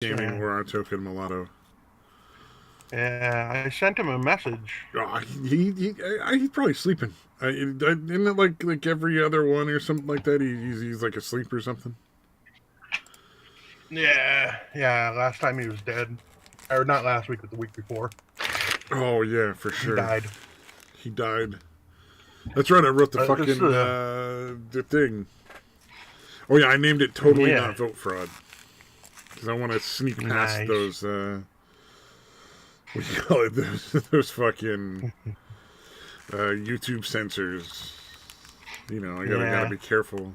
gaming where I took him mulatto. Yeah, I sent him a message. Oh, he's probably sleeping. Isn't it like every other one or something like that? He's like asleep or something. Yeah. Last time he was dead, or not last week, but the week before. Oh yeah, for He sure. died. He died. That's right. I wrote the This, fucking the thing. Oh yeah, I named it totally yeah, not vote fraud because I want to sneak past nice. those. What do you call it? Those fucking YouTube censors. You know, I gotta Yeah, be careful.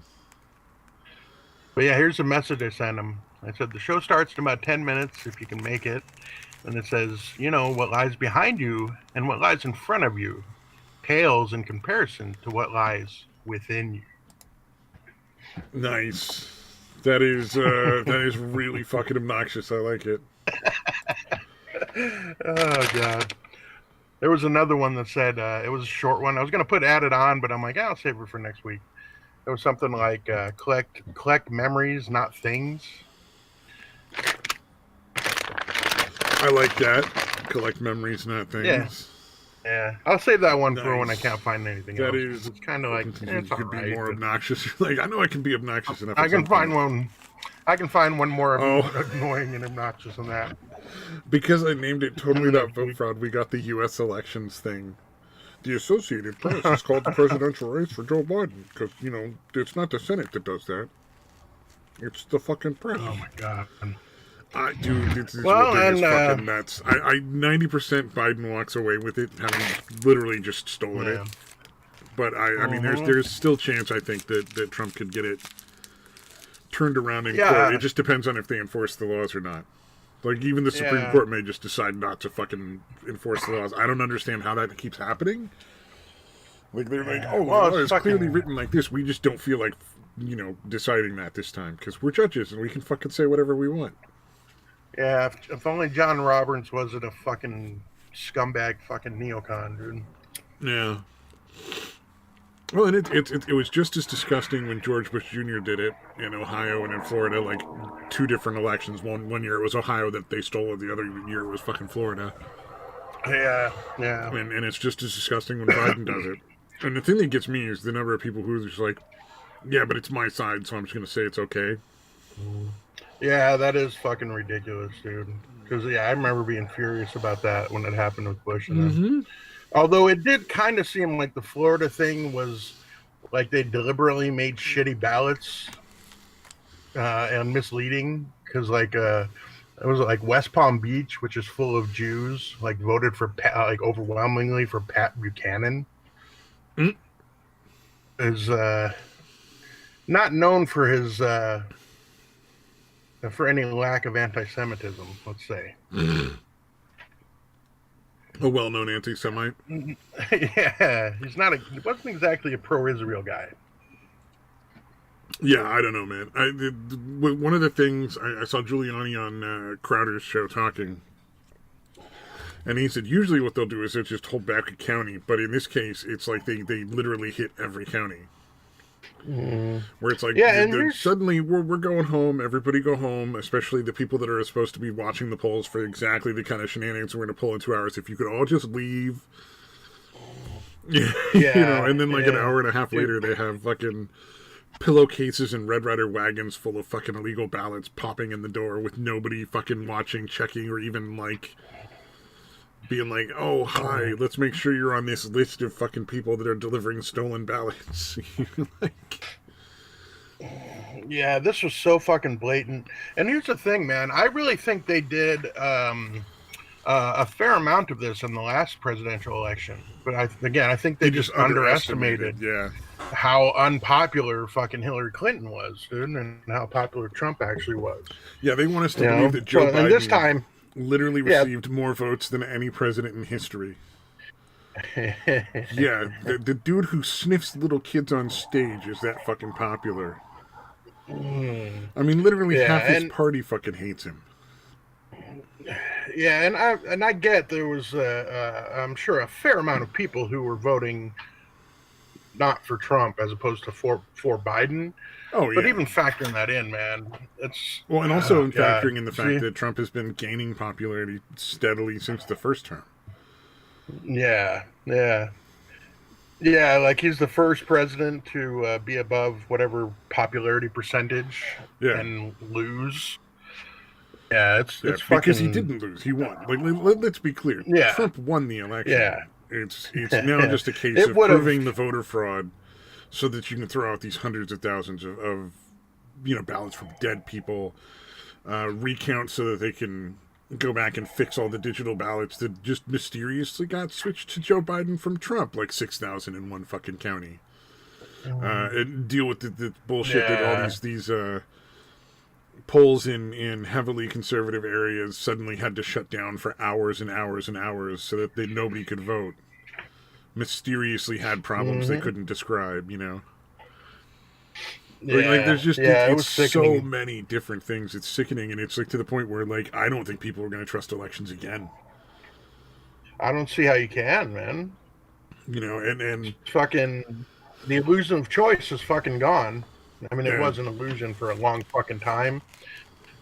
but yeah, here's a message I sent him. I said the show starts in about 10 minutes if you can make it, and it says, what lies behind you and what lies in front of you pales in comparison to what lies within you. Nice. That is really fucking obnoxious. I like it. Oh god. There was another one that said it was a short one. I was gonna put added on, but I'm like, I'll save it for next week. It was something like collect memories, not things. I like that. Collect memories, not Yeah, things. yeah. I'll save that one for when I Nice. can't find anything That else. is. It's kind of like You it's all could be right, more but obnoxious. Like I know I can be obnoxious enough I at can some find point. one. I can find one more Oh, annoying and obnoxious than that. because I named it totally not Next vote week. fraud. We got the U.S. elections thing. The Associated Press has called the presidential race for Joe Biden because it's not the Senate that does that. It's the fucking press. Oh my god. Dude, this whole Well, thing is and fucking nuts. I 90% Biden walks away with it, having literally just stolen it. yeah. But I mean, Mm-hmm. there's still chance I think that Trump could get it turned around in court. It Yeah. just depends on if they enforce the laws or not. Like even the Supreme Yeah. Court may just decide not to fucking enforce the laws. I don't understand how that keeps happening. Like they're like, Yeah. oh, the Well, law it's is clearly fucking. written like this. We just don't feel like deciding that this time because we're judges and we can fucking say whatever we want. Yeah. If only John Roberts wasn't a fucking scumbag, fucking neocon, dude. Yeah. Well, and it was just as disgusting when George Bush Jr. did it in Ohio and in Florida, like two different elections. One year it was Ohio that they stole, the other year it was fucking Florida. Yeah. Yeah. And it's just as disgusting when Biden does it. And the thing that gets me is the number of people who are just like, yeah, but it's my side, so I'm just going to say it's okay. Yeah, that is fucking ridiculous, dude. Because I remember being furious about that when it happened with Bush and them. Mm-hmm. Although it did kind of seem like the Florida thing was like they deliberately made shitty ballots and misleading because it was like West Palm Beach, which is full of Jews, like voted for like overwhelmingly for Pat Buchanan. Mm. Is not known for his for any lack of anti-Semitism, let's say. A well-known anti-Semite. Yeah, he wasn't exactly a pro-Israel guy. Yeah, I don't know, man. One of the things I saw Giuliani on Crowder's show talking, and he said usually what they'll do is they'll just hold back a county, but in this case, it's like they literally hit every county. Where it's like, Yeah, and suddenly we're going home, everybody go home, especially the people that are supposed to be watching the polls for exactly the kind of shenanigans we're going to pull in 2 hours. If you could all just leave, yeah, and then like an hour and a half later, they have fucking pillowcases and Red Rider wagons full of fucking illegal ballots popping in the door with nobody fucking watching, checking, or even like being like, oh, hi, let's make sure you're on this list of fucking people that are delivering stolen ballots. Like, yeah, this was so fucking blatant. And here's the thing, man. I really think they did a fair amount of this in the last presidential election. But I think they just underestimated yeah. how unpopular fucking Hillary Clinton was, dude, and how popular Trump actually was. Yeah, they want us to believe that Joe Biden and this time, literally yeah. received more votes than any president in history. Yeah, the dude who sniffs little kids on stage is that fucking popular. I mean, literally half his party fucking hates him. Yeah, and I get there was I'm sure a fair amount of people who were voting not for Trump as opposed to for Biden. Oh But yeah. even factoring that in, man, it's Well, and also in God. factoring in the fact See, that Trump has been gaining popularity steadily since the first term. yeah, yeah, yeah. Like he's the first president to be above whatever popularity percentage Yeah. and lose. Yeah, Yeah, it's because he fucking didn't lose, he won. Like, let's be clear, yeah, Trump won the yeah. election. It's now just a case It of would have. proving the voter fraud, so that you can throw out these hundreds of thousands of ballots from dead people, recount so that they can go back and fix all the digital ballots that just mysteriously got switched to Joe Biden from Trump, like 6,000 in one fucking county, and deal with the bullshit that all Yeah, these polls in heavily conservative areas suddenly had to shut down for hours and hours and hours so that nobody could vote. Mysteriously had problems they hmm couldn't describe. Like yeah, there's just yeah. It it's was so sickening. many different things. It's sickening, and it's like to the point where like I don't think people are going to trust elections again. I don't see how you can, man. And Fucking the illusion of choice is fucking gone. I mean, it yeah. was an illusion for a long fucking time,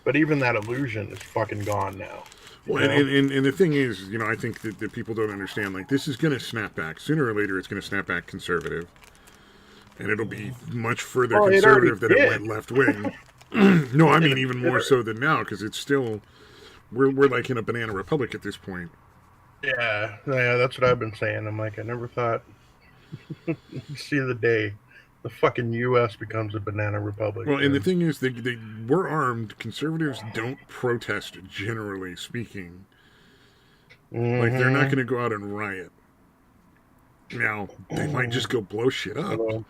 but even that illusion is fucking gone now. You Well, know? and the thing is, I think that people don't understand. Like, this is going to snap back sooner or later. It's going to snap back conservative, and it'll be much further Well, it already conservative than it did. went left wing. No, I mean It, even more it, so than now because it's still we're like in a banana republic at this point. yeah, yeah, that's what I've been saying. I'm like, I never thought you'd see the day the fucking U.S. becomes a banana republic, Well, and the dude. thing is, they were armed. Conservatives don't protest, generally speaking. Like, they're not Mm-hmm. going to go out and riot. Now, they might just go blow shit up, Well,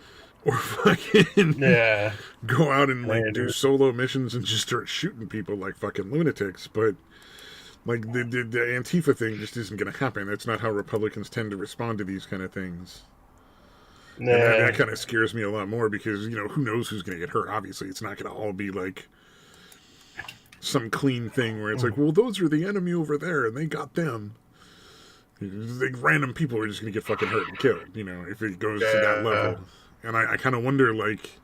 or fucking yeah, go out and yeah, like do dude. solo missions and just start shooting people like fucking lunatics. But like the Antifa thing just isn't going to happen. That's not how Republicans tend to respond to these kind of things. And that Yeah. kind of scares me a lot more because who knows who's going to get hurt. Obviously, it's not going to all be like some clean thing where it's like, well, those are the enemy over there and they got them. Like random people are just going to get fucking hurt and killed. If it goes to that Yeah. level. And I kind of wonder, like,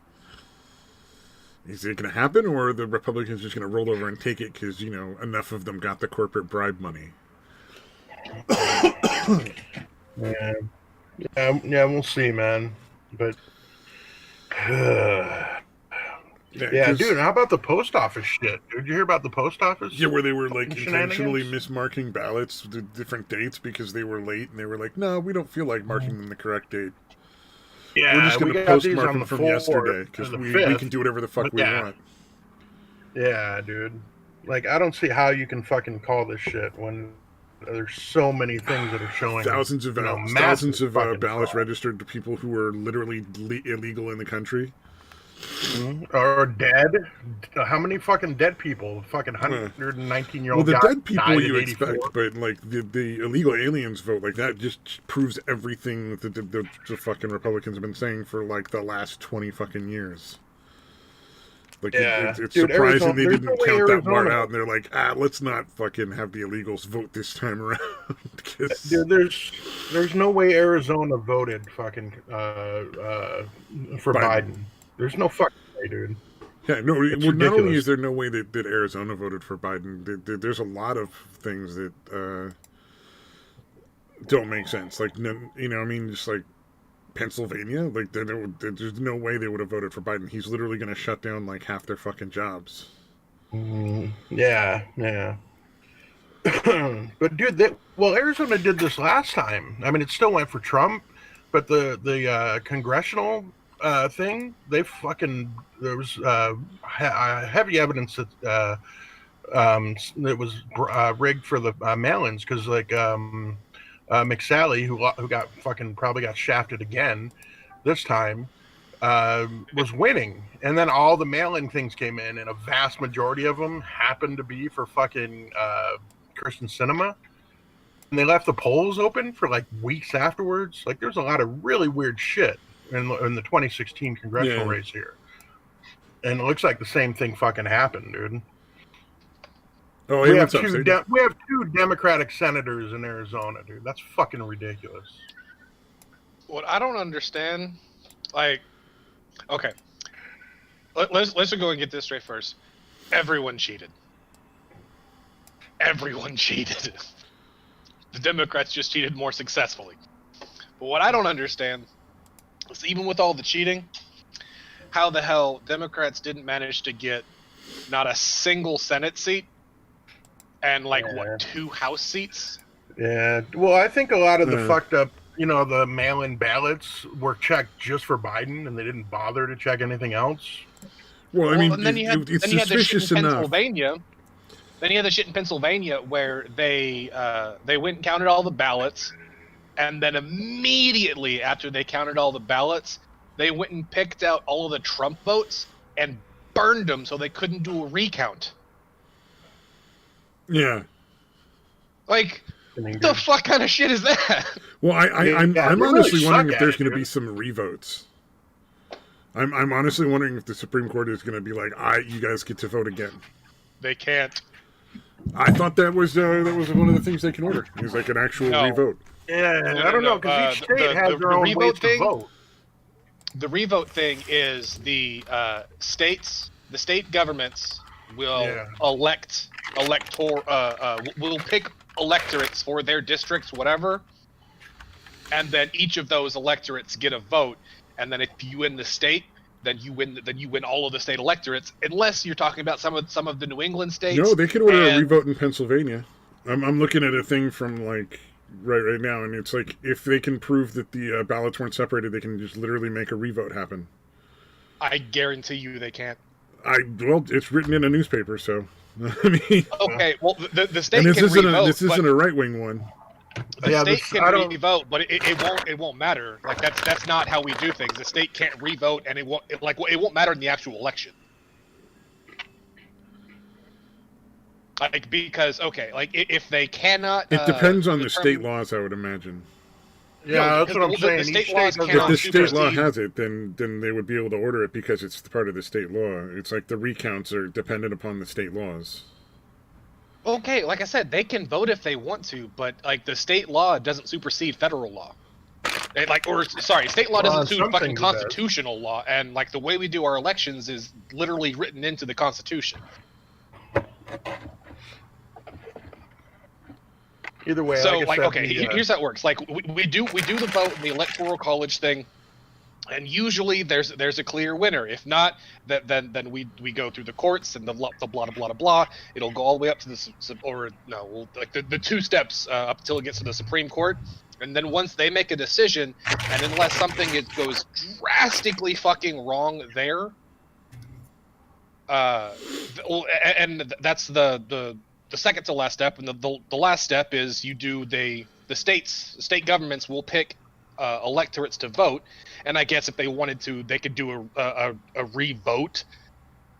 is it going to happen, or are the Republicans just going to roll over and take it because enough of them got the corporate bribe money? Yeah. Yeah, yeah, we'll see, man. But Yeah, yeah, because dude, how about the post office shit? Did you hear about the post office where they were like intentionally shenanigans? mismarking ballots to different dates because they were late, and they were like, "No, we don't feel like marking them the correct date. We're Yeah, just going we to got these postmark on them the from 4th yesterday to because the we can 5th. do whatever the fuck But we yeah, want." yeah, dude. Like, I don't see how you can fucking call this shit when there's so many things that are showing, Thousands massive of fucking ballots fraud. registered to people who were literally illegal in the country. Or dead. How many fucking dead people? Fucking Uh, 119 year Well, old the guy dead people died at you 84. expect, but like the illegal aliens vote, like that just proves everything that the fucking Republicans have been saying for like the last 20 fucking years. Like Yeah, it's dude, surprising Arizona. they There's no didn't way count that part Arizona. out, and they're like, let's not fucking have the illegals vote this time around because Dude, there's no way Arizona voted fucking for Biden. Biden. There's no fucking way, dude. Yeah, no. It's Well, not only is ridiculous. there no way that Arizona voted for Biden, there's a lot of things that don't make sense. Like, I mean, just like Pennsylvania, like there's no way they would have voted for Biden. He's literally going to shut down like half their fucking jobs. Yeah, yeah. But dude, well, Arizona did this last time. I mean, it still went for Trump, but the congressional thing, they fucking there was heavy evidence that it was rigged for the mail-ins because like McSally, who got fucking probably got shafted again this time, was winning, and then all the mail-in things came in, and a vast majority of them happened to be for fucking Kirsten Cinema, and they left the polls open for like weeks afterwards. Like, there's a lot of really weird shit in the 2016 congressional Yeah. race here, and it looks like the same thing fucking happened, dude. Oh, hey, what's up, Sadie? We have two Democratic senators in Arizona, dude. That's fucking ridiculous. What I don't understand, like, okay, let's go and get this straight first. Everyone cheated. Everyone cheated. The Democrats just cheated more successfully. But what I don't understand is, even with all the cheating, how the hell Democrats didn't manage to get not a single Senate seat and like Yeah. 2 House seats? Yeah. Well, I think a lot of the Yeah. fucked up, the mail-in ballots were checked just for Biden, and they didn't bother to check anything else. Well, I mean, and then you had it's the shit in suspicious enough. Pennsylvania. Then you had the shit in Pennsylvania where they went and counted all the ballots, and then immediately after they counted all the ballots, they went and picked out all of the Trump votes and burned them so they couldn't do a recount. Yeah. Like, what the fuck kind of shit is that? Well, I'm honestly really wondering if there's it, going to dude. be some revotes. I'm honestly wondering if the Supreme Court is going to be like, you guys get to vote again. They can't. I thought that was one of the things they can order. Is like an actual revote. Yeah, I don't know, because each state has their own ways to vote. The revote thing is the state governments will will pick electorates for their districts, whatever, and then each of those electorates get a vote, and then if you win the state, then you win all of the state electorates, unless you're talking about some of the New England states. No, they could order a revote in Pennsylvania. I'm looking at a thing from like right now, and it's like if they can prove that the ballots weren't separated, they can just literally make a revote happen. I guarantee you they can't. Well, it's written in a newspaper, so I mean. Okay, well, the state and can revote. This isn't a right-wing one. The state can revote, but it won't matter. Like that's not how we do things. The state can't revote, and it won't matter in the actual election. Like, because if they cannot, it depends on the state laws, I would imagine. Yeah, that's what I'm saying. If the state law has it, then they would be able to order it because it's part of the state law. It's like the recounts are dependent upon the state laws. Okay, like I said, they can vote if they want to, but like the state law doesn't supersede federal law. State law doesn't supersede fucking constitutional law, and like the way we do our elections is literally written into the Constitution. Either way, so here's how it works. Like we do the vote in the electoral college thing, and usually there's a clear winner. If not, then we go through the courts and the blah blah blah blah. It'll go all the way up to the 2 steps up until it gets to the Supreme Court, and then once they make a decision, and unless something goes drastically fucking wrong there, and that's the second to last step, and the last step is you do the state governments will pick electorates to vote, and I guess if they wanted to, they could do a re-vote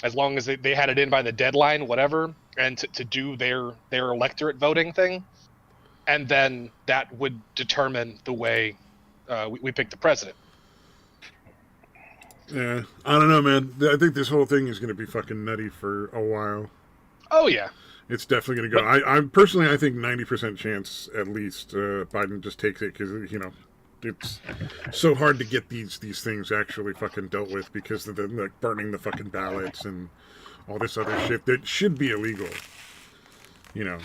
as long as they had it in by the deadline, whatever, and to do their electorate voting thing, and then that would determine the way we pick the president. Yeah, I don't know, man. I think this whole thing is going to be fucking nutty for a while. Oh yeah. It's definitely going to go. I personally, I think 90% chance at least Biden just takes it because it's so hard to get these things actually fucking dealt with because of the burning the fucking ballots and all this other shit that should be illegal. Yeah,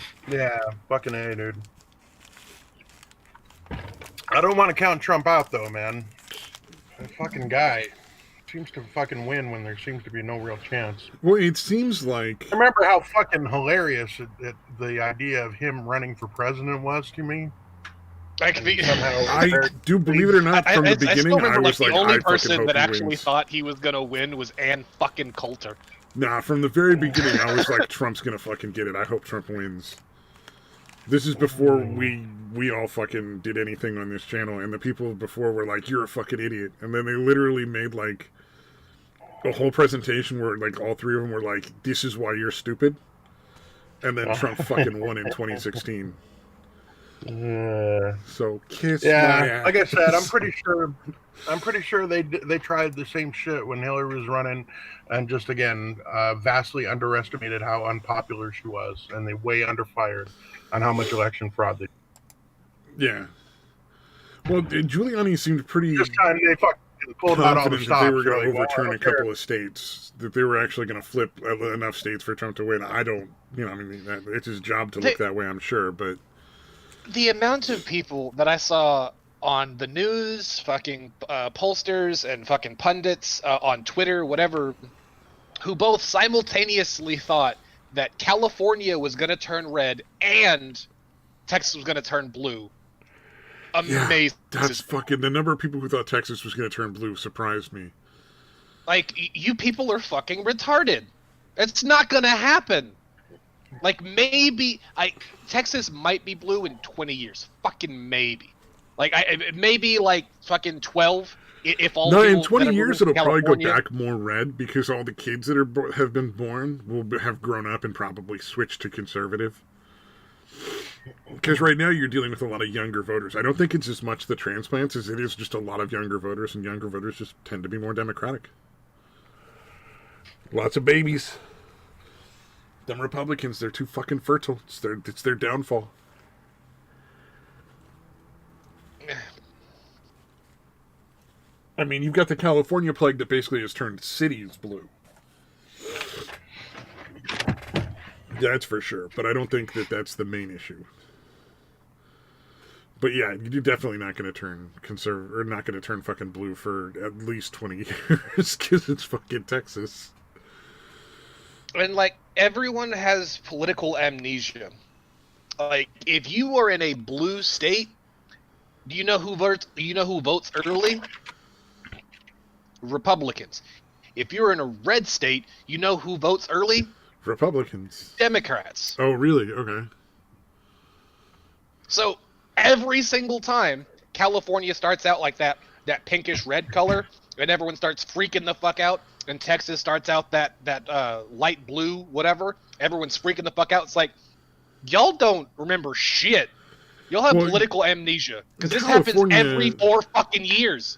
fucking A, dude. I don't want to count Trump out though, man. That fucking guy seems to fucking win when there seems to be no real chance. Well, it seems like... I remember how fucking hilarious the idea of him running for president was to me. I do, believe it or not, from the beginning, I was like, the only person that actually thought he was going to win was Ann fucking Coulter. Nah, from the very beginning, I was like, Trump's going to fucking get it. I hope Trump wins. This is before we all fucking did anything on this channel, and the people before were like, you're a fucking idiot. And then they literally made, like, a whole presentation where, like, all 3 of them were like, this is why you're stupid. And then Trump fucking won in 2016. So kiss my ass. Like I said, I'm pretty sure they tried the same shit when Hillary was running, and just again vastly underestimated how unpopular she was, and they way underfired on how much election fraud they did. Yeah. Well, Giuliani seemed pretty This time they fucking pulled out all the confident that stops. they were going to really well. overturn a couple of states, that they were actually going to flip enough states for Trump to win. I don't, I mean, it's his job to look that way, I'm sure, but the amount of people that I saw on the news, fucking pollsters and fucking pundits on Twitter, whatever, who both simultaneously thought that California was going to turn red and Texas was going to turn blue. Amazing. Yeah, that's fucking, the number of people who thought Texas was going to turn blue surprised me. Like, you people are fucking retarded. It's not going to happen. Like, maybe Texas might be blue in 20 years. Fucking maybe. Like, maybe like fucking 12. If all no, in 20 years it'll probably go back more red, because all the kids that have been born will have grown up and probably switched to conservative. Because right now you're dealing with a lot of younger voters. I don't think it's as much the transplants as it is just a lot of younger voters, and younger voters just tend to be more democratic. Lots of babies. Them Republicans, they're too fucking fertile. It's their downfall. I mean, you've got the California plague that basically has turned cities blue. That's for sure, but I don't think that that's the main issue. But yeah, you're definitely not going to turn not going to turn fucking blue for at least 20 years, because it's fucking Texas. And like, everyone has political amnesia. Like, if you are in a blue state, do you know who votes? You know who votes early? Republicans. If you're in a red state, you know who votes early? Republicans. Democrats. Oh, really? Okay. So every single time California starts out like that pinkish red color, and everyone starts freaking the fuck out, and Texas starts out that light blue, whatever, everyone's freaking the fuck out. It's like, y'all don't remember shit. You'll have political amnesia, because this happens every 4 fucking years.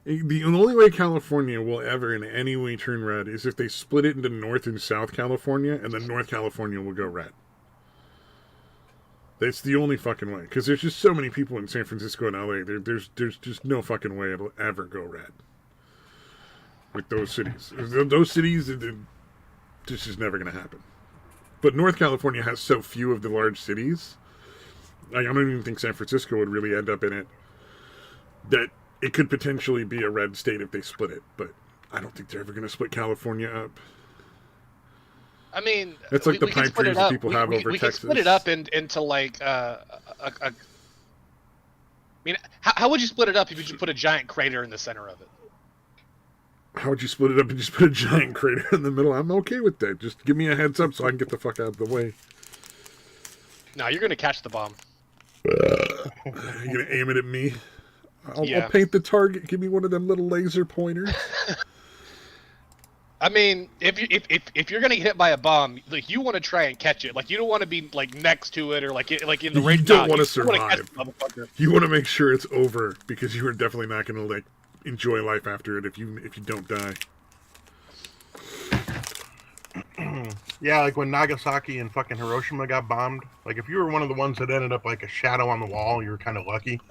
The only way California will ever in any way turn red is if they split it into North and South California, and then North California will go red. That's the only fucking way. Because there's just so many people in San Francisco and LA. There's just no fucking way it'll ever go red. With those cities. Those cities, this is never going to happen. But North California has so few of the large cities. Like, I don't even think San Francisco would really end up in it. That it could potentially be a red state if they split it, but I don't think they're ever going to split California up. I mean, that's like the pipe dreams that people have over Texas. We can split it up into like I mean, how would you split it up if you just put a giant crater in the center of it? How would you split it up and just put a giant crater in the middle? I'm okay with that. Just give me a heads up so I can get the fuck out of the way. No, you're going to catch the bomb. You're going to aim it at me? I'll paint the target. Give me one of them little laser pointers. I mean, if you're gonna get hit by a bomb, like, you want to try and catch it. Like, you don't want to be like next to it or like in the range. You don't want to survive. You want to make sure it's over, because you are definitely not going to like enjoy life after it if you don't die. Yeah, like when Nagasaki and fucking Hiroshima got bombed. Like, if you were one of the ones that ended up like a shadow on the wall, you were kind of lucky.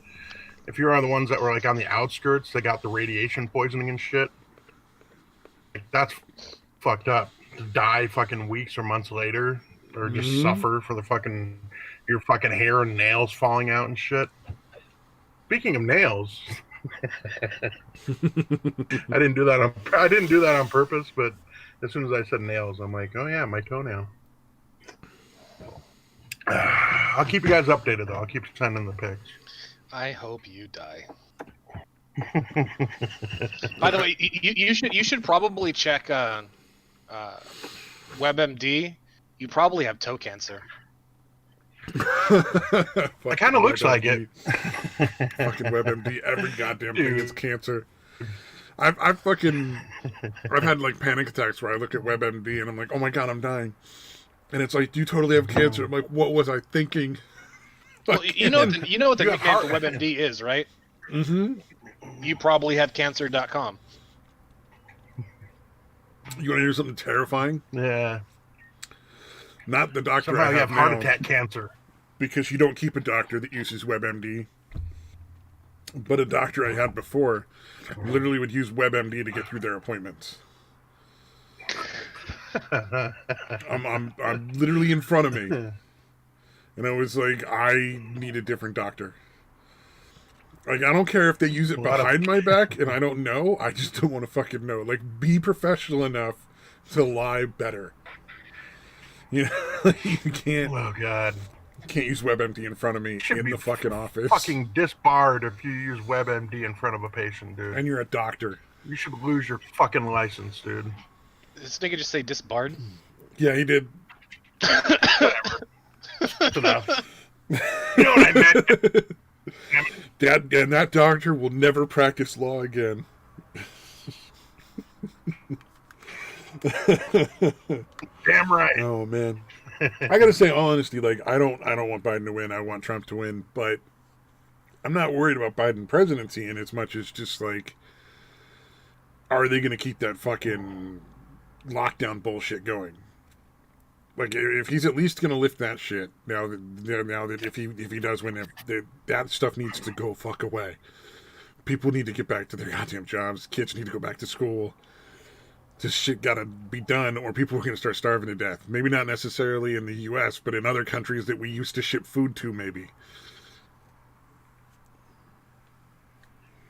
If you're on the ones that were like on the outskirts, they got the radiation poisoning and shit. Like, that's fucked up. To die fucking weeks or months later, or just suffer for your fucking hair and nails falling out and shit. Speaking of nails, I didn't do that on purpose, but as soon as I said nails, I'm like, oh yeah, my toenail. I'll keep you guys updated though. I'll keep sending the pics. I hope you die. By the way, you should probably check WebMD. You probably have toe cancer. It kind of looks like it. Fucking WebMD, every goddamn thing is cancer. I've had like panic attacks where I look at WebMD and I'm like, oh my god, I'm dying. And it's like, you totally have cancer. I'm like, what was I thinking? Well, you know what the nickname for WebMD is, right? Mm-hmm. You probably have cancer.com. You want to hear something terrifying? Yeah. Not the doctor. Somehow you have heart attack cancer. Because you don't keep a doctor that uses WebMD. But a doctor I had before literally would use WebMD to get through their appointments. I'm literally in front of me. And I was like, I need a different doctor. Like, I don't care if they use it behind my back and I don't know. I just don't want to fucking know. Like, be professional enough to lie better. You know, you can't. Oh God. Can't use WebMD in front of me in the fucking office. Fucking disbarred if you use WebMD in front of a patient, dude. And you're a doctor. You should lose your fucking license, dude. Did this nigga just say disbarred? Yeah, he did. That's enough. You know what I meant? That doctor will never practice law again. Damn right. Oh man. I gotta say, all honesty, like I don't want Biden to win. I want Trump to win, but I'm not worried about Biden presidency in as much as just like, are they gonna keep that fucking lockdown bullshit going? Like, if he's at least gonna lift that shit now that if he does win, that stuff needs to go fuck away. People need to get back to their goddamn jobs. Kids need to go back to school. This shit gotta be done, or people are gonna start starving to death. Maybe not necessarily in the U.S., but in other countries that we used to ship food to, maybe.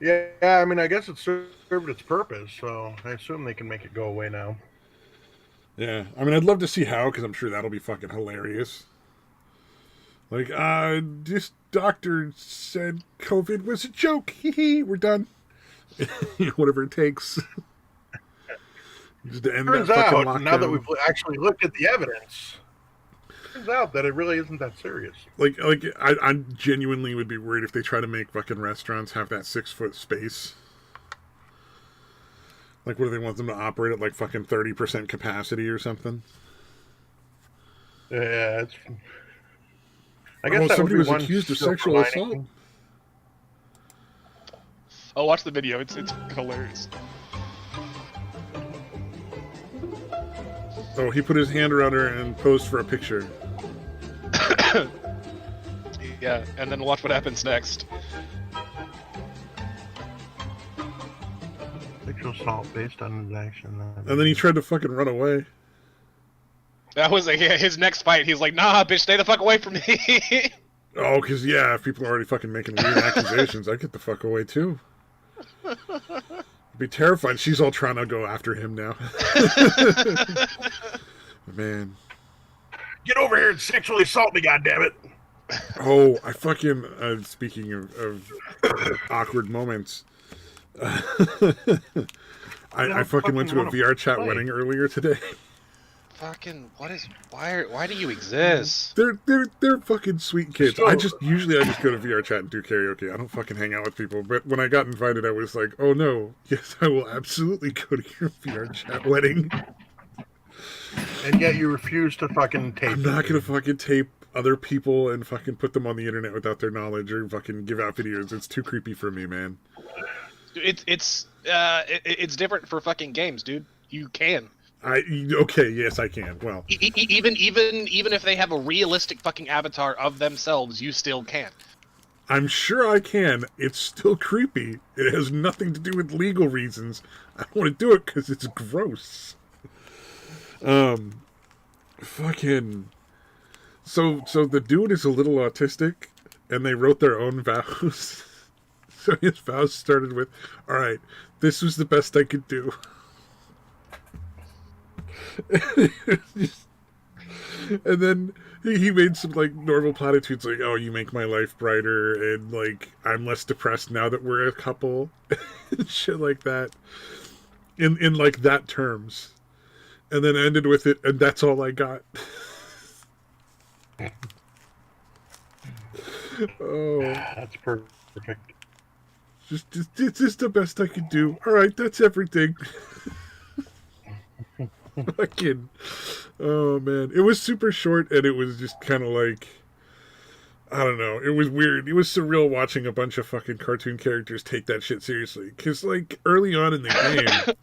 Yeah, I mean, I guess it served its purpose, so I assume they can make it go away now. Yeah, I mean, I'd love to see how, because I'm sure that'll be fucking hilarious. Like, this doctor said COVID was a joke. Hee hee, we're done. Whatever it takes. Just to end Turns that fucking out, lockdown. now that we've actually looked at the evidence, turns out that it really isn't that serious. Like I genuinely would be worried if they try to make fucking restaurants have that 6-foot space. Like, what do they want them to operate at, like, fucking 30% capacity or something? Yeah, it's... I guess that somebody would be was accused of sexual assault. Oh, watch the video. It's hilarious. Oh, he put his hand around her and posed for a picture. Yeah, and then watch what happens next. Sexual assault based on his action. And then he tried to fucking run away. That was like his next fight. He's like, nah, bitch, stay the fuck away from me. Oh, because, yeah, if people are already fucking making weird accusations, I'd get the fuck away, too. I'd be terrified. She's all trying to go after him now. Man. Get over here and sexually assault me, goddammit. Oh, I fucking, speaking of awkward moments, I fucking went to a VR chat wedding earlier today. Fucking, why do you exist? They're fucking sweet kids. Usually I just go to VR chat and do karaoke. I don't fucking hang out with people. But when I got invited, I was like, oh no, yes, I will absolutely go to your VR chat wedding. And yet you refuse to fucking tape. I'm not gonna fucking tape other people and fucking put them on the internet without their knowledge or fucking give out videos. It's too creepy for me, man. It's different for fucking games, dude. You can. Okay, yes, I can. Well, even if they have a realistic fucking avatar of themselves, you still can. I'm sure I can. It's still creepy. It has nothing to do with legal reasons. I don't want to do it because it's gross. Fucking. So the dude is a little autistic, and they wrote their own vows. So his vows started with, "All right, this was the best I could do." And then he made some like normal platitudes like, "Oh, you make my life brighter," and like, "I'm less depressed now that we're a couple," and shit like that. In like that terms, and then ended with it, and that's all I got. Oh, that's perfect. It's just the best I could do. All right, that's everything. Fucking, oh man, it was super short, and it was just kind of like, I don't know, it was weird. It was surreal watching a bunch of fucking cartoon characters take that shit seriously. Because like early on in the game,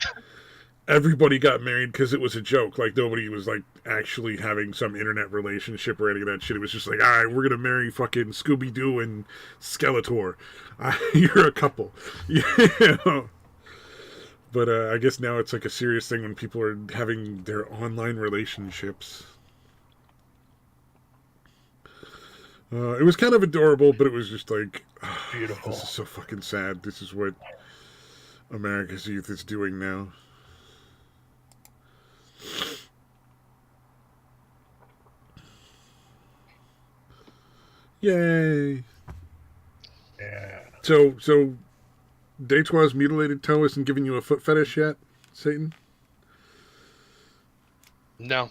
everybody got married because it was a joke. Like, nobody was, like, actually having some internet relationship or any of that shit. It was just like, all right, we're going to marry fucking Scooby-Doo and Skeletor. You're a couple. You know? But I guess now it's like a serious thing when people are having their online relationships. It was kind of adorable, but it was just like, Beautiful. this is so fucking sad. This is what America's youth is doing now. Yay! Yeah. So Detroit's mutilated toe isn't giving you a foot fetish yet, Satan? No,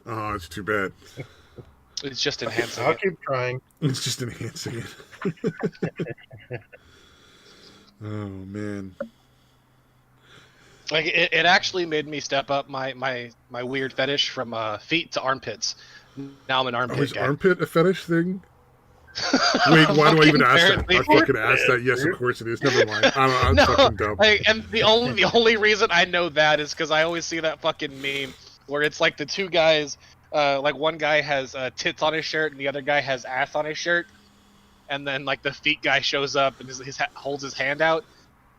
Oh, it's too bad. it's just enhancing I'll it. keep trying. It's just enhancing it. Oh, man. Like it actually made me step up my weird fetish from feet to armpits. Now I'm an armpit Is guy. armpit a fetish thing? Wait, why do I even ask that? Apparently. I fucking asked that. Yes, of course it is. Never mind. I'm No, fucking dumb. like, and the only reason I know that is because I always see that fucking meme where it's like the two guys, like one guy has tits on his shirt and the other guy has ass on his shirt, and then like the feet guy shows up and holds his hand out,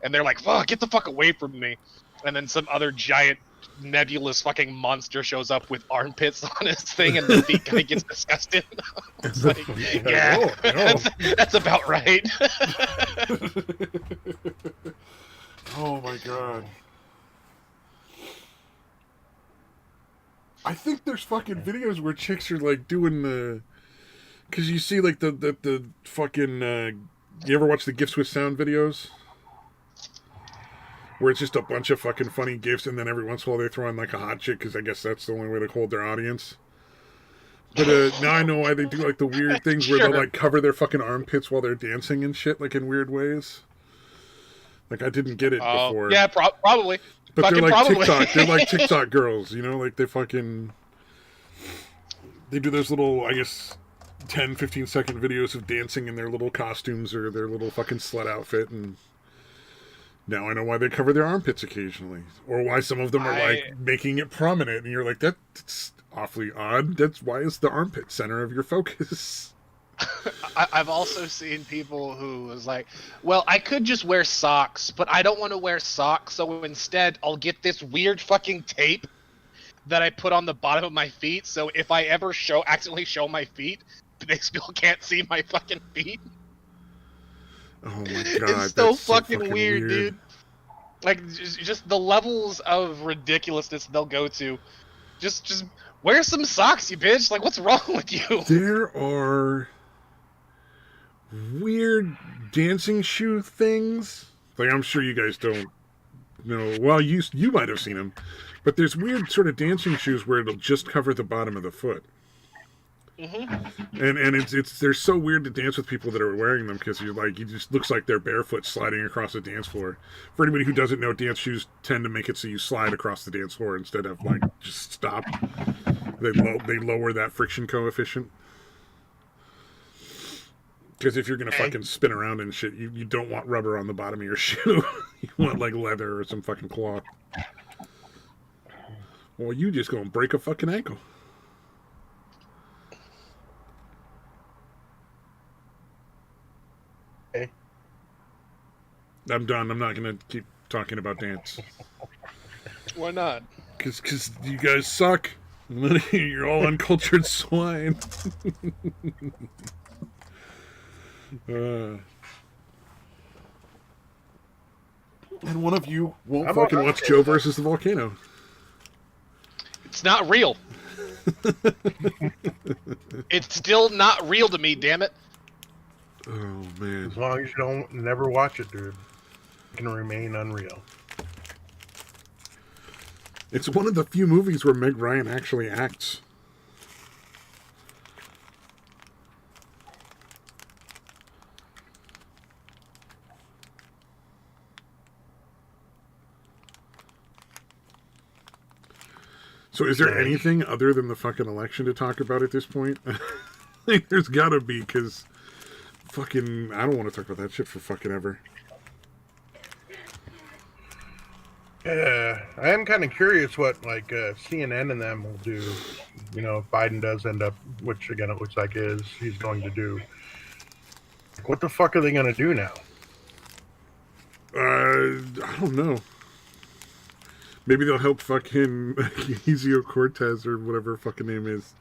and they're like, "Fuck, get the fuck away from me!" And then some other giant nebulous fucking monster shows up with armpits on his thing, and the feet guy gets disgusted. It's like, yeah, Oh, no. that's about right. Oh my god. I think there's fucking videos where chicks are like doing the, because you see like the fucking you ever watch the gifs with sound videos where it's just a bunch of fucking funny gifs, and then every once in a while they throw in like a hot chick because I guess that's the only way to hold their audience. But now I know why they do like the weird things where Sure. they'll like cover their fucking armpits while they're dancing and shit, like in weird ways. Like I didn't get it before. Yeah, probably. But Fucking they're like probably. TikTok. They're like TikTok girls, you know? Like they fucking, they do those little, I guess, 10, 15-second videos of dancing in their little costumes or their little fucking slut outfit, and now I know why they cover their armpits occasionally, or why some of them are like making it prominent, and you're like, that's awfully odd. That's why is the armpit center of your focus. I've also seen people who was like, well, I could just wear socks, but I don't want to wear socks, so instead I'll get this weird fucking tape that I put on the bottom of my feet, so if I ever accidentally show my feet, they still can't see my fucking feet. Oh my god, It's so that's fucking weird, dude. Like, just the levels of ridiculousness they'll go to. Just wear some socks, you bitch. Like, what's wrong with you? There are weird dancing shoe things. Like, I'm sure you guys don't know. Well, you might have seen them. But there's weird sort of dancing shoes where it'll just cover the bottom of the foot. Mm-hmm. And they're so weird to dance with people that are wearing them because you just looks like they're barefoot sliding across the dance floor. For anybody who doesn't know, dance shoes tend to make it so you slide across the dance floor instead of like just stop. They lower that friction coefficient. Because if you're gonna fucking spin around and shit, you don't want rubber on the bottom of your shoe. You want like leather or some fucking cloth. Well, you just gonna break a fucking ankle. I'm done. I'm not going to keep talking about dance. Why not? Because you guys suck. You're all uncultured swine. And one of you won't fucking watch Joe versus the volcano. It's not real. It's still not real to me, damn it. Oh, man. As long as you don't never watch it, dude, it can remain unreal. It's one of the few movies where Meg Ryan actually acts. So is there anything other than the fucking election to talk about at this point? There's gotta be, because fucking, I don't want to talk about that shit for fucking ever. I am kind of curious what like CNN and them will do. You know, if Biden does end up, which again it looks like he's going to do. Like, what the fuck are they going to do now? I don't know. Maybe they'll help fucking Ezio Cortez or whatever her fucking name is,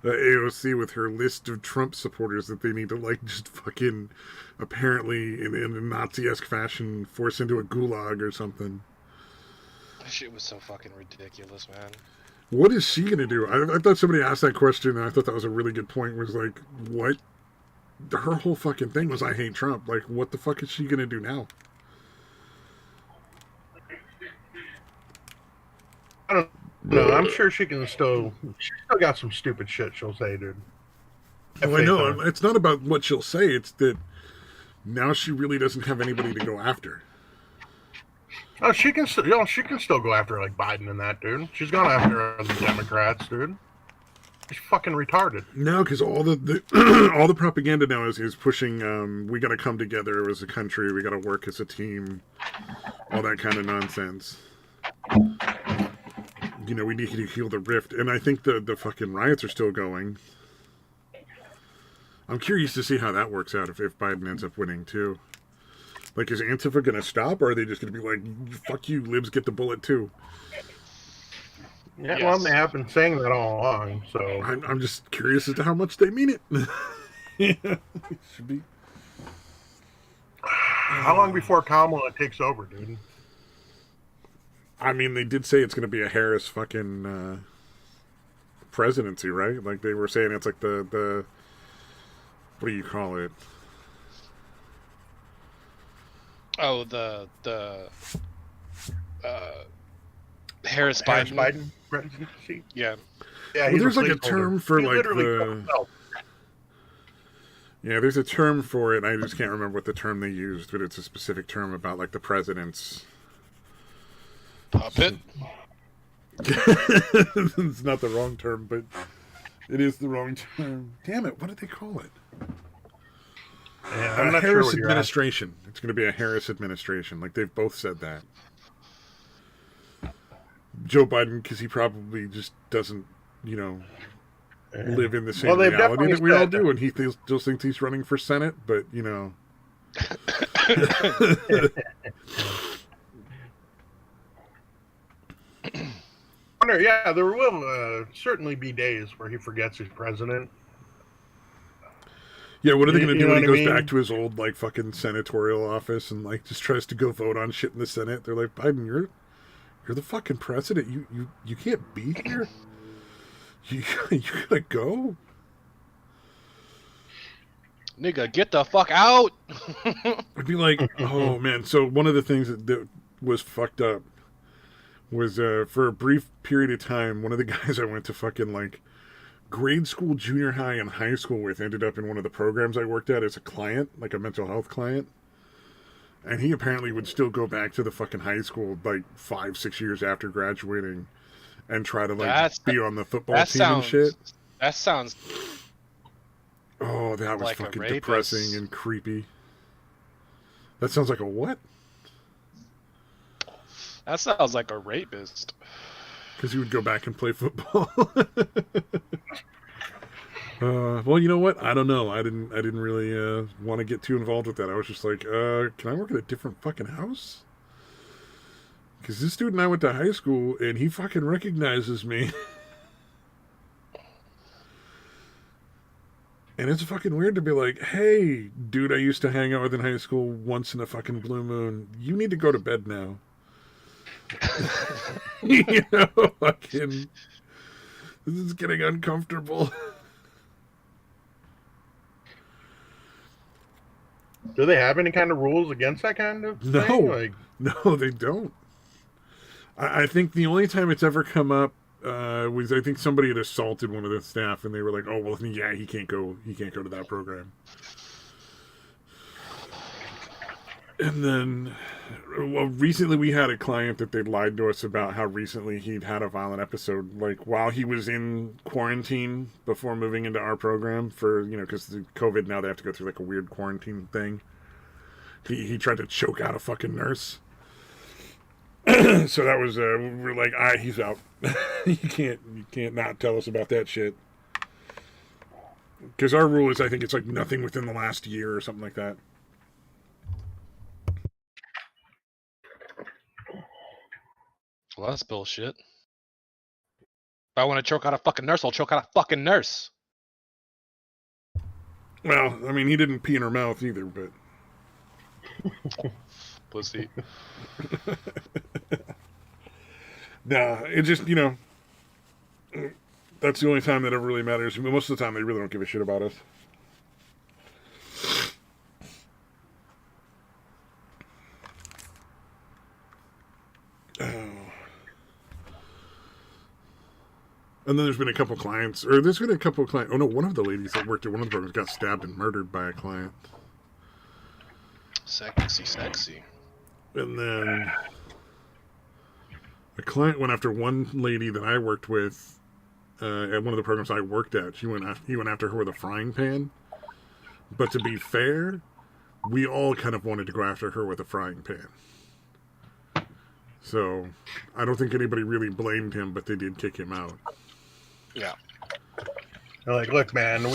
AOC, with her list of Trump supporters that they need to like just fucking apparently in a Nazi-esque fashion force into a gulag or something. That shit was so fucking ridiculous, man. What is she gonna do? I thought somebody asked that question, and I thought that was a really good point. Was like, what? Her whole fucking thing was, I hate Trump. Like, what the fuck is she gonna do now? I don't know. I'm sure she can still. She still got some stupid shit she'll say, dude. Oh, I know. It's not about what she'll say. It's that now she really doesn't have anybody to go after. Oh, she can still. You know, she can still go after like Biden and that, dude. She's gone after the Democrats, dude. She's fucking retarded. No, because all the all the propaganda now is pushing. We got to come together as a country. We got to work as a team. All that kind of nonsense. You know, we need to heal the rift, and I think the fucking riots are still going. I'm curious to see how that works out if Biden ends up winning too. Like, is Antifa going to stop, or are they just going to be like, fuck you, libs, get the bullet too? Yeah, yes. Well, they have been saying that all along, so... I'm just curious as to how much they mean it. Yeah, it should be. How long before Kamala takes over, dude? I mean, they did say it's going to be a Harris fucking presidency, right? Like, they were saying it's like the what do you call it? Oh, the Harris Biden presidency. Yeah. Yeah. Well, there's like a term for like the. Yeah, there's a term for it. I just can't remember what the term they used, but it's a specific term about like the president's puppet. It's not the wrong term, but it is the wrong term. Damn it! What did they call it? Yeah, I'm not Harris sure administration. It's going to be a Harris administration. Like, they've both said that. Joe Biden, because he probably just doesn't, you know, live in the same reality that we all do, and he still thinks he's running for Senate, but, you know. Yeah, there will certainly be days where he forgets he's president. Yeah, what are they going to do when he goes back to his old, like, fucking senatorial office and, like, just tries to go vote on shit in the Senate? They're like, Biden, you're the fucking president. You can't be here. You gotta go. Nigga, get the fuck out. I'd be like, oh, man. So one of the things that was fucked up was, for a brief period of time, one of the guys I went to fucking, like, grade school, junior high, and high school with ended up in one of the programs I worked at as a client, like a mental health client. And he apparently would still go back to the fucking high school like 5-6 years after graduating and try to like be on the football team and shit. That sounds. Oh, that was like fucking depressing and creepy. That sounds like a what? That sounds like a rapist. Because he would go back and play football. Well, you know what? I don't know. I didn't really want to get too involved with that. I was just like, can I work at a different fucking house? Because this dude and I went to high school, and he fucking recognizes me. And it's fucking weird to be like, hey, dude I used to hang out with in high school once in a fucking blue moon, you need to go to bed now. You know, fucking, this is getting uncomfortable. Do they have any kind of rules against that kind of thing? Like... No, they don't. I think the only time it's ever come up was I think somebody had assaulted one of the staff, and they were like, "Oh well, yeah, he can't go to that program." And then, well, recently we had a client that they lied to us about how recently he'd had a violent episode, like while he was in quarantine before moving into our program for, you know, because the COVID now they have to go through like a weird quarantine thing. He tried to choke out a fucking nurse. So that was we're like, all right, he's out. you can't not tell us about that shit. Because our rule is, I think it's like nothing within the last year or something like that. Well, that's bullshit. If I want to choke out a fucking nurse, I'll choke out a fucking nurse. Well, I mean, he didn't pee in her mouth either, but. Pussy. Nah, it just, you know, that's the only time that ever really matters. Most of the time, they really don't give a shit about us. And then there's been a couple clients, or there's been a couple of clients. Oh no, one of the ladies that worked at one of the programs got stabbed and murdered by a client. Sexy. And then a client went after one lady that I worked with at one of the programs I worked at. He went after her with a frying pan. But to be fair, we all kind of wanted to go after her with a frying pan. So I don't think anybody really blamed him, but they did kick him out. Yeah. They're like, look, man,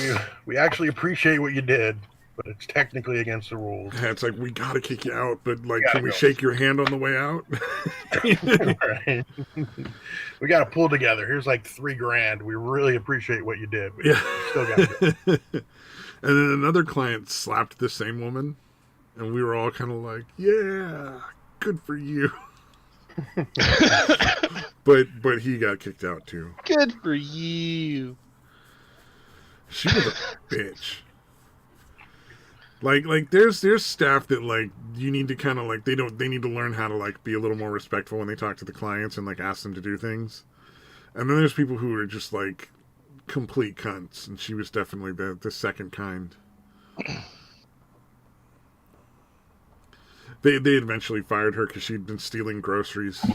we actually appreciate what you did, but it's technically against the rules. Yeah, it's like, we gotta kick you out, but like, can we go. shake your hand on the way out? Right. We got to pull together. Here's like $3,000. We really appreciate what you did, but Yeah. you still got to do it. And then another client slapped the same woman, and we were all kind of like, yeah, good for you. but he got kicked out too. Good for you. She was a bitch. Like there's staff that like you need to kind of like they need to learn how to like be a little more respectful when they talk to the clients and like ask them to do things. And then there's people who are just like complete cunts, and she was definitely the second kind. They eventually fired her because she'd been stealing groceries.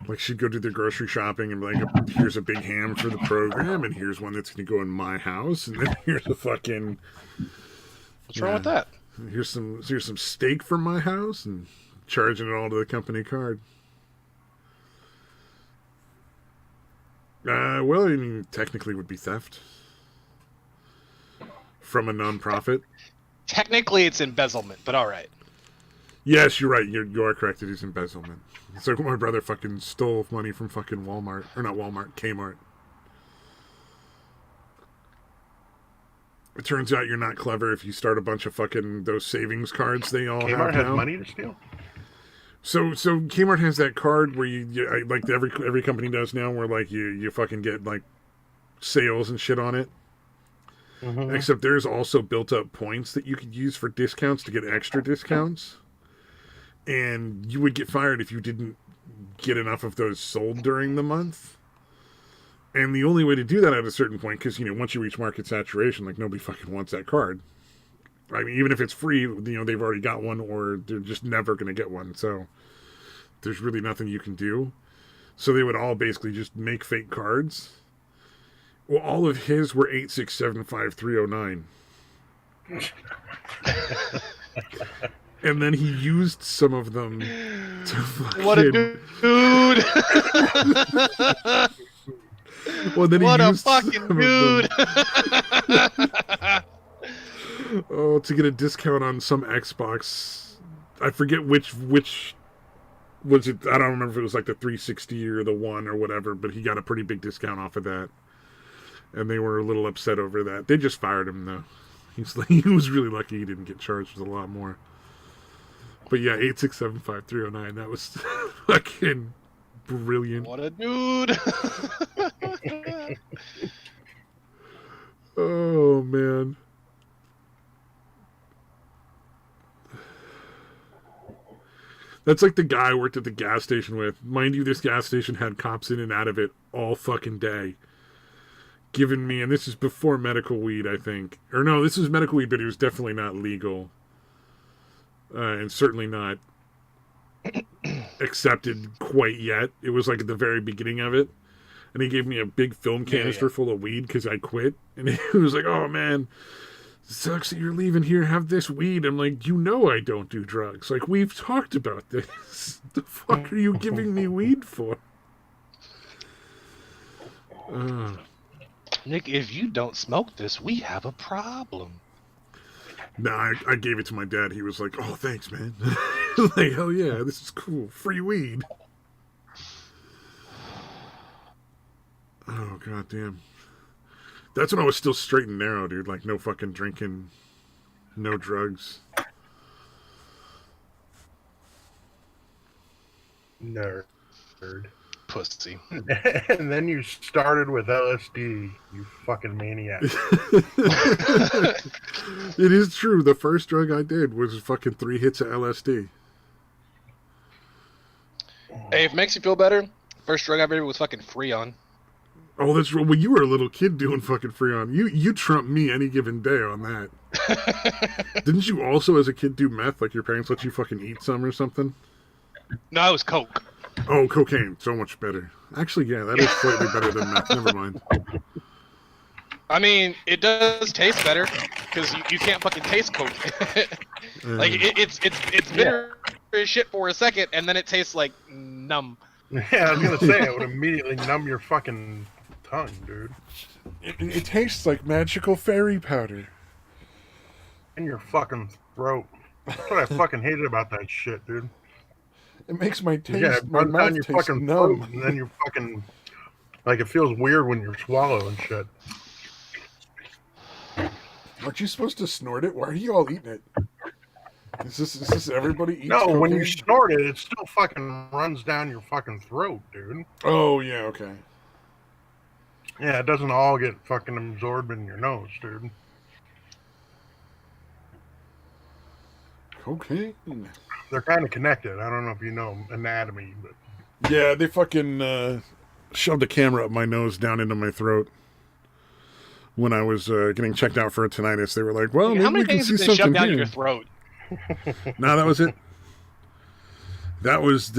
Like, she'd go do the grocery shopping and be like, here's a big ham for the program, and here's one that's going to go in my house, and then here's a fucking... What's wrong with that? Here's some steak from my house, and charging it all to the company card. Well, I mean, technically it would be theft. From a nonprofit. Technically, it's embezzlement, but all right. Yes, you're right. You are correct. It is embezzlement. It's like my brother fucking stole money from fucking Walmart. Or not Walmart, Kmart. It turns out you're not clever if you start a bunch of fucking those savings cards they all Kmart have has now. money to steal? So Kmart has that card where you like every company does now, where like you fucking get like sales and shit on it. Mm-hmm. Except there's also built up points that you could use for discounts to get extra discounts. And you would get fired if you didn't get enough of those sold during the month. And the only way to do that at a certain point, because, you know, once you reach market saturation, like, nobody fucking wants that card. I mean, even if it's free, you know, they've already got one, or they're just never going to get one. So there's really nothing you can do. So they would all basically just make fake cards. Well, all of his were 8675309. And then he used some of them to fucking... What a dude! Well, then what he a used fucking dude! Oh, to get a discount on some Xbox. I forget which was it. I don't remember if it was like the 360 or the One or whatever, but he got a pretty big discount off of that. And they were a little upset over that. They just fired him, though. He was really lucky he didn't get charged with a lot more. But yeah, 8675309. That was fucking brilliant. What a dude! Oh, man. That's like the guy I worked at the gas station with. Mind you, this gas station had cops in and out of it all fucking day. Giving me, and this is before medical weed, I think. Or no, this was medical weed, but it was definitely not legal. And certainly not accepted quite yet. It was like at the very beginning of it. And he gave me a big film canister full of weed because I quit. And he was like, oh man, sucks that you're leaving here. Have this weed. I'm like, you know I don't do drugs. Like, we've talked about this. The fuck are you giving me weed for? Nick, if you don't smoke this, we have a problem. Nah, I gave it to my dad. He was like, oh, thanks, man. Like, hell yeah, this is cool. Free weed. Oh, goddamn. That's when I was still straight and narrow, dude. Like, no fucking drinking, no drugs. Nerd. Pussy. And then you started with LSD, you fucking maniac. It is true. The first drug I did was fucking 3 hits of LSD. Hey, if it makes you feel better, first drug I ever did was fucking Freon. Oh, that's right. Well, you were a little kid doing fucking Freon. You trump me any given day on that. Didn't you also, as a kid, do meth? Like your parents let you fucking eat some or something? No, it was Coke. Oh, cocaine. So much better. Actually, yeah, that is slightly better than meth. Never mind. I mean, it does taste better because you can't fucking taste Coke. Like it's bitter as shit for a second, and then it tastes like numb. Yeah, I was gonna say it would immediately numb your fucking tongue, dude. It tastes like magical fairy powder. In your fucking throat. That's what I fucking hated about that shit, dude. It makes my taste, Yeah, it my runs mouth down your taste fucking numb. throat, and then you're fucking like it feels weird when you swallow and shit. Aren't you supposed to snort it? Why are you all eating it? Is this everybody eats No, cocaine? when you snort it, it still fucking runs down your fucking throat, dude. Oh, yeah, okay. Yeah, it doesn't all get fucking absorbed in your nose, dude. Cocaine? They're kind of connected. I don't know if you know anatomy, but Yeah, they fucking shoved a camera up my nose down into my throat. When I was getting checked out for a tinnitus, they were like, well, How maybe many we can things see have been something shoved down here. your throat? No, that was it.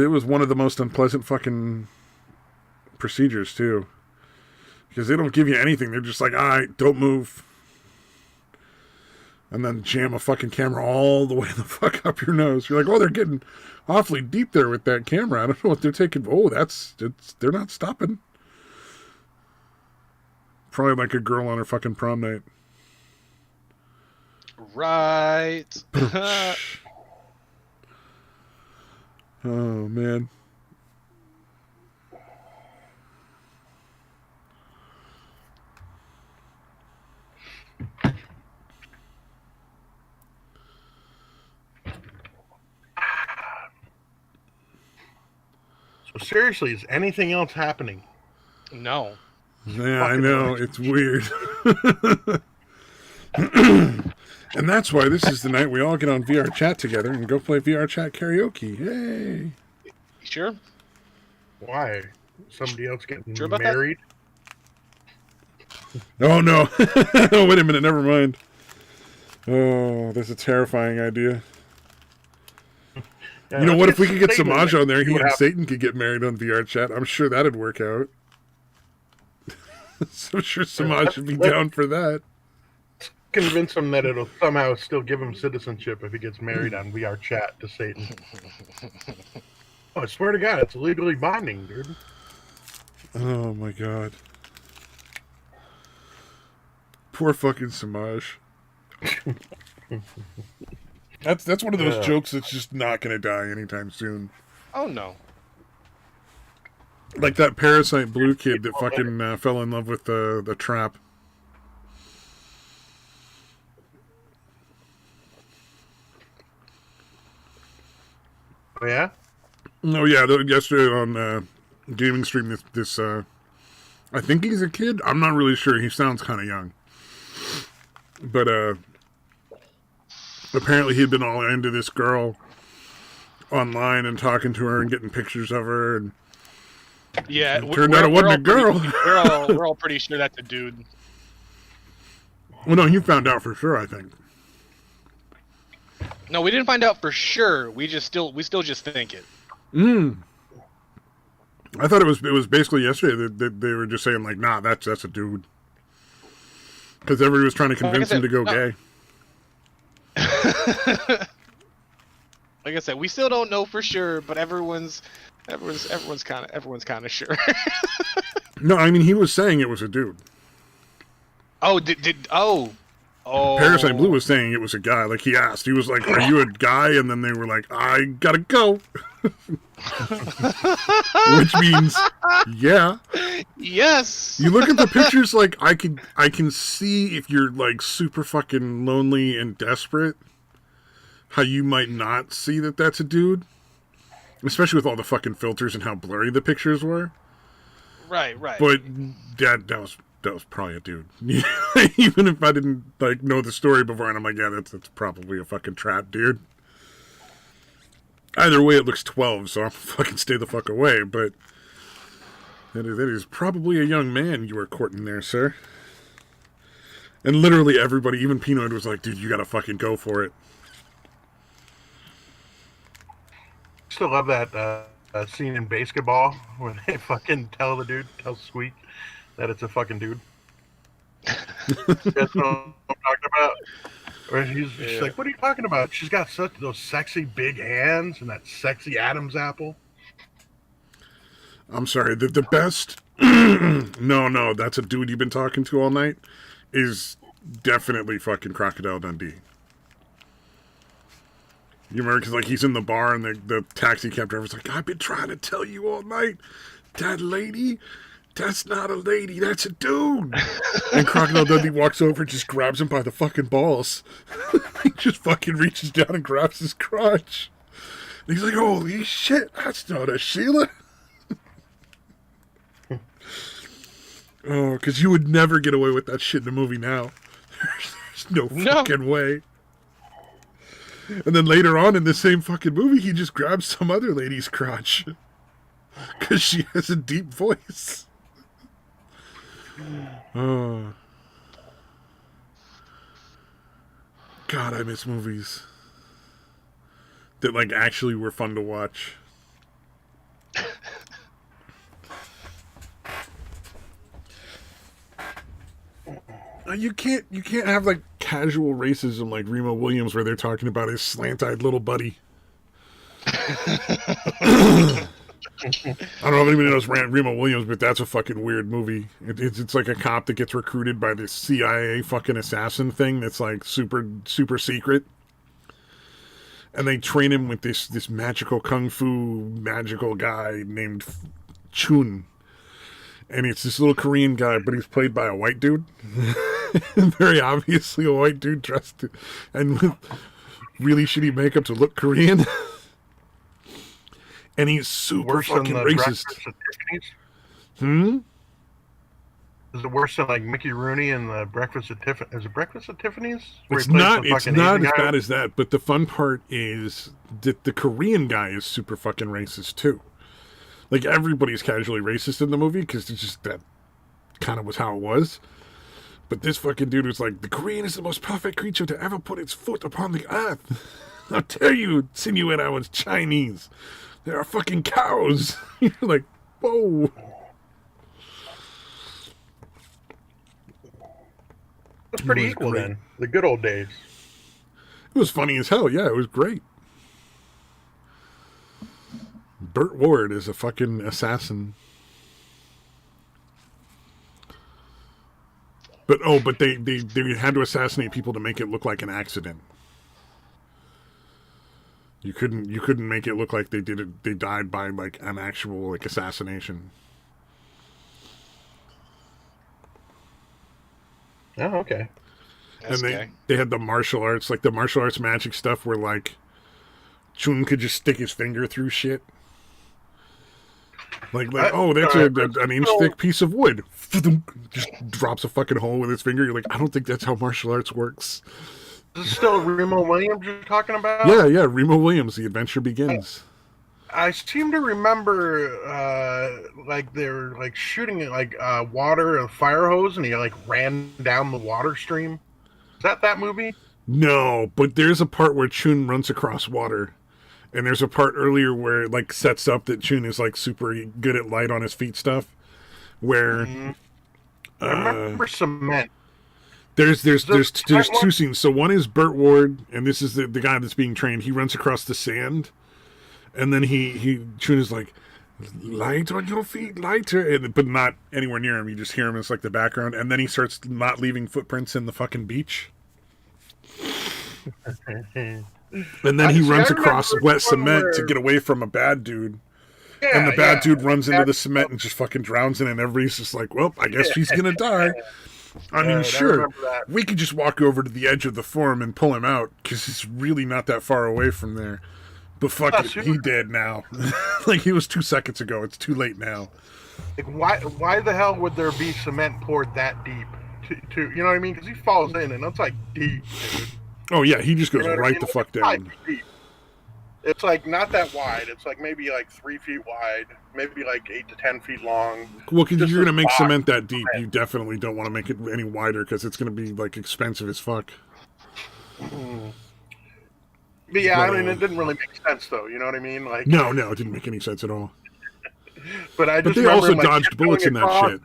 It was one of the most unpleasant fucking procedures, too. Because they don't give you anything. They're just like, all right, don't move. And then jam a fucking camera all the way the fuck up your nose. You're like, oh, they're getting awfully deep there with that camera. I don't know what they're taking. Oh, they're not stopping. Probably like a girl on her fucking prom night. Right. Oh, man. so seriously, is anything else happening? No. Yeah, I know. It's weird. And that's why this is the night we all get on VR chat together and go play VR chat karaoke. Yay. You sure? Why? Somebody else getting Sure about that? married? Oh, no. Wait a minute. Never mind. Oh, that's a terrifying idea. Yeah, You know let's what? get If we could get Satan Samaj in on there, see he what and happens. Satan could get married on VR chat. I'm sure that'd work out. So I'm sure Samaj should be down for that. Convince him that it'll somehow still give him citizenship if he gets married on VR chat to Satan. Oh, I swear to God, it's legally binding, dude. Oh, my God. Poor fucking Samaj. That's one of those Yeah. jokes that's just not going to die anytime soon. Oh no. Like that Parasite Blue kid that fucking fell in love with the trap. Oh, yeah? Oh yeah, yesterday on gaming stream, this I think he's a kid. I'm not really sure. He sounds kind of young, but apparently he'd been all into this girl online and talking to her and getting pictures of her, and Yeah. it turned out it wasn't a girl. We're all pretty sure that's a dude. Well, no, he found out for sure. I think. No, we didn't find out for sure. We still just think it. I thought it was basically yesterday that they were just saying like, nah, that's a dude, because everybody was trying to convince him to go gay. Like I said, we still don't know for sure, but everyone's kind of sure. No, I mean, he was saying it was a dude. Oh, oh. Parasite Blue was saying it was a guy. Like, he asked. He was like, are you a guy? And then they were like, I gotta go. Which means, yeah. Yes. You look at the pictures, like, I can see if you're, like, super fucking lonely and desperate, how you might not see that that's a dude. Especially with all the fucking filters and how blurry the pictures were. Right. But that was probably a dude. Even if I didn't like know the story before, and I'm like, yeah, that's probably a fucking trap, dude. Either way, it looks 12, so I'll fucking stay the fuck away. But that is probably a young man you were courting there, sir. And literally everybody, even Pinoid, was like, dude, you gotta fucking go for it. Still love that scene in Basketball when they fucking tell Squeak that it's a fucking dude. That's what I'm talking about. Or she's like, what are you talking about? She's got those sexy big hands and that sexy Adam's apple. I'm sorry, the best... no, that's a dude you've been talking to all night, is definitely fucking Crocodile Dundee. You remember, because like he's in the bar and the taxi cab driver's like, I've been trying to tell you all night, that lady, that's not a lady, that's a dude. And Crocodile Dundee walks over and just grabs him by the fucking balls. He just fucking reaches down and grabs his crotch. And he's like, holy shit, that's not a Sheila. Oh, because you would never get away with that shit in a movie now. There's no fucking way. And then later on in the same fucking movie, he just grabs some other lady's crotch. Because she has a deep voice. Oh. God, I miss movies that, like, actually were fun to watch. You can't have like casual racism like Remo Williams where they're talking about his slant-eyed little buddy. I don't know if anybody knows Remo Williams, but that's a fucking weird movie. It's like a cop that gets recruited by this CIA fucking assassin thing that's like super secret. And they train him with this magical kung fu magical guy named Chun. And it's this little Korean guy, but he's played by a white dude. Very obviously a white dude dressed and with really shitty makeup to look Korean. And he's super fucking racist. Is it worse than like Mickey Rooney and the Breakfast at Tiffany's? Is it Breakfast at Tiffany's? It's not as bad as that, but the fun part is that the Korean guy is super fucking racist too. Like, everybody's casually racist in the movie, because it's just that kind of was how it was. But this fucking dude was like, the Korean is the most perfect creature to ever put its foot upon the earth. I'll tell you, insinuate I was Chinese. There are fucking cows. You're like, whoa. It's pretty equal then. The good old days. It was funny as hell. Yeah, it was great. Burt Ward is a fucking assassin. But they had to assassinate people to make it look like an accident. You couldn't make it look like they died by like an actual like assassination. Oh, okay. That's and they had the martial arts magic stuff where like Chun could just stick his finger through shit. Like that's an inch thick piece of wood. Just drops a fucking hole with his finger. You're like, I don't think that's how martial arts works. Is this still Remo Williams you're talking about? Yeah, Remo Williams, The Adventure Begins. I seem to remember like they were like shooting like water, a fire hose, and he like ran down the water stream. Is that movie? No, but there's a part where Chun runs across water. And there's a part earlier where it like sets up that Chun is like super good at light on his feet stuff. Where I remember cement. There's two scenes. So one is Burt Ward, and this is the guy that's being trained. He runs across the sand, and then Chun is like, light on your feet, lighter, but not anywhere near him. You just hear him. It's like the background, and then he starts not leaving footprints in the fucking beach. And then he runs across wet cement to get away from a bad dude. Yeah, and the bad dude runs into the cement and just fucking drowns in it, and everybody's just like, well, I guess he's gonna die. I mean, sure, we could just walk over to the edge of the farm and pull him out, because he's really not that far away from there. But fuck it, he dead now. Like, he was 2 seconds ago. It's too late now. Like, why the hell would there be cement poured that deep? To you know what I mean? Because he falls in, and that's like deep, dude. Oh, yeah, he just goes right the fuck down. It's like not that wide. It's like maybe like 3 feet wide, maybe like 8 to 10 feet long. Well, because if you're going to make cement that deep, you definitely don't want to make it any wider, because it's going to be like expensive as fuck. Mm. But yeah, I mean, it didn't really make sense, though. You know what I mean? Like, no, it didn't make any sense at all. But they also dodged bullets in that shit.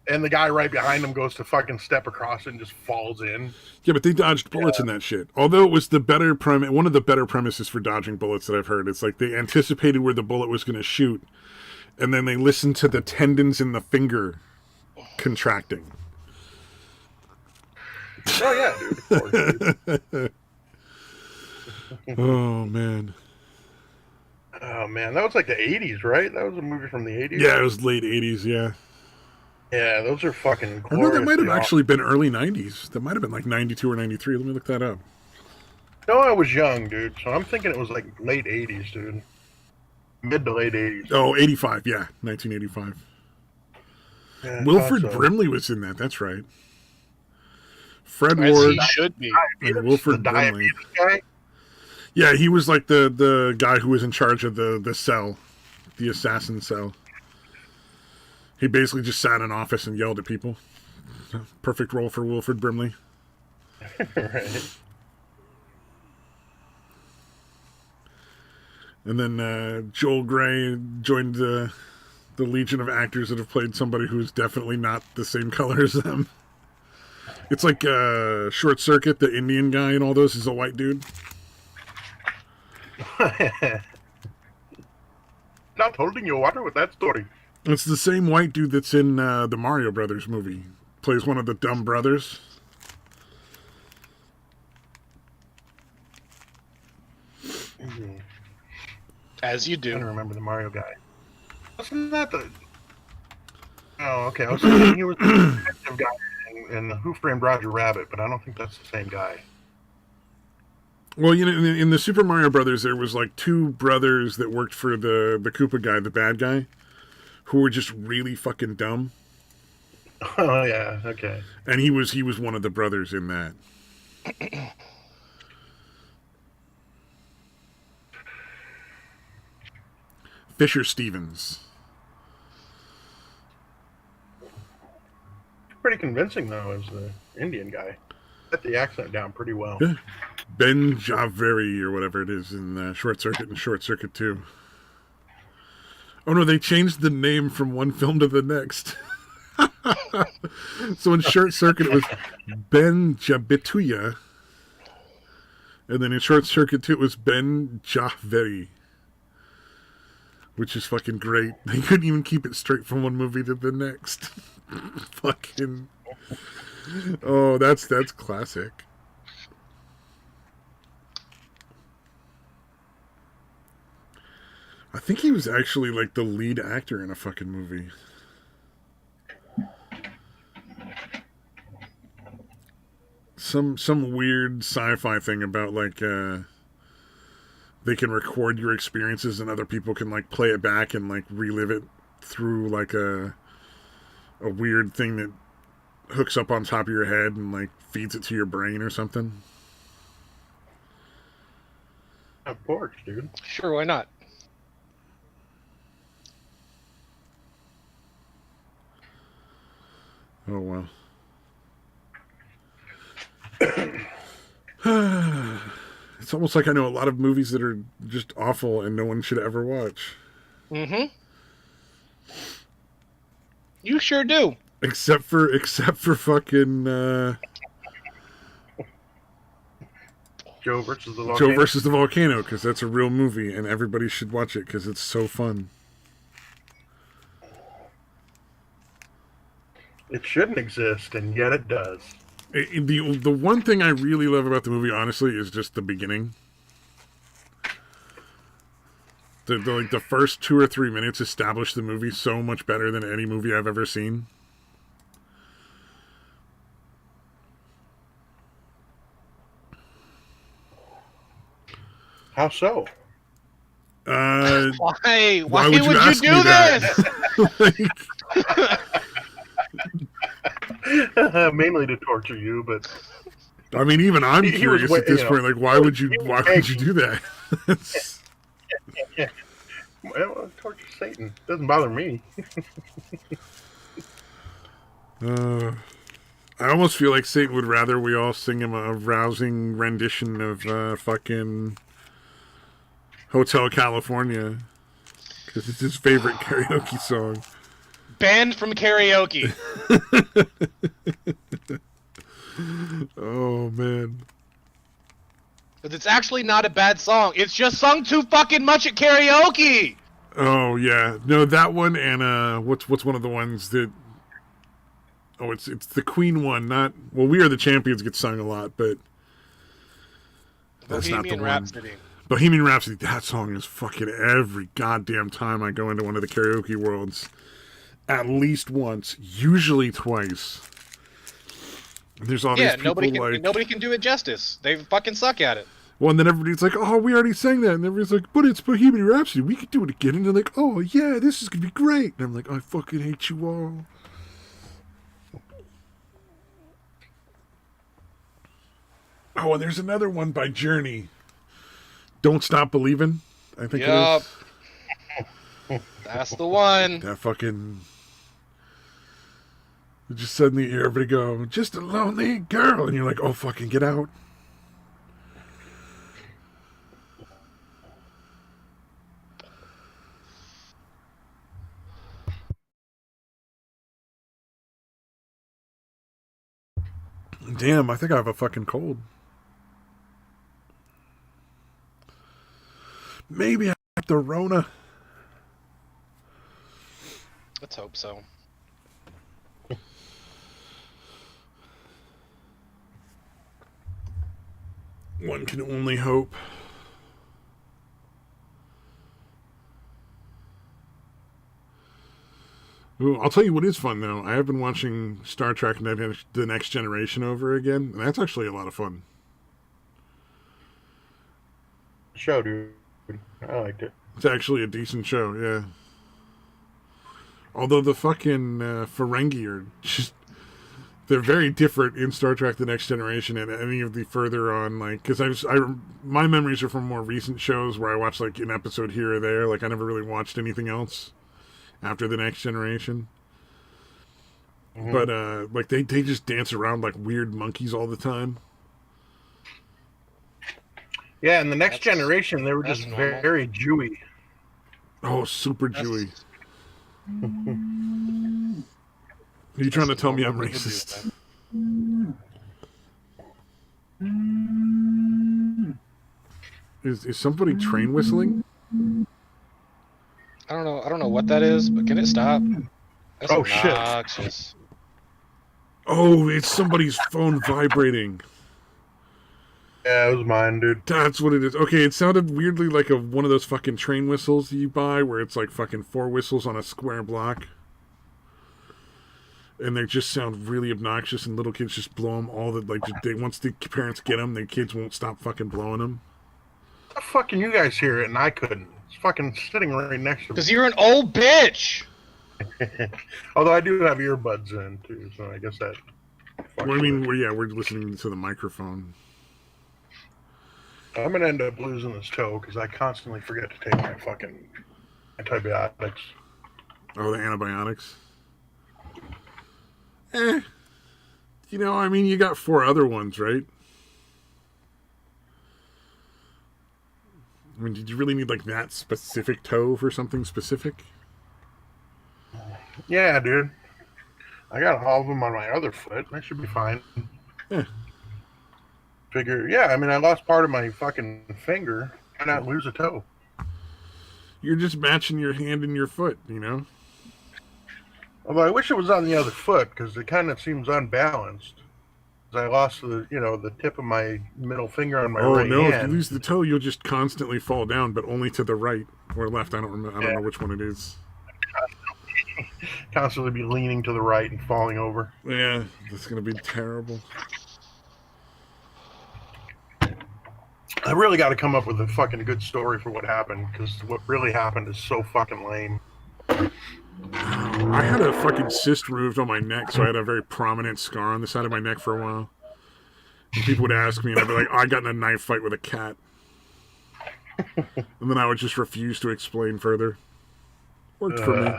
And the guy right behind him goes to fucking step across it and just falls in. Yeah, but they dodged bullets in that shit. Although it was one of the better premises for dodging bullets that I've heard. It's like they anticipated where the bullet was going to shoot, and then they listened to the tendons in the finger contracting. Oh, yeah, dude. Of course, dude. Oh, man. Oh, man. That was like the 80s, right? That was a movie from the 80s? Yeah, it was late 80s, yeah. Yeah, those are fucking glorious. I know that might have actually been early 90s. That might have been like 92 or 93. Let me look that up. No, I was young, dude. So I'm thinking it was like late 80s, dude. Mid to late 80s. Oh, 85, yeah. 1985. Yeah, Wilford Brimley was in that. That's right. Fred Ward. He should be. And Wilford Brimley. Guy? Yeah, he was like the guy who was in charge of the cell. The assassin cell. He basically just sat in an office and yelled at people. Perfect role for Wilford Brimley. Right. And then Joel Grey joined the legion of actors that have played somebody who's definitely not the same color as them. It's like Short Circuit, the Indian guy and all those, is a white dude. Not holding your water with that story. It's the same white dude that's in the Mario Brothers movie. Plays one of the dumb brothers. Mm-hmm. As you do. I don't remember the Mario guy. Wasn't that the... Oh, okay. I was thinking he was the detective guy in Who Framed Roger Rabbit, but I don't think that's the same guy. Well, you know, in the Super Mario Brothers, there was like two brothers that worked for the Koopa guy, the bad guy, who were just really fucking dumb. Oh yeah, okay. And he was one of the brothers in that. Fisher Stevens. Pretty convincing though, as the Indian guy. Got the accent down pretty well. Yeah. Ben Javeri or whatever it is in Short Circuit and Short Circuit 2. Oh no, they changed the name from one film to the next. So in Short Circuit it was Ben Jabituya, and then in Short Circuit 2 it was Ben Javeri, which is fucking great. They couldn't even keep it straight from one movie to the next. Fucking. Oh, that's classic. I think he was actually like the lead actor in a fucking movie. Some weird sci-fi thing about like they can record your experiences and other people can like play it back and like relive it through like a weird thing that hooks up on top of your head and like feeds it to your brain or something. Of course, dude. Sure, why not? Oh well. It's almost like I know a lot of movies that are just awful and no one should ever watch. Mm-hmm. You sure do. Except for fucking Joe versus the volcano. Joe versus the volcano, because that's a real movie, and everybody should watch it because it's so fun. It shouldn't exist, and yet it does. The one thing I really love about the movie, honestly, is just the beginning. The first 2 or 3 minutes establish the movie so much better than any movie I've ever seen. How so? Why would would you you ask do me that? this? Mainly to torture you, but I mean, even I'm He was curious at this point. Like, why would you do that? well, torture Satan doesn't bother me. I almost feel like Satan would rather we all sing him a rousing rendition of fucking Hotel California, because it's his favorite karaoke song. Banned from karaoke. Oh man. But it's actually not a bad song. It's just sung too fucking much at karaoke. Oh yeah, no, that one and what's one of the ones that? Oh, it's the Queen one, not well. We Are the Champions gets sung a lot, but that's not the one. Rhapsody. Bohemian Rhapsody. That song is fucking every goddamn time I go into one of the karaoke worlds. At least once, usually twice. There's all these people nobody can do it justice. They fucking suck at it. Well, and then everybody's like, "Oh, we already sang that," and everybody's like, "But it's Bohemian Rhapsody. We could do it again." And they're like, "Oh yeah, this is gonna be great." And I'm like, "I fucking hate you all." Oh, and there's another one by Journey. Don't Stop Believing, I think it is. That's the one. That fucking... You just suddenly hear everybody go, "Just a lonely girl." And you're like, "Oh, fucking get out." Damn, I think I have a fucking cold. Maybe I have the Rona. Let's hope so. One can only hope. Ooh, I'll tell you what is fun, though. I have been watching Star Trek The Next Generation over again, and that's actually a lot of fun. Show, dude. I liked it. It's actually a decent show, yeah. Although the fucking Ferengi are just... They're very different in Star Trek The Next Generation and any of the further on, like... Because my memories are from more recent shows where I watched, like, an episode here or there. Like, I never really watched anything else after The Next Generation. Mm-hmm. But, like, they just dance around like weird monkeys all the time. Yeah, in The Next Generation, they were just very, very Jewy. Oh, super Jewy. Are you trying to tell me I'm racist? Is somebody train whistling? I don't know what that is, but can it stop? That's obnoxious. Shit. Oh, it's somebody's phone vibrating. Yeah, it was mine, dude. That's what it is. Okay, it sounded weirdly like one of those fucking train whistles you buy where it's like fucking 4 whistles on a square block. And they just sound really obnoxious, and little kids just blow them all the, like, once the parents get them, the kids won't stop fucking blowing them. How fucking you guys hear it and I couldn't? It's fucking sitting right next to me. Because you're an old bitch! Although I do have earbuds in, too, so I guess that... Well, I mean, we're listening to the microphone. I'm going to end up losing this toe because I constantly forget to take my fucking antibiotics. Oh, the antibiotics? You know, I mean, you got 4 other ones, right? I mean, did you really need, like, that specific toe for something specific? Yeah, dude. I got all of them on my other foot. That should be fine. Yeah. Figure, yeah. I mean, I lost part of my fucking finger. Why not lose a toe? You're just matching your hand and your foot, you know? Although I wish it was on the other foot because it kind of seems unbalanced. I lost the tip of my middle finger on my Oh right no! hand. If you lose the toe, you'll just constantly fall down, but only to the right or left. I don't remember. I don't know which one it is. Constantly be leaning to the right and falling over. Yeah, that's gonna be terrible. I really got to come up with a fucking good story for what happened because what really happened is so fucking lame. I had a fucking cyst removed on my neck, so I had a very prominent scar on the side of my neck for a while. And people would ask me, and I'd be like, oh, I got in a knife fight with a cat. And then I would just refuse to explain further. Worked for me.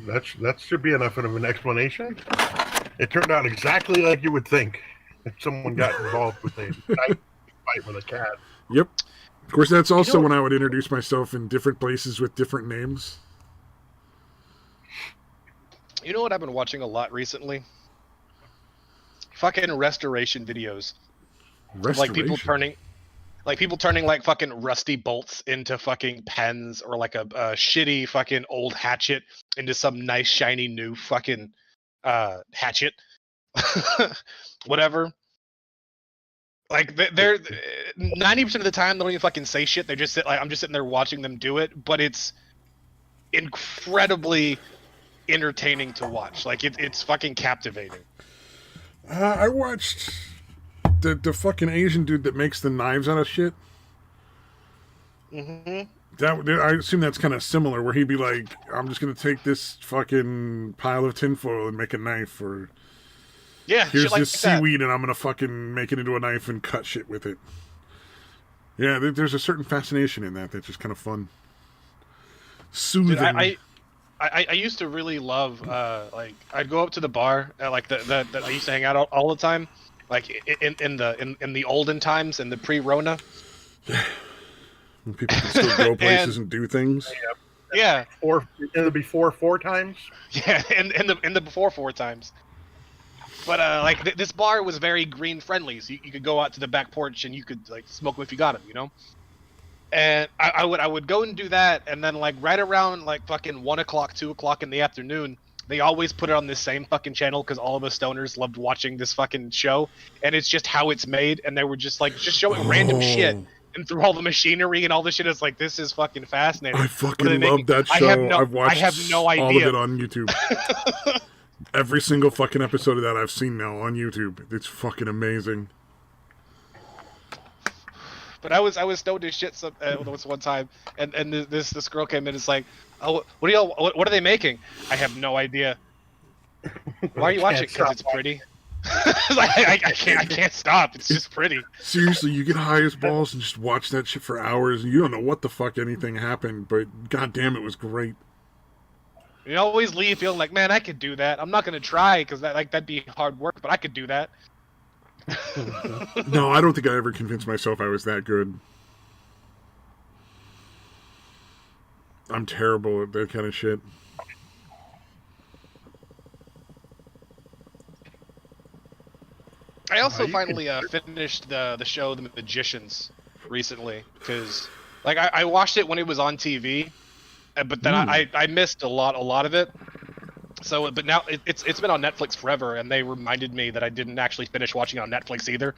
That should be enough of an explanation. It turned out exactly like you would think if someone got involved with a knife fight with a cat. Yep. Of course, that's also when I would introduce myself in different places with different names. You know what I've been watching a lot recently? Fucking restoration videos. Restoration? Like people turning like fucking rusty bolts into fucking pens, or like a shitty fucking old hatchet into some nice shiny new fucking hatchet. Whatever. Like they're 90% of the time they don't even fucking say shit. They just I'm just sitting there watching them do it, but it's incredibly entertaining to watch. Like it's fucking captivating. I watched the fucking Asian dude that makes the knives out of shit. Mm-hmm. I assume that's kind of similar, where he'd be like, I'm just gonna take this fucking pile of tinfoil and make a knife, or yeah, here's like this seaweed and I'm gonna fucking make it into a knife and cut shit with it. Yeah, there's a certain fascination in that that's just kind of fun. Soothing. Dude, I used to really love like I'd go up to the bar like that I used to hang out all the time, like in the olden times, in the pre-Rona. When people can still go places and do things. Yeah. Or the before 4 times. Yeah, in the before 4 times. But like this bar was very green friendly, so you could go out to the back porch and you could like smoke them if you got them, you know. And I would go and do that, and then like right around like fucking 1 o'clock, 2 o'clock in the afternoon, they always put it on this same fucking channel because all of us stoners loved watching this fucking show, and it's just how it's made, and they were just showing random shit and through all the machinery and all this shit. It's like, this is fucking fascinating. I fucking love that show. I've watched I have no idea. all of it on YouTube. Every single fucking episode of that I've seen now on YouTube. It's fucking amazing. But I was stoned as shit one time, and this girl came in and is like, oh, what are they making? I have no idea. Why are you watching? Because it's pretty. I can't stop. It's just pretty. Seriously, you get high as balls and just watch that shit for hours, and you don't know what the fuck anything happened, but goddamn, it was great. You always leave feeling like, man, I could do that. I'm not gonna try because that'd be hard work, but I could do that. No, I don't think I ever convinced myself I was that good. I'm terrible at that kind of shit. I also finally finished the show The Magicians recently, because like I watched it when it was on TV, but then I missed a lot of it. So, but now it's been on Netflix forever, and they reminded me that I didn't actually finish watching it on Netflix either.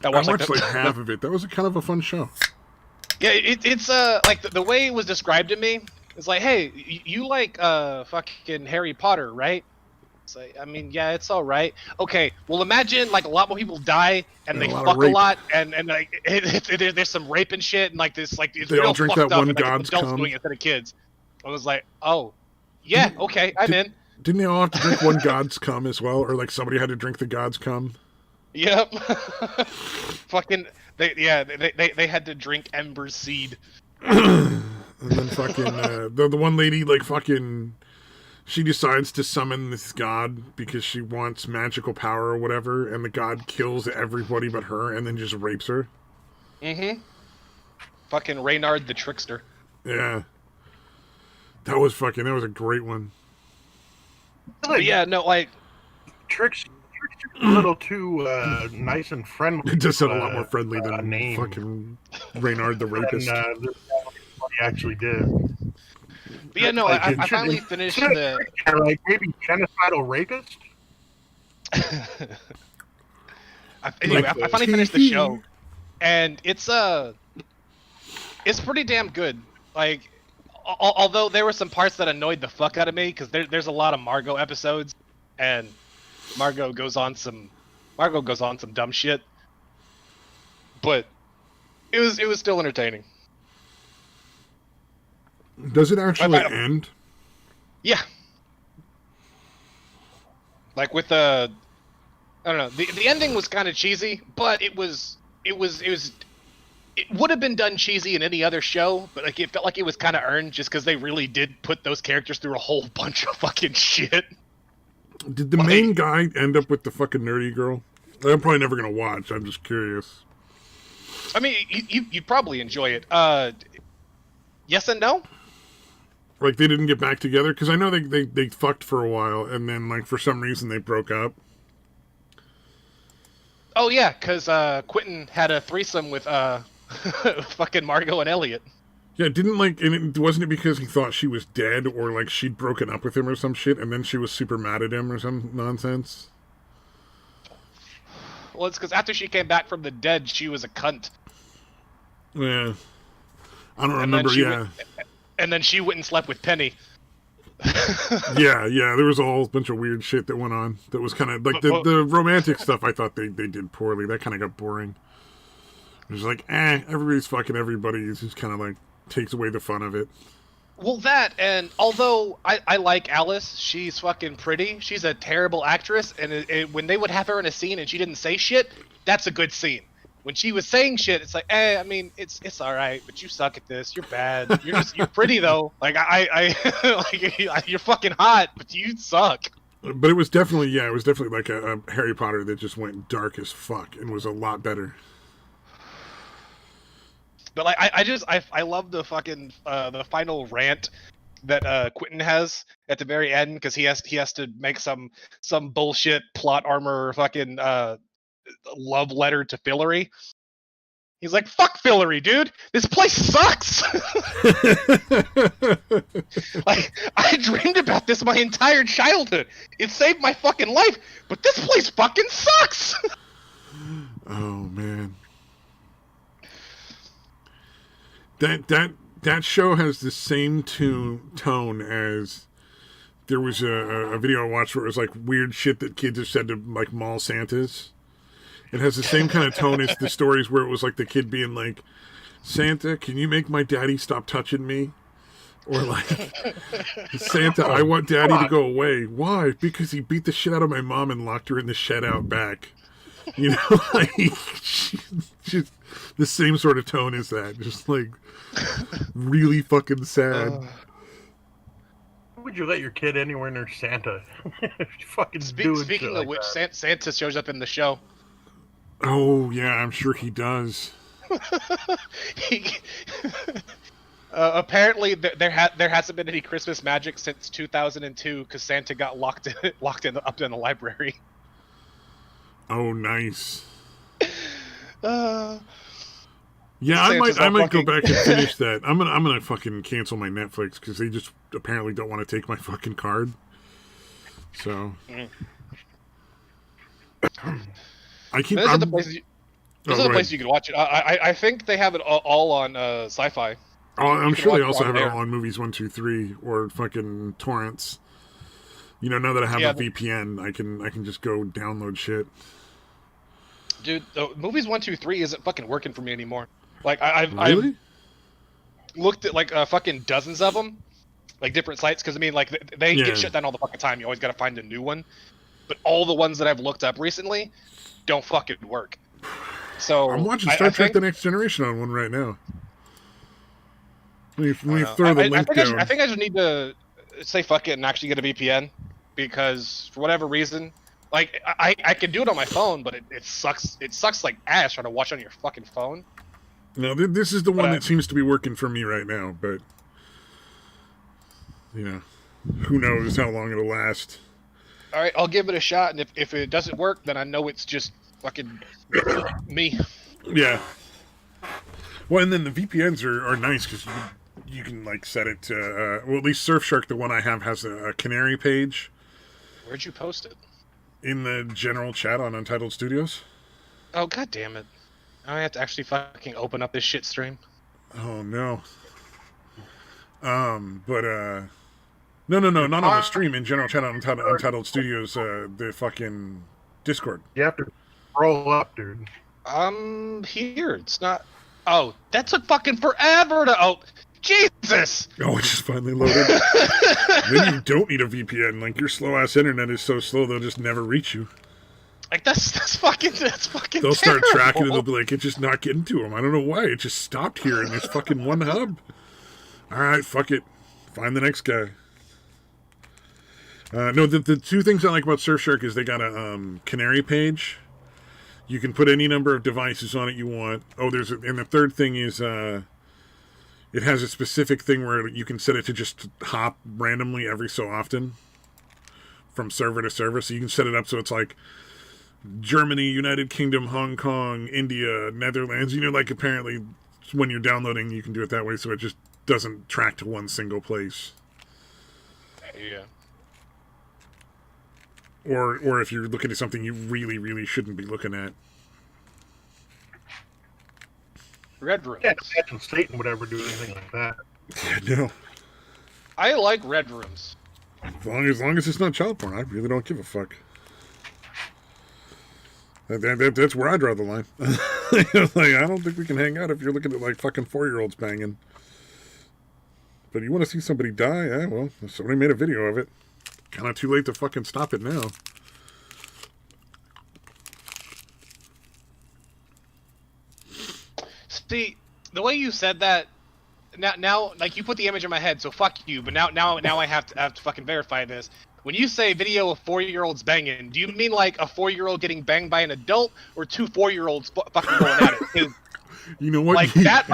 I watched like half of it. That was kind of a fun show. Yeah, it's like the way it was described to me. It's like, hey, you like fucking Harry Potter, right? It's like, I mean, yeah, it's all right. Okay, well, imagine like a lot more people die and they fuck a lot, and like there's some rape and shit, and like this, like it's they real all drink fucked that up, one and, like, God's adults cum. doing it instead of kids. I was like, oh, yeah, okay, I'm in. Didn't they all have to drink one God's cum as well, or like somebody had to drink the God's cum? Yep. Fucking they had to drink Ember's seed. And then fucking the one lady like fucking she decides to summon this god because she wants magical power or whatever, and the god kills everybody but her and then just rapes her. Mm-hmm. Fucking Reynard the Trickster. Yeah. That was a great one. But yeah, no, like Tricks a little too nice and friendly. It does sound a lot more friendly than name fucking Reynard the rapist. than what he actually did. But yeah, no, Like, I finally finished the. Like maybe genocidal rapist. Anyway, I finally finished the show, and it's pretty damn good. Like, although there were some parts that annoyed the fuck out of me because there's a lot of Margot episodes, and Margot goes on some dumb shit. But it was still entertaining. Does it actually end? Yeah. Like with the, I don't know. The ending was kind of cheesy, but it would have been done cheesy in any other show, but like it felt like it was kind of earned just because they really did put those characters through a whole bunch of fucking shit. Did the main guy end up with the fucking nerdy girl? I'm probably never gonna watch. I'm just curious. I mean, you'd probably enjoy it. Yes and no. Like they didn't get back together because I know they fucked for a while and then like for some reason they broke up. Oh yeah, because Quentin had a threesome with fucking Margot and Elliot. Yeah, wasn't it because he thought she was dead or like she'd broken up with him or some shit and then she was super mad at him or some nonsense? Well, it's because after she came back from the dead, she was a cunt. Yeah. I don't remember, And then she went and slept with Penny. yeah, there was a whole bunch of weird shit that went on. That was kind of like the romantic stuff. I thought they did poorly. That kind of got boring. It was like, everybody's fucking everybody. It just kind of like takes away the fun of it. Well, that, and although I like Alice, she's fucking pretty. She's a terrible actress, and when they would have her in a scene and she didn't say shit, that's a good scene. When she was saying shit, it's like, I mean, it's all right, but you suck at this. You're bad. You're pretty though. Like like you're fucking hot, but you suck. But it was definitely like a Harry Potter that just went dark as fuck and was a lot better. But like I love the fucking the final rant that Quentin has at the very end because he has to make some bullshit plot armor fucking love letter to Fillory. He's like, fuck Fillory, dude. This place sucks. Like, I dreamed about this my entire childhood. It saved my fucking life, but this place fucking sucks. Oh man. That show has the same tone as there was a video I watched where it was like weird shit that kids have said to like mall Santas. It has the same kind of tone as the stories where it was like the kid being like, Santa, can you make my daddy stop touching me? Or like, Santa, I want daddy to go away. Why? Because he beat the shit out of my mom and locked her in the shed out back. You know, like, just the same sort of tone as that. Just like, really fucking sad. Why would you let your kid anywhere near Santa? Fucking Speaking of which, Santa shows up in the show. Oh, yeah, I'm sure he does. Apparently, there hasn't been any Christmas magic since 2002 because Santa got locked up in the library. Oh, nice. Yeah, I might go back and finish that. I'm gonna fucking cancel my Netflix because they just apparently don't want to take my fucking card. So. Those are the places you can watch it. I think they have it all on Sci-Fi. Oh, I'm sure they also have it all on Movies 123 or fucking torrents. You know, now that I have a VPN, I can just go download shit. Dude, Movies 123 isn't fucking working for me anymore. Like I've looked at like fucking dozens of them, like different sites, because I mean, like they get shut down all the fucking time. You always got to find a new one. But all the ones that I've looked up recently don't fucking work. So I'm watching Star Trek: The Next Generation on one right now. Let me throw the link down. I think I just need to say fuck it and actually get a VPN because for whatever reason, like I can do it on my phone, but it sucks. It sucks like ass trying to watch on your fucking phone. No, this is the one that seems to be working for me right now, but you know, who knows how long it'll last. All right, I'll give it a shot, and if it doesn't work, then I know it's just fucking me. Yeah. Well, and then the VPNs are nice because you can like set it to well, at least Surfshark, the one I have, has a canary page Where'd you post it? in the general chat on Untitled Studios. Oh, god damn it! I have to actually fucking open up this shit stream. Oh no. But no, not on the stream. In general chat on Untitled Studios, the fucking Discord. You have to roll up, dude. Here it's not. Oh, that took fucking forever to. Oh, Jesus! Oh, it just finally loaded. Then you don't need a VPN. Like, your slow ass internet is so slow they'll just never reach you. Like that's fucking They'll start terrible. tracking and they'll be like, it's just not getting to them. I don't know why. It just stopped here in this fucking one hub. All right, fuck it. Find the next guy. No, the two things I like about Surfshark is they got a canary page. You can put any number of devices on it you want. Oh, and the third thing is it has a specific thing where you can set it to just hop randomly every so often from server to server. So you can set it up so it's like Germany, United Kingdom, Hong Kong, India, Netherlands. You know, like apparently when you're downloading, you can do it that way so it just doesn't track to one single place. Yeah. Or if you're looking at something you really, really shouldn't be looking at. Red rooms. Yeah, imagine Satan would ever do anything like that. Yeah, no. I like red rooms. As long as it's not child porn, I really don't give a fuck. That's where I draw the line. Like, I don't think we can hang out if you're looking at like fucking 4-year-olds banging. But you want to see somebody die? Yeah, well, somebody made a video of it. Kind of too late to fucking stop it now. See, the way you said that, now, like you put the image in my head, so fuck you. But now I have to fucking verify this. When you say video of 4-year-olds banging, do you mean like a 4-year-old getting banged by an adult, or two 4-year-olds fucking going at it? You know what? Like that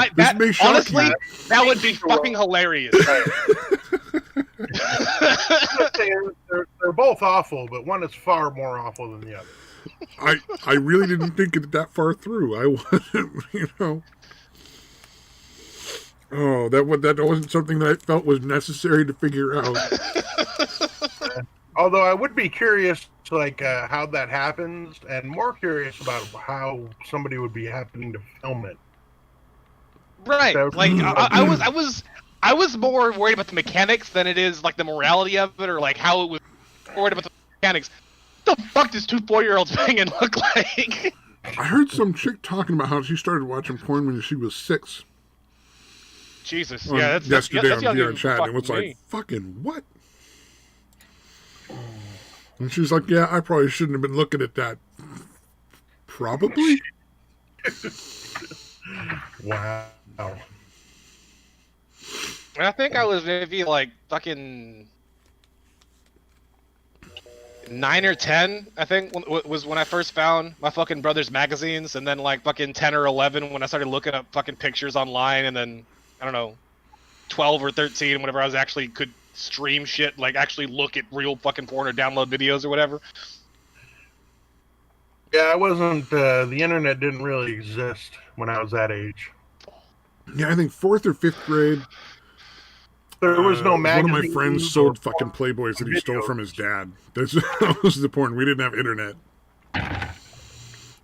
honestly, you. that would be fucking hilarious. They're both awful, but one is far more awful than the other. I really didn't think it that far through. I wasn't, you know. Oh, that wasn't something that I felt was necessary to figure out. Although I would be curious, like how that happens, and more curious about how somebody would be happening to film it. Right. Like I was more worried about the mechanics than it is like the morality of it, or like how it was worried about the mechanics. What the fuck does two 4-year-olds banging look like? I heard some chick talking about how she started watching porn when she was 6. Jesus, yeah, that's yesterday that's on younger VR chat, and it was me. like, fucking what? And she's like, yeah, I probably shouldn't have been looking at that. Probably? Wow. I think I was maybe like fucking 9 or 10. I think was when I first found my fucking brother's magazines, and then like fucking 10 or 11 when I started looking up fucking pictures online, and then I don't know, 12 or 13 whenever I was actually could stream shit, like actually look at real fucking porn or download videos or whatever. Yeah, I wasn't. The internet didn't really exist when I was that age. Yeah, I think 4th or 5th grade. There was no magazine. One of my friends sold fucking Playboys that he stole from his dad. That was the porn. We didn't have internet. Yeah.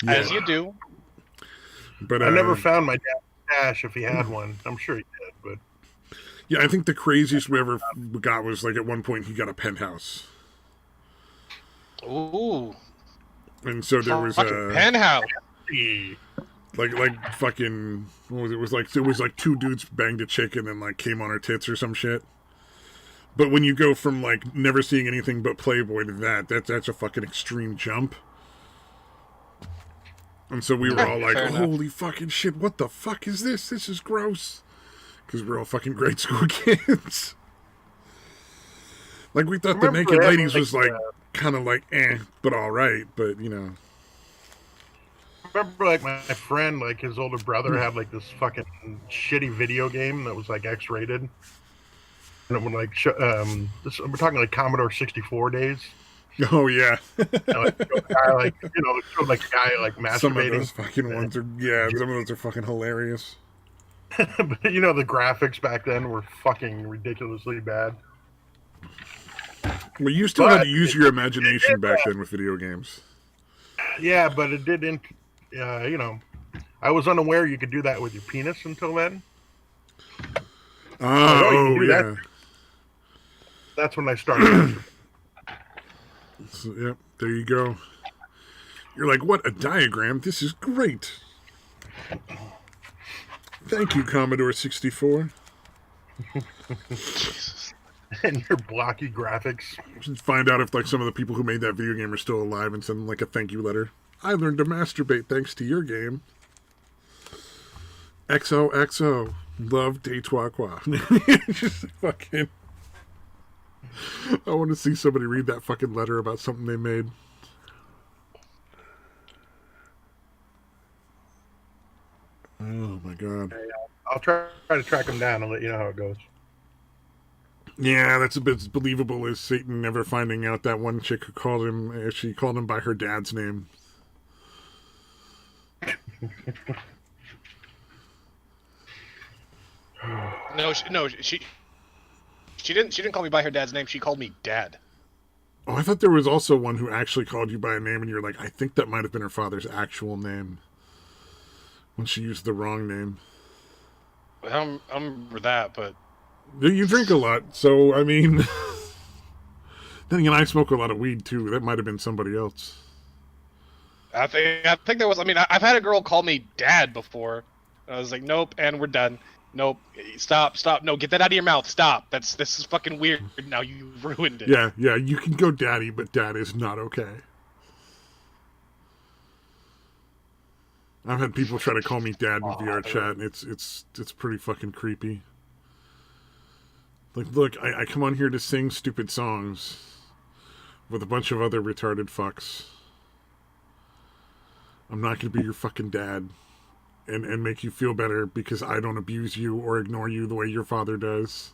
As you do. But I never found my dad's stash if he had one. I'm sure he did, but yeah, I think the craziest we ever got was like at one point he got a penthouse. Ooh. And so there was a penthouse. Like fucking what was it? It was like 2 dudes banged a chick and then like came on her tits or some shit. But when you go from like never seeing anything but Playboy to that's a fucking extreme jump. And so we were all like, holy fucking shit, what the fuck is this? This is gross. Because we're all fucking grade school kids. Like we thought the naked ladies was like kind of like but all right, but you know. Remember, like my friend, like his older brother had like this fucking shitty video game that was like X-rated, and it would like we're talking like Commodore 64 days, Oh yeah. Like, show the guy, like, show like a guy like masturbating. Some of those fucking ones are some of those are fucking hilarious. But the graphics back then were fucking ridiculously bad. Well, you still had to use your imagination back then with video games. Yeah, but it didn't. I was unaware you could do that with your penis until then. Oh yeah. That. That's when I started. So, yep, there you go. You're like, what a diagram! This is great. Thank you, Commodore 64. And your blocky graphics. Should find out if like some of the people who made that video game are still alive and send them like a thank you letter. I learned to masturbate thanks to your game. XOXO. Love de trois quoi. Just fucking. I want to see somebody read that fucking letter about something they made. Oh my god. I'll try to track him down and let you know how it goes. Yeah, that's a bit as believable as Satan never finding out that one chick who called him, she called him by her dad's name. No, she didn't call me by her dad's name. She called me Dad. Oh, I thought there was also one who actually called you by a name, and you're like, I think that might have been her father's actual name. When she used the wrong name. I remember that, but you drink a lot, so I mean. Then again, I smoke a lot of weed too. That might have been somebody else. I think there was. I mean, I've had a girl call me Dad before. I was like, nope, and we're done. Nope, stop, no, get that out of your mouth. Stop. This is fucking weird. Now you ruined it. Yeah, you can go Daddy, but Dad is not okay. I've had people try to call me Dad in VR chat, and it's pretty fucking creepy. Like, look, I come on here to sing stupid songs with a bunch of other retarded fucks. I'm not going to be your fucking dad and make you feel better because I don't abuse you or ignore you the way your father does.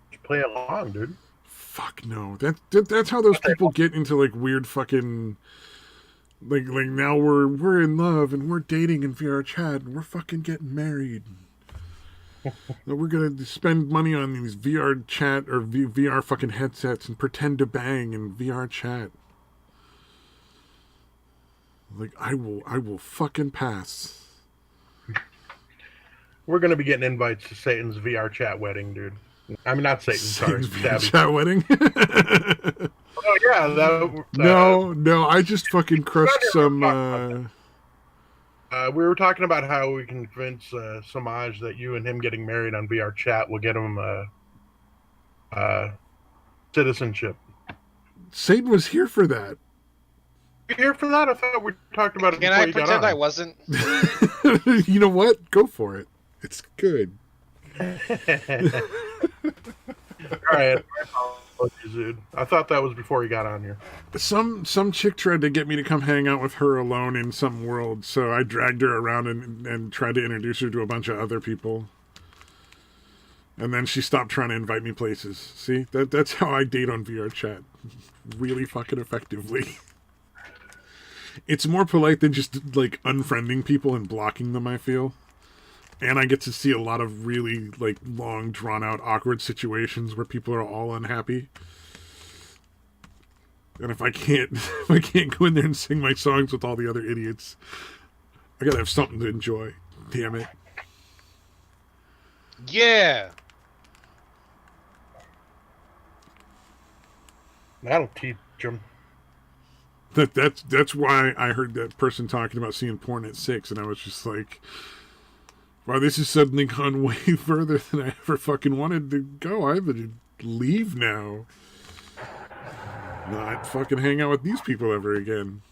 Just play along, dude. Fuck no. That's how those people get into like weird fucking like now we're in love and we're dating in VR chat and we're fucking getting married. We're gonna spend money on these VR chat or VR fucking headsets and pretend to bang in VR chat. Like I will fucking pass. We're gonna be getting invites to Satan's VR chat wedding, dude. I mean, not Satan. Sorry, chat wedding. Oh yeah, no. I just fucking crushed some. We were talking about how we can convince Samaj that you and him getting married on VR chat will get him citizenship. Satan was here for that. You here for that? I thought we talked about it. Can I pretend I wasn't? You know what? Go for it. It's good. All right. Dude. I thought that was before he got on here. Some chick tried to get me to come hang out with her alone in some world, so I dragged her around and tried to introduce her to a bunch of other people. And then she stopped trying to invite me places. See? That's how I date on VR chat. Really fucking effectively. It's more polite than just, like, unfriending people and blocking them, I feel. And I get to see a lot of really, like, long, drawn-out, awkward situations where people are all unhappy. And if I can't go in there and sing my songs with all the other idiots, I gotta have something to enjoy. Damn it. Yeah. That'll teach them. That's why I heard that person talking about seeing porn at 6, and I was just like... Wow, this has suddenly gone way further than I ever fucking wanted to go. I have to leave now. Not fucking hang out with these people ever again.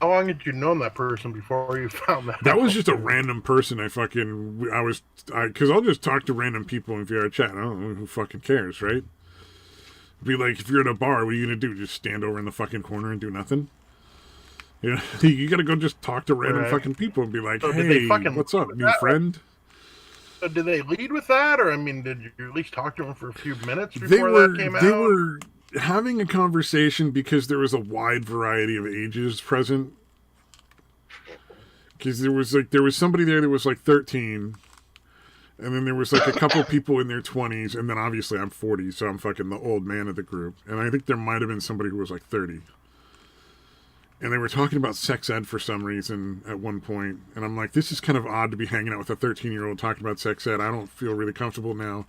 How long had you known that person before you found that? That was just a random person because I'll just talk to random people in VR chat. I don't know who fucking cares, right? Be like, if you're at a bar, what are you gonna do? Just stand over in the fucking corner and do nothing? You know, you gotta go just talk to random fucking people and be like, So hey, what's up, new friend? So did they lead with that, or I mean, did you at least talk to them for a few minutes They before were that came they out? were having a conversation because there was a wide variety of ages present. Because there was somebody there that was like 13, and then there was like a couple people in their 20s, and then obviously I'm 40, so I'm fucking the old man of the group. And I think there might have been somebody who was like 30. And they were talking about sex ed for some reason at one point, and I'm like, this is kind of odd to be hanging out with a 13-year-old talking about sex ed. I don't feel really comfortable now.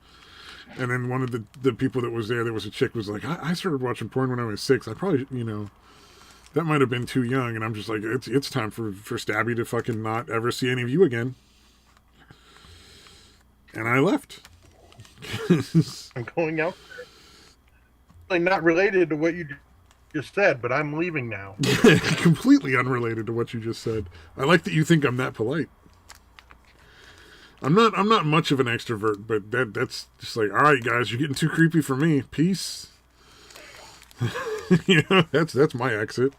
And then one of the people that was there, there was a chick, was like, I started watching porn when I was 6. I probably, that might have been too young. And I'm just like, it's time for Stabby to fucking not ever see any of you again. And I left. I'm going out. Like, not related to what you just said, but I'm leaving now. Completely unrelated to what you just said. I like that you think I'm that polite. I'm not much of an extrovert, but that's just like, all right, guys, you're getting too creepy for me. Peace. That's my exit.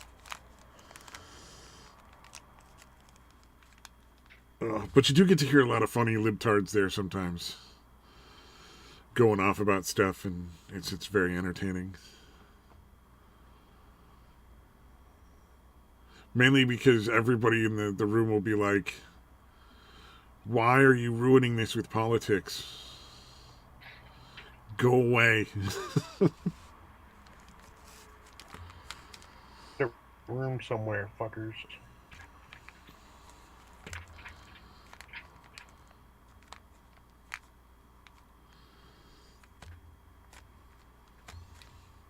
But you do get to hear a lot of funny libtards there sometimes, going off about stuff, and it's very entertaining. Mainly because everybody in the room will be like, why are you ruining this with politics? Go away. Room somewhere, fuckers.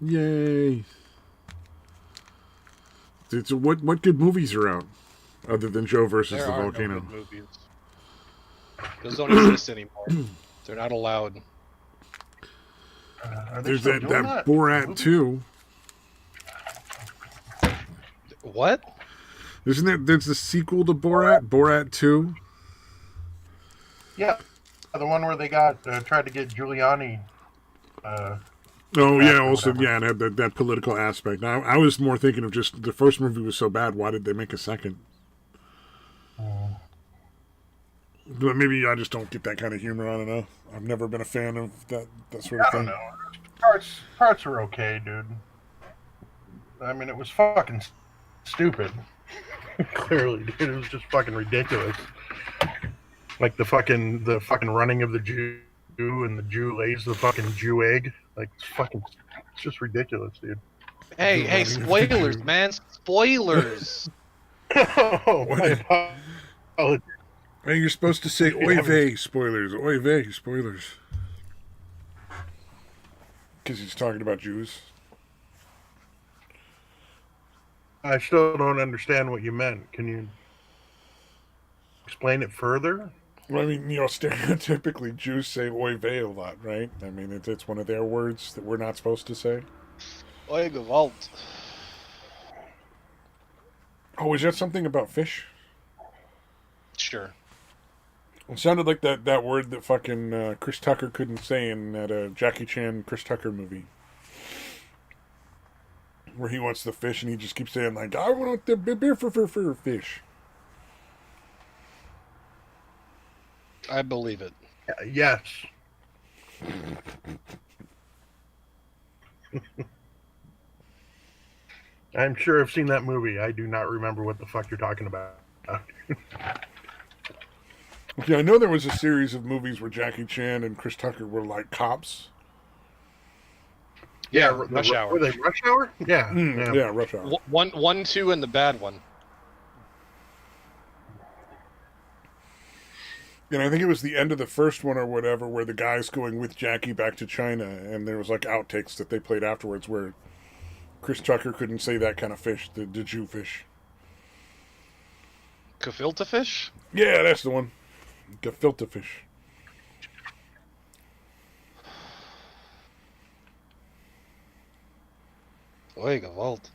Yay. What good movies are out other than Joe versus the Volcano? No good movies. Those don't exist anymore. They're not allowed. There's that Borat 2. What? Isn't there? There's the sequel to Borat 2. Yeah, the one where they got tried to get Giuliani. Oh yeah, also yeah, and had that political aspect. Now I was more thinking of just the first movie was so bad. Why did they make a second? But maybe I just don't get that kind of humor. I don't know. I've never been a fan of that sort of I thing. don't know. Parts are okay, dude. I mean, it was fucking stupid. Clearly, dude, it was just fucking ridiculous. Like the fucking running of the Jew, and the Jew lays the fucking Jew egg. Like it's just ridiculous, dude. Hey, spoilers, man, spoilers. Oh, my apologies. Hey, you're supposed to say "Oy vey," spoilers. Oy vey, spoilers. Because he's talking about Jews. I still don't understand what you meant. Can you explain it further? Well, I mean, stereotypically Jews say "Oy vey" a lot, right? I mean, it's one of their words that we're not supposed to say. Oy Gewalt. Oh, is that something about fish? Sure. It sounded like that word that fucking Chris Tucker couldn't say in that Jackie Chan Chris Tucker movie. Where he wants the fish and he just keeps saying, like, I want the beer for fish. I believe it. Yes. I'm sure I've seen that movie. I do not remember what the fuck you're talking about. Okay, I know there was a series of movies where Jackie Chan and Chris Tucker were like cops. Yeah, Rush Hour. Were they Rush Hour? Yeah. Yeah, Rush Hour. One, two, and the bad one. And I think it was the end of the first one or whatever where the guy's going with Jackie back to China and there was like outtakes that they played afterwards where Chris Tucker couldn't say that kind of fish, the Jew fish. Gefilte fish? Yeah, that's the one. Gefilte fish. Oy Gewalt.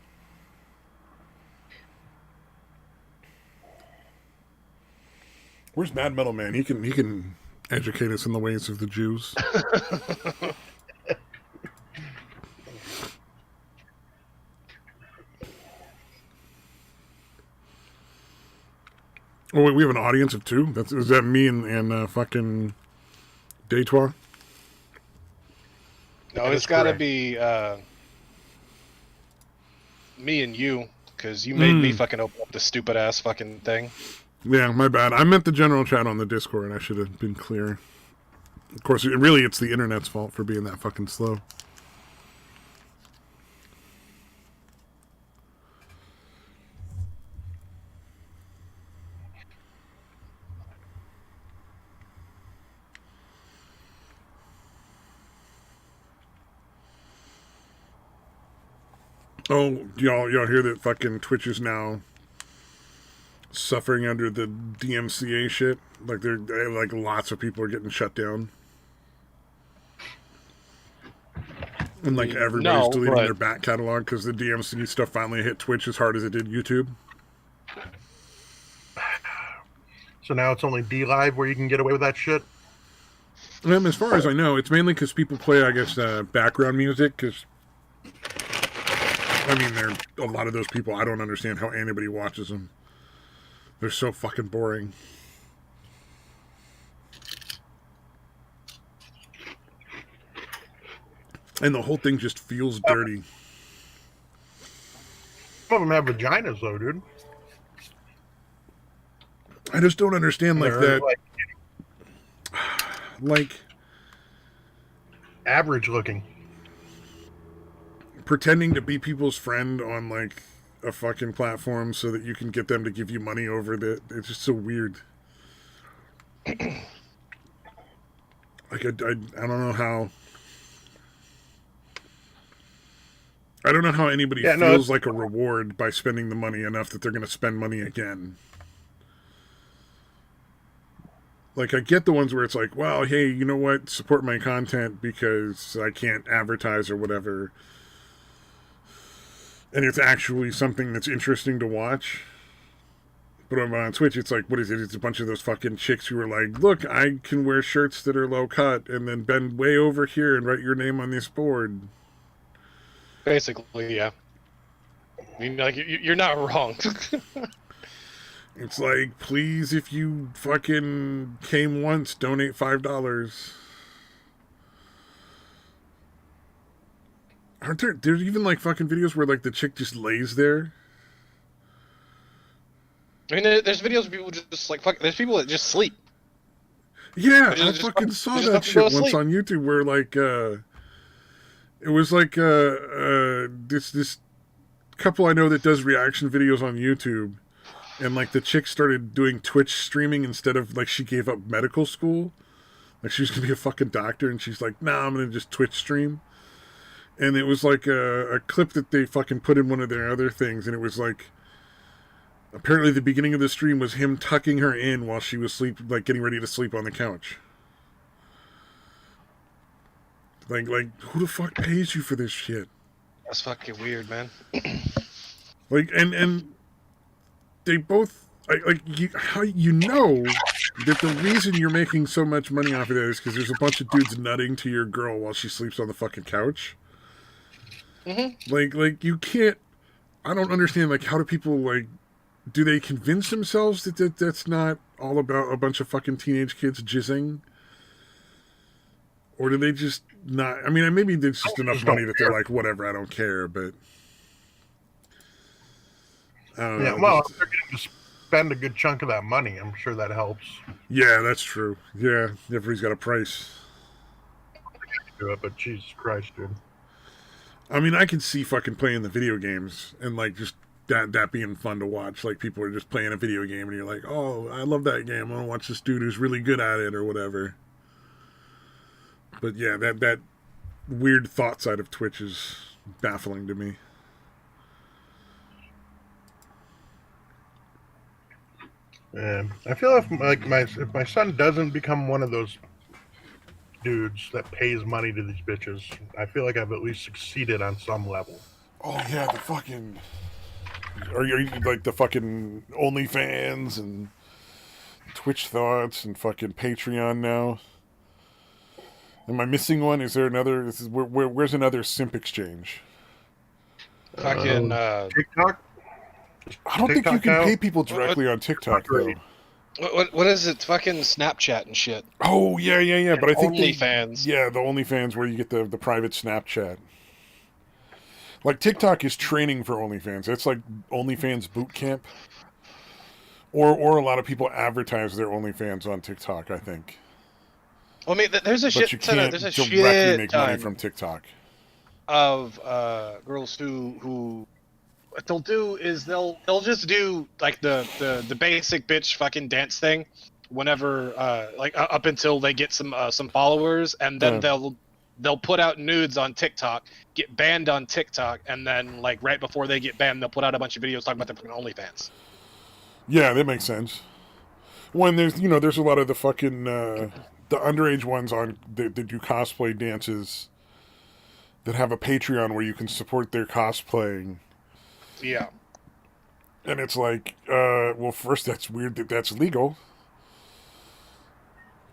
Where's Mad Metal Man? He can educate us in the ways of the Jews. Oh wait, we have an audience of 2. Is that me and fucking Detroit? No, That it's is got to correct. be me and you, because you made me fucking open up this stupid ass fucking thing. Yeah, my bad. I meant the general chat on the Discord. I should have been clear. Of course, it's the internet's fault for being that fucking slow. Oh, y'all hear that fucking Twitch is now suffering under the DMCA shit? Like lots of people are getting shut down. And like everybody's No, deleting but their back catalog because the DMCA stuff finally hit Twitch as hard as it did YouTube. So now it's only D Live where you can get away with that shit. As far as I know, it's mainly because people play, I guess, background music. Because I mean, a lot of those people. I don't understand how anybody watches them. They're so fucking boring. And the whole thing just feels dirty. Some of them have vaginas though, dude. I just don't understand like They're that. Like average looking. Pretending to be people's friend on like a fucking platform so that you can get them to give you money over it. It's just so weird. Like I don't know how. I don't know how anybody feels like a reward by spending the money enough that they're going to spend money again. Like, I get the ones where it's like, well, hey, you know what? Support my content because I can't advertise or whatever. And it's actually something that's interesting to watch. But on Twitch, it's like, what is it? It's a bunch of those fucking chicks who are like, look, I can wear shirts that are low cut and then bend way over here and write your name on this board. Basically, yeah. I mean, like, you're not wrong. It's like, please, if you fucking came once, donate $5. Aren't there's even like fucking videos where like the chick just lays there? I mean, there's videos of people just like fuck. There's people that just sleep. Yeah, I fucking saw that shit once on YouTube where like it was like this couple I know that does reaction videos on YouTube, and like the chick started doing Twitch streaming instead of like she gave up medical school, like she was gonna be a fucking doctor, and she's like, nah, I'm gonna just Twitch stream. And it was like a clip that they fucking put in one of their other things, and it was like apparently the beginning of the stream was him tucking her in while she was like getting ready to sleep on the couch. Like who the fuck pays you for this shit? That's fucking weird, man. Like, and they both how you know that the reason you're making so much money off of that is because there's a bunch of dudes nutting to your girl while she sleeps on the fucking couch. Mm-hmm. Like you can't. I don't understand. Like, how do people like? Do they convince themselves that that's not all about a bunch of fucking teenage kids jizzing? Or do they just not? I mean, maybe there's just enough money that they're like, whatever, I don't care. But I don't know. Yeah, well, if they're getting to spend a good chunk of that money, I'm sure that helps. Yeah, that's true. Yeah, everybody's got a price. Do it, but Jesus Christ, dude. I mean, I can see fucking playing the video games and like just that being fun to watch. Like people are just playing a video game and you're like, oh, I love that game. I want to watch this dude who's really good at it or whatever. But yeah, that weird thought side of Twitch is baffling to me. I feel if my son doesn't become one of those dudes that pays money to these bitches, I feel like I've at least succeeded on some level. Oh yeah, the fucking are you like the fucking OnlyFans and Twitch thoughts and fucking Patreon now? Am I missing one? Is there another? Where's another simp exchange? Fucking TikTok. I don't think you can pay people directly on TikTok though. What is it? Fucking Snapchat and shit. Oh yeah. But I think OnlyFans. the OnlyFans where you get the private Snapchat. Like TikTok is training for OnlyFans. It's like OnlyFans boot camp. Or a lot of people advertise their OnlyFans on TikTok, I think. Well, I mean, there's a But you shit ton of there's can't a directly shit make money ton from TikTok. of girls who what they'll do is they'll just do like the basic bitch fucking dance thing whenever like up until they get some followers, and then they'll put out nudes on TikTok, get banned on TikTok, and then like right before they get banned, they'll put out a bunch of videos talking about their fucking OnlyFans. Yeah, that makes sense. When there's a lot of the fucking the underage ones on that do cosplay dances that have a Patreon where you can support their cosplaying. Yeah. And it's like, well, first, that's weird that that's legal.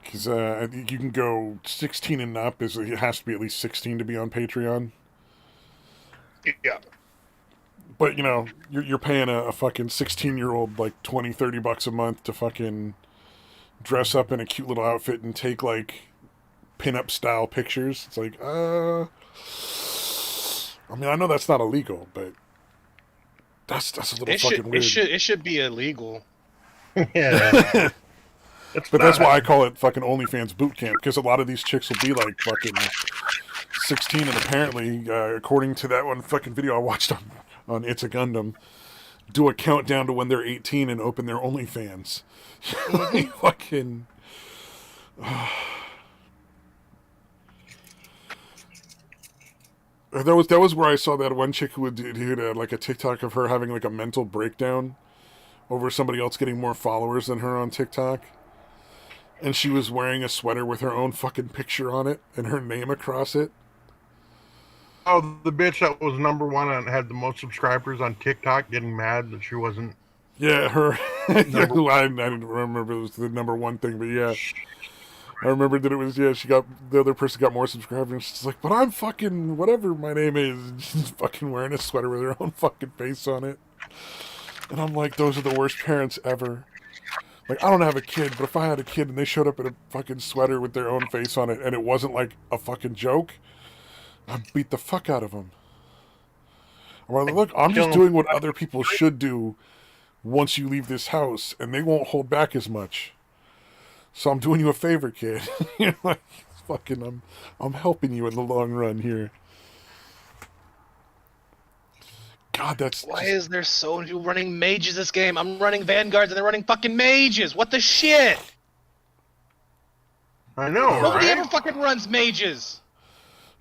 Because I think you can go 16 and up. It has to be at least 16 to be on Patreon. Yeah. But, you're paying a fucking 16-year-old like $20-$30 a month to fucking dress up in a cute little outfit and take, like, pin-up style pictures. It's like, I mean, I know that's not illegal, but that's a little fucking weird. It should be illegal. Yeah. But that's why I call it fucking OnlyFans boot camp, because a lot of these chicks will be like fucking 16, and apparently, according to that one fucking video I watched on It's a Gundam, do a countdown to when they're 18 and open their OnlyFans. Like, fucking. That was where I saw that one chick who had like a TikTok of her having like a mental breakdown over somebody else getting more followers than her on TikTok. And she was wearing a sweater with her own fucking picture on it and her name across it. Oh, the bitch that was number one and had the most subscribers on TikTok getting mad that she wasn't. Yeah, her. I didn't remember it was the number one thing, but yeah. I remember that it was, the other person got more subscribers. And she's like, but I'm fucking whatever my name is. And she's fucking wearing a sweater with her own fucking face on it. And I'm like, those are the worst parents ever. Like, I don't have a kid, but if I had a kid and they showed up in a fucking sweater with their own face on it and it wasn't like a fucking joke, I'd beat the fuck out of them. I'm like, look, I'm just doing what other people should do once you leave this house, and they won't hold back as much. So I'm doing you a favor, kid. You're like, fucking, I'm helping you in the long run here. God, that's. Why is there so many people running mages this game? I'm running vanguards and they're running fucking mages. What the shit? I know. Nobody right? ever fucking runs mages.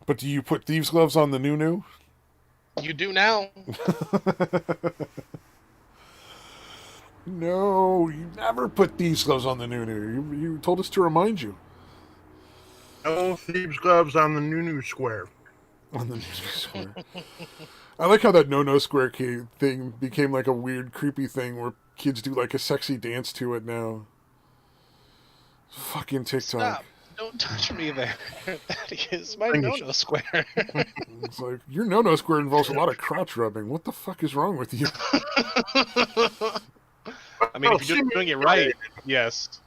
But do you put thieves' gloves on the new? You do now. No, you never put thieves' gloves on the new. You told us to remind you. No thieves' gloves on the Nunu Square. On the Nunu Square. I like how that no square thing became like a weird, creepy thing where kids do like a sexy dance to it now. Fucking TikTok. Stop. Don't touch me there. That is my no square. It's like, your no square involves a lot of crotch rubbing. What the fuck is wrong with you? I mean, if you're doing it right, yes.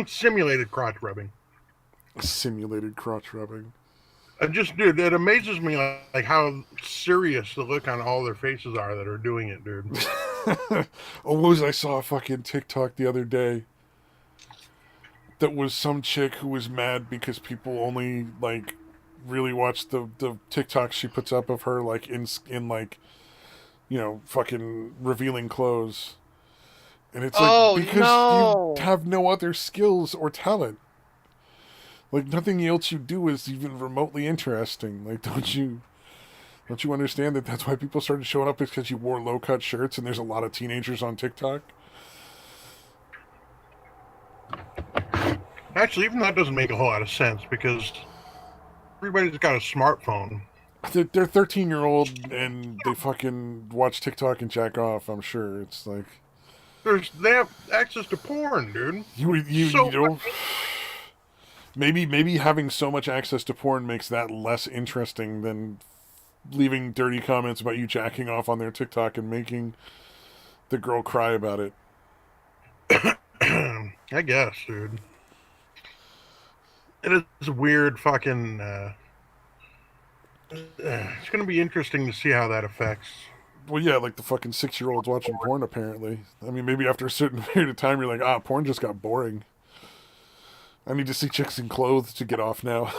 Simulated crotch rubbing. Simulated crotch rubbing. Dude, it amazes me like how serious the look on all their faces are that are doing it, dude. I saw a fucking TikTok the other day that was some chick who was mad because people only like really watch the TikToks she puts up of her like in like, fucking revealing clothes. And it's like, because you have no other skills or talent. Like, nothing else you do is even remotely interesting. Like, don't you understand that that's why people started showing up, is because you wore low-cut shirts and there's a lot of teenagers on TikTok? Actually, even that doesn't make a whole lot of sense, because everybody's got a smartphone. They're 13-year-old and they fucking watch TikTok and jack off, I'm sure. It's like... They have access to porn, dude. Maybe having so much access to porn makes that less interesting than leaving dirty comments about you jacking off on their TikTok and making the girl cry about it. I guess, dude. It is a weird fucking. It's going to be interesting to see how that affects. Well, yeah, like the fucking 6-year-olds watching porn, apparently. I mean, maybe after a certain period of time, you're like, porn just got boring. I need to see chicks in clothes to get off now.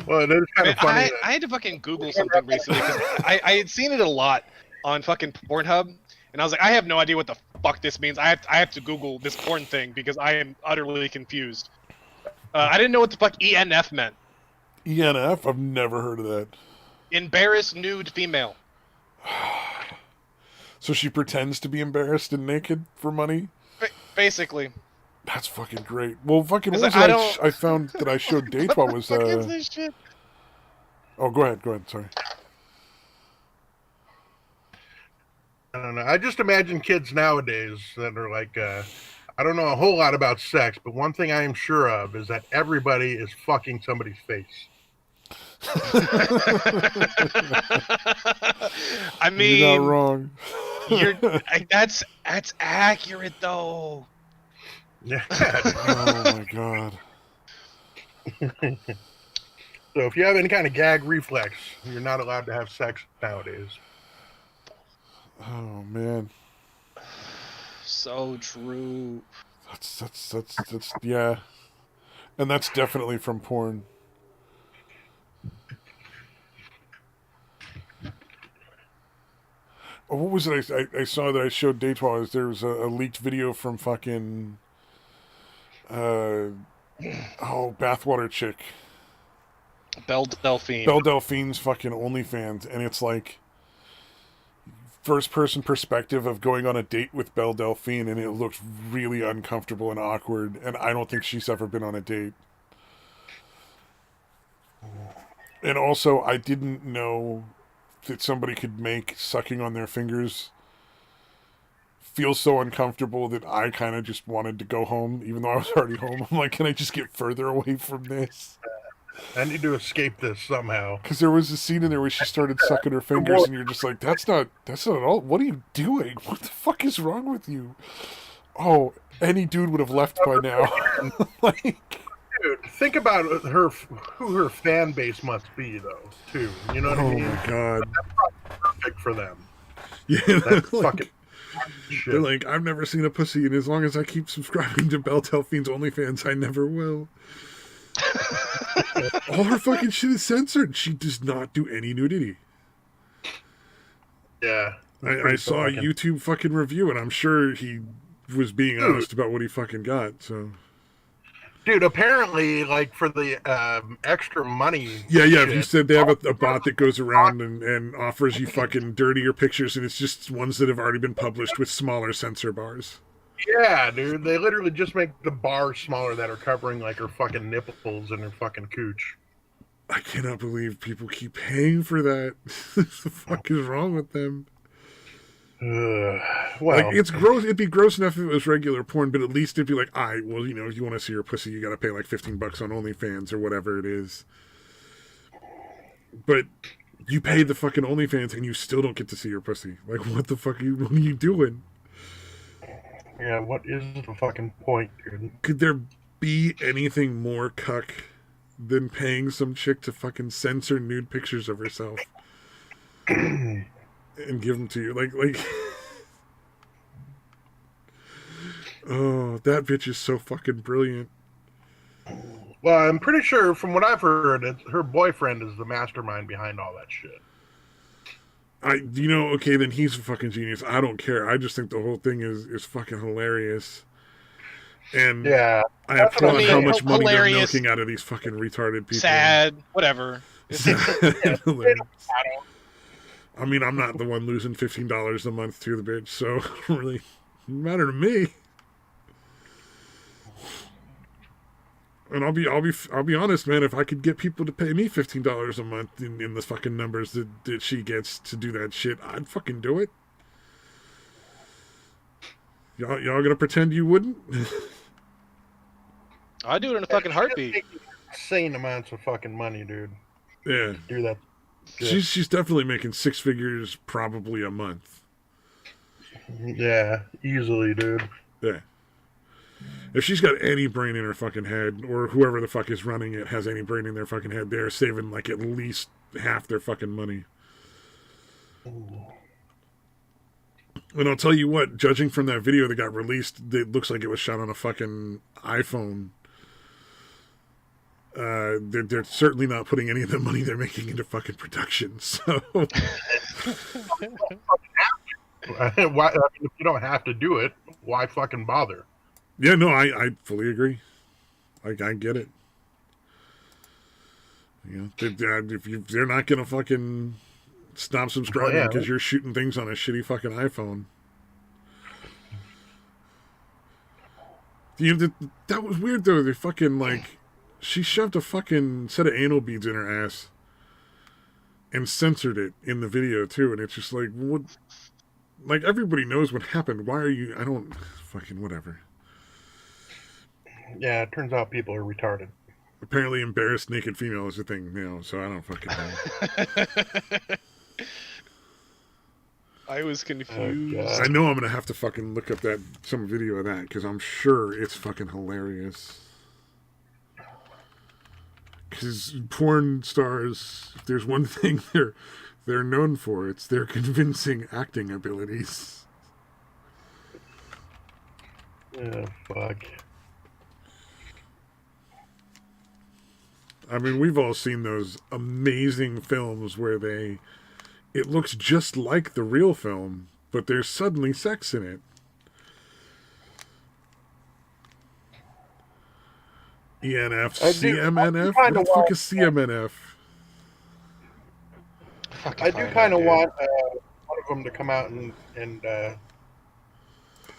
Well, it is kind of funny. I had to fucking Google something recently because I had seen it a lot on fucking Pornhub, and I was like, I have no idea what the fuck this means. I have to Google this porn thing because I am utterly confused. I didn't know what the fuck ENF meant. ENF? I've never heard of that. Embarrassed nude female. So she pretends to be embarrassed and naked for money? Basically. That's fucking great. Well, fucking what was I found that I showed dates while was what the fuck is this shit? Oh, go ahead, sorry. I don't know. I just imagine kids nowadays that are like, I don't know a whole lot about sex, but one thing I am sure of is that everybody is fucking somebody's face. I mean, you're not wrong. That's accurate though. Yeah. Oh my god. So if you have any kind of gag reflex, you're not allowed to have sex nowadays. Oh man. So true. That's yeah. And that's definitely from porn. Oh, what was it I saw that I showed dates while there was a leaked video from fucking bathwater chick. Belle Delphine. Belle Delphine's fucking OnlyFans, and it's like first person perspective of going on a date with Belle Delphine, and it looks really uncomfortable and awkward, and I don't think she's ever been on a date. And also, I didn't know that somebody could make sucking on their fingers feel so uncomfortable that I kind of just wanted to go home, even though I was already home. I'm like, can I just get further away from this? I need to escape this somehow. Because there was a scene in there where she started sucking her fingers, and you're just like, that's not at all. What are you doing? What the fuck is wrong with you? Oh, any dude would have left by now. Like, dude, think about who her fan base must be, though. Too, you know what I mean? Oh my god, that's probably perfect for them. Yeah, that's like, fucking. They're like, I've never seen a pussy, and as long as I keep subscribing to Belle Delphine's OnlyFans, I never will. All her fucking shit is censored. She does not do any nudity. Yeah. I saw a YouTube fucking review, and I'm sure he was being honest about what he fucking got, so. Dude, apparently, like, for the extra money. Yeah, you said they have a bot that goes around and offers you fucking dirtier pictures, and it's just ones that have already been published with smaller censor bars. Yeah, dude. They literally just make the bars smaller that are covering, like, her fucking nipples and her fucking cooch. I cannot believe people keep paying for that. What the fuck is wrong with them? Well, like, it's gross. It'd be gross enough if it was regular porn, but at least it'd be like, well, you know, if you want to see your pussy, you got to pay like $15 on OnlyFans or whatever it is. But you pay the fucking OnlyFans and you still don't get to see your pussy. Like, what the fuck what are you doing? Yeah, what is the fucking point, dude? Could there be anything more cuck than paying some chick to fucking censor nude pictures of herself and give them to you? Like, oh, that bitch is so fucking brilliant. Well, I'm pretty sure, from what I've heard, her boyfriend is the mastermind behind all that shit. Okay, then he's a fucking genius. I don't care. I just think the whole thing is fucking hilarious. And yeah, I applaud how much money they're milking out of these fucking retarded people. Sad, whatever. I mean, I'm not the one losing $15 a month to the bitch, so it don't really matter to me. And I'll be honest, man. If I could get people to pay me $15 a month in the fucking numbers that she gets to do that shit, I'd fucking do it. Y'all gonna pretend you wouldn't? I'd do it in a fucking heartbeat. Insane amounts of fucking money, dude. Yeah, do that. She's definitely making 6 figures probably a month. Yeah, easily, dude. Yeah. If she's got any brain in her fucking head, or whoever the fuck is running it has any brain in their fucking head, they're saving like at least half their fucking money. And I'll tell you what, judging from that video that got released, it looks like it was shot on a fucking iPhone. They're certainly not putting any of the money they're making into fucking production. So, Why, I mean, if you don't have to do it, why fucking bother? yeah, no, I fully agree. Like, I get it. You know, if they're not gonna fucking stop subscribing because you're shooting things on a shitty fucking iPhone. That was weird though. They fucking like, she shoved a fucking set of anal beads in her ass and censored it in the video too. And it's just like, what? Like, everybody knows what happened. Why are you? I don't fucking whatever. Yeah, it turns out people are retarded. Apparently, embarrassed naked female is a thing now, so I don't fucking know. I was confused. I know I'm gonna have to fucking look up some video of that because I'm sure it's fucking hilarious. Because porn stars, if there's one thing they're known for, it's their convincing acting abilities. Oh, fuck. I mean, we've all seen those amazing films where it looks just like the real film, but there's suddenly sex in it. ENF, CMNF? What the fuck is CMNF? I do kind of want one of them to come out and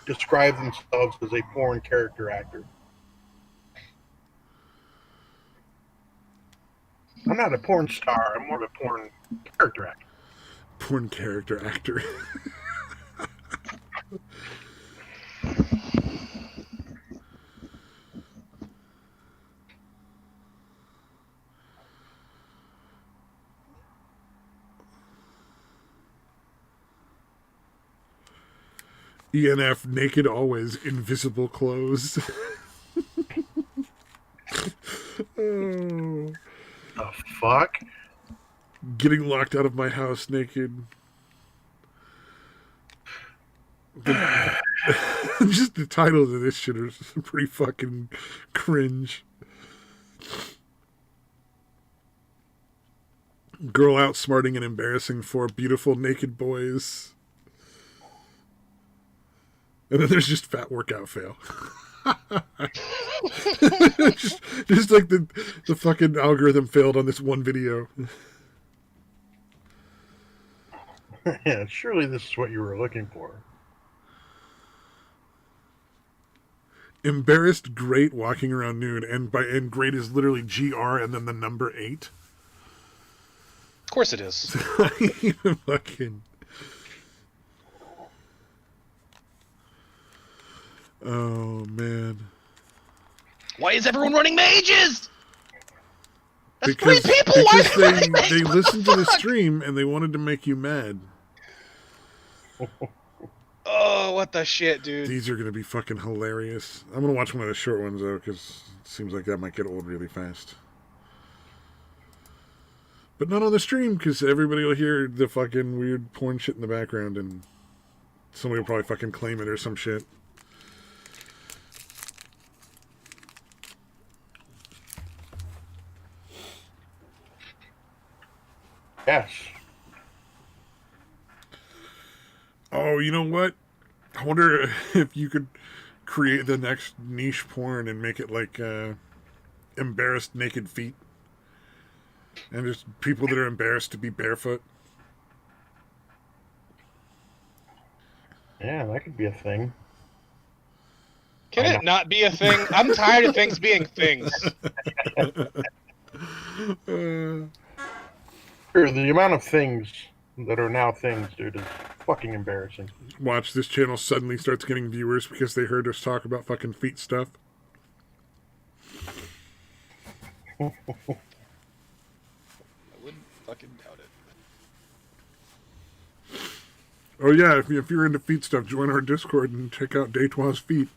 describe themselves as a porn character actor. I'm not a porn star. I'm more of a porn character actor. Porn character actor. ENF, naked always, invisible clothes. Oh. The fuck? Getting locked out of my house naked. Just the titles of this shit are pretty fucking cringe. Girl outsmarting and embarrassing four beautiful naked boys. And then there's just fat workout fail. just like the fucking algorithm failed on this one video. Yeah, surely this is what you were looking for. Embarrassed great walking around nude, and great is literally GR and then the number 8. Of course it is. Fucking. Oh man. Why is everyone running mages? That's because 3 people. Why are they running they listened to the stream and they wanted to make you mad. Oh, what the shit, dude. These are going to be fucking hilarious. I'm going to watch one of the short ones, though, because it seems like that might get old really fast. But not on the stream, because everybody will hear the fucking weird porn shit in the background, and somebody will probably fucking claim it or some shit. Yes. Oh, you know what? I wonder if you could create the next niche porn and make it like embarrassed naked feet. And just people that are embarrassed to be barefoot. Yeah, that could be a thing. Can it not be a thing? I'm tired of things being things. Sure, the amount of things that are now things, dude, is fucking embarrassing. Watch, this channel suddenly starts getting viewers because they heard us talk about fucking feet stuff. I wouldn't fucking doubt it. Oh yeah, if you're into feet stuff, join our Discord and check out Deitois feet.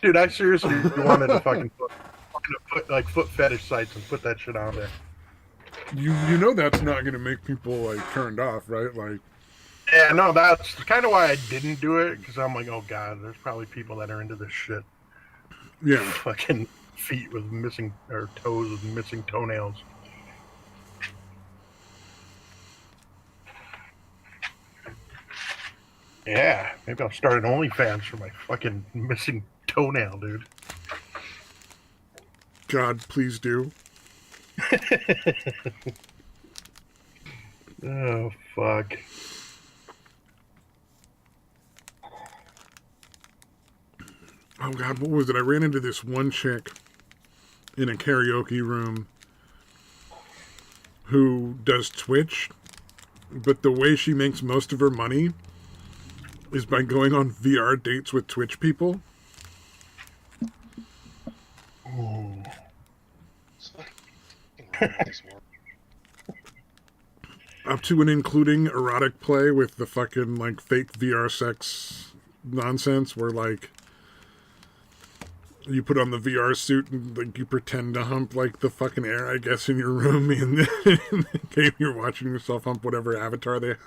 Dude, I seriously wanted to put like foot fetish sites and put that shit on there. You know that's not gonna make people like turned off, right? Like, Yeah, no, that's kind of why I didn't do it, because I'm like, oh god, there's probably people that are into this shit. yeah. Fucking feet with missing, or toes with missing toenails. Yeah, maybe I'll start an OnlyFans for my fucking missing toenail, dude. God, please do. Oh, fuck. Oh God, what was it? I ran into this one chick in a karaoke room who does Twitch, but the way she makes most of her money is by going on VR dates with Twitch people. Ooh. Up to and including erotic play with the fucking like fake VR sex nonsense where like you put on the VR suit and like you pretend to hump like the fucking air, I guess, in your room, and then in the game you're watching yourself hump whatever avatar they have.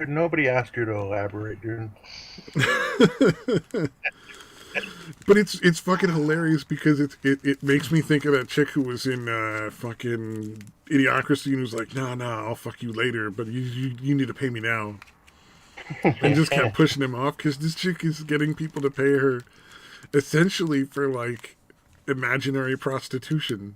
Nobody asked you to elaborate, dude. But it's fucking hilarious because it makes me think of that chick who was in fucking Idiocracy and was like, nah, I'll fuck you later, but you need to pay me now. And just kept pushing him off because this chick is getting people to pay her essentially for like imaginary prostitution.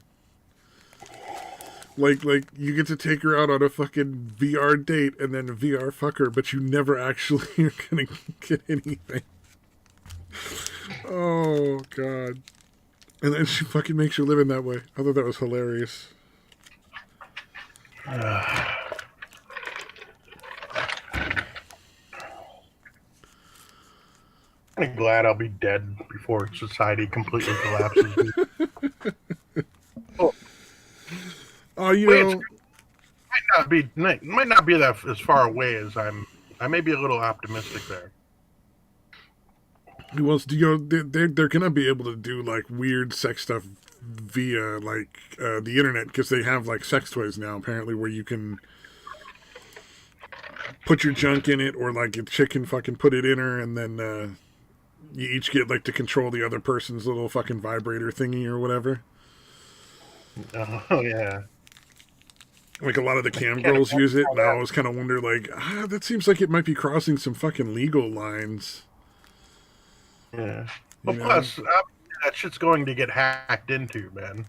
Like you get to take her out on a fucking VR date and then VR fuck her, but you never actually are gonna get anything. Oh God. And then she fucking makes you live in that way. I thought that was hilarious. I'm glad I'll be dead before society completely collapses. You know, might not be that as far away as I may be a little optimistic there. well, they're gonna be able to do like weird sex stuff via like the internet because they have like sex toys now apparently where you can put your junk in it or like a chick can fucking put it in her and then you each get like to control the other person's little fucking vibrator thingy or whatever. Oh yeah. Like a lot of the cam girls use it, and I always kind of wonder, like, that seems like it might be crossing some fucking legal lines. Yeah. Well, plus, that shit's going to get hacked into, man.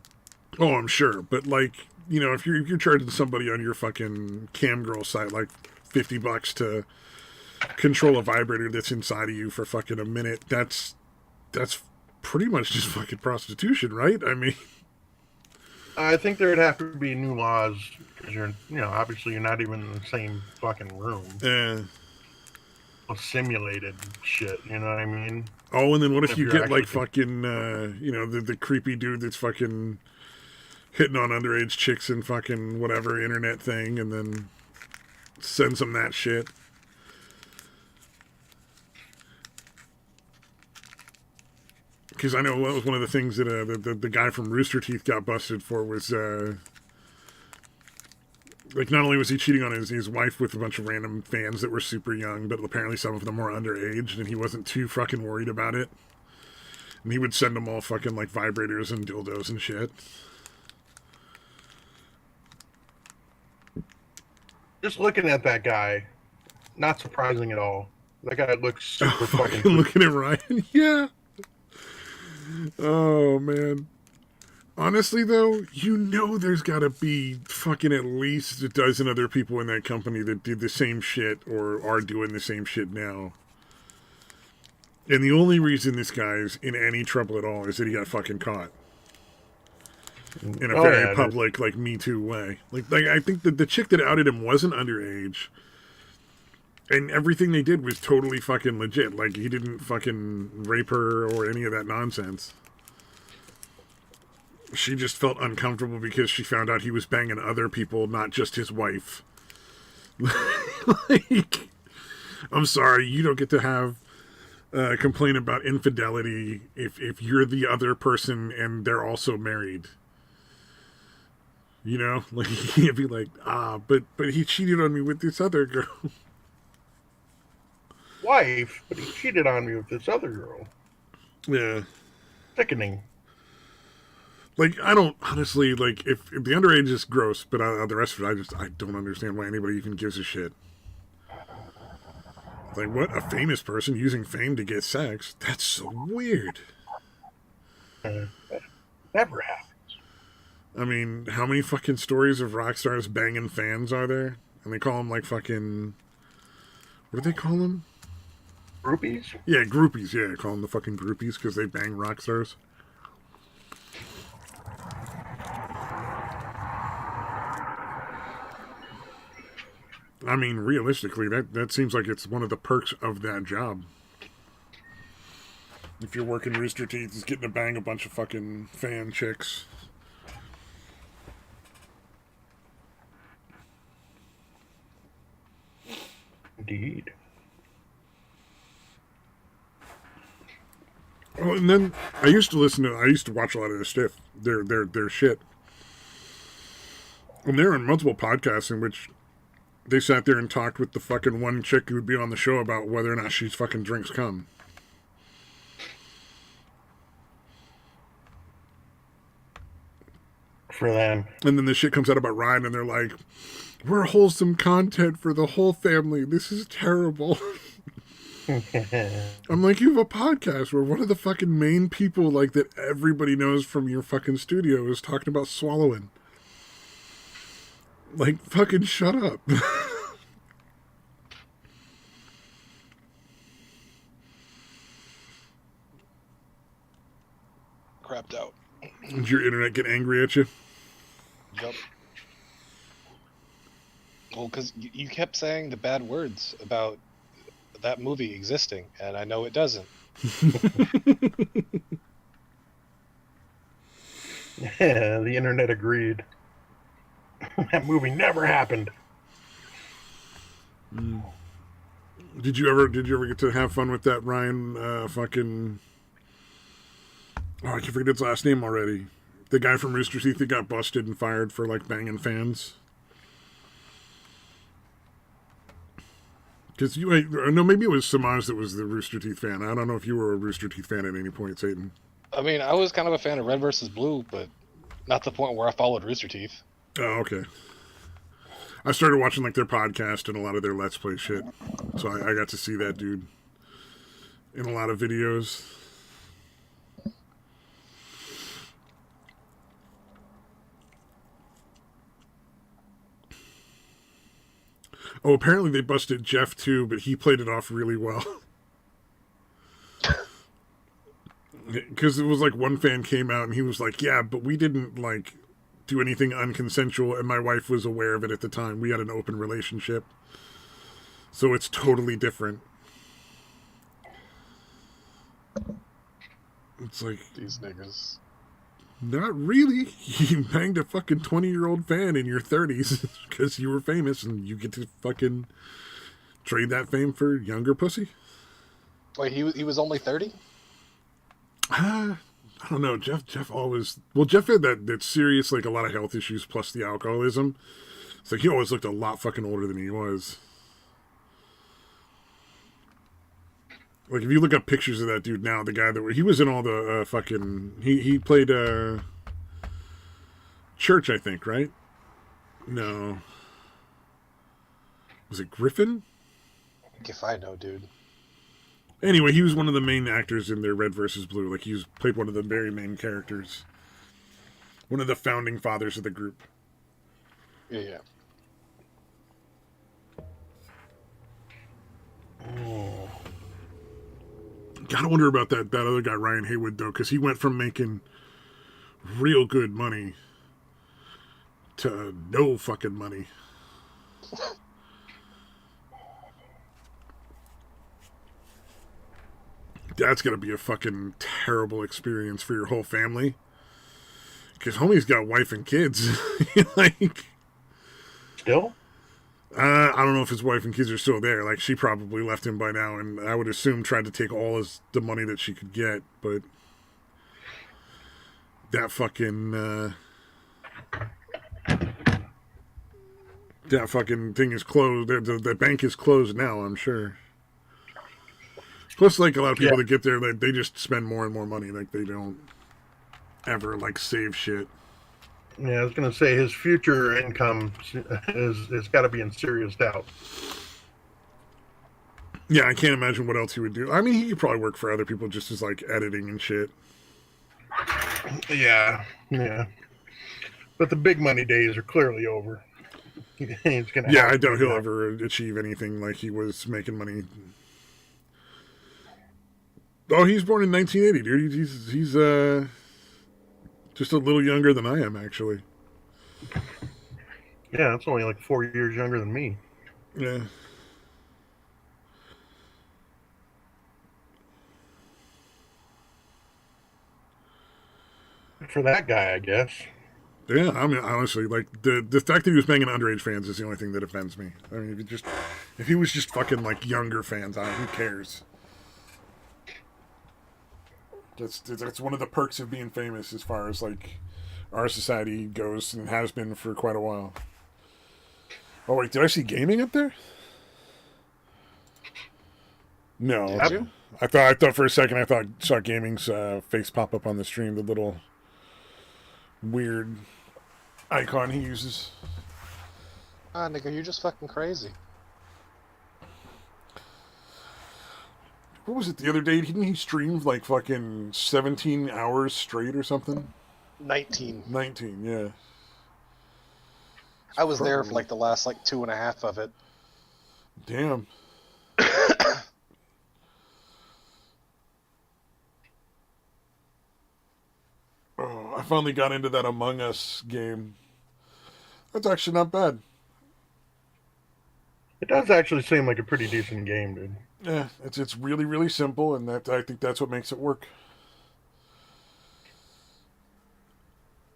Oh, I'm sure, but like, you know, if you're charging somebody on your fucking cam girl site like $50 to control a vibrator that's inside of you for fucking a minute, that's pretty much just fucking prostitution, right? I mean, I think there'd have to be new laws because obviously you're not even in the same fucking room. Yeah. Simulated shit, you know what I mean? Oh, and then what if you get like fucking, the creepy dude that's fucking hitting on underage chicks and fucking whatever internet thing, and then sends them that shit. Because I know that was one of the things that the guy from Rooster Teeth got busted for was, like, not only was he cheating on his wife with a bunch of random fans that were super young, but apparently some of them were underage, and he wasn't too fucking worried about it. And he would send them all fucking, like, vibrators and dildos and shit. Just looking at that guy, not surprising at all. That guy looks super fucking... Looking at Ryan? Yeah. Oh, man. Honestly, though, you know there's gotta be fucking at least a dozen other people in that company that did the same shit or are doing the same shit now. And the only reason this guy's in any trouble at all is that he got fucking caught. In a very public, like, Me Too way. Like I think that the chick that outed him wasn't underage. And everything they did was totally fucking legit. Like, he didn't fucking rape her or any of that nonsense. She just felt uncomfortable because she found out he was banging other people, not just his wife. Like, I'm sorry, you don't get to have complain about infidelity if you're the other person and they're also married. You know, like you can't be like, but he cheated on me with this other girl. Wife, but he cheated on me with this other girl. Yeah. Sickening. Like, I don't, honestly, like, if the underage is gross, but the rest of it, I don't understand why anybody even gives a shit. Like, what? A famous person using fame to get sex? That's so weird. Never happens. I mean, how many fucking stories of rock stars banging fans are there? And they call them, like, fucking, what do they call them? Groupies? Yeah, groupies, yeah. Call them the fucking groupies because they bang rock stars. I mean, realistically, that seems like it's one of the perks of that job. If you're working Rooster Teeth, is getting to bang a bunch of fucking fan chicks. Indeed. Well, and then I used to watch a lot of their stuff, their shit. And they're on multiple podcasts in which they sat there and talked with the fucking one chick who would be on the show about whether or not she's fucking drinks cum. For them. And then the shit comes out about Ryan and they're like, we're wholesome content for the whole family. This is terrible. I'm like, you have a podcast where one of the fucking main people like that everybody knows from your fucking studio is talking about swallowing. Like, fucking shut up. Crapped out. Did your internet get angry at you? Yep. Well, because you kept saying the bad words about that movie existing, and I know it doesn't. Yeah, the internet agreed. That movie never happened. Did you ever get to have fun with that Ryan fucking... Oh, I can forget his last name already. The guy from Rooster Teeth that got busted and fired for, like, banging fans. Because no, maybe it was Samaj that was the Rooster Teeth fan. I don't know if you were a Rooster Teeth fan at any point, Satan. I mean, I was kind of a fan of Red versus Blue, but not to the point where I followed Rooster Teeth. Oh, okay. I started watching, like, their podcast and a lot of their Let's Play shit. So I got to see that dude in a lot of videos. Oh, apparently they busted Jeff too, but he played it off really well. Because it was like one fan came out and he was like, yeah, but we didn't like do anything unconsensual and my wife was aware of it at the time. We had an open relationship. So it's totally different. It's like... These niggas. Not really. You banged a fucking 20-year-old fan in your 30s because you were famous and you get to fucking trade that fame for younger pussy? Wait, he was only 30? I don't know. Jeff always... Well, Jeff had that serious, like, a lot of health issues plus the alcoholism. It's like he always looked a lot fucking older than he was. Like, if you look up pictures of that dude now, the guy he was in all the fucking... He played Church, I think, right? No. Was it Griffin? If I know, dude. Anyway, he was one of the main actors in their Red versus Blue. Like, he played one of the very main characters. One of the founding fathers of the group. Yeah. Oh. Gotta wonder about that other guy, Ryan Haywood, though, because he went from making real good money to no fucking money. That's gonna be a fucking terrible experience for your whole family. Because homie's got wife and kids. Like, Still? I don't know if his wife and kids are still there. Like, she probably left him by now, and I would assume tried to take all the money that she could get, but that fucking that fucking thing is closed. The bank is closed now, I'm sure. Plus, like, a lot of people that get there, they just spend more and more money. Like, they don't ever, like, save shit. Yeah, I was going to say his future income is got to be in serious doubt. Yeah, I can't imagine what else he would do. I mean, he could probably work for other people just as, like, editing and shit. Yeah. But the big money days are clearly over. I doubt he'll ever achieve anything like he was making money. Oh, he's born in 1980, dude. He's just a little younger than I am, actually. Yeah, that's only like 4 years younger than me. Yeah. For that guy, I guess. Yeah, I mean, honestly, like, the fact that he was banging underage fans is the only thing that offends me. I mean, if he was just fucking, like, younger fans, who cares? That's one of the perks of being famous as far as, like, our society goes and has been for quite a while. Oh, wait, did I see gaming up there? No. Did you? I thought for a second I saw gaming's face pop up on the stream, the little weird icon he uses. Ah, nigga, you're just fucking crazy. What was it the other day? Didn't he stream like fucking 17 hours straight or something? 19. 19, yeah. I was there for like the last like 2.5 of it. Damn. Oh, I finally got into that Among Us game. That's actually not bad. It does actually seem like a pretty decent game, dude. Yeah, it's really, really simple, and I think that's what makes it work.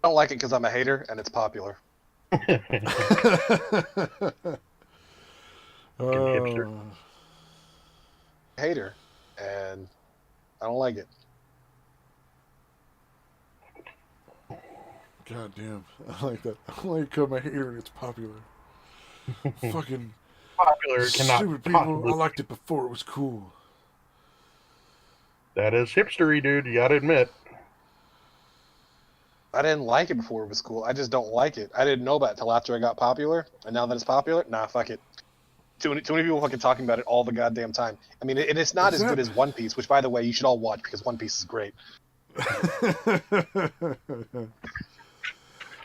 I don't like it because I'm a hater and it's popular. Hater, and I don't like it. God damn, I like that. I like it because I'm a hater and it's popular. Fucking Popular cannot stupid people. possibly. I liked it before it was cool. That is hipstery, dude. You gotta admit. I didn't like it before it was cool. I just don't like it. I didn't know about it till after it got popular, and now that it's popular, nah, fuck it. Too many people fucking talking about it all the goddamn time. I mean, and it's not as good as One Piece, which, by the way, you should all watch because One Piece is great.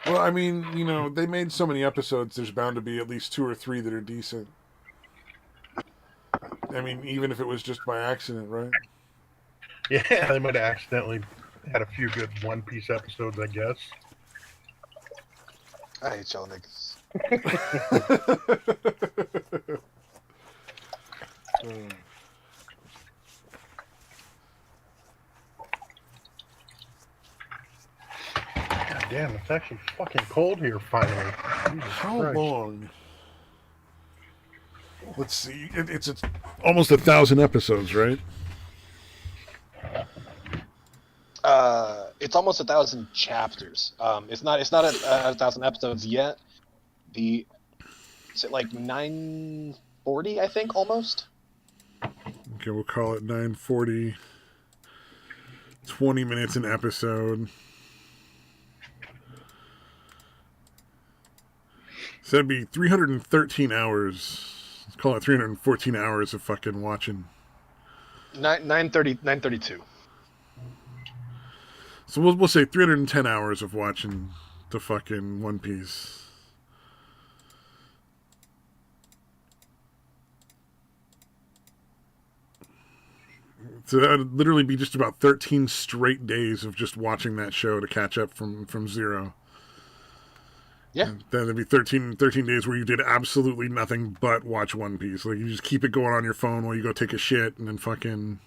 Well, I mean, you know, they made so many episodes, there's bound to be at least 2 or 3 that are decent. I mean, even if it was just by accident, right? Yeah, they might have accidentally had a few good One Piece episodes, I guess. I hate y'all niggas. God damn, it's actually fucking cold here finally. Jesus How Christ. long? Let's see. It's almost 1,000 episodes, right? It's almost 1,000 chapters. It's not 1,000 episodes yet. Is it like 940? I think almost. Okay, we'll call it 940. 20 minutes an episode. So that'd be 313 hours. Let's call it 314 hours of fucking watching. 932. So we'll say 310 hours of watching the fucking One Piece. So that would literally be just about 13 straight days of just watching that show to catch up from zero. Yeah. And then there'd be 13 days where you did absolutely nothing but watch One Piece. Like, you just keep it going on your phone while you go take a shit, and then fucking...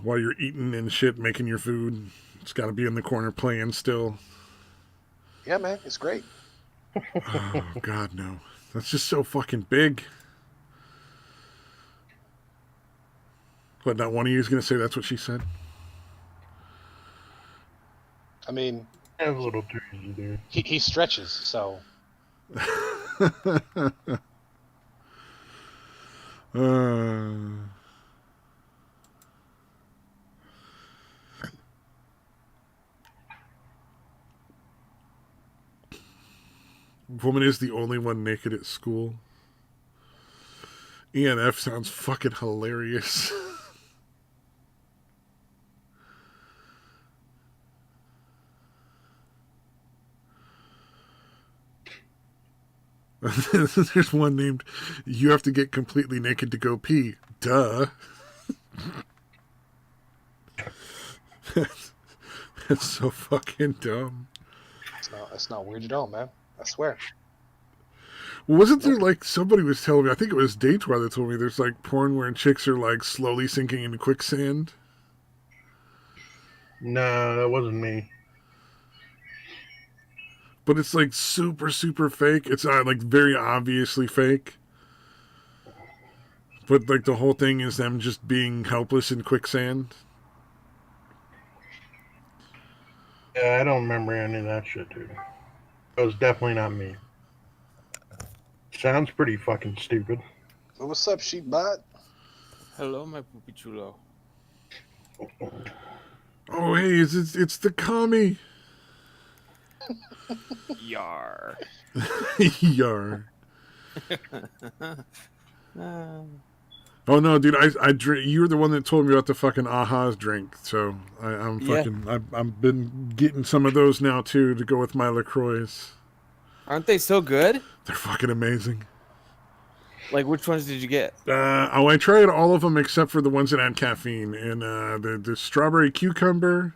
while you're eating and shit, making your food, It's got to be in the corner playing still. Yeah, man, it's great. Oh, God, no. That's just so fucking big. But not one of you is going to say that's what she said? I mean, I have a little too easy there. he stretches, so. Woman is the only one naked at school. ENF sounds fucking hilarious. There's one named, you have to get completely naked to go pee. Duh. That's so fucking dumb. It's not weird at all, man. I swear. Wasn't there like somebody was telling me? I think it was Daytwire that told me there's like porn where chicks are like slowly sinking into quicksand. No, that wasn't me. But it's like super fake. It's not like very obviously fake. But like the whole thing is them just being helpless in quicksand. Yeah, I don't remember any of that shit, dude. It was definitely not me. Sounds pretty fucking stupid. So what's up, sheepbot? Hello, my poopy chulo. Oh hey, it's the commie. Yar. Yar. Oh no, dude! I drink. You were the one that told me about the fucking Aha's drink, so I'm fucking. Yeah. I've been getting some of those now too to go with my LaCroix. Aren't they so good? They're fucking amazing. Like, which ones did you get? I tried all of them except for the ones that had caffeine, and the strawberry cucumber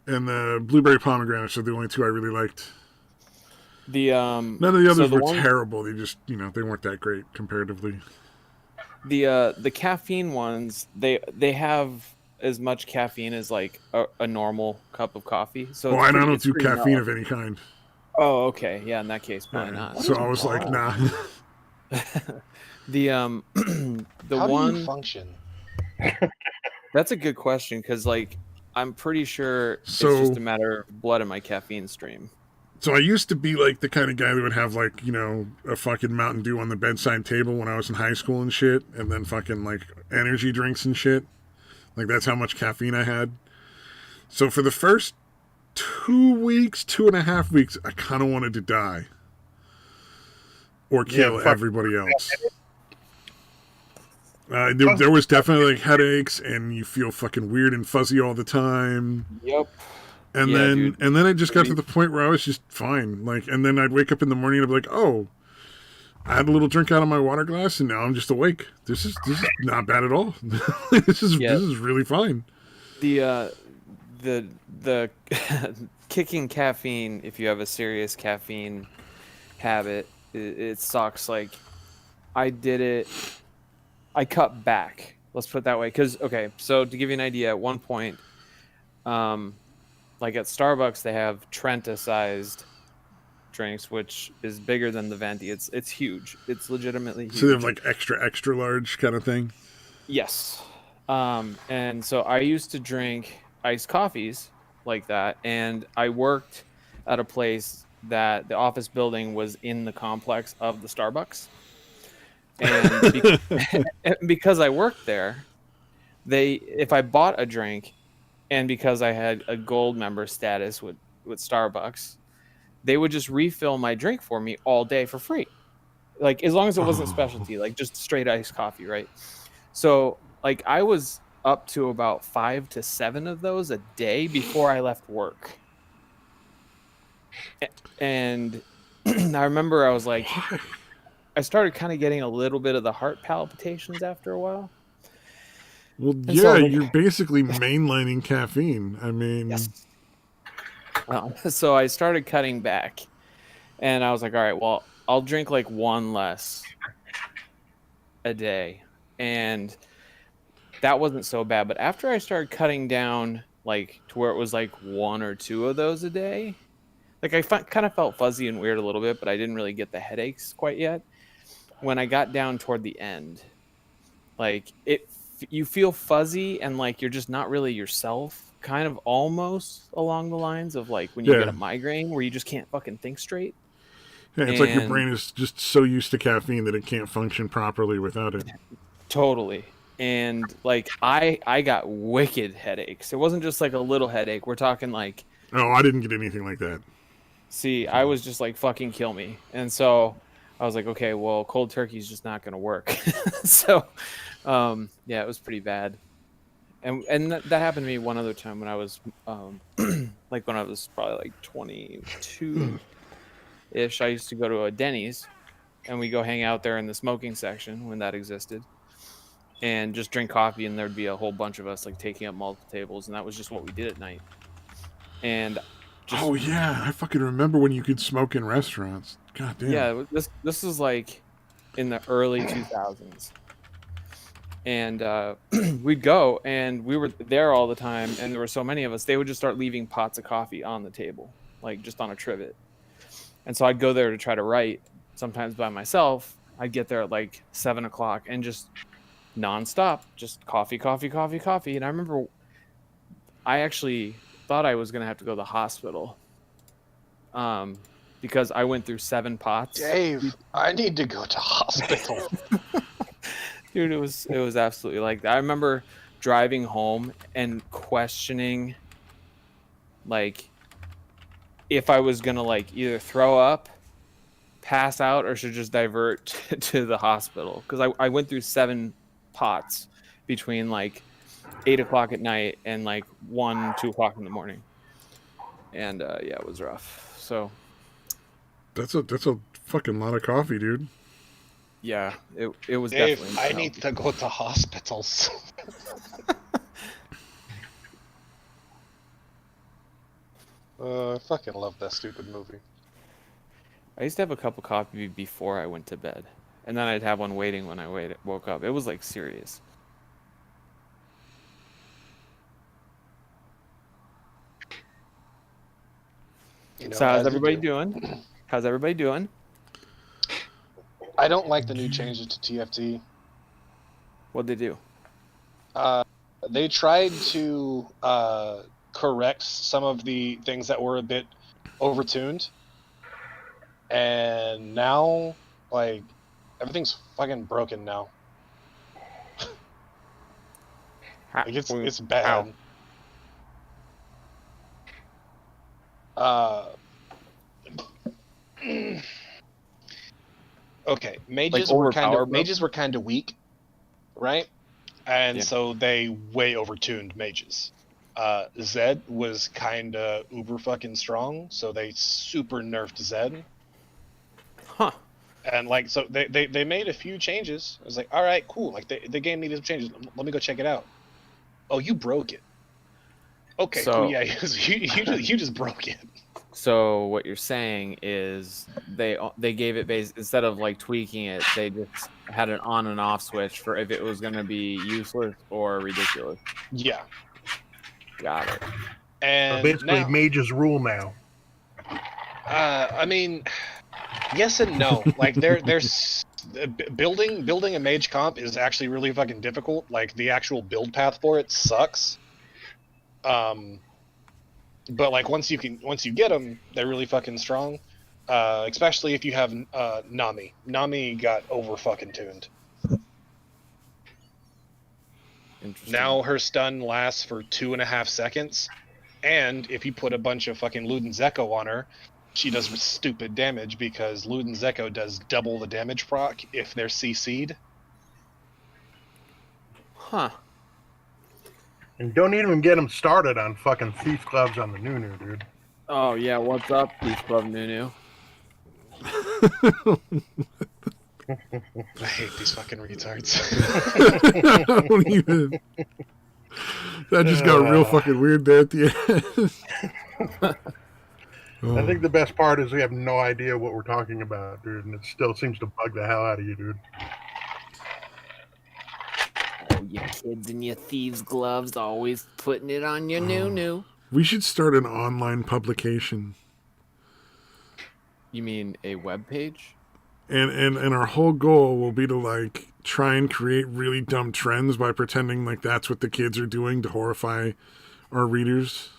and the blueberry pomegranate are the only two I really liked. None of the others were terrible. They just, they weren't that great comparatively. The caffeine ones, they have as much caffeine as like a normal cup of coffee. So I don't do caffeine of any kind. Oh, okay. Yeah, in that case, probably not. So I was like, nah. the How one. Do you function? That's a good question because like I'm pretty sure it's just a matter of blood in my caffeine stream. So I used to be like the kind of guy that would have like, a fucking Mountain Dew on the bedside table when I was in high school and shit, and then fucking like energy drinks and shit. Like that's how much caffeine I had. So for the first 2.5 weeks, I kind of wanted to die. Or kill everybody else. There was definitely like headaches and you feel fucking weird and fuzzy all the time. Yep. And then it just got to the point where I was just fine. Like, and then I'd wake up in the morning and I'd be like, oh, I had a little drink out of my water glass and now I'm just awake. This is not bad at all. This is really fine. The kicking caffeine, if you have a serious caffeine habit, it sucks. Like I cut back. Let's put it that way. Because, okay, so to give you an idea, at one point, like at Starbucks, they have Trenta-sized drinks, which is bigger than the Venti. It's huge. It's legitimately huge. So they have like extra large kind of thing? Yes. And so I used to drink iced coffees like that. And I worked at a place that the office building was in the complex of the Starbucks. And because I worked there, if I bought a drink, and because I had a gold member status with Starbucks, they would just refill my drink for me all day for free. Like, as long as it wasn't specialty, like just straight iced coffee, right? So, like, I was up to about 5 to 7 of those a day before I left work. And I remember I was like, I started kind of getting a little bit of the heart palpitations after a while. Well, yeah, you're basically mainlining caffeine. I mean... Yes. So I started cutting back. And I was like, all right, well, I'll drink like one less a day. And that wasn't so bad. But after I started cutting down like to where it was like 1 or 2 of those a day. Like I kind of felt fuzzy and weird a little bit, but I didn't really get the headaches quite yet. When I got down toward the end, like you feel fuzzy and like you're just not really yourself, kind of almost along the lines of like when you get Yeah. a migraine where you just can't fucking think straight. Yeah, it's like your brain is just so used to caffeine that it can't function properly without it. Totally. And like I got wicked headaches. It wasn't just like a little headache. We're talking like, Oh, I didn't get anything like that. see, I was just like, fucking kill me. And so I was like, okay, well, cold turkey is just not going to work. So, yeah, it was pretty bad. And that happened to me one other time when I was, like when I was probably like 22-ish. I used to go to a Denny's and we go hang out there in the smoking section when that existed and just drink coffee. And there'd be a whole bunch of us like taking up multiple tables. And that was just what we did at night. And just, oh yeah, I fucking remember when you could smoke in restaurants. God damn. yeah, this is like in the early 2000s, and we'd go and we were there all the time, and there were so many of us. They would just start leaving pots of coffee on the table, like just on a trivet. And so I'd go there to try to write, sometimes by myself. I'd get there at like 7 o'clock and just nonstop, just coffee. And I remember I actually thought I was gonna have to go to the hospital. Because I went through 7 pots. Dave, I need to go to hospital. Dude, it was absolutely like that. I remember driving home and questioning like if I was gonna like either throw up, pass out, or should just divert to the hospital. Because I went through 7 pots between like 8 o'clock at night and like 1-2 o'clock in the morning. And yeah, it was rough. So That's a fucking lot of coffee, dude. yeah, it was Dave, definitely. I need to go to hospitals. I fucking love that stupid movie. I used to have a cup of coffee before I went to bed, and then I'd have one waiting when I woke up. It was like serious. You know, So how's as you everybody do. doing? How's everybody doing? I don't like the new changes to TFT. What'd they do? They tried to correct some of the things that were a bit overtuned, and now, like, everything's fucking broken now. Like, it's bad. Okay, mages Like were kind of weak, right? And Yeah. so they way overtuned mages. Zed was kind of uber fucking strong, so they super nerfed Zed. Huh. And like, so they made a few changes. I was like, all right, cool. Like the game needed some changes. Let me go check it out. Oh, you broke it. Okay, So- cool. Yeah, you just broke it. So what you're saying is they gave it instead of like tweaking it, they just had an on and off switch for if it was going to be useless or ridiculous. Yeah. Got it. And Basically, now, mages rule now. I mean, yes and no. Like there's building a mage comp is actually really fucking difficult. Like the actual build path for it sucks. But like once you get them, they're really fucking strong. Especially if you have Nami. Nami got over fucking tuned. Interesting. Now her stun lasts for 2.5 seconds, and if you put a bunch of fucking Luden's Echo on her, she does stupid damage because Luden's Echo does double the damage proc if they're CC'd. Huh. And don't even get them started on fucking thief gloves on the Nunu, dude. Oh yeah, what's up, Beach Club Nunu? I hate these fucking retards. I don't even. That just got real fucking weird there at the end. I think the best part is we have no idea what we're talking about, dude, and it still seems to bug the hell out of you, dude. you kids in your thieves' gloves, always putting it on your new. We should start an online publication. You mean a web page? And our whole goal will be to like try and create really dumb trends by pretending like that's what the kids are doing to horrify our readers.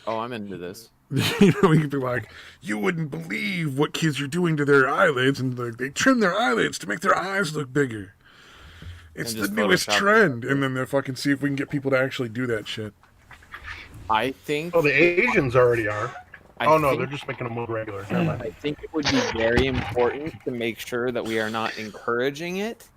Oh, I'm into this. You know, we could be like, you wouldn't believe what kids are doing to their eyelids, and like, they trim their eyelids to make their eyes look bigger. It's the newest trend, and then they'll fucking see if we can get people to actually do that shit. I think. Oh, the Asians already are. No, they're just making them look regular. I think it would be very important to make sure that we are not encouraging it.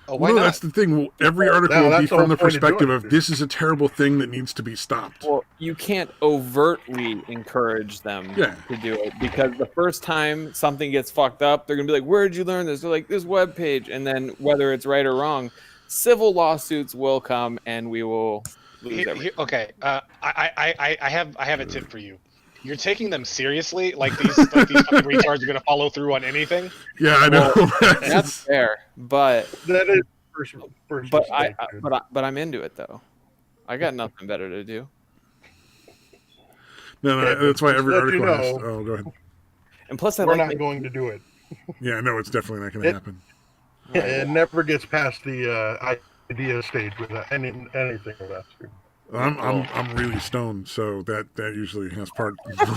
Oh, why not? That's the thing. Every article will be from the perspective of this is a terrible thing that needs to be stopped. Well, you can't overtly encourage them to do it, because the first time something gets fucked up, they're going to be like, where did you learn this? They're like, this webpage. And then whether it's right or wrong, civil lawsuits will come and we will lose everything. Okay, I have a tip for you. You're taking them seriously, like these fucking retards are gonna follow through on anything. Yeah, I know. Well, that's fair, but that is first but I'm into it though. I got nothing better to do. No, that's why every article has. Oh, go ahead. And plus, we're not going to do it. Yeah, no, it's definitely not going to happen. It never gets past the idea stage with anything of that. I'm really stoned, so that usually has a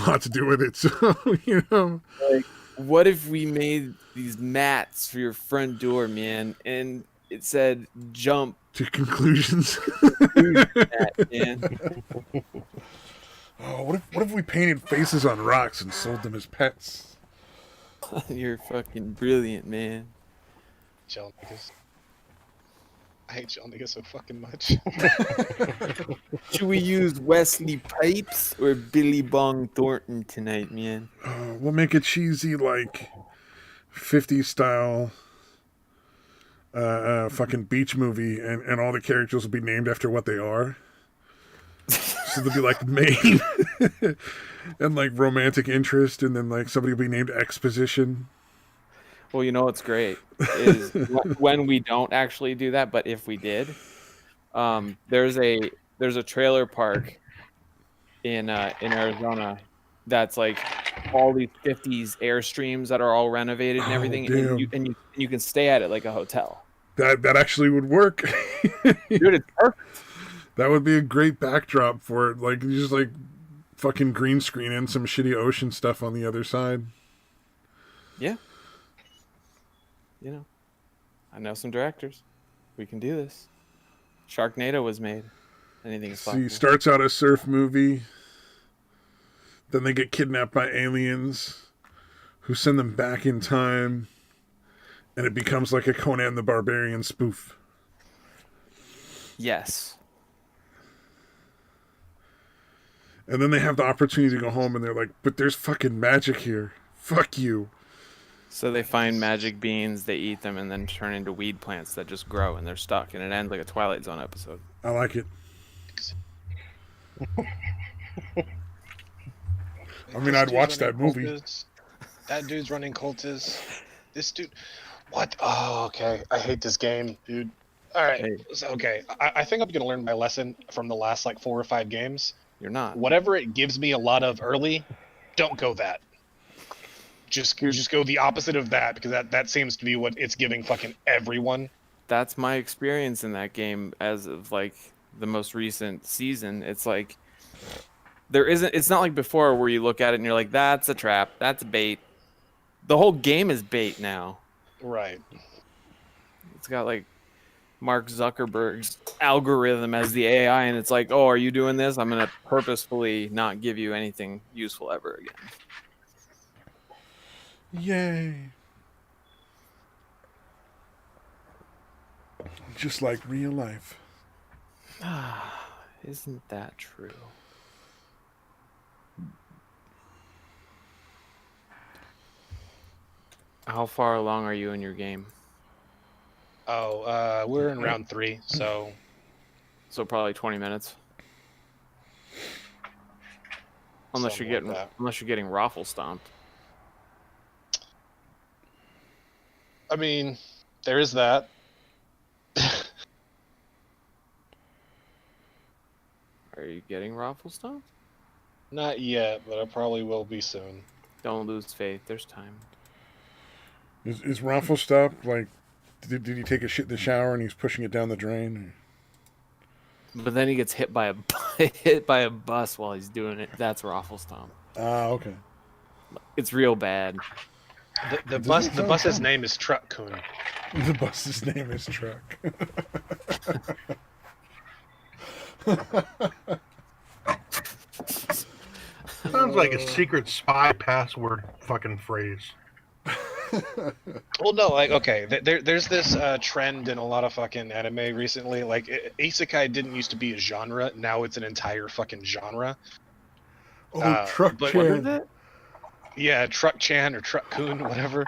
lot to do with it. So you know, like, what if we made these mats for your front door, man, and it said "jump to conclusions"? Man. Oh, what if we painted faces on rocks and sold them as pets? You're fucking brilliant, man. Y'all niggas. I hate y'all niggas so fucking much. Should we use Wesley Pipes or Billy Bong Thornton tonight, man? We'll make a cheesy, like, 50s style fucking beach movie, and all the characters will be named after what they are. So they'll be like main and like romantic interest, and then like somebody will be named Exposition. Well, you know what's great is when we don't actually do that, but if we did, there's a trailer park in Arizona that's like all these 50s Airstreams that are all renovated and everything, and you can stay at it like a hotel. That actually would work. Dude, it's perfect. That would be a great backdrop for it. Like, you just like fucking green screen and some shitty ocean stuff on the other side. Yeah. You know, I know some directors. We can do this. Sharknado was made. Anything is possible. See, starts out a surf movie. Then they get kidnapped by aliens who send them back in time. And it becomes like a Conan the Barbarian spoof. Yes. And then they have the opportunity to go home and they're like, but there's fucking magic here. Fuck you. So they find magic beans, they eat them, and then turn into weed plants that just grow, and they're stuck, and it ends like a Twilight Zone episode. I like it. I mean, I'd watch that movie. Cultists. That dude's running cultists. This dude... What? Oh, okay. I hate this game, dude. All right. Hey. So, okay. I think I'm going to learn my lesson from the last, like, 4 or 5 games. You're not. Whatever it gives me a lot of early, don't go that. Just go the opposite of that, because that seems to be what it's giving fucking everyone. That's my experience in that game as of like the most recent season. It's like it's not like before where you look at it and you're like, that's a trap, that's bait. The whole game is bait now. Right. It's got like Mark Zuckerberg's algorithm as the AI, and it's like, oh, are you doing this? I'm gonna purposefully not give you anything useful ever again. Yay. Just like real life. Isn't that true? How far along are you in your game? Oh, we're in round 3, so probably 20 minutes. Unless you're getting raffle stomped. I mean, there is that. Are you getting Rafflestone? Not yet, but I probably will be soon. Don't lose faith. There's time. Is Rafflestop like? Did he take a shit in the shower and he's pushing it down the drain? But then he gets hit by a bus while he's doing it. That's Rafflestomp. Ah, okay. It's real bad. The bus's name is Truck Coon. The bus's name is Truck. Sounds like a secret spy password fucking phrase. Well, no, like, okay, there's this trend in a lot of fucking anime recently. Like, isekai didn't used to be a genre, now it's an entire fucking genre. Oh, Truck but- What is Chan. it? Yeah, Truck Chan or Truck Coon, whatever.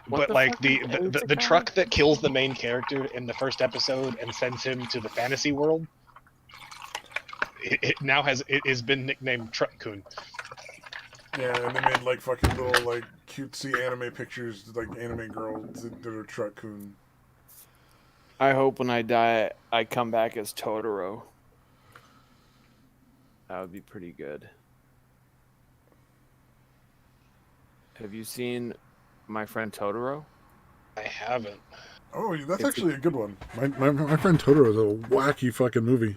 What But the like fuck the is the, the, the isekai? truck that kills the main character in the first episode and sends him to the fantasy world, it now has been nicknamed Truck Coon. Yeah, and they made like fucking little like cutesy anime pictures, like anime girls that are Truck Coon. I hope when I die, I come back as Totoro. That would be pretty good. Have you seen My Friend Totoro? I haven't. Oh, that's It's actually a good one. My friend Totoro is a wacky fucking movie.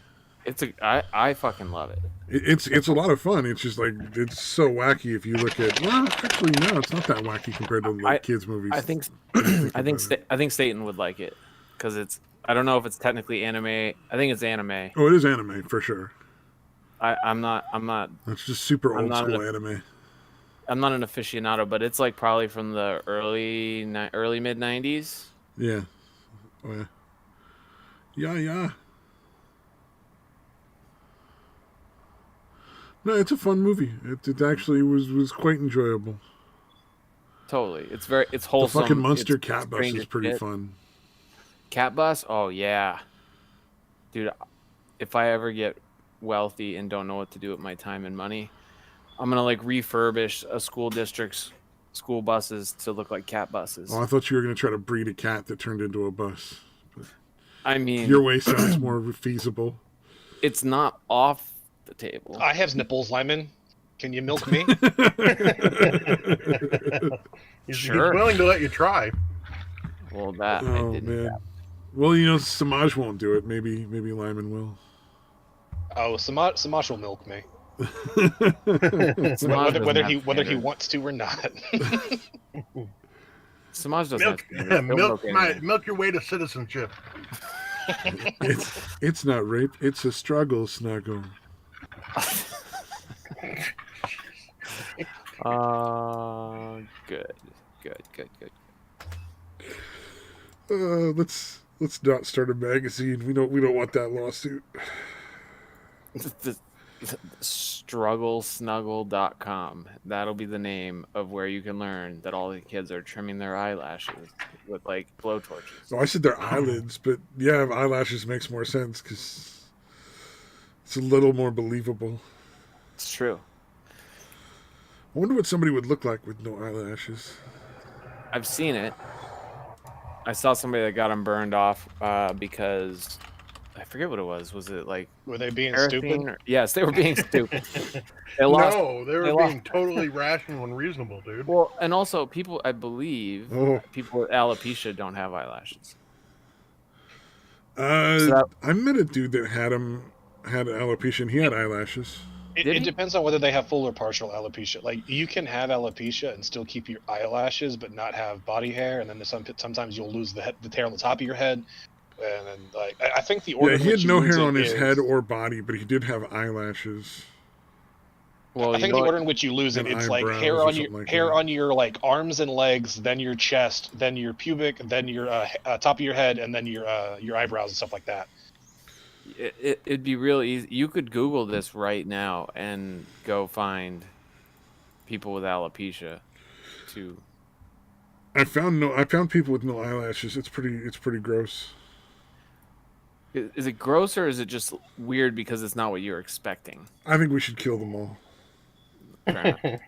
I fucking love it. It's a lot of fun. It's just like it's so wacky if you look at. Well, actually, no, it's not that wacky compared to like kids movies. I think Think I think about it. I think Satan would like it because it's. I don't know if it's technically anime. I think it's anime. Oh, it is anime for sure. I'm not. That's just super I'm old not school an- anime. I'm not an aficionado, but it's like probably from the early mid '90s. Yeah. Oh yeah. Yeah. No, it's a fun movie. It actually was quite enjoyable. Totally, it's The wholesome. fucking Munster It's Cat Bus strange is as pretty shit. fun. Cat bus? Oh yeah, dude. If I ever get wealthy and don't know what to do with my time and money, I'm gonna like refurbish a school district's school buses to look like cat buses. Oh, I thought you were going to try to breed a cat that turned into a bus. I mean, Your way sounds more feasible. it's not off the table. I have nipples, Lyman. Can you milk me? He's Sure. willing to let you try. Well, that I Oh didn't. man. Well, you know, Samaj won't do it. Maybe Lyman will. Oh, Samash will milk me. Samaj doesn't Whether have he standards. wants to or not. Samaj doesn't Milk, have standards. He'll milk anyone. milk your way to citizenship. It's not rape. It's a struggle, Snuggle. Good. Let's not start a magazine. We don't want that lawsuit. The strugglesnuggle.com. That'll be the name of where you can learn that all the kids are trimming their eyelashes with like blowtorches. Oh, I said their eyelids, but yeah, eyelashes makes more sense because it's a little more believable. It's true. I wonder what somebody would look like with no eyelashes. I've seen it. I saw somebody that got them burned off because I forget what it was. Was it like Were they being paraffin stupid? or- Yes, they were being stupid. They lost. No, they they were lost- being totally rational and reasonable, dude. Well, and also people, I believe, Oh, people with alopecia don't have eyelashes. uh, So that- I met a dude that had alopecia and he had eyelashes. Did It he? depends on whether they have full or partial alopecia. Like, you can have alopecia and still keep your eyelashes, but not have body hair. And then sometimes you'll lose the hair on the top of your head. And then, like, I think the order Yeah, in he which had you no lose hair it on his is- head or body, but he did have eyelashes. Well, I you think know the what? order in which you lose it, And it's like eyebrows hair or on something your like hair that. on your like arms and legs, then your chest, then your pubic, then your top of your head, and then your eyebrows and stuff like that. It'd be real easy. You could Google this right now and go find people with alopecia. To I found people with no eyelashes. It's pretty gross. is it gross or is it just weird because it's not what you're expecting? I think we should kill them all. Fair enough.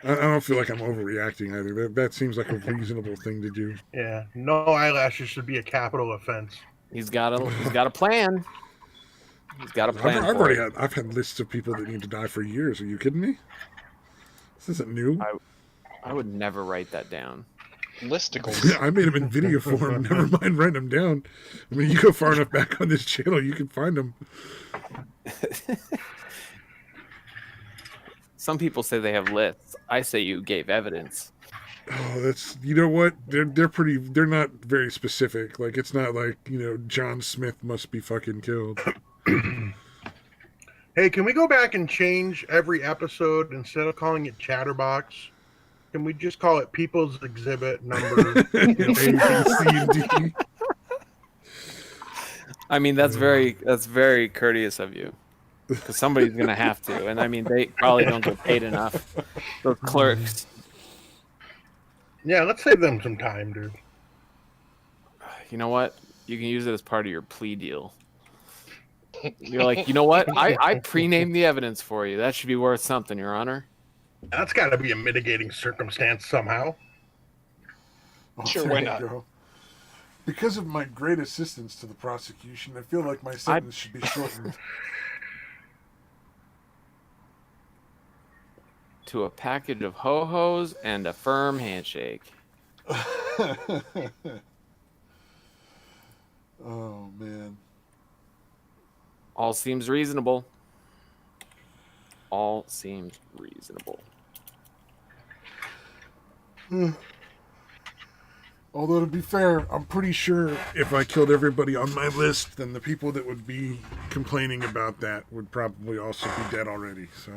I don't feel like I'm overreacting either. That seems like a reasonable thing to do. Yeah, no eyelashes should be a capital offense. He's got a plan. He's got a plan for it. I've had lists of people that need to die for years. Are you kidding me? This isn't new. I would never write that down. Listicles. I made them in video form. Never mind writing them down. I mean, you go far enough back on this channel, you can find them. Some people say they have lists. I say you gave evidence. Oh, that's, you know what? They're not very specific. Like, it's not like, John Smith must be fucking killed. Hey, can we go back and change every episode instead of calling it Chatterbox? Can we just call it People's Exhibit number A, B, C, and D. I mean, that's very courteous of you, because somebody's gonna have to, and I mean, they probably don't get paid enough. Those clerks. Yeah, let's save them some time, dude. You know what? You can use it as part of your plea deal. You're like, you know what? I pre-named the evidence for you. That should be worth something, Your Honor. That's got to be a mitigating circumstance somehow. Sure, why not? Because of my great assistance to the prosecution, I feel like my sentence should be shortened. To a package of ho-hos and a firm handshake. Oh, man. All seems reasonable. All seems reasonable. Although, to be fair, I'm pretty sure if I killed everybody on my list, then the people that would be complaining about that would probably also be dead already. So,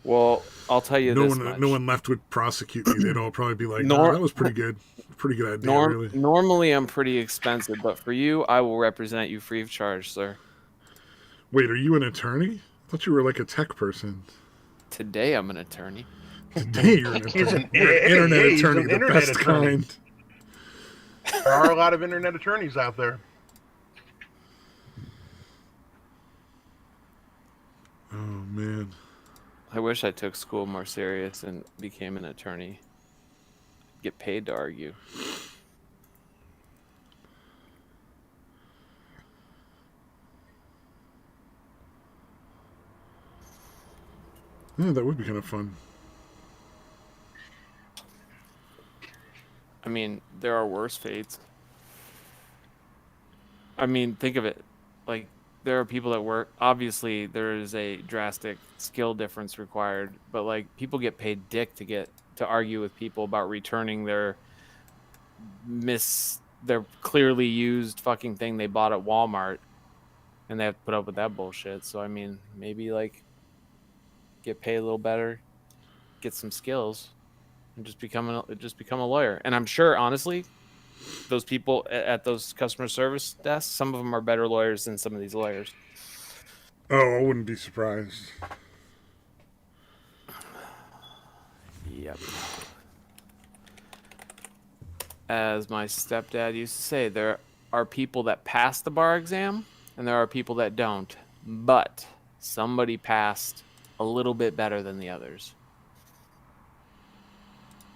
well, I'll tell you this much. No one left would prosecute me. They'd all probably be like, "No, that was pretty good. Pretty good idea, really." Normally, I'm pretty expensive, but for you, I will represent you free of charge, sir. Wait, are you an attorney? I thought you were like a tech person. Today, I'm an attorney. Today, you're an attorney. You're an internet attorney, the best kind. There are a lot of internet attorneys out there. Oh, man. I wish I took school more serious and became an attorney. Get paid to argue. Yeah, that would be kind of fun. I mean, there are worse fates. I mean, think of it. Like, there are people that work. Obviously, there is a drastic skill difference required, but like, people get paid dick to argue with people about returning their clearly used fucking thing they bought at Walmart, and they have to put up with that bullshit. So I mean, maybe like get paid a little better, get some skills, and just become a lawyer. And I'm sure, honestly, those people at those customer service desks, some of them are better lawyers than some of these lawyers. Oh, I wouldn't be surprised. Yep. As my stepdad used to say, there are people that pass the bar exam and there are people that don't. But somebody passed a little bit better than the others.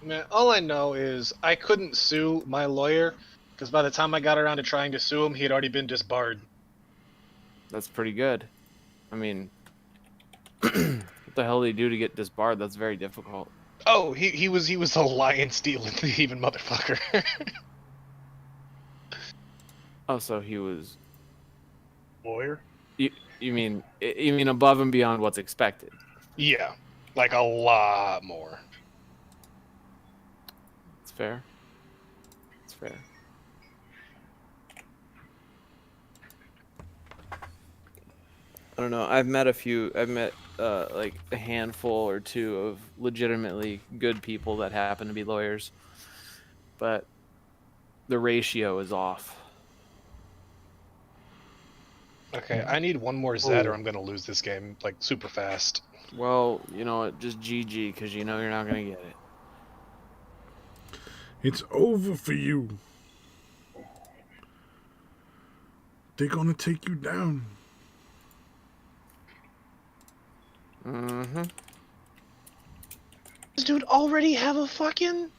Man, all I know is I couldn't sue my lawyer because by the time I got around to trying to sue him, he had already been disbarred. That's pretty good. I mean, what the hell did he do to get disbarred? That's very difficult. Oh, he was a lion stealing thieving motherfucker. Oh, so he was Lawyer? You mean above and beyond what's expected? Yeah, like a lot more. It's fair. It's fair. I don't know. I've met like a handful or two of legitimately good people that happen to be lawyers, but the ratio is off. Okay, I need one more Zed or I'm gonna lose this game like super fast. Well, you know what? Just GG, because you know you're not gonna get it. It's over for you. They're gonna take you down. Mm-hmm. Does dude already have a fucking...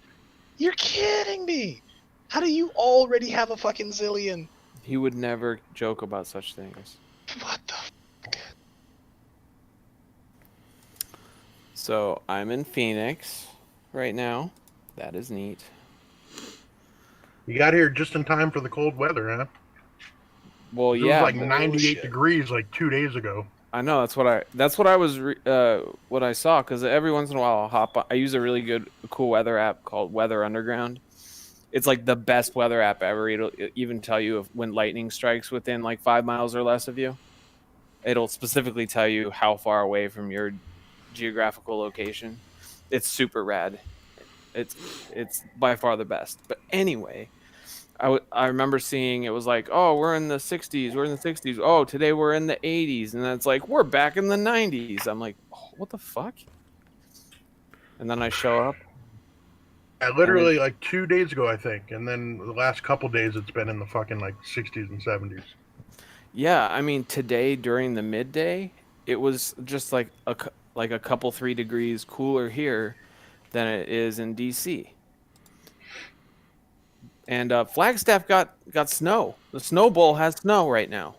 You're kidding me! How do you already have a fucking zillion? He would never joke about such things. What the So I'm in Phoenix right now. That is neat. You got here just in time for the cold weather, huh? Well, It was yeah, like but 98 degrees like 2 days ago. I know what I saw, because every once in a while I'll hop on. I use a really cool weather app called Weather Underground. It's like the best weather app ever. It'll even tell you when lightning strikes within like 5 miles or less of you. It'll specifically tell you how far away from your geographical location. It's super rad. It's by far the best. But anyway, I remember seeing it was like, oh, we're in the 60s. We're in the 60s. Oh, today we're in the 80s. And then it's like, we're back in the 90s. I'm like, oh, what the fuck? And then I show up. Literally like 2 days ago, I think. And then the last couple days, it's been in the fucking like 60s and 70s. Yeah, I mean, today during the midday, it was just like a couple 3 degrees cooler here than it is in DC. And Flagstaff got snow. The Snow Bowl has snow right now.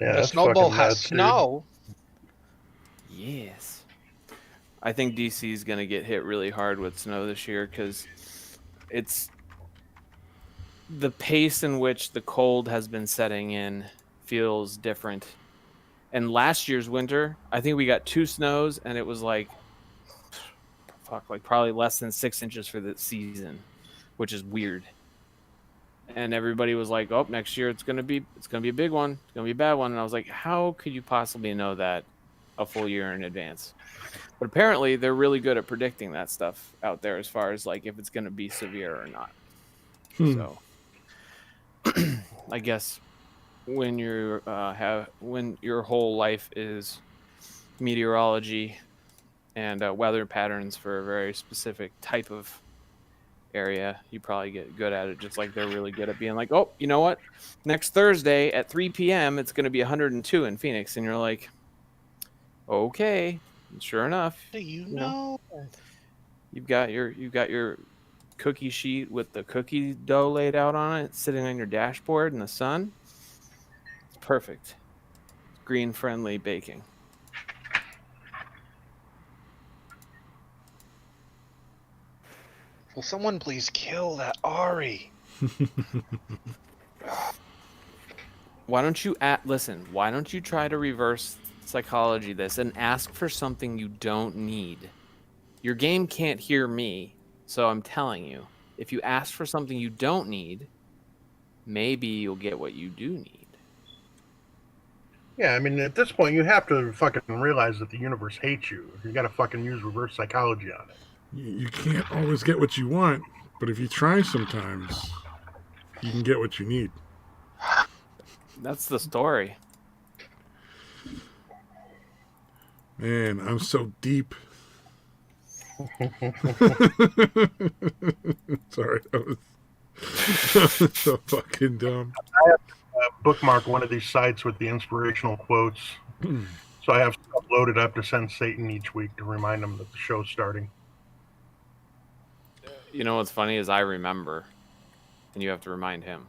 Yeah, The that's snowball fucking has nuts, dude. snow. Yes. I think DC is going to get hit really hard with snow this year because it's the pace in which the cold has been setting in feels different. And last year's winter, I think we got 2 snows, and it was like probably less than 6 inches for the season, which is weird. And everybody was like, "Oh, next year it's gonna be a big one. It's gonna be a bad one." And I was like, "How could you possibly know that a full year in advance?" But apparently, they're really good at predicting that stuff out there, as far as like if it's gonna be severe or not. So, I guess when when your whole life is meteorology and weather patterns for a very specific type of area, you probably get good at it, just like they're really good at being like, oh, you know what, next Thursday at 3 p.m. it's going to be 102 in Phoenix, and you're like, okay. And sure enough, Do you know? you've got your cookie sheet with the cookie dough laid out on it, sitting on your dashboard in the sun. It's perfect. Green friendly baking. Will someone please kill that Ari? Why don't you listen? Why don't you try to reverse psychology this and ask for something you don't need? Your game can't hear me, so I'm telling you, if you ask for something you don't need, maybe you'll get what you do need. Yeah, I mean, at this point, you have to fucking realize that the universe hates you. You got to fucking use reverse psychology on it. You can't always get what you want, but if you try sometimes, you can get what you need. That's the story. Man, I'm so deep. Sorry, that was so fucking dumb. I have to bookmark one of these sites with the inspirational quotes. So I have stuff loaded up to send Satan each week to remind him that the show's starting. You know what's funny is I remember, and you have to remind him.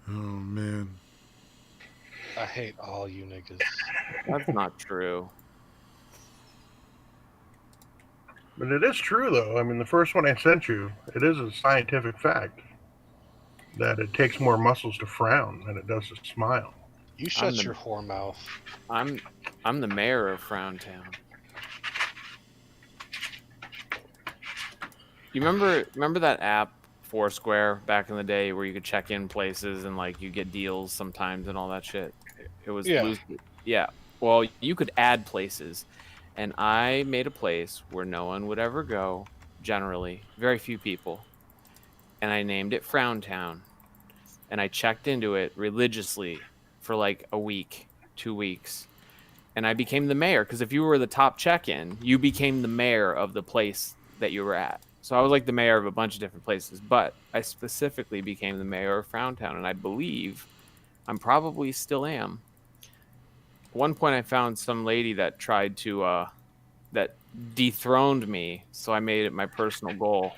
Oh, man. I hate all you niggas. That's not true. But it is true, though. I mean, the first one I sent you, it is a scientific fact that it takes more muscles to frown than it does to smile. You shut your whore mouth. I'm the mayor of Frowntown. You remember that app Foursquare back in the day where you could check in places and like you get deals sometimes and all that shit? It was yeah. Well, you could add places, and I made a place where no one would ever go, generally, very few people, and I named it Frowntown, and I checked into it religiously for like a week, 2 weeks, and I became the mayor, because if you were the top check-in, you became the mayor of the place that you were at. So I was like the mayor of a bunch of different places, but I specifically became the mayor of Frowntown, and I believe I'm probably still am. At one point I found some lady that tried to that dethroned me, so I made it my personal goal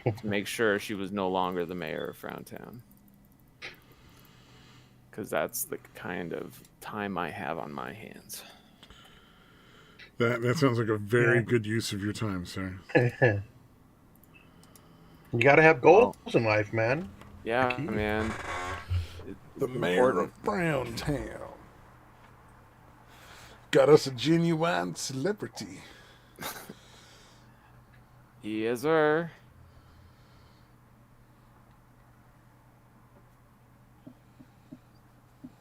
to make sure she was no longer the mayor of Frowntown. because that's the kind of time I have on my hands. That sounds like a very good use of your time, sir. You gotta have goals in life, man. Yeah, man. The mayor of Browntown got us a genuine celebrity. Yes, sir.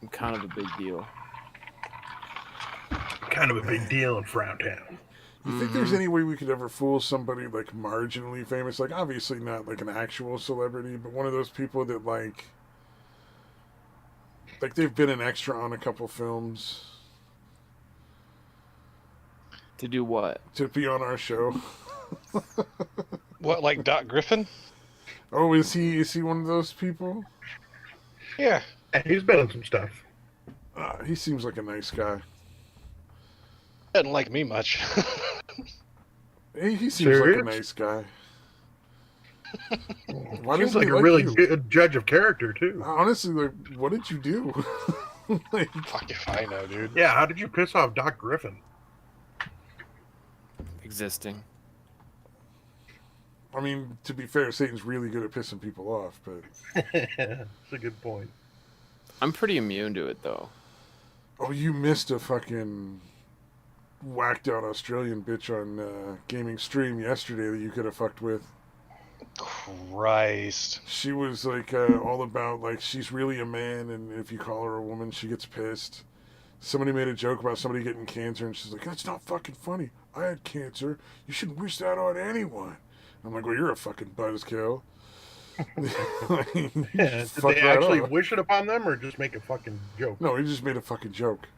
I'm kind of a big deal. Kind of a big deal in Frowntown. You think there's any way we could ever fool somebody like marginally famous? Like, obviously not like an actual celebrity, but one of those people that like they've been an extra on a couple films. To do what? To be on our show. What, like Doc Griffin? Oh, is he one of those people? Yeah. He's been in some stuff. He seems like a nice guy. Doesn't like me much. He seems like a nice guy. Why Seems doesn't like he a really you? good judge of character too. Honestly, like, what did you do? Like, Fuck if I know, dude. Yeah, how did you piss off Doc Griffin? Existing. I mean, to be fair, Satan's really good at pissing people off, but That's a good point. I'm pretty immune to it, though. oh, you missed a fucking whacked out Australian bitch on Gaming Stream yesterday that you could have fucked with. Christ. She was like all about like she's really a man, and if you call her a woman, she gets pissed. Somebody made a joke about somebody getting cancer, and she's like, "That's not fucking funny. I had cancer. You shouldn't wish that on anyone." I'm like, "Well, you're a fucking buzzkill." Did they actually wish it upon them, or just make a fucking joke? No, he just made a fucking joke.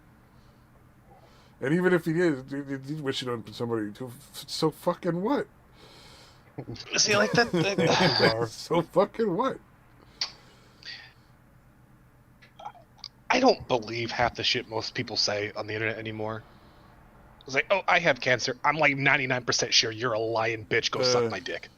And even if he did, he'd wish it on somebody. So fucking what? See, like that. So fucking what? I don't believe half the shit most people say on the internet anymore. It's like, oh, I have cancer. I'm like 99% sure you're a lying bitch. Go suck my dick.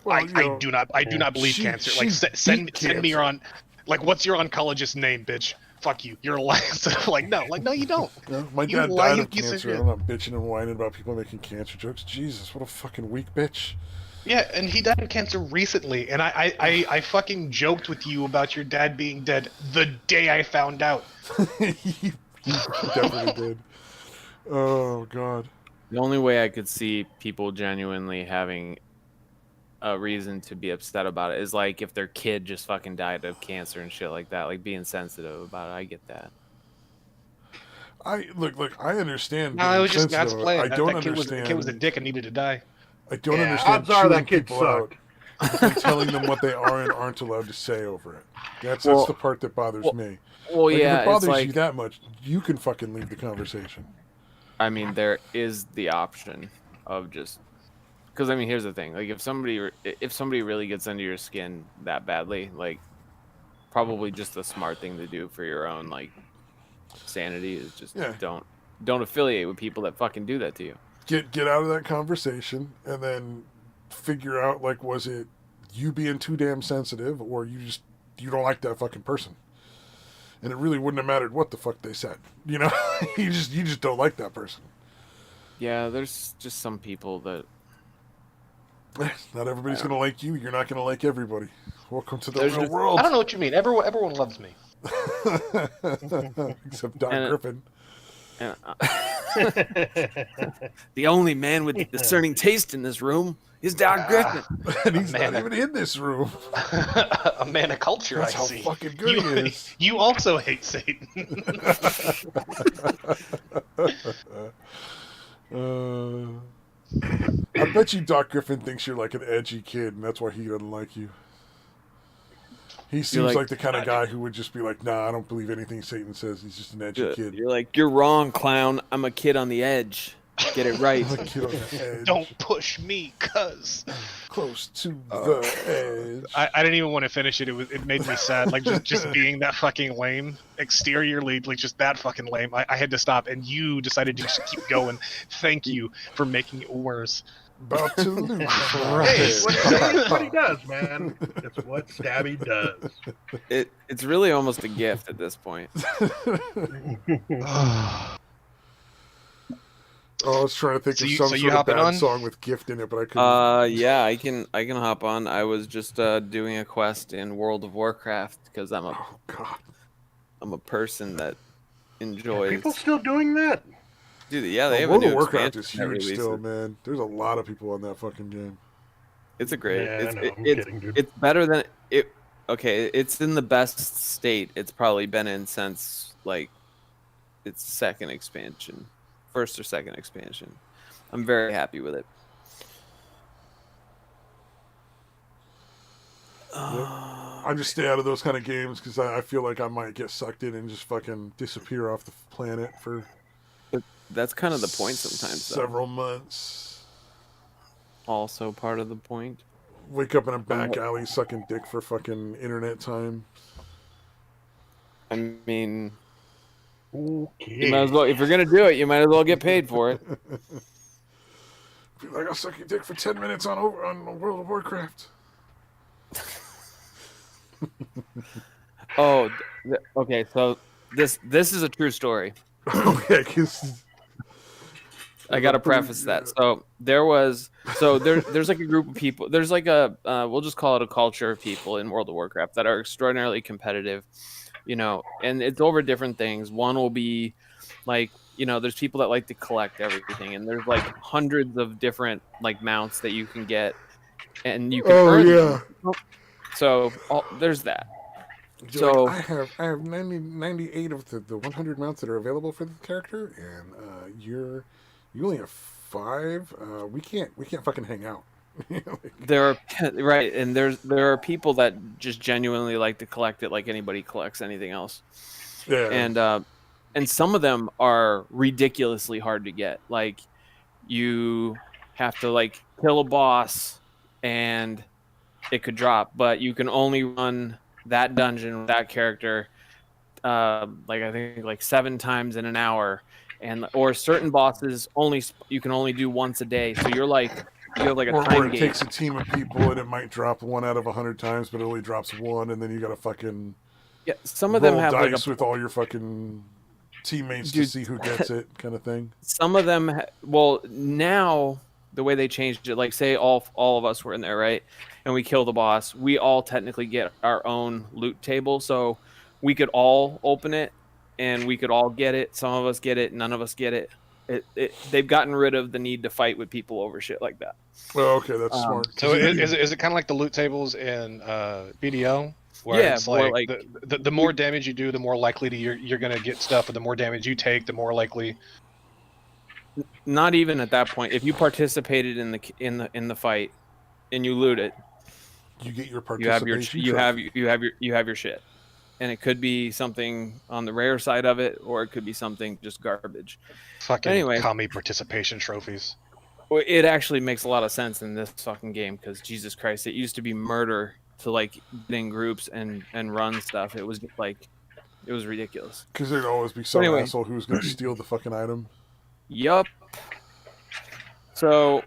Well, I do not believe cancer. Like, send me your on. Like, what's your oncologist name, bitch? Fuck you. You're a liar. Like, no, you don't. Yeah, my dad died of cancer. I'm not bitching and whining about people making cancer jokes. Jesus, what a fucking weak bitch. Yeah, and he died of cancer recently, and I fucking joked with you about your dad being dead the day I found out. He definitely did. Oh, God. The only way I could see people genuinely having a reason to be upset about it is like if their kid just fucking died of cancer and shit like that, like being sensitive about it. I get that. I understand. No, it was just God's plan. I don't that understand. Kid was a dick and needed to die. I don't understand. Odds are that kid people out and telling them what they are and aren't allowed to say over it. That's the part that bothers me. Well, like, yeah, if it bothers it's you that much, you can fucking leave the conversation. I mean, there is the option of just because I mean, here's the thing: like, if somebody really gets under your skin that badly, like, probably just the smart thing to do for your own like sanity is just don't affiliate with people that fucking do that to you. Get out of that conversation and then figure out, like, was it you being too damn sensitive, or you don't like that fucking person, and it really wouldn't have mattered what the fuck they said, you know. you just don't like that person. Yeah, there's just some people that not everybody's gonna like you. You're not gonna like everybody. Welcome to the real world. I don't know what you mean. Everyone loves me. Except Doc Griffin. The only man with discerning taste in this room is Doc Griffin. And he's not even in this room. A man of culture. That's I how see. fucking good he is. You also hate Satan. I bet you Doc Griffin thinks you're like an edgy kid, and that's why he doesn't like you. He seems like the kind of guy who would just be like, "Nah, I don't believe anything Satan says. He's just an edgy kid." You're like, "You're wrong, clown. I'm a kid on the edge. Get it right." I'm a kid on the edge. Don't push me, cuz. Close to the edge. I didn't even want to finish it. It made me sad. Like, just being that fucking lame. Exteriorly, like, just that fucking lame. I had to stop, and you decided to just keep going. Thank you for making it worse. About to lose. Hey, what he does, man. It's what Stabby does. It's really almost a gift at this point. I was trying to think of some so you sort of hopping bad on? song with gift in it, but I couldn't. Yeah, I can hop on. I was just doing a quest in World of Warcraft because Oh God. I'm a person that Are enjoys. people still doing that? Dude, yeah, they have World a new of Warcraft is expansion that huge releases. still, man. There's a lot of people on that fucking game. It's a great. Yeah, I know. I'm kidding, dude. It's better than it. Okay, it's in the best state it's probably been in since like its second expansion, first or second expansion. I'm very happy with it. I just stay out of those kind of games because I feel like I might get sucked in and just fucking disappear off the planet for That's kind of the point sometimes. several months. Also part of the point. Wake up in a back alley sucking dick for fucking internet time. I mean, Okay. you might as well, if you're gonna do it, you might as well get paid for it. Be like, I'll suck your dick for 10 minutes on World of Warcraft. Oh, okay. So this is a true story. Okay, because I got to preface that. So there's like a group of people. There's like we'll just call it a culture of people in World of Warcraft that are extraordinarily competitive, and it's over different things. One will be like, there's people that like to collect everything, and there's like hundreds of different like mounts that you can get, and you can earn them. So there's that. So I have 98 of the 100 mounts that are available for the character, and you only have 5. We can't fucking hang out. There are right, and there are people that just genuinely like to collect it, like anybody collects anything else. Yeah. And some of them are ridiculously hard to get. Like you have to like kill a boss, and it could drop, but you can only run that dungeon with that character like I think like 7 times in an hour, or certain bosses you can only do once a day, so you have like a time or it gauge. takes a team of people and it might drop 1 out of 100 times, but it only drops 1, and then you gotta fucking some of them have dice like with all your fucking teammates to see who gets it, kind of thing. Some of them well, now the way they changed it, like say all of us were in there, right, and we kill the boss, we all technically get our own loot table, so we could all open it and we could all get it. Some of us get it, none of us get it. They've gotten rid of the need to fight with people over shit like that. Oh, okay, that's smart. So is it kind of like the loot tables in BDO? Where it's like the more damage you do, the more likely you're gonna get stuff, but the more damage you take, the more likely. Not even at that point. If you participated in the fight and you loot it, you get your participation. You have your shit, and it could be something on the rare side of it, or it could be something just garbage. Fucking anyway, commie participation trophies. Well, it actually makes a lot of sense in this fucking game because Jesus Christ, it used to be murder to like get in groups and run stuff. It was like, it was ridiculous. Because there'd always be some asshole who was going to steal the fucking item. Yup. So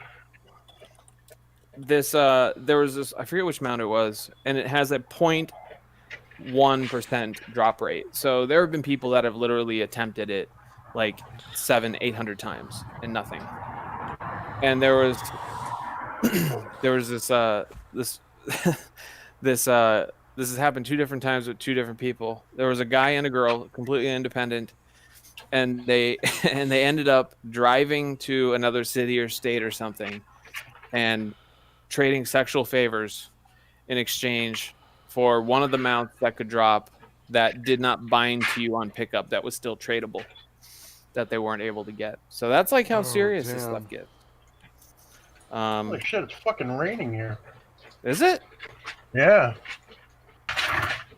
there was this, I forget which mount it was, and it has a 0.1% drop rate. So there have been people that have literally attempted it like 700-800 times and nothing. And there was this this has happened 2 different times with 2 different people. There was a guy and a girl, completely independent, and they ended up driving to another city or state or something and trading sexual favors in exchange for one of the mounts that could drop that did not bind to you on pickup, that was still tradable, that they weren't able to get. So that's like how serious this stuff gets. Holy shit, it's fucking raining here. Is it? Yeah.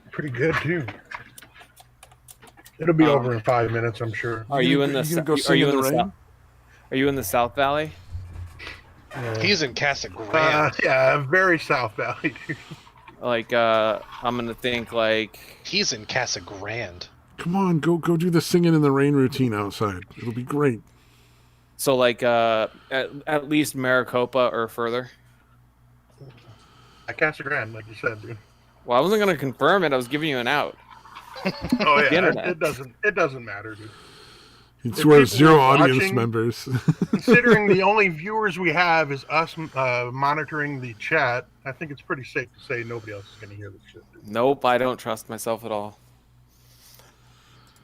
Pretty good too. It'll be over in 5 minutes, I'm sure. Are you in the South Valley? He's in Casa Grande. Yeah, very South Valley, dude. Like I'm gonna think like he's in Casa Grande. Come on, go do the singing in the rain routine outside. It'll be great. So like at least Maricopa or further. At Casa Grande, like you said, dude. Well, I wasn't gonna confirm it. I was giving you an out. Oh The yeah, internet. it doesn't matter, dude. He If swears people 0 were audience watching- members. Considering the only viewers we have is us monitoring the chat, I think it's pretty safe to say nobody else is going to hear this shit. Dude. Nope, I don't trust myself at all.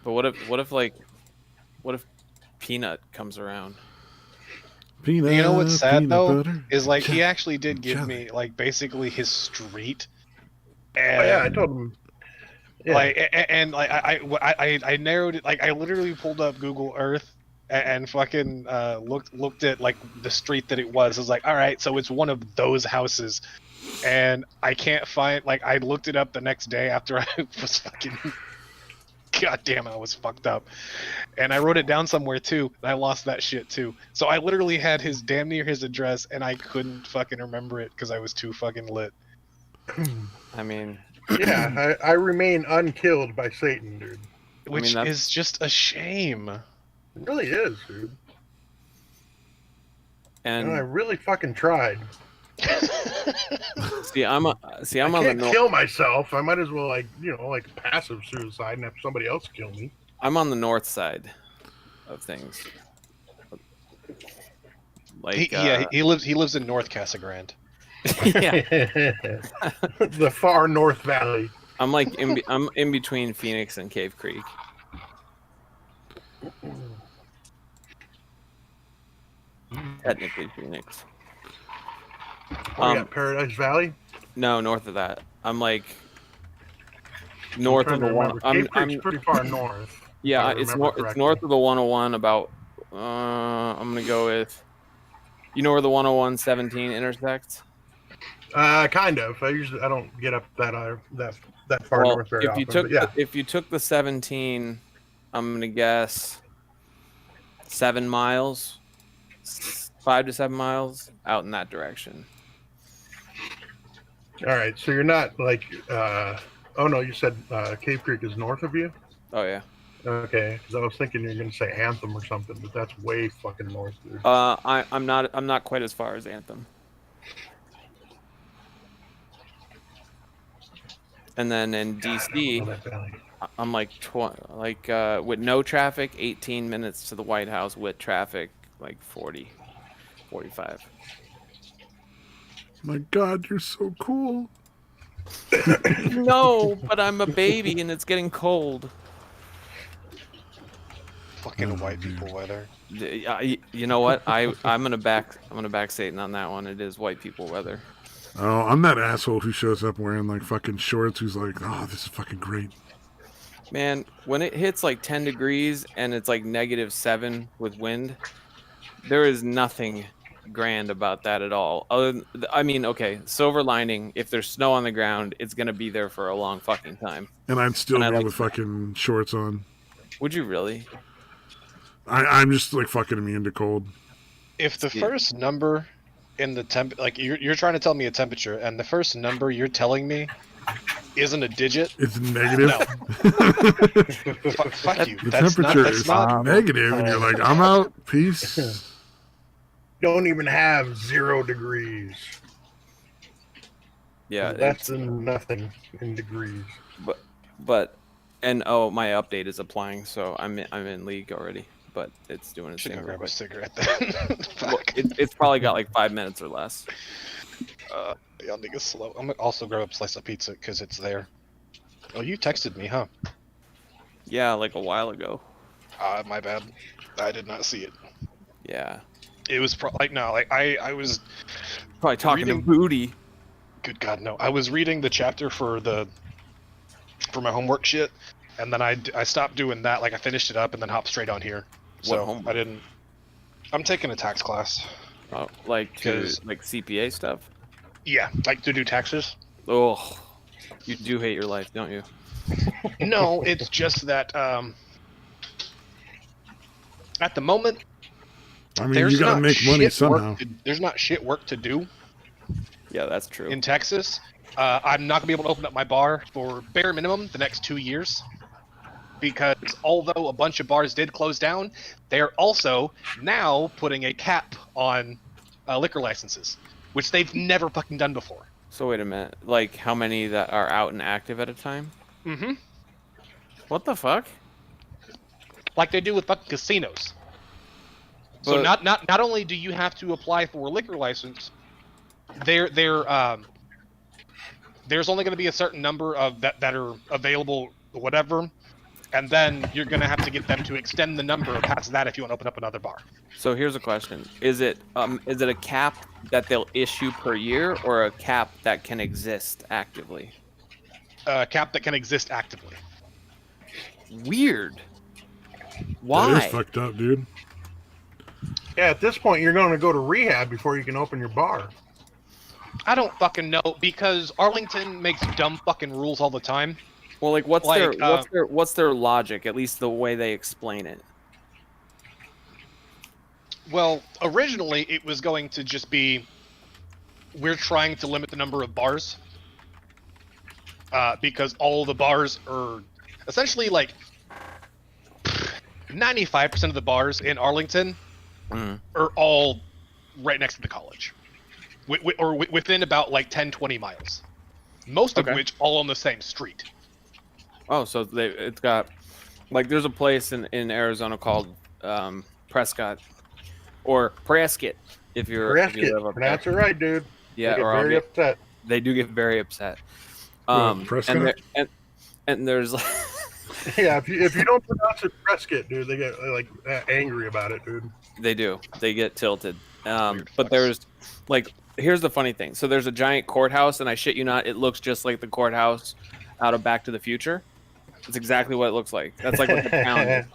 But what if Peanut comes around? Peanut, You know what's sad peanut though butter. is like he Jelly. actually did give Jelly. me like basically his street. Oh And yeah, I told him. Yeah. like I narrowed it. Like I literally pulled up Google Earth and fucking looked at like the street that it was. I was like, all right, so it's one of those houses, and I can't find. Like I looked it up the next day after I was fucking. God damn, I was fucked up, and I wrote it down somewhere too, and I lost that shit too. So I literally had his damn near his address, and I couldn't fucking remember it because I was too fucking lit. I mean, Yeah, I remain unkilled by Satan, dude. Which that's- is just a shame. It really is, dude. And I and really fucking tried. I'm I on the can't north. kill myself. I might as well like passive suicide and have somebody else kill me. I'm on the north side of things. Like He lives in North Casa Grande. yeah, The far north valley. I'm in between Phoenix and Cave Creek. Technically Phoenix. Oh, yeah, Paradise Valley. No, north of that. I'm like north of the one. Cave Creek's pretty far north. Yeah, if I it's remember it's correctly. north of the 101. About I'm gonna go with. You know where the 101 17 intersects? Kind of. I don't get up that far Well, north very if often. you took but yeah. if you took the 17, I'm gonna guess 7 miles, 5 to 7 miles out in that direction. All right. So you're not like. Oh no, you said Cave Creek is north of you. Oh yeah. Okay, because I was thinking you're gonna say Anthem or something, but that's way fucking north, dude. I'm not quite as far as Anthem. And then in God, I DC, don't know that valley. I'm like with no traffic, 18 minutes to the White House. With traffic, like 40, 45. My God, you're so cool. No, but I'm a baby and it's getting cold. Fucking white people weather. You know what? I'm gonna back Satan on that one. It is white people weather. Oh, I'm that asshole who shows up wearing like fucking shorts who's like, oh, this is fucking great. Man, when it hits like 10 degrees and it's like -7 with wind, there is nothing grand about that at all. I mean, okay, silver lining, if there's snow on the ground, it's gonna be there for a long fucking time. And I'd still And I be like with fucking shorts on. Would you really? I'm just like fucking immune to cold. If the Yeah. first number in the temp, like you're trying to tell me a temperature, and the first number you're telling me isn't a digit, It's negative. No. fuck you. The That's temperature that's is not. negative, and you're like, I'm out. Peace. Don't even have 0 degrees. Yeah, That's nothing in degrees. but and oh, my update is applying, so I'm in league already, but it's doing its Should thing. go grab real a quick. cigarette then. Well, Fuck. it's probably got like 5 minutes or less. Y'all niggas slow. I'm gonna also grab a slice of pizza because it's there. Oh, you texted me, huh? Yeah, like a while ago. My bad. I did not see it. Yeah, It was I was. probably talking Reading- to Booty. Good God, no! I was reading the chapter for my homework shit, and then I stopped doing that. Like I finished it up and then hopped straight on here. So homework? I didn't. I'm taking a tax class. Like to 'Cause- like CPA stuff. Yeah, like to do taxes. Oh, you do hate your life, don't you? No, it's just that at the moment I mean, there's you gotta not make money shit somehow. work there's not shit work to do Yeah, that's true. in Texas. I'm not gonna be able to open up my bar for bare minimum the next 2 years. because although a bunch of bars did close down, they're also now putting a cap on liquor licenses, which they've never fucking done before. So wait a minute, like how many that are out and active at a time? Mm-hmm. What the fuck? Like they do with fucking casinos. So But- not only do you have to apply for a liquor license, there's only going to be a certain number of that are available, whatever, and then you're going to have to get them to extend the number past that if you want to open up another bar. So here's a question: is it a cap that they'll issue per year, or a cap that can exist actively? Cap that can exist actively. Weird. That is Why? fucked up, dude. Yeah, at this point, you're going to go to rehab before you can open your bar. I don't fucking know, because Arlington makes dumb fucking rules all the time. Well, like what's Like, what's their logic? At least the way they explain it. Well, originally it was going to just be, we're trying to limit the number of bars, because all the bars are essentially like 95% of the bars in Arlington are all right next to the college, or within about like 10-20 miles, most of which all on the same street. Oh, so it's got, like, there's a place in Arizona called Prescott, or Prescott, if you live up there. That's right, dude. Yeah, They get or I'll very upset. They do get very upset. Prescott? And there's like, Yeah, if you don't pronounce it Prescott, dude, they get like angry about it, dude. they do. They get tilted. Weird But fucks. there's like, here's the funny thing. So there's a giant courthouse, and I shit you not, it looks just like the courthouse out of Back to the Future. It's exactly what it looks like. That's like what the town is.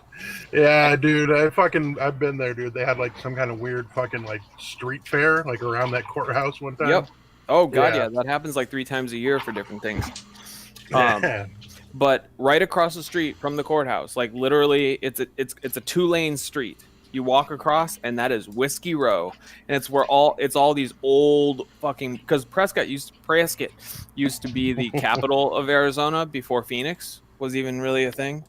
Yeah, dude, I've been there, dude. They had like some kind of weird fucking like street fair like around that courthouse one time. Yep. Oh god, Yeah. yeah, that happens like 3 times a year for different things. Yeah. But right across the street from the courthouse, like literally, it's a 2-lane street. You walk across, and that is Whiskey Row, and it's all these old fucking, because Prescott used to be the capital of Arizona before Phoenix was even really a thing.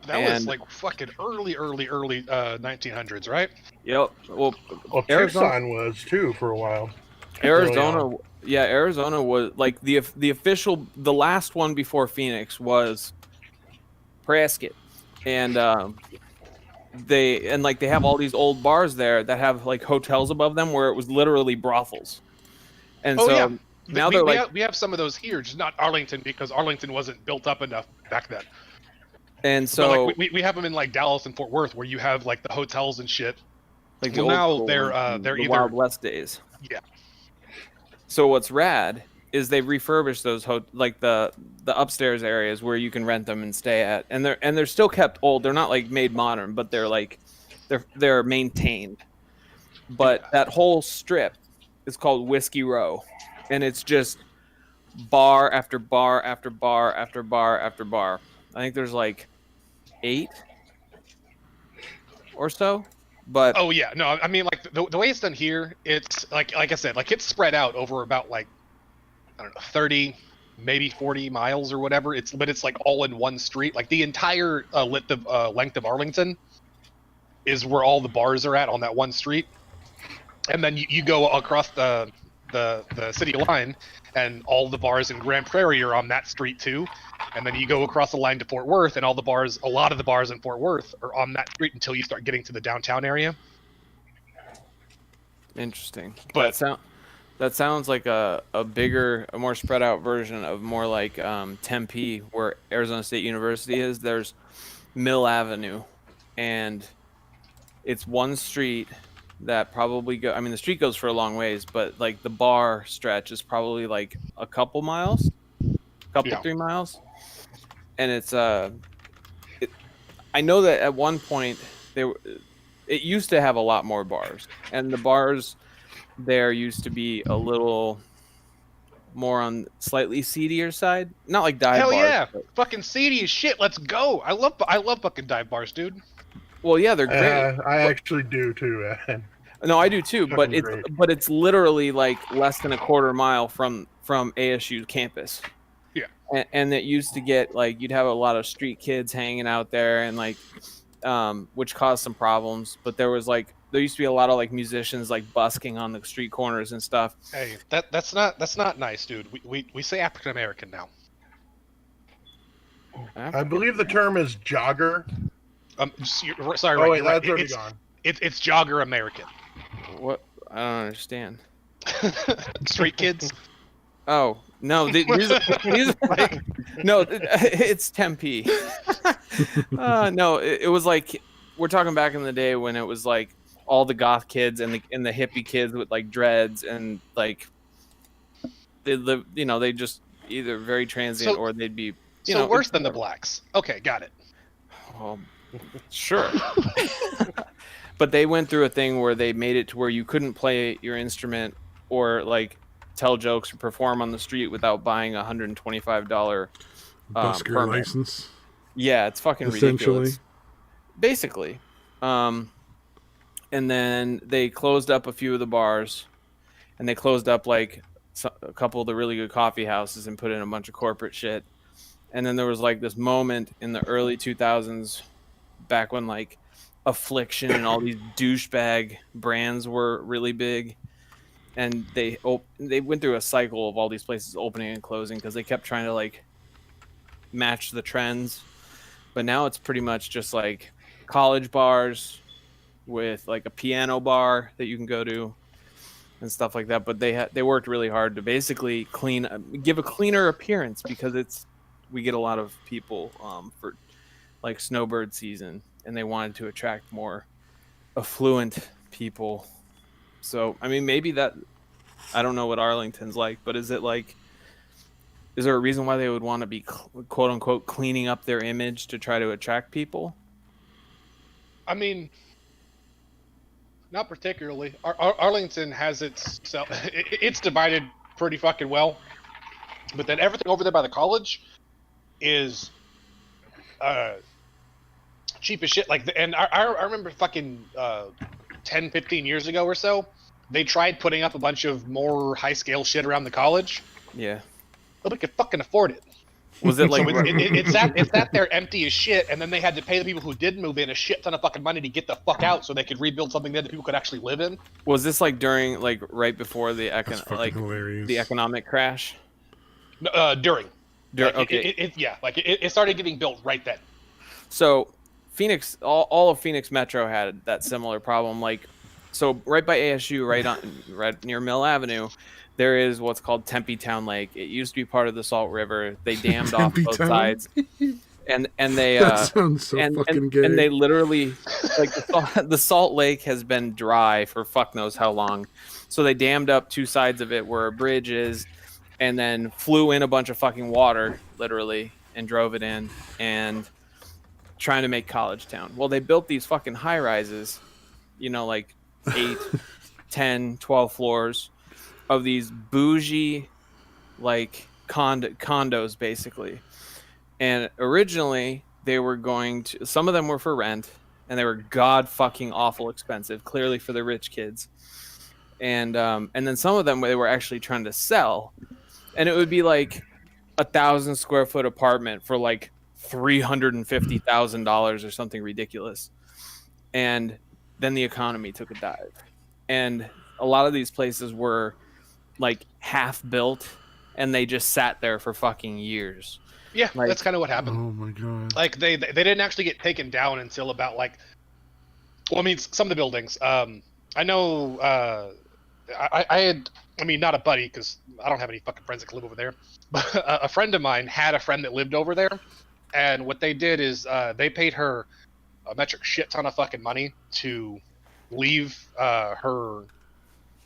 That was And- like fucking early 1900s, right? Yep. Well, Well, Arizona- Tucson was too for a while. Arizona, yeah, Arizona was like the official, the last one before Phoenix was Prescott, and they have all these old bars there that have like hotels above them where it was literally brothels, and Oh, so yeah. now they're like, we have some of those here, just not Arlington, because Arlington wasn't built up enough back then. and So so like, we have them in like Dallas and Fort Worth, where you have like the hotels and shit. like well, old now school they're, ones from they're the either- Wild West days. Yeah. So what's rad is they've refurbished those like the upstairs areas where you can rent them and stay at, and they're still kept old. They're not like made modern, but they're like they're maintained. But that whole strip is called Whiskey Row, and it's just bar after bar after bar after bar after bar. I think there's like 8 or so. But Oh yeah, no, I mean like the way it's done here, it's like I said, like it's spread out over about like, I don't know, 30, maybe 40 miles or whatever. But it's like all in one street. Like the entire length of Arlington is where all the bars are at on that one street, and then you go across the city line, and all the bars in Grand Prairie are on that street too. And then you go across the line to Fort Worth, and a lot of the bars in Fort Worth are on that street until you start getting to the downtown area. interesting. But- That sounds like a bigger, a more spread out version of more like Tempe, where Arizona State University is. There's Mill Avenue, and it's one street that probably the street goes for a long ways, but like the bar stretch is probably like a couple miles, Yeah. 3 miles, and it's I know that at one point it used to have a lot more bars, and the bars there used to be a little more on slightly seedier side, not like dive Hell bars. yeah, but- fucking seedy as shit. Let's go. I love fucking dive bars, dude. well, yeah, they're great. I actually do too. Man. No, I do too, but Fucking great. it's literally like less than a quarter mile from ASU campus. Yeah. and it used to get like you'd have a lot of street kids hanging out there, and like which caused some problems. But there used to be a lot of like musicians like busking on the street corners and stuff. Hey, that's not nice, dude. We say African American now. I believe the term is jogger. Sorry. Oh, right, wait, right. that's already gone. It's jogger American. What? I don't understand. Street kids. Oh no, these like, no, it's Tempe. No, it was like we're talking back in the day when it was like all the goth kids and the hippie kids with like dreads and like they live, they just either very transient or they'd be worse than the blacks. Okay, got it. Well, sure. But they went through a thing where they made it to where you couldn't play your instrument or like tell jokes or perform on the street without buying a $125 busker license. Yeah, it's fucking ridiculous. Basically. And then they closed up a few of the bars, and they closed up like a couple of the really good coffee houses and put in a bunch of corporate shit. And then there was like this moment in the early 2000s, back when like Affliction and all these douchebag brands were really big, and they went through a cycle of all these places opening and closing because they kept trying to like match the trends. But now it's pretty much just like college bars with like a piano bar that you can go to and stuff like that. But they worked really hard to basically give a cleaner appearance because we get a lot of people for like snowbird season, and they wanted to attract more affluent people. So I mean, maybe that, I don't know what Arlington's like, but is there a reason why they would want to be quote unquote cleaning up their image to try to attract people? I mean, not particularly. Arlington has it's divided pretty fucking well, but then everything over there by the college is cheap as shit. And I remember fucking 10, 15 years ago or so, they tried putting up a bunch of more high scale shit around the college. Yeah. Nobody could fucking afford it. Was it like so it's that they're empty as shit, and then they had to pay the people who did move in a shit ton of fucking money to get the fuck out so they could rebuild something there that people could actually live in? Was this like during, like right before the economic crash? During. Okay. It started getting built right then. So Phoenix, all of Phoenix Metro had that similar problem. Like, so right by ASU, right near Mill Avenue, there is what's called Tempe Town Lake. It used to be part of the Salt River. They dammed off both sides, and they that sounds so fucking gay. And they literally, like, the Salt Lake has been dry for fuck knows how long, so they dammed up two sides of it where a bridge is, and then flew in a bunch of fucking water, literally, and drove it in, and trying to make College Town. Well, they built these fucking high rises, like 8, 10, 12 floors of these bougie, like condos basically. And originally they were some of them were for rent, and they were god fucking awful expensive, clearly for the rich kids. And then some of them they were actually trying to sell, and it would be like 1,000 square foot apartment for like $350,000 or something ridiculous. And then the economy took a dive, and a lot of these places were like half built, and they just sat there for fucking years. Yeah, like, that's kind of what happened. Oh my god! Like they didn't actually get taken down until about like, well, I mean, some of the buildings. I know. I had, not a buddy because I don't have any fucking friends that can live over there, but a friend of mine had a friend that lived over there, and what they did is they paid her a metric shit ton of fucking money to leave her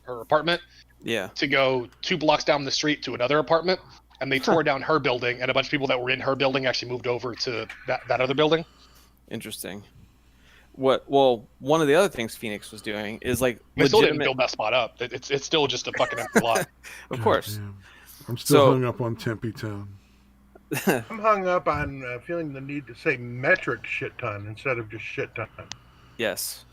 apartment. Yeah. To go 2 blocks down the street to another apartment, and they tore down her building, and a bunch of people that were in her building actually moved over to that other building. Interesting. Well, one of the other things Phoenix was doing is like they still didn't build that spot up. It's still just a fucking empty lot. Of course. Damn. I'm still hung up on Tempe Town. I'm hung up on feeling the need to say metric shit ton instead of just shit ton. Yes.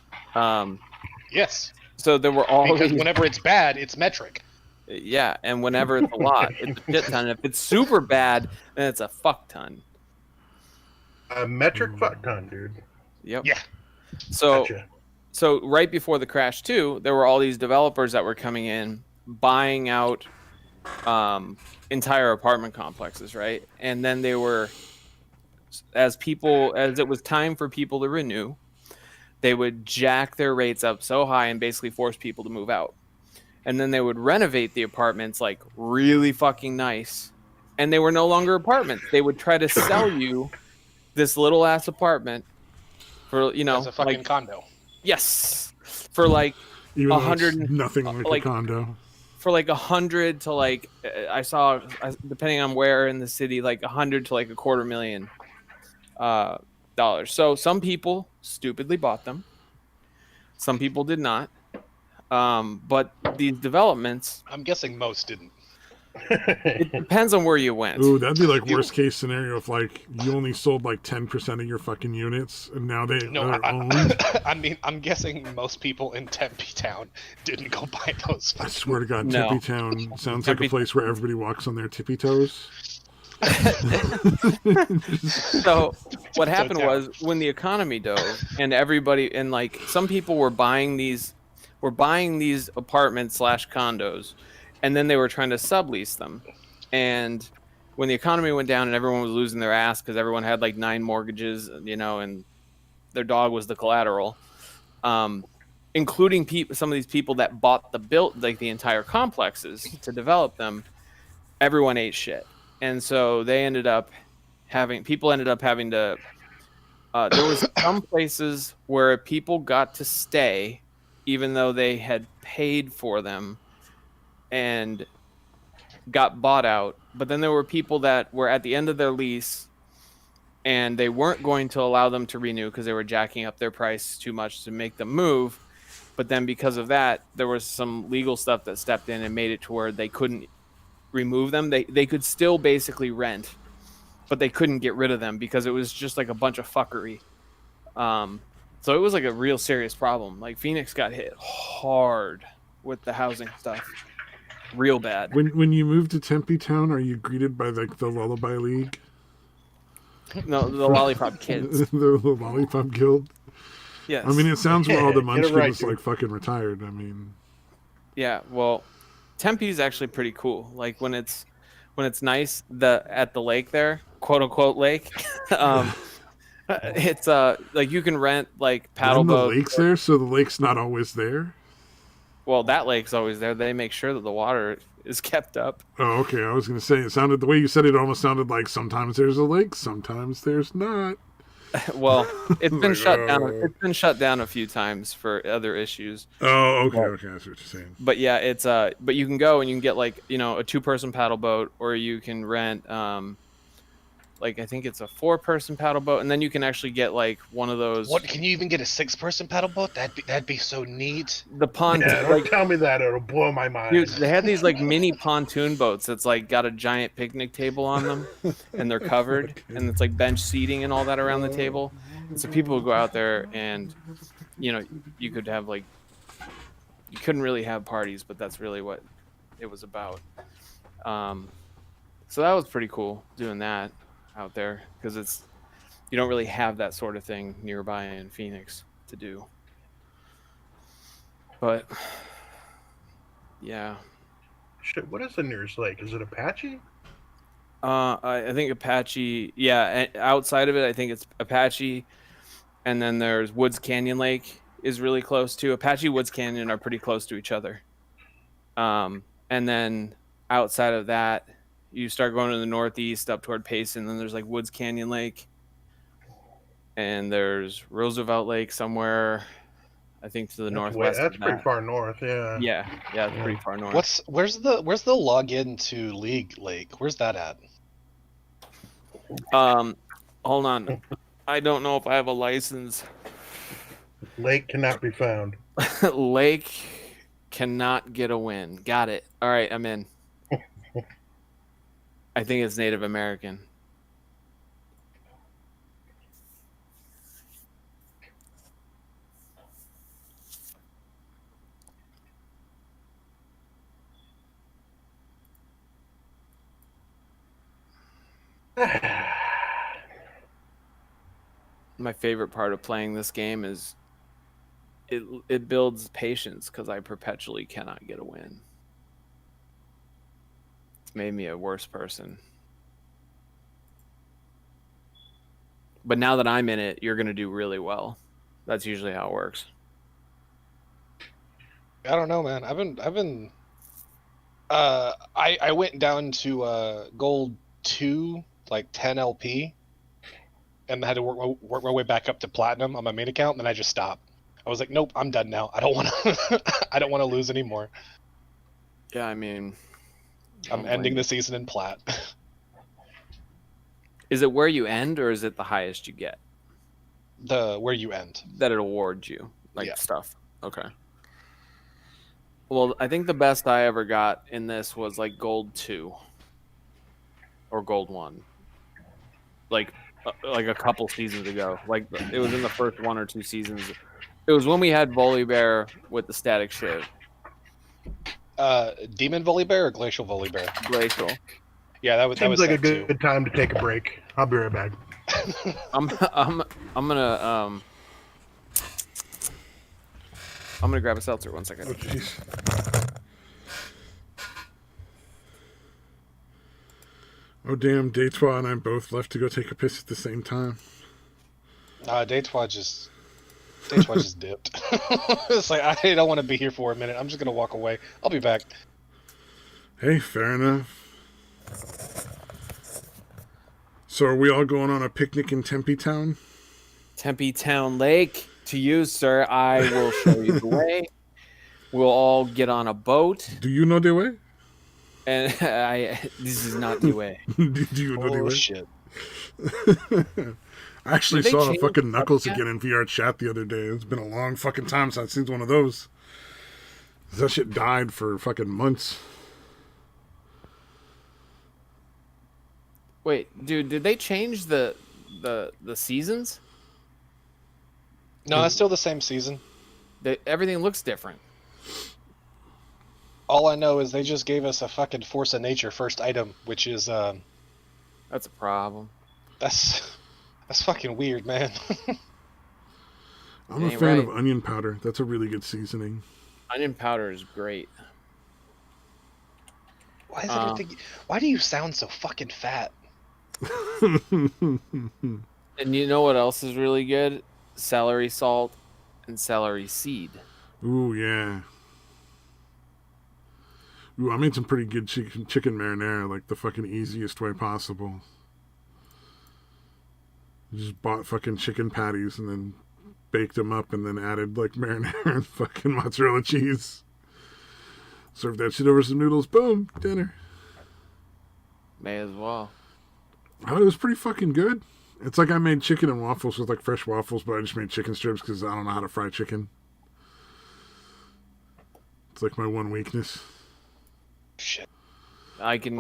Yes. So there were all because whenever it's bad, it's metric. Yeah, and whenever it's a lot, it's a shit ton. If it's super bad, then it's a fuck ton. A metric fuck ton, dude. Yep. Yeah. So Gotcha. so right before the crash too, there were all these developers that were coming in, buying out entire apartment complexes, right? And then they were, as it was time for people to renew, they would jack their rates up so high and basically force people to move out. And then they would renovate the apartments like really fucking nice. And they were no longer apartments. They would try to sell you this little ass apartment for, As a fucking like, condo. yes, for like Even though 100, it's nothing like like a condo. for like 100 to like, I saw, depending on where in the city, like 100 to like $250,000 dollars. So some people stupidly bought them. Some people did not. But these developments, I'm guessing most didn't. it depends on where you went. Ooh, that'd be like worst case scenario if like you only sold like 10% of your fucking units and now they No, are owned. I mean, I'm guessing most people in Tempe Town didn't go buy those. I swear to God, No. Tippy Town sounds like Tempe- a place where everybody walks on their tippy toes. So what happened down. was when the economy dove and everybody, and like some people were buying these apartments / condos, and then they were trying to sublease them. And when the economy went down and everyone was losing their ass because everyone had like 9 mortgages, and their dog was the collateral, including some of these people that bought the entire complexes to develop them, everyone ate shit. And so people ended up having to, there was some places where people got to stay even though they had paid for them and got bought out. But then there were people that were at the end of their lease and they weren't going to allow them to renew because they were jacking up their price too much to make them move. But then because of that, there was some legal stuff that stepped in and made it to where they couldn't remove them. They could still basically rent, but they couldn't get rid of them because it was just like a bunch of fuckery. So it was like a real serious problem. Like Phoenix got hit hard with the housing stuff, real bad. When you move to Tempe Town, are you greeted by like the Lullaby League? No, the Lollipop Kids. the Lollipop Guild? Yes. I mean, it sounds where all the Get it munchkins right, dude. like fucking retired. I mean, Yeah, well, Tempe's actually pretty cool. Like when it's nice at the lake there, quote unquote lake. It's like you can rent like paddle and the boats. lake's there, so the lake's not always there. Well, that lake's always there. They make sure that the water is kept up. Oh, okay. I was gonna say it sounded the way you said it almost sounded like sometimes there's a lake, sometimes there's not. Well, it's been Like, shut down. oh. It's been shut down a few times for other issues. Oh, okay, okay. That's what you're saying. But yeah, it's but you can go and you can get like a 2-person paddle boat, or you can rent like I think it's a 4-person paddle boat, and then you can actually get like one of those. What, can you even get a 6-person paddle boat? That'd be so neat. The pontoon, Yeah, don't tell me that; it'll blow my mind. dude, they had these like mini pontoon boats that's like got a giant picnic table on them, and they're covered, and it's like bench seating and all that around the table. And so people would go out there, and you could have like, you couldn't really have parties, but that's really what it was about. So that was pretty cool doing that out there because you don't really have that sort of thing nearby in Phoenix to do. But yeah. Shit, what is the nearest lake? Is it Apache? I think Apache. Yeah, outside of it, I think it's Apache, and then there's Woods Canyon Lake is really close to Apache. Woods Canyon are pretty close to each other. And then outside of that, you start going to the northeast up toward Payson, and then there's like Woods Canyon Lake, and there's Roosevelt Lake somewhere. I think to the northwest. That's of pretty that. far north. Yeah. Yeah, it's pretty far north. Where's the login to League Lake? Where's that at? Hold on. I don't know if I have a license. Lake cannot be found. Lake cannot get a win. Got it. All right, I'm in. I think it's Native American. My favorite part of playing this game is it builds patience because I perpetually cannot get a win. It's made me a worse person. But now that I'm in it, you're going to do really well. That's usually how it works. I don't know, man. I went down to gold 2, like 10 LP, and I had to work my way back up to platinum on my main account, and then I just stopped. I was like, nope, I'm done now. I don't want to. I don't want to lose anymore. Yeah, I mean, I'm ending the season in plat. Is it where you end, or is it the highest you get? Where you end. That it awards you, like Yeah. stuff. Okay. Well, I think the best I ever got in this was like gold 2 or gold 1, like a couple seasons ago. Like it was in the first 1 or 2 seasons. It was when we had Volibear with the static shiv. Demon Volibear or Glacial Volibear? Glacial. Yeah, that was Seems like a too. good time to take a break. I'll be right back. I'm gonna grab a seltzer. 1 second. Oh, jeez. Oh, damn. Daytwa and I both left to go take a piss at the same time. Daytwa just dipped. It's like, I don't want to be here for a minute. I'm just gonna walk away. I'll be back. Hey, fair enough. So are we all going on a picnic in Tempe Town? Tempe Town Lake to you, sir. I will show you the way. We'll all get on a boat. Do you know the way? And this is not the way. Do you know the way? Shit. I actually Did they saw change fucking the Knuckles webcam? again in VR chat the other day. It's been a long fucking time since I've seen one of those. That shit died for fucking months. Wait, dude, did they change the seasons? No, it's still the same season. Everything looks different. All I know is they just gave us a fucking Force of Nature first item, which is That's a problem. that's fucking weird, man. I'm a Ain't fan right. of onion powder. That's a really good seasoning. Onion powder is great. Why is everything? Why do you sound so fucking fat? And you know what else is really good? Celery salt and celery seed. Ooh, yeah. Ooh, I made some pretty good chicken marinara, like the fucking easiest way possible. Just bought fucking chicken patties and then baked them up and then added like marinara and fucking mozzarella cheese. Served that shit over some noodles. Boom, dinner. May as well. Oh, it was pretty fucking good. It's like I made chicken and waffles with like fresh waffles, but I just made chicken strips because I don't know how to fry chicken. It's like my one weakness. Shit. I can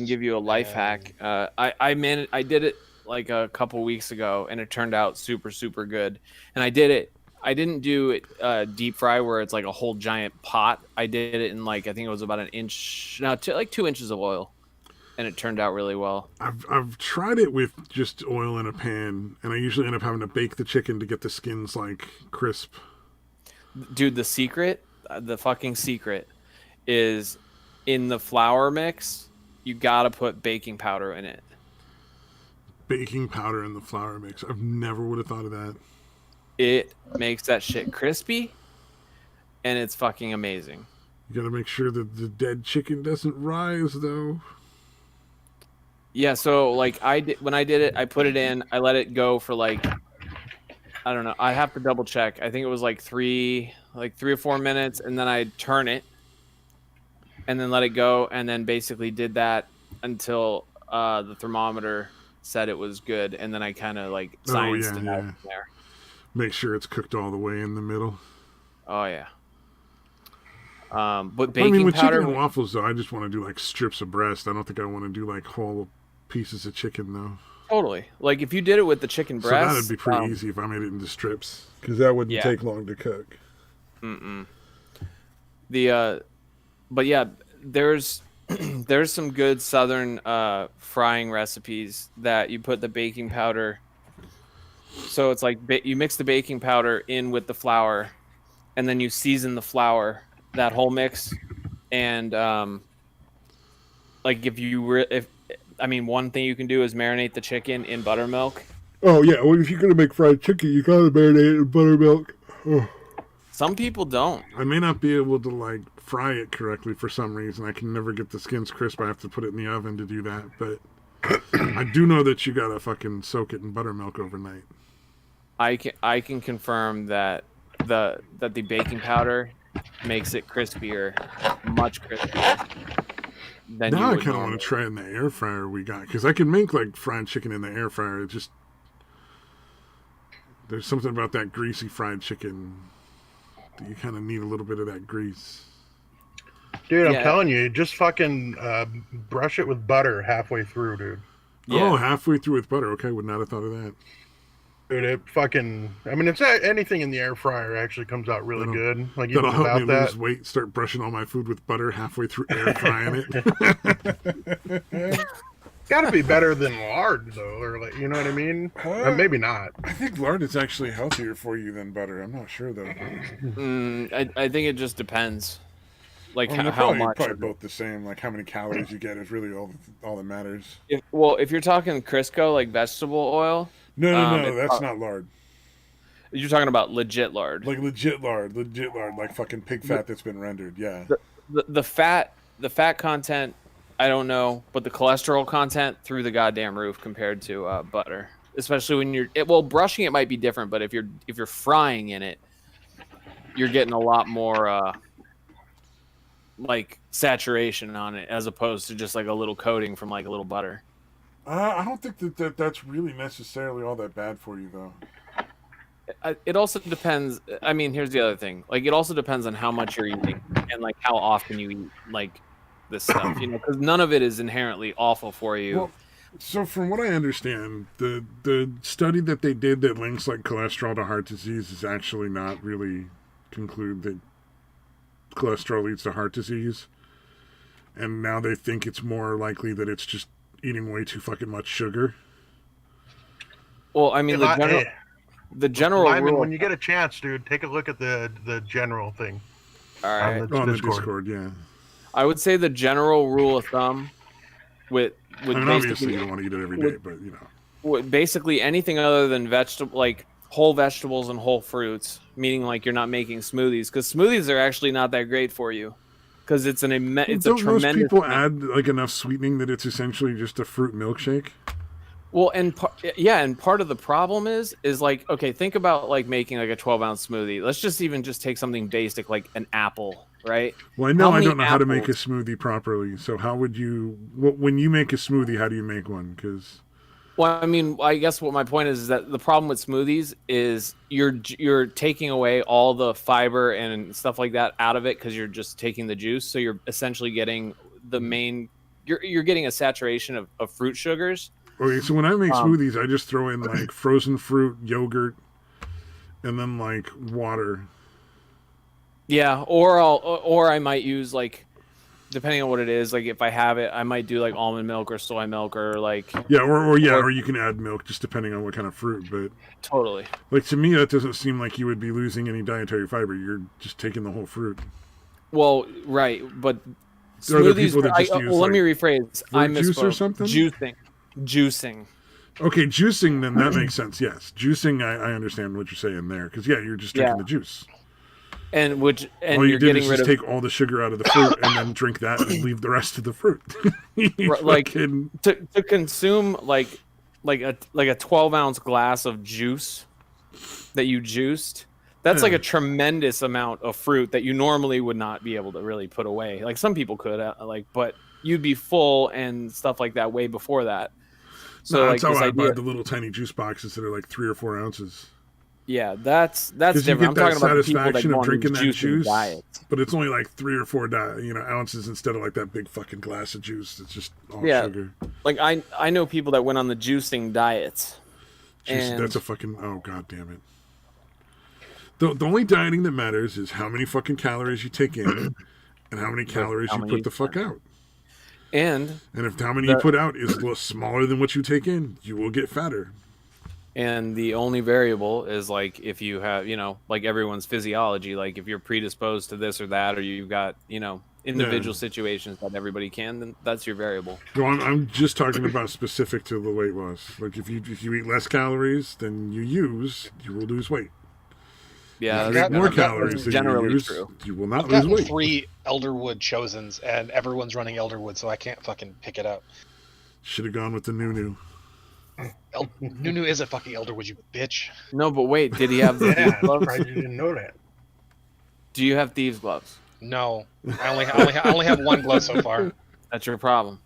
give you a life hack. I did it like a couple weeks ago, and it turned out super good. And I didn't do it deep fry where it's like a whole giant pot. I did it in like I think it was about an inch, like 2 inches of oil, and it turned out really well. I've tried it with just oil in a pan, and I usually end up having to bake the chicken to get the skins like crisp. Dude, the fucking secret is in the flour mix. You gotta put baking powder in it. Baking powder in the flour mix. I've never would have thought of that. It makes that shit crispy, and it's fucking amazing. You gotta make sure that the dead chicken doesn't rise, though. Yeah, so like when I did it, I put it in, I let it go for like, I don't know, I have to double check. I think it was like 3 or 4 minutes, and then I turn it and then let it go, and then basically did that until the thermometer said it was good, and then I kind of like scienced it out from there. Make sure it's cooked all the way in the middle. Oh yeah. But baking I mean, with powder chicken and waffles, though, I just want to do like strips of breast. I don't think I want to do like whole pieces of chicken, though. Totally. Like if you did it with the chicken breast, so that'd be pretty easy if I made it into strips, because that wouldn't take long to cook. But yeah, there's there's some good southern frying recipes that you put the baking powder. So it's like you mix the baking powder in with the flour, and then you season the flour, that whole mix, and like if I mean, one thing you can do is marinate the chicken in buttermilk. Oh yeah, well if you're gonna make fried chicken, you gotta marinate it in buttermilk. Oh. Some people don't. I may not be able to like fry it correctly for some reason. I can never get the skins crisp. I have to put it in the oven to do that. But I do know that you gotta fucking soak it in buttermilk overnight. I can confirm that the baking powder makes it crispier, much crispier than Now you I would kind of want to try it in the air fryer we got because I can make like fried chicken in the air fryer. It just there's something about that greasy fried chicken that you kind of need a little bit of that grease. Dude, I'm Yeah. telling you, just fucking brush it with butter halfway through, dude. Yeah. Oh, halfway through with butter. Okay, would not have thought of that. Dude, it fucking. I mean, it's anything in the air fryer actually comes out really good. Like even That'll help me without that. lose weight. Start brushing all my food with butter halfway through air frying it. Got to be better than lard, though, or like, you know what I mean? Maybe not. I think lard is actually healthier for you than butter. I'm not sure though. I think it just depends. Like I mean, how probably, much. Probably both the same. Like how many calories you get is really all that matters. If you're talking Crisco, like vegetable oil, No, that's not lard. you're talking about legit lard. Like legit lard, like fucking pig fat that's been rendered. Yeah. The fat content, I don't know, but the cholesterol content through the goddamn roof compared to butter. Especially when you're brushing it might be different, but if you're frying in it, you're getting a lot more like saturation on it as opposed to just like a little coating from like a little butter. I don't think that's really necessarily all that bad for you though. It also depends. I mean, here's the other thing. Like, it also depends on how much you're eating and like how often you eat like this stuff. You know, because none of it is inherently awful for you. Well, so from what I understand, the study that they did that links like cholesterol to heart disease is actually not really conclude that cholesterol leads to heart disease. And now they think it's more likely that it's just eating way too fucking much sugar. Well, I mean, the general Lyman, rule. when you get a chance, dude, take a look at the general thing. All right. On the Discord, yeah. I would say the general rule of thumb with I mean, obviously you don't want to eat it every day, but you know. with basically anything other than vegetable, like whole vegetables and whole fruits, meaning like you're not making smoothies, because smoothies are actually not that great for you, because it's a tremendous. Most people add like enough sweetening that it's essentially just a fruit milkshake. Well, and part of the problem is like, okay, think about like making like a 12-ounce smoothie. Let's just take something basic like an apple, right? Well, I don't know how to make a smoothie properly. So how would you, when you make a smoothie, how do you make one? Because well, I mean, I guess what my point is that the problem with smoothies is you're taking away all the fiber and stuff like that out of it because you're just taking the juice. So you're essentially getting you're getting a saturation of fruit sugars. Okay, so when I make smoothies, I just throw in like frozen fruit, yogurt, and then like water. Yeah, or I might use like, depending on what it is, like if I have it, I might do like almond milk or soy milk or like or you can add milk just depending on what kind of fruit. But totally, like to me, that doesn't seem like you would be losing any dietary fiber. You're just taking the whole fruit. Well, right, but smoothies. Let me rephrase. I misspoke. Juice or something? Juicing. Okay, juicing, then that makes sense. Yes, juicing. I understand what you're saying there because you're just drinking the juice. And all you did is just take all the sugar out of the fruit and then drink that and leave the rest of the fruit. Like to consume like a 12-ounce glass of juice that you juiced. That's like a tremendous amount of fruit that you normally would not be able to really put away. Like some people could, but you'd be full and stuff like that way before that. So that's how I buy the little tiny juice boxes that are like 3 or 4 ounces. Yeah, that's different. I'm talking about the people that go on drinking the that juice, diet. But it's only like 3 or 4 ounces instead of like that big fucking glass of juice. It's just all sugar. Like I know people that went on the juicing diets. That's a fucking god damn it. The only dieting that matters is how many fucking calories you take in and how many calories you put the fuck out. And if how many you put out is smaller than what you take in, you will get fatter. And the only variable is like if you have, like everyone's physiology, like if you're predisposed to this or that, or you've got, individual situations that everybody can, then that's your variable. No, I'm just talking about specific to the weight loss. Like if you eat less calories than you will lose weight. Yeah, if you eat more calories than you use, you will not lose weight. 3 Elderwood Chosens, and everyone's running Elderwood, so I can't fucking pick it up. Should have gone with the Nunu. Nunu is a fucking Elderwood, you bitch. No, but wait, did he have the Yeah, I'm surprised you didn't know that. Do you have thieves' gloves? No, I only have one glove so far. That's your problem.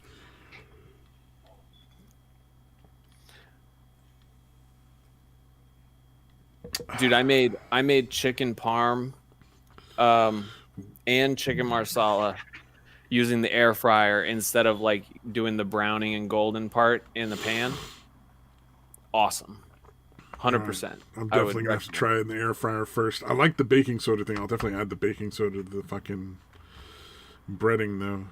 Dude, I made chicken parm, and chicken marsala using the air fryer instead of like doing the browning and golden part in the pan. Awesome. 100%. I'm definitely gonna have to try it in the air fryer first. I like the baking soda thing. I'll definitely add the baking soda to the fucking breading though.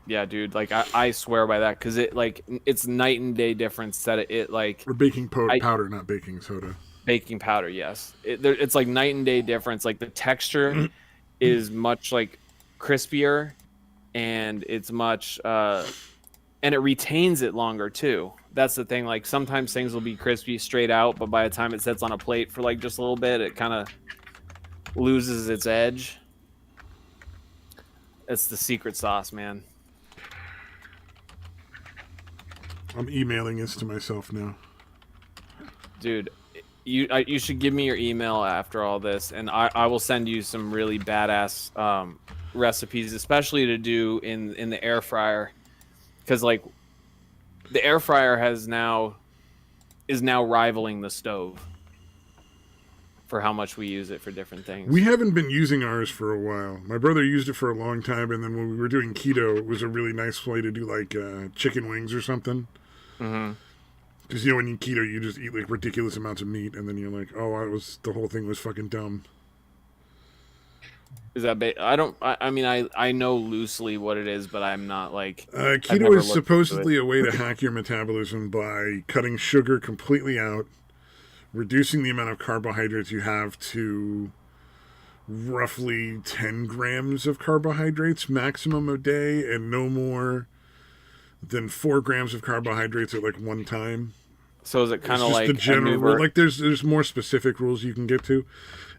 Yeah, dude. Like I swear by that because it's night and day difference that it like. Or baking powder, not baking soda. Baking powder, yes. It's like night and day difference. Like the texture is much like crispier, and it's much and it retains it longer too. That's the thing. Like sometimes things will be crispy straight out, but by the time it sits on a plate for like just a little bit, it kind of loses its edge. It's the secret sauce, man. I'm emailing this to myself now. Dude, you should give me your email after all this, and I will send you some really badass recipes, especially to do in the air fryer, because like the air fryer is now rivaling the stove for how much we use it for different things. We haven't been using ours for a while. My brother used it for a long time, and then when we were doing keto, it was a really nice way to do like chicken wings or something. Mm-hmm. Because when you keto, you just eat like ridiculous amounts of meat, and then you're like, "Oh, the whole thing was fucking dumb." Is that? I know loosely what it is, but I'm not like. Keto is supposedly a way to hack your metabolism by cutting sugar completely out, reducing the amount of carbohydrates you have to roughly 10 grams of carbohydrates maximum a day, and no more than 4 grams of carbohydrates at like one time. So is it kind of like the general rule? Like there's more specific rules you can get to,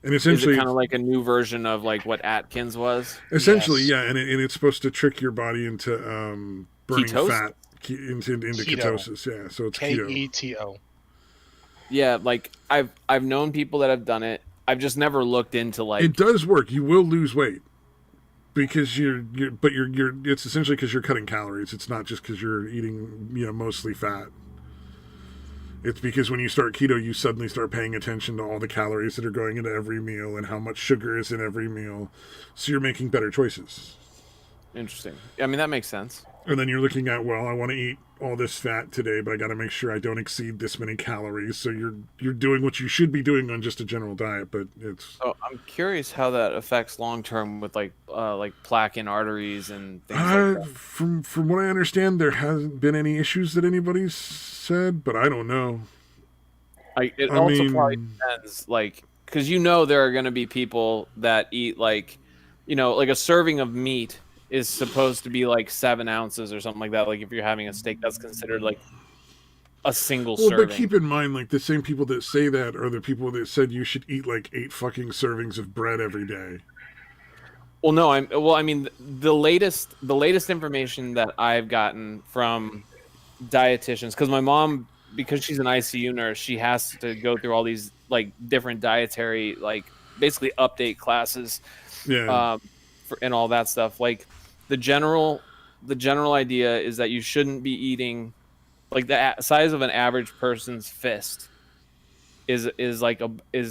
and essentially is it kind of like a new version of like what Atkins was. Essentially, yes. Yeah, and it's supposed to trick your body into burning fat into ketosis. Yeah, so it's keto. Yeah, like I've known people that have done it. I've just never looked into like. It does work. You will lose weight. Because it's essentially because you're cutting calories. It's not just because you're eating, mostly fat. It's because when you start keto, you suddenly start paying attention to all the calories that are going into every meal and how much sugar is in every meal. So you're making better choices. Interesting. I mean, that makes sense. And then you're looking at, well, I want to eat all this fat today, but I got to make sure I don't exceed this many calories. So you're doing what you should be doing on just a general diet, but it's. Oh, I'm curious how that affects long term with like plaque in arteries and things like that. From what I understand, there hasn't been any issues that anybody's said, but I don't know. It also probably depends, like, because there are going to be people that eat like a serving of meat is supposed to be like 7 ounces or something like that. Like if you're having a steak, that's considered like a single serving. But keep in mind, like the same people that say that are the people that said you should eat like 8 fucking servings of bread every day. Well, no, I mean the latest information that I've gotten from dietitians, because my mom, because she's an ICU nurse, she has to go through all these like different dietary, like basically update classes. Yeah. And all that stuff. Like the general idea is that you shouldn't be eating like the size of an average person's fist is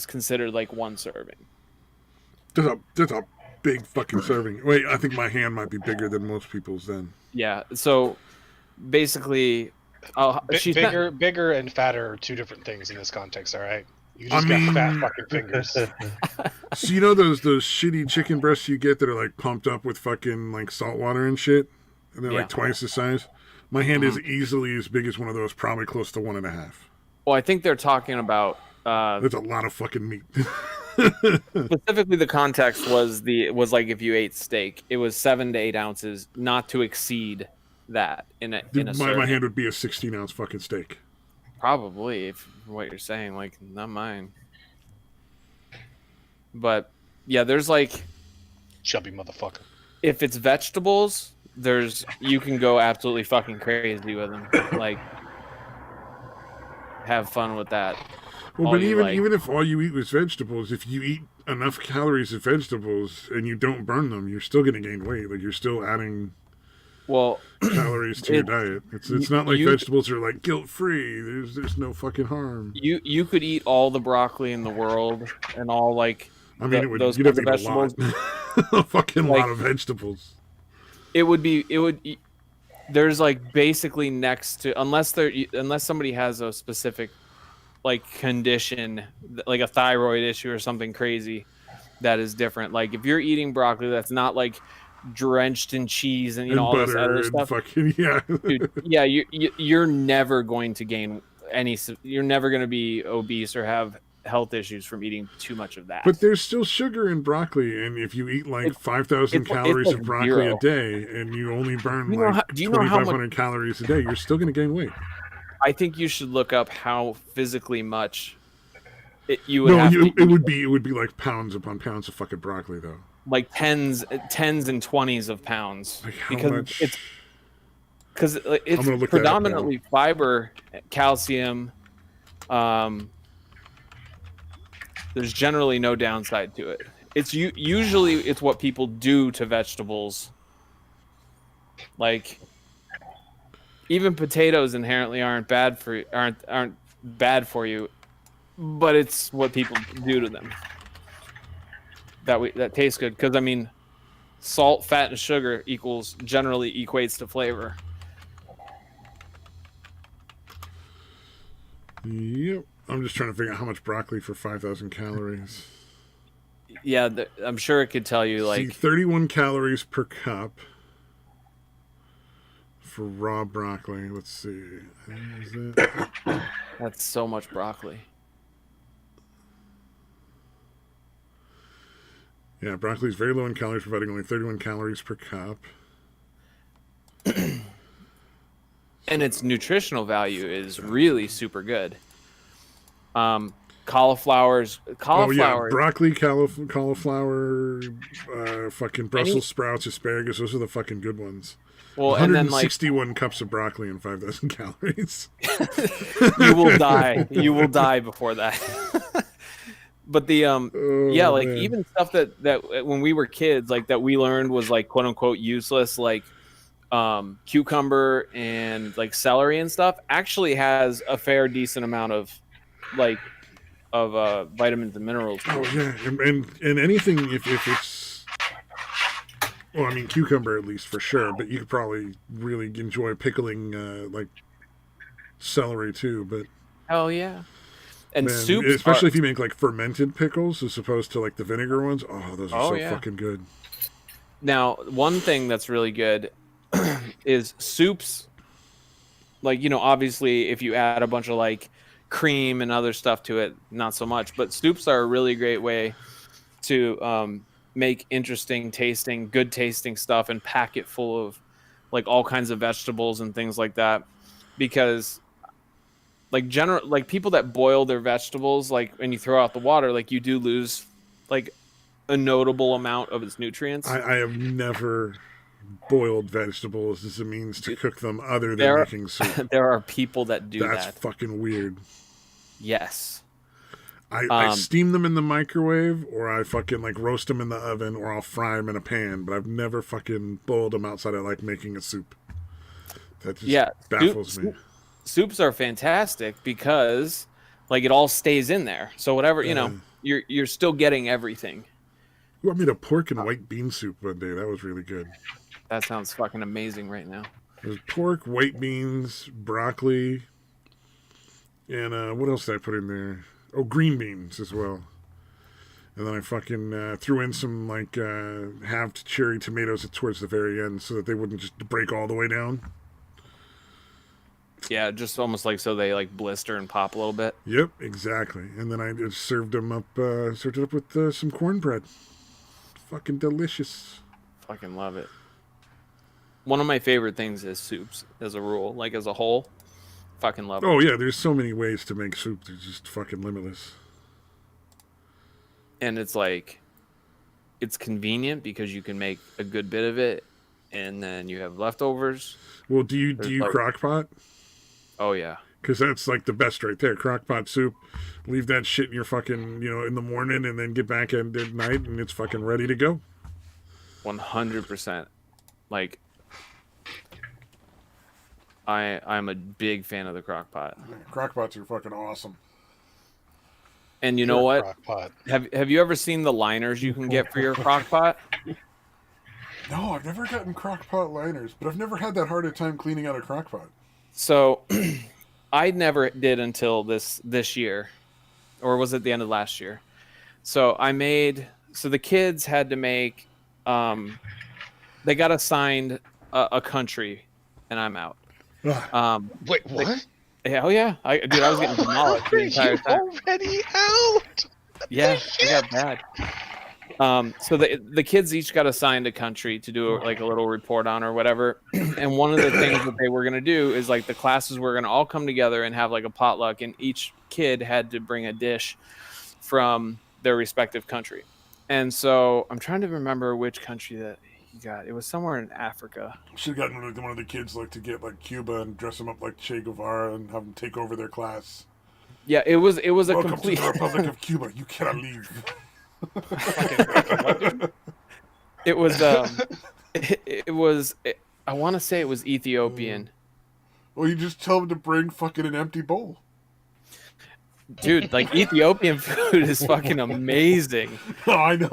considered like 1 serving. That's a big fucking serving. Wait, I think my hand might be bigger than most people's then. Yeah. So basically, bigger and fatter are 2 different things in this context. All right. You just got fat fucking fingers. So those shitty chicken breasts you get that are like pumped up with fucking like salt water and shit? and they're Yeah. like twice the size. My hand is easily as big as one of those, probably close to 1.5. Well, I think they're talking about That's a lot of fucking meat. specifically the context was like if you ate steak, it was 7 to 8 ounces, not to exceed that in a my serving. hand would be a 16-ounce fucking steak. Probably, if from what you're saying, like not mine. But yeah, there's like Chubby motherfucker. if it's vegetables, you can go absolutely fucking crazy with them. Like have fun with that. Well, all but you even like. even if all you eat was vegetables, if you eat enough calories of vegetables and you don't burn them, you're still going to gain weight. Like you're still adding Well, calories to your diet. It's not like vegetables are like guilt free. There's no fucking harm. you could eat all the broccoli in the world and all like I mean, those you'd have kinds to of eat vegetables. a fucking Like- lot of vegetables. It would there's like basically next to unless somebody has a specific like condition like a thyroid issue or something crazy that is different. Like if you're eating broccoli that's not like drenched in cheese and And all this butter other and stuff, fucking dude, yeah, you're never going to gain you're never going to be obese or have health issues from eating too much of that. But there's still sugar in broccoli, and if you eat like 5,000 it's calories like of broccoli 0. a day, and you only burn You know like do you know how 2,500 calories a day, you're still going to gain weight. I think you should look up how physically much you would No, have to it would be like pounds upon pounds of fucking broccoli, though. like tens and 20s of pounds Like how because much? it's I'm gonna look that up now. predominantly fiber, calcium. There's generally no downside to it. It's usually it's what people do to vegetables. Like even potatoes inherently aren't bad for you, but it's what people do to them that tastes good. Because I mean, salt, fat, and sugar generally equates to flavor. Yep. I'm just trying to figure out how much broccoli for 5,000 calories. Yeah, I'm sure it could tell you See, like 31 calories per cup for raw broccoli. Let's see. Is that... that's so much broccoli. Yeah, broccoli is very low in calories, providing only 31 calories per cup. And its nutritional value is really super good. Cauliflower. Oh yeah, broccoli, cauliflower, fucking Brussels sprouts, asparagus. Those are the fucking good ones. Well, and then 161 cups of broccoli and 5,000 calories. you will die. You will die before that. But the yeah, like man. even stuff that when we were kids, like that we learned was like quote unquote useless, like cucumber and like celery and stuff, actually has a fair decent amount of like vitamins and minerals. Oh yeah, and anything if it's, well, I mean cucumber at least for sure, but you could probably really enjoy pickling like celery too. But hell yeah. And man, soups, especially if you make like fermented pickles as opposed to like the vinegar ones. Oh, those are so fucking good. Now, one thing that's really good is soups. Like, you know, obviously if you add a bunch of like cream and other stuff to it, not so much. But soups are a really great way to make interesting tasting, good tasting stuff and pack it full of like all kinds of vegetables and things like that. Because like people that boil their vegetables, like when you throw out the water, like you do lose like a notable amount of its nutrients. I have never boiled vegetables as a means to cook them other than making soup. There are people that do that. That's fucking weird. Yes. I steam them in the microwave, or I fucking like roast them in the oven, or I'll fry them in a pan, but I've never fucking boiled them outside of like making a soup. That just baffles me. Soups are fantastic because like it all stays in there. So whatever, you know, you're still getting everything. I made a pork and white bean soup one day. That was really good. That sounds fucking amazing right now. There's pork, white beans, broccoli, and what else did I put in there? Oh, green beans as well. And then I fucking threw in some like halved cherry tomatoes towards the very end so that they wouldn't just break all the way down. Yeah, just almost like so they like blister and pop a little bit. Yep, exactly. And then I just served it up with some cornbread. Fucking delicious. Fucking love it. One of my favorite things is soups as a rule, like as a whole. Fucking love it. Oh yeah, there's so many ways to make soup. They're just fucking limitless. And it's like, it's convenient because you can make a good bit of it, and then you have leftovers. Well, do you like, crock pot? Oh yeah, because that's like the best right there. Crock pot soup. Leave that shit in your fucking in the morning, and then get back at night, and it's fucking ready to go. 100%. Like, I'm a big fan of the crock pot. Crock pots are fucking awesome. And you know what? Crock pot. Have you ever seen the liners you can get for your crock pot? No, I've never gotten crock pot liners, but I've never had that hard a time cleaning out a crock pot. So, I never did until this year, or was it the end of last year? So the kids had to make, they got assigned a country, and I'm out. Wait, what? Hell yeah. I was getting demolished the entire time. Already out? Yeah, I got bad. So the kids each got assigned a country to do like a little report on or whatever. And one of the things that they were going to do is like the classes were going to all come together and have like a potluck, and each kid had to bring a dish from their respective country. And so I'm trying to remember which country that he got. It was somewhere in Africa. Should have gotten one of the kids like to get like Cuba and dress them up like Che Guevara and have them take over their class. Yeah, it was a Welcome complete to the Republic of Cuba. You cannot leave. It was it was I want to say it was Ethiopian. Well, you just tell them to bring fucking an empty bowl. Dude, like Ethiopian food is fucking amazing. Oh, I know.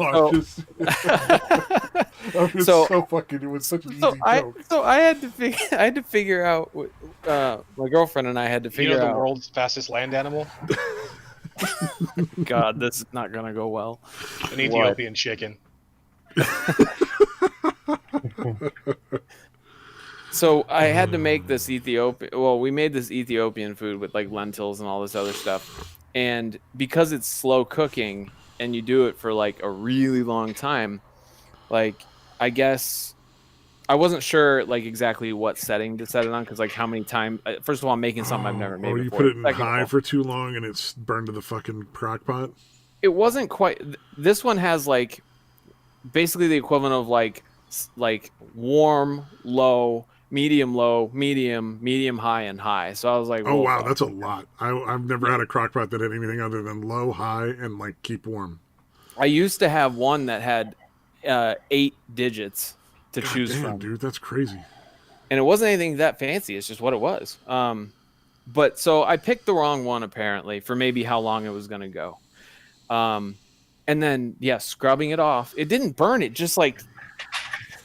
I'm just so fucking. It was such an easy joke. I had to figure out. My girlfriend and I had to figure out the world's fastest land animal. God, this is not gonna go well. An Ethiopian chicken. So I had to make this we made this Ethiopian food with like lentils and all this other stuff. And because it's slow cooking and you do it for like a really long time, like I guess I wasn't sure like exactly what setting to set it on, because like how many times. First of all, I'm making something I've never made before. You put it in high for too long and it's burned to the fucking crock pot? It wasn't quite. This one has like basically the equivalent of like warm, low, medium, high, and high. So I was like, oh wow, that's a lot. I've never had a crock pot that had anything other than low, high, and like keep warm. I used to have one that had 8 digits to choose from. Dude, that's crazy. And it wasn't anything that fancy. It's just what it was. But so I picked the wrong one apparently for maybe how long it was going to go. And then scrubbing it off. It didn't burn. It just like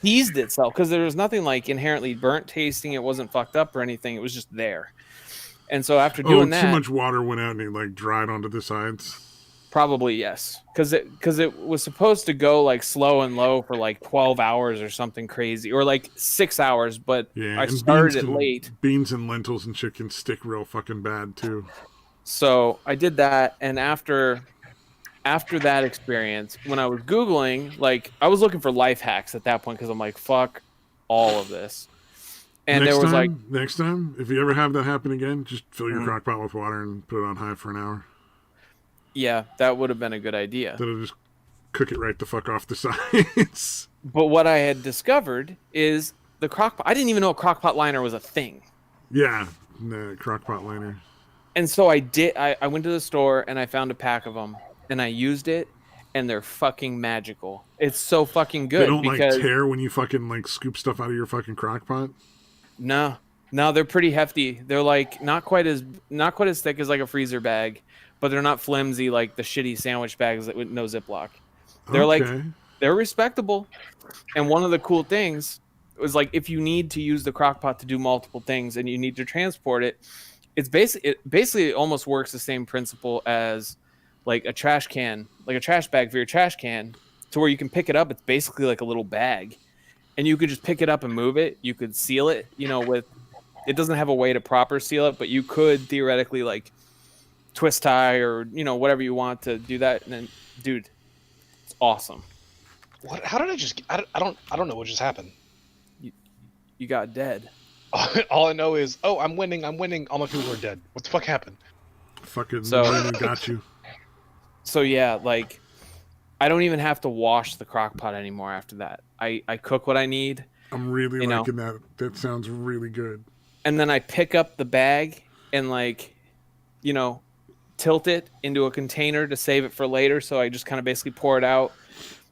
seized itself, because there was nothing like inherently burnt tasting. It wasn't fucked up or anything. It was just there. And so after doing that, too much water went out and it like dried onto the sides. Probably yes, because it was supposed to go like slow and low for like 12 hours or something crazy, or like 6 hours. But I started it late. Beans and lentils and shit can stick real fucking bad too. So I did that, and after that experience, when I was Googling, like I was looking for life hacks at that point, because I'm like, fuck all of this. And next time, if you ever have that happen again, just fill your crock pot with water and put it on high for an hour. Yeah, that would have been a good idea. That'll just cook it right the fuck off the sides. But what I had discovered is the crock pot. I didn't even know a crock pot liner was a thing. Yeah, crock pot liner. And so I did. I went to the store and I found a pack of them, and I used it, and they're fucking magical. It's so fucking good. They don't like tear when you fucking like scoop stuff out of your fucking crock pot? No, they're pretty hefty. They're like not quite as thick as like a freezer bag, but they're not flimsy like the shitty sandwich bags that with no Ziploc. They're they're respectable. And one of the cool things was like, if you need to use the crock pot to do multiple things and you need to transport it, it basically almost works the same principle as like a trash can, like a trash bag for your trash can, to where you can pick it up. It's basically like a little bag, and you could just pick it up and move it. You could seal it, with it doesn't have a way to proper seal it, but you could theoretically like twist tie or whatever you want to do that. And then, dude, it's awesome. What? How did I just? I don't know what just happened. You got dead. All I know is, I'm winning. All my people are dead. What the fuck happened? Fucking So got you. So yeah, like I don't even have to wash the crock pot anymore after that. I cook what I need. I'm really liking that. That sounds really good. And then I pick up the bag and tilt it into a container to save it for later. So I just kind of basically pour it out,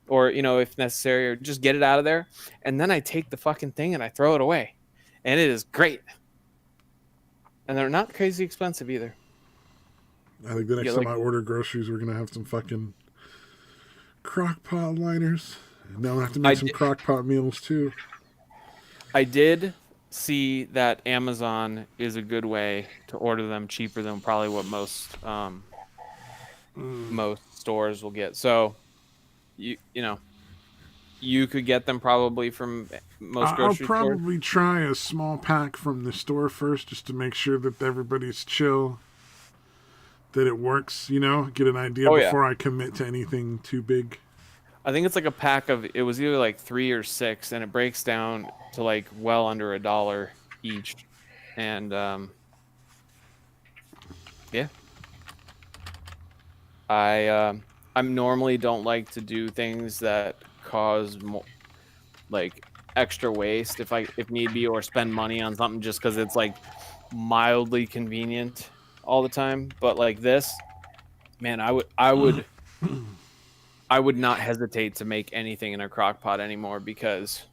or if necessary, or just get it out of there. And then I take the fucking thing and I throw it away, and it is great. And they're not crazy expensive either. I think the next time I order groceries, we're gonna have some fucking crock pot liners. And now I have to make some crock pot meals too. I did see that Amazon is a good way to order them cheaper than probably what most stores will get. So you could get them probably from most grocery stores. I'll probably try a small pack from the store first, just to make sure that everybody's chill, that it works, get an idea before I commit to anything too big. I think it's like a pack of, it was either like 3 or 6, and it breaks down to like well under $1 each. And yeah. I normally don't like to do things that cause like extra waste if need be, or spend money on something just because it's like mildly convenient all the time. But like this, man, I would not hesitate to make anything in a crock pot anymore, because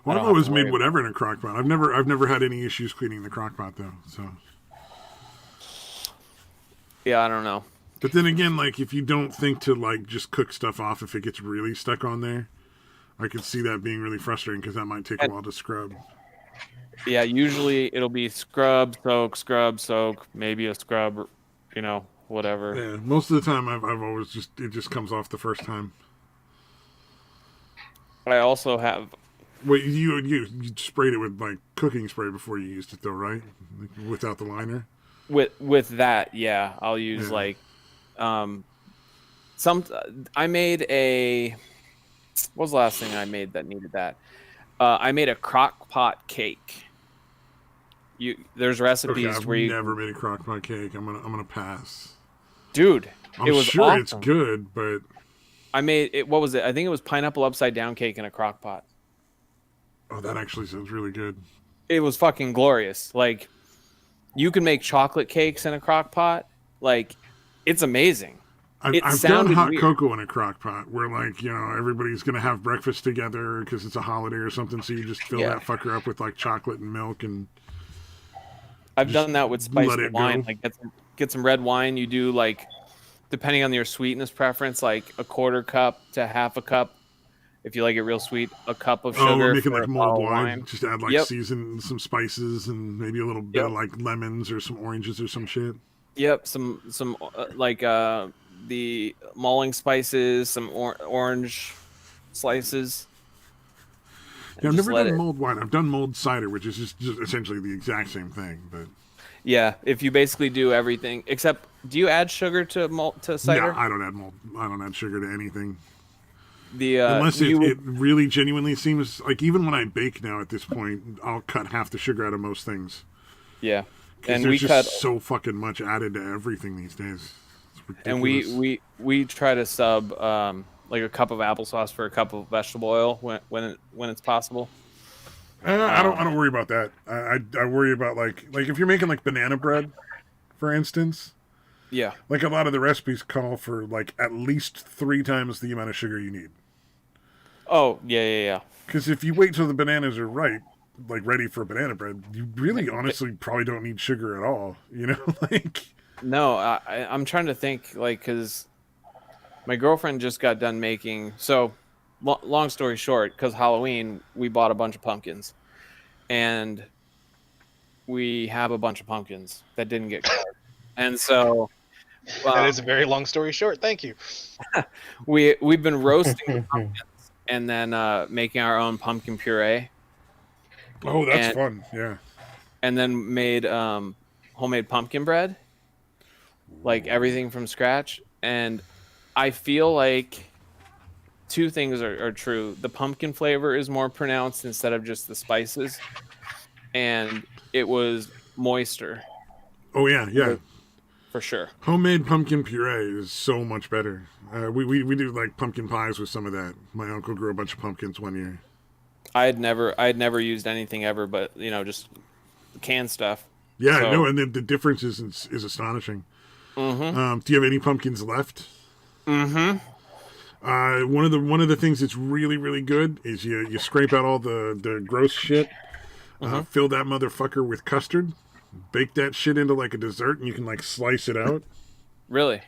I've always made whatever in a crock pot. I've never had any issues cleaning the crock pot though. So yeah, I don't know. But then again, like if you don't think to like just cook stuff off if it gets really stuck on there, I could see that being really frustrating, because that might take a while to scrub. Yeah, usually it'll be scrub, soak, maybe a scrub, whatever. Yeah, most of the time I've always it just comes off the first time. I also have. Wait, you sprayed it with like cooking spray before you used it though, right? Like, without the liner. With that, yeah, I'll use I made a. What was the last thing I made that needed that? I made a crock pot cake. There's recipes where you never made a crock pot cake. I'm gonna pass. Dude, it was sure awesome. It's good, but I made it. What was it? I think it was pineapple upside down cake in a crock pot. Oh, that actually sounds really good. It was fucking glorious. Like, you can make chocolate cakes in a crock pot. Like, it's amazing. I've done hot cocoa in a crock pot where, like, everybody's going to have breakfast together because it's a holiday or something. So you just fill that fucker up with, like, chocolate and milk. And I've done that with spiced wine. Like, get some red wine. You do, like, depending on your sweetness preference, like a 1/4 cup to 1/2 cup. If you like it real sweet, a cup of sugar. Oh, we're making like mulled wine. Just add like season, some spices, and maybe a little bit of like lemons or some oranges or some shit. Yep, some the mulling spices, some orange slices. Yeah, I've never done mulled wine. I've done mulled cider, which is just essentially the exact same thing. But yeah, if you basically do everything except, do you add sugar to cider? No, I don't add sugar to anything. Unless it really genuinely seems like, even when I bake now at this point, I'll cut half the sugar out of most things. Yeah, and there's just so fucking much added to everything these days. It's ridiculous. And we try to sub like a cup of applesauce for a cup of vegetable oil when it's possible. I don't worry about that. I worry about like if you're making like banana bread, for instance. Yeah, like a lot of the recipes call for like at least 3 times the amount of sugar you need. Oh, yeah. Because if you wait till the bananas are like ready for banana bread, you really honestly probably don't need sugar at all. Like. No, I'm trying to think, like, because my girlfriend just got done making. So, long story short, because Halloween, we bought a bunch of pumpkins, and we have a bunch of pumpkins that didn't get carved, and so That is a very long story short. Thank you. We've been roasting pumpkins and then making our own pumpkin puree. Oh, that's And- fun. Yeah. And then made homemade pumpkin bread, like everything from scratch. And I feel like two things are true. The pumpkin flavor is more pronounced instead of just the spices, and it was moister. Oh yeah, yeah. For sure. Homemade pumpkin puree is so much better. We do like pumpkin pies with some of that. My uncle grew a bunch of pumpkins one year. I had never used anything ever, but just canned stuff. Yeah, So- no, and the difference is astonishing. Mm-hmm. Do you have any pumpkins left? Mm-hmm. One of the things that's really really good is you scrape out all the gross shit, fill that motherfucker with custard, bake that shit into like a dessert, and you can like slice it out. Really?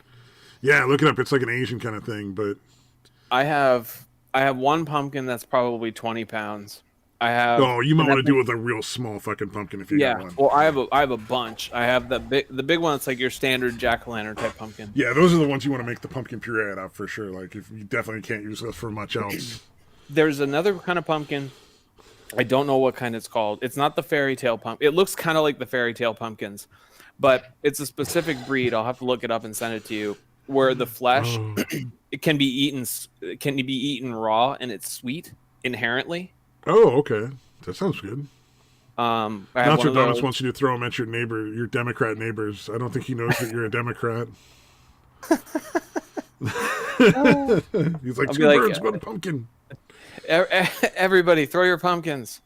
Yeah, look it up. It's like an Asian kind of thing, but I have one pumpkin that's probably 20 pounds. I have. oh, you might want to do it with a real small fucking pumpkin if you got one. Well, I have a bunch. I have the big one that's like your standard jack-o'-lantern type pumpkin. Yeah, those are the ones you want to make the pumpkin puree out of for sure. Like, if you definitely can't use those for much else. There's another kind of pumpkin. I don't know what kind it's called. It's not the fairy tale pumpkin. It looks kind of like the fairy tale pumpkins, but it's a specific breed. I'll have to look it up and send it to you. Where the flesh it can be eaten raw and it's sweet inherently. Oh, okay, that sounds good. I have one of Nostradamus those. wants you to throw them at your Democrat neighbors. I don't think he knows that you're a Democrat. He's like, I'll be two like, birds, one pumpkin. Everybody, throw your pumpkins.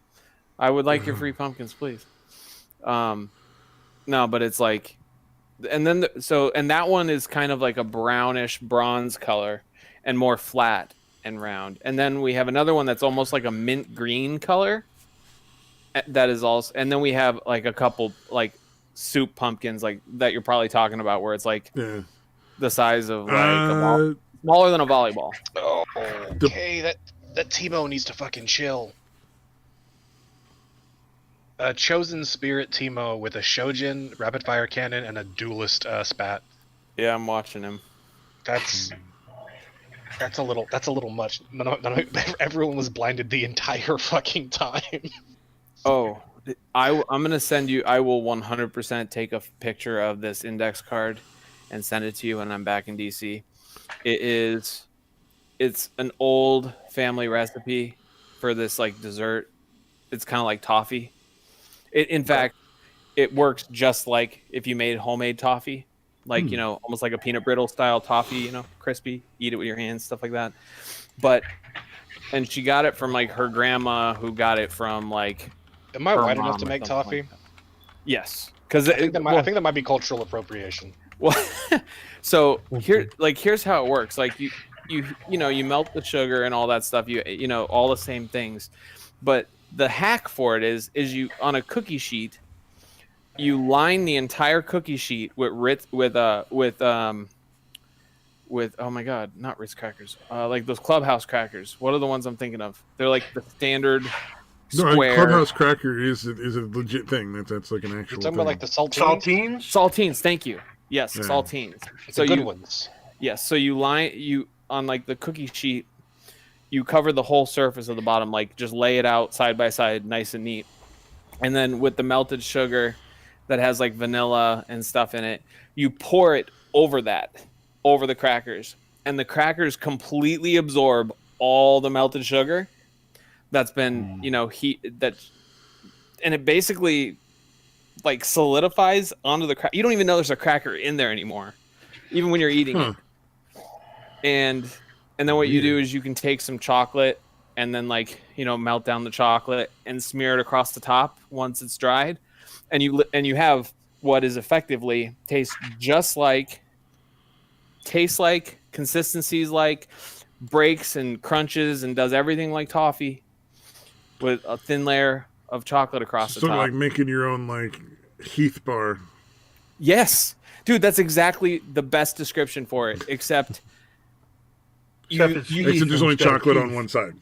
I would like your free pumpkins, please. No, but it's like, and then and that one is kind of like a brownish bronze color and more flat and round. And then we have another one that's almost like a mint green color. That is also, and then we have like a couple like soup pumpkins like that you're probably talking about, where it's like the size of like smaller than a volleyball. Oh, okay, that Timo needs to fucking chill. A chosen spirit Timo with a Shojin rapid fire cannon and a duelist spat. Yeah, I'm watching him. That's a little much. Everyone was blinded the entire fucking time. Oh, I'm gonna send you. I will 100% take a picture of this index card and send it to you when I'm back in DC. It's an old family recipe for this like dessert. It's kind of like toffee. In fact, it works just like if you made homemade toffee, like almost like a peanut brittle style toffee. Crispy. Eat it with your hands, stuff like that. And she got it from like her grandma, who got it from like. Am I white enough to make toffee? Like yes, because I think that might be cultural appropriation. Well, so here's how it works. Like you melt the sugar and all that stuff. You know all the same things, but the hack for it is you on a cookie sheet, you line the entire cookie sheet with oh my god, not Ritz crackers, like those Clubhouse crackers. What are the ones I'm thinking of? They're like the standard. No, Square. Clubhouse cracker is a legit thing. That's like an actual You're talking thing. about like the saltines? Saltines, thank you. Yes, Yeah. saltines. The good ones. Yes, so you on like the cookie sheet, you cover the whole surface of the bottom, like just lay it out side by side, nice and neat. And then with the melted sugar that has like vanilla and stuff in it, you pour it over the crackers, and the crackers completely absorb all the melted sugar that's been and it basically like solidifies onto the crack. You don't even know there's a cracker in there anymore, even when you're eating it. And then what you do is you can take some chocolate and then melt down the chocolate and smear it across the top once it's dried, and you have what is effectively tastes like, consistencies like, breaks and crunches and does everything like toffee with a thin layer of chocolate across the top. Like making your own like Heath bar. Yes, dude, that's exactly the best description for it. Except Except there's only chocolate on one side.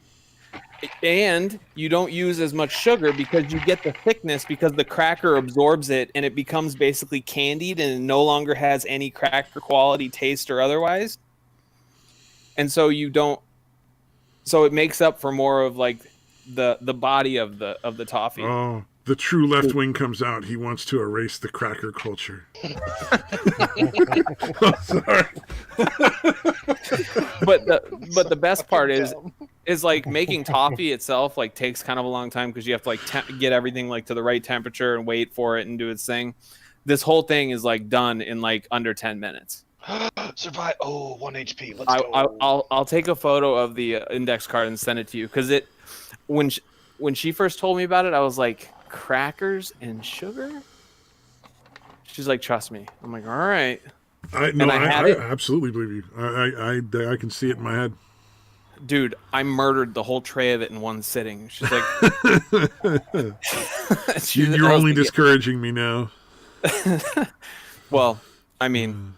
And you don't use as much sugar because you get the thickness because the cracker absorbs it and it becomes basically candied and it no longer has any cracker quality, taste, or otherwise. And so you don't. So it makes up for more of like the body of the toffee. Oh, the true left wing comes out. He wants to erase the cracker culture. Oh, sorry. But the best part is like making toffee itself like takes kind of a long time because you have to like get everything like to the right temperature and wait for it and do its thing. This whole thing is like done in like under 10 minutes. Survive. Oh, 1 HP. Let's go. I'll take a photo of the index card and send it to you because when she first told me about it, I was like, crackers and sugar. She's like, trust me. I'm like, all right. I absolutely believe you. I can see it in my head. Dude, I murdered the whole tray of it in one sitting. She's like, you're only discouraging me now. Well, I mean,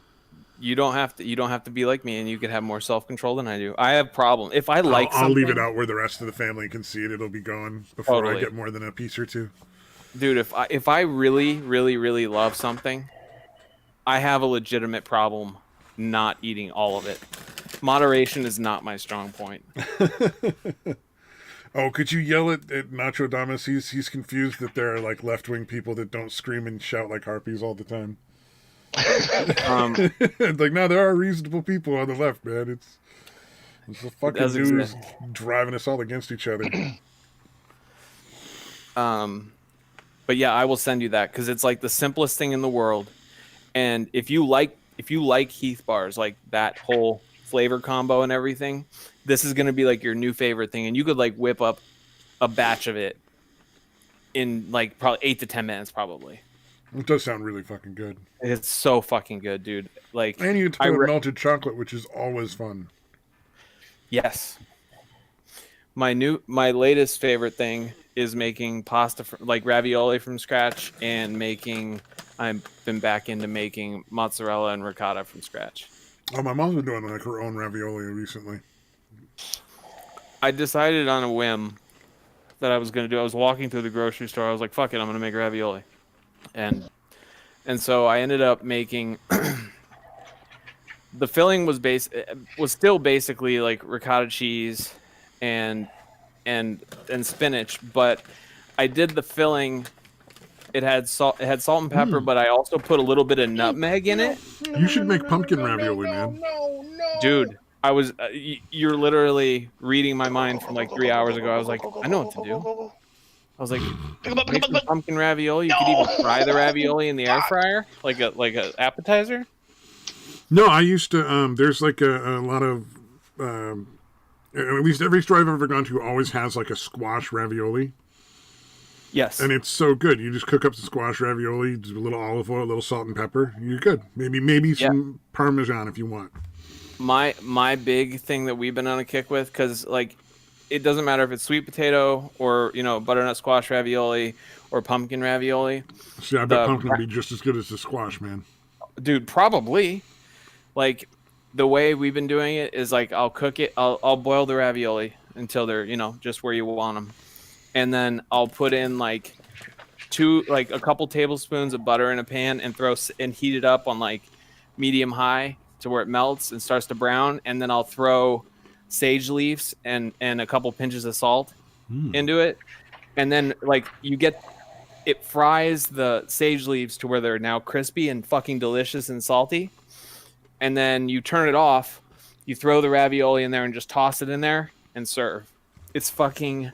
you don't have to be like me, and you could have more self-control than I do. I have problem. If I like I'll leave it out where the rest of the family can see it. It'll be gone before I get more than a piece or two. Dude, if I really, really, really love something, I have a legitimate problem not eating all of it. Moderation is not my strong point. Oh, could you yell at Nacho Damas? He's confused that there are like left-wing people that don't scream and shout like harpies all the time. Like, no, there are reasonable people on the left, man. It's the fucking news driving us all against each other. But yeah, I will send you that because it's like the simplest thing in the world. And if you like Heath bars, like that whole flavor combo and everything, this is gonna be like your new favorite thing. And you could like whip up a batch of it in like probably 8 to 10 minutes, probably. It does sound really fucking good. It's so fucking good, dude. Like, and you get to put melted chocolate, which is always fun. Yes. My latest favorite thing is making pasta like ravioli from scratch and I've been back into making mozzarella and ricotta from scratch. Oh, my mom's been doing like her own ravioli recently. I decided on a whim that I was going to do. I was walking through the grocery store. I was like, fuck it, I'm going to make ravioli. And so I ended up making the filling was still basically like ricotta cheese and spinach, but I did the filling. It had salt and pepper, but I also put a little bit of nutmeg in it. You should make pumpkin ravioli, man. Dude, I was you're literally reading my mind from like 3 hours ago. I was like, I know what to do. I was like, make some pumpkin ravioli. You could even fry the ravioli in the air fryer, like a appetizer. No, I used to. There's like a lot of, at least every store I've ever gone to always has like a squash ravioli. Yes, and it's so good. You just cook up the squash ravioli, just a little olive oil, a little salt and pepper. You're good. Maybe some Parmesan if you want. My big thing that we've been on a kick with, because like, it doesn't matter if it's sweet potato or, butternut squash ravioli or pumpkin ravioli. See, I bet pumpkin would be just as good as the squash, man. Dude, probably. Like, the way we've been doing it is like, I'll cook it. I'll boil the ravioli until they're, just where you want them. And then I'll put in like a couple tablespoons of butter in a pan and heat it up on like medium high to where it melts and starts to brown. And then I'll throw sage leaves and a couple pinches of salt into it, and then like it fries the sage leaves to where they're now crispy and fucking delicious and salty, and then you turn it off, you throw the ravioli in there and just toss it in there and serve. It's fucking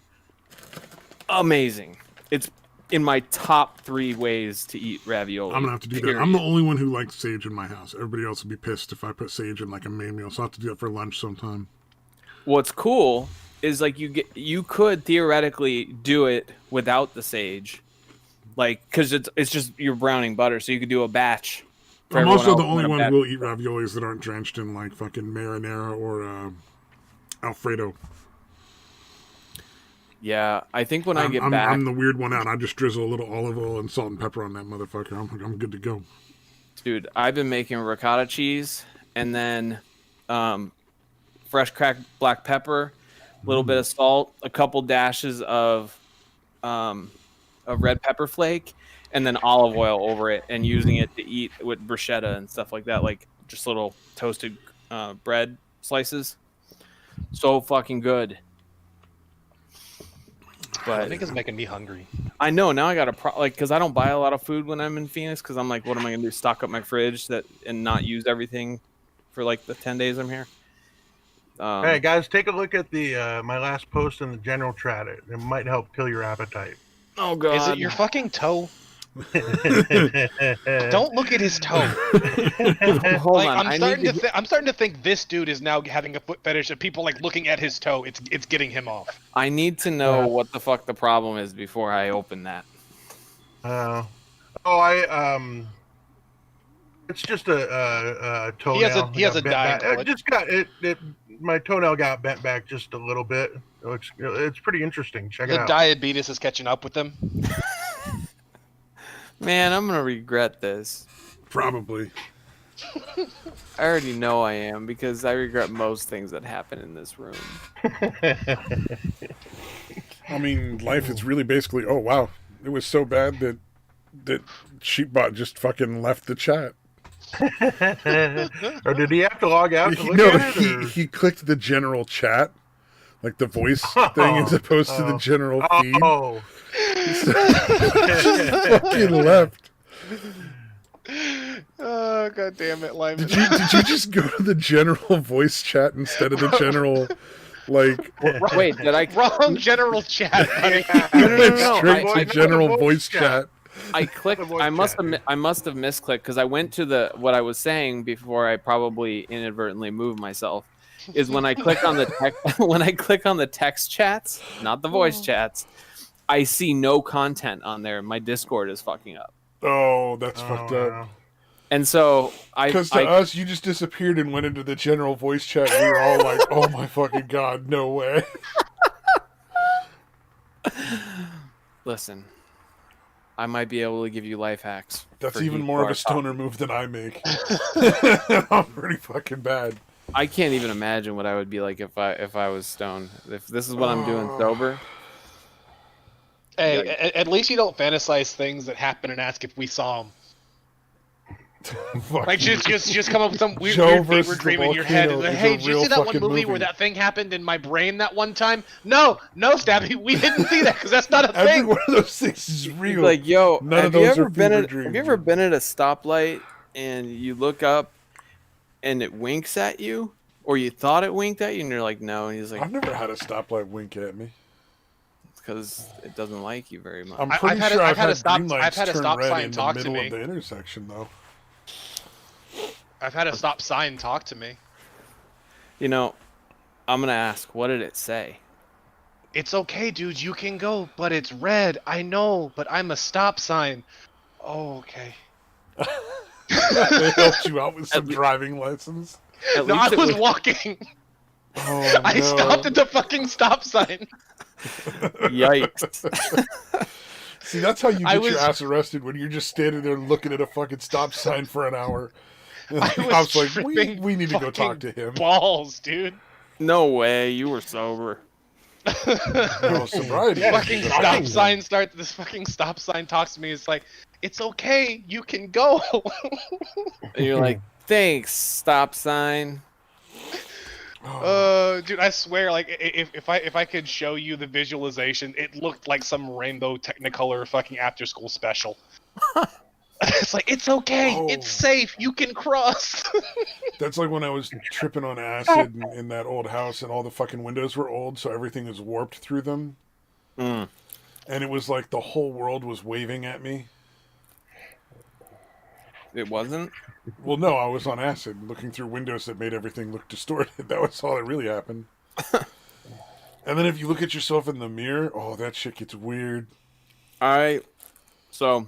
amazing. It's in my top 3 ways to eat ravioli. I'm gonna have to do that. I'm the only one who likes sage in my house. Everybody else would be pissed if I put sage in like a main meal, so I'll have to do that for lunch sometime. What's cool is like you could theoretically do it without the sage, like because it's just you're browning butter, so you could do a batch. I'm also the only one who will eat raviolis that aren't drenched in like fucking marinara or Alfredo. Yeah, I think when I get back, I'm the weird one out. I just drizzle a little olive oil and salt and pepper on that motherfucker. I'm good to go. Dude, I've been making ricotta cheese and then fresh cracked black pepper, little bit of salt, a couple dashes of red pepper flake, and then olive oil over it, and using it to eat with bruschetta and stuff like that, like just little toasted bread slices. So fucking good. But I think it's making me hungry. I know now I got to because I don't buy a lot of food when I'm in Phoenix because I'm like, what am I gonna do? Stock up my fridge and not use everything for like the 10 days I'm here. Hey guys, take a look at the my last post in the general chat. It might help kill your appetite. Oh god, Is it your fucking toe? Don't look at his toe. Hold Like, on, I'm starting to think this dude is now having a foot fetish of people like looking at his toe. It's getting him off. I need to know what the fuck the problem is before I open that. It's just a toenail. He has a bent dying back. foot. It just got it. My toenail got bent back just a little bit. It's pretty interesting. Check it The out. diabetes is catching up with him. Man, I'm gonna regret this. Probably. I already know I am because I regret most things that happen in this room. I mean, life is really basically, oh wow, it was so bad that Sheepbot just fucking left the chat. Or did he have to log out to look at it? Or? He clicked the general chat, like the voice thing, as opposed to the general feed. Oh, So, just fucking left. Oh god damn it, Lyman. Did you just go to the general voice chat instead of the general, like? Wait, did I? Wrong general chat, buddy. No. Straight to I- general voice chat. I clicked. I must have misclicked because I went to what I was saying before I probably inadvertently moved myself. Is when I click on the when I click on the text chats, not the voice chats, I see no content on there. My Discord is fucking up, Oh, that's fucked up. wow. and so Because to us, you just disappeared and went into the general voice chat. And we were all like, "Oh my fucking god, no way!" Listen. I might be able to give you life hacks. That's for even Geek more of Bar a stoner move than I make. I'm pretty fucking bad. I can't even imagine what I would be like if I was stoned. If this is what I'm doing sober. Hey, at least you don't fantasize things that happen and ask if we saw them. Fuck Like you. just come up with some weird, Joe weird versus fever the dream in your head. volcano And, is hey, a did you real see that one fucking movie where movie. that thing happened in my brain that one time? No, Stabby, we didn't see that because that's not a Every thing. one of those things is real. Like, yo, None have of you those ever are been fever at dreams. Have you ever been at a stoplight and you look up and it winks at you, or you thought it winked at you, and you're like, no, and he's like, I've never had a stoplight wink at me. because it doesn't like you very much. I'm pretty I've sure had I've had a stop- green lights I've had a turn stop red sign in the talk to middle me. of the intersection, though. I've had a stop sign talk to me. You know, I'm gonna ask, what did it say? It's okay, dude. You can go, but it's red. I know, but I'm a stop sign. Oh, okay. They helped you out with some driving lessons. At No, I least it was walking. Oh, I no. stopped at the fucking stop sign. Yikes! See, that's how you I get your was- ass arrested, when you're just standing there looking at a fucking stop sign for an hour. And I the was cop's like, tripping we need to go talk fucking to him. Balls, dude. No way, you were sober. No, sobriety. Yeah, Fucking is a stop thing. sign start. This fucking stop sign talks to me. It's like, it's okay. You can go. And you're like, thanks, stop sign. Dude, I swear, like, if I could show you the visualization, it looked like some rainbow Technicolor fucking after school special. It's like, it's okay, Oh. it's safe, you can cross. That's like when I was tripping on acid in that old house, and all the fucking windows were old, so everything is warped through them. Mm. And it was like the whole world was waving at me. It wasn't. Well, no, I was on acid, looking through windows that made everything look distorted. That was all that really happened. And then if you look at yourself in the mirror, oh, that shit gets weird. All right. So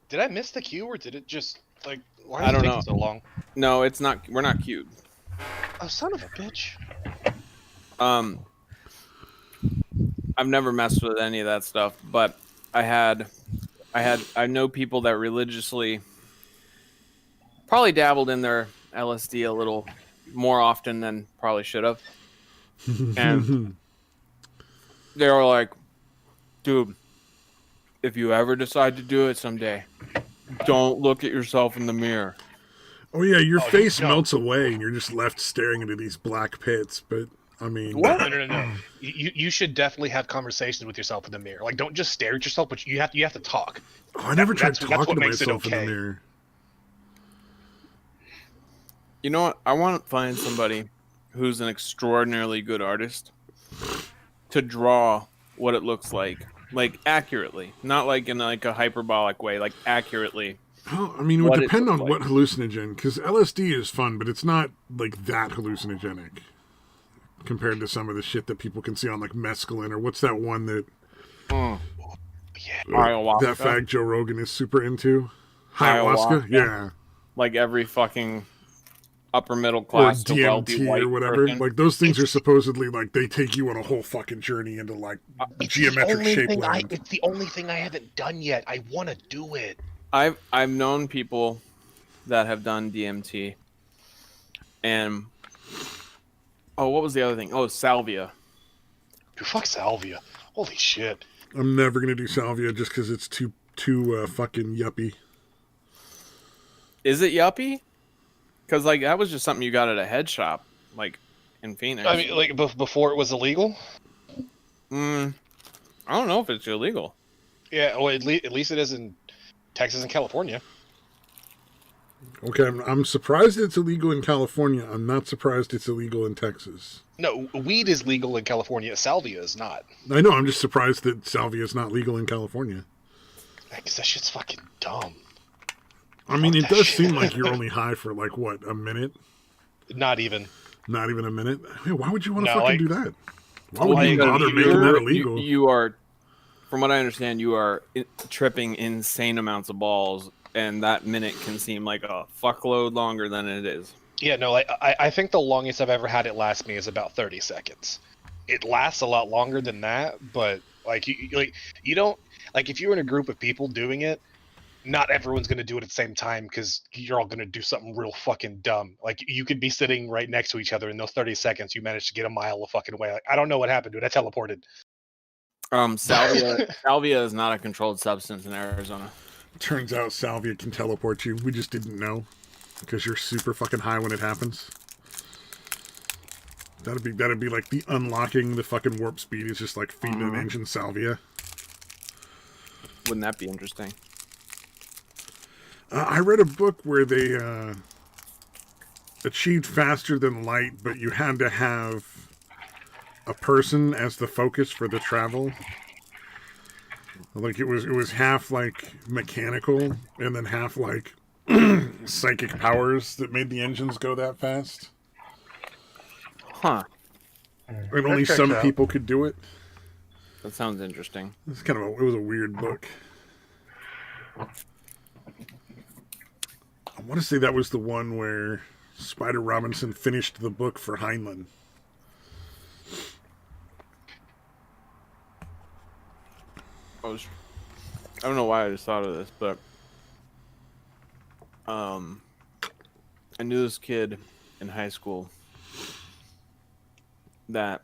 Did I miss the cue, or did it just, like, why I is it don't taking know. so long? no, it's not. We're not cute. Oh, son of a bitch. I've never messed with any of that stuff, but I know people that religiously probably dabbled in their LSD a little more often than probably should have. And they were like, dude, if you ever decide to do it someday, don't look at yourself in the mirror. Oh yeah, your face melts away and you're just left staring into these black pits. But I mean, What? No. You should definitely have conversations with yourself in the mirror. Like, don't just stare at yourself, but you have to talk. Oh, I never tried That's what talking to makes it myself in okay. the mirror. You know what? I want to find somebody who's an extraordinarily good artist to draw what it looks like accurately, not like in like a hyperbolic way, like accurately. Well, I mean, it would depend on what hallucinogen, because LSD is fun, but it's not like that hallucinogenic compared to some of the shit that people can see on like mescaline, or what's that one that Ayahuasca. that fag Joe Rogan is super into? Ayahuasca? Yeah. Like every fucking upper middle Or class to wealthy DMT white or whatever. person. Like those things are supposedly like they take you on a whole fucking journey into like geometric shape land. It's the only thing I haven't done yet. I want to do it. I've known people that have done DMT, and what was the other thing? Oh, salvia. Dude, fuck salvia. Holy shit. I'm never gonna do salvia just because it's too fucking yuppie. Is it yuppie? Because like that was just something you got at a head shop, like in Phoenix. I mean, like before it was illegal. I don't know if it's illegal. Yeah, well, at least it is in Texas and California. Okay, I'm surprised it's illegal in California. I'm not surprised it's illegal in Texas. No, weed is legal in California. Salvia is not. I know. I'm just surprised that salvia is not legal in California. Because that shit's fucking dumb. I mean, it does seem like you're only high for like what, a minute? Not even. Not even a minute. Hey, why would you want to No, fucking like- do that? Why would you bother making that illegal? You are, from what I understand, you are tripping insane amounts of balls, and that minute can seem like a fuckload longer than it is. Yeah, no, I think the longest I've ever had it last me is about 30 seconds. It lasts a lot longer than that, but like you don't like if you're in a group of people doing it, not everyone's going to do it at the same time because you're all going to do something real fucking dumb. Like you could be sitting right next to each other in those 30 seconds you managed to get a mile of fucking away. Like I don't know what happened, dude. I teleported. Salvia is not a controlled substance in Arizona. Turns out salvia can teleport you. We just didn't know because you're super fucking high when it happens. That'd be like the unlocking the fucking warp speed is just like feeding an engine salvia. Wouldn't that be interesting? I read a book where they achieved faster than light, but you had to have a person as the focus for the travel. Like it was half like mechanical and then half like psychic powers that made the engines go that fast. Huh. And only some people could do it. That sounds interesting. It's kind of it was a weird book. I want to say that was the one where Spider Robinson finished the book for Heinlein. I don't know why I just thought of this, but I knew this kid in high school that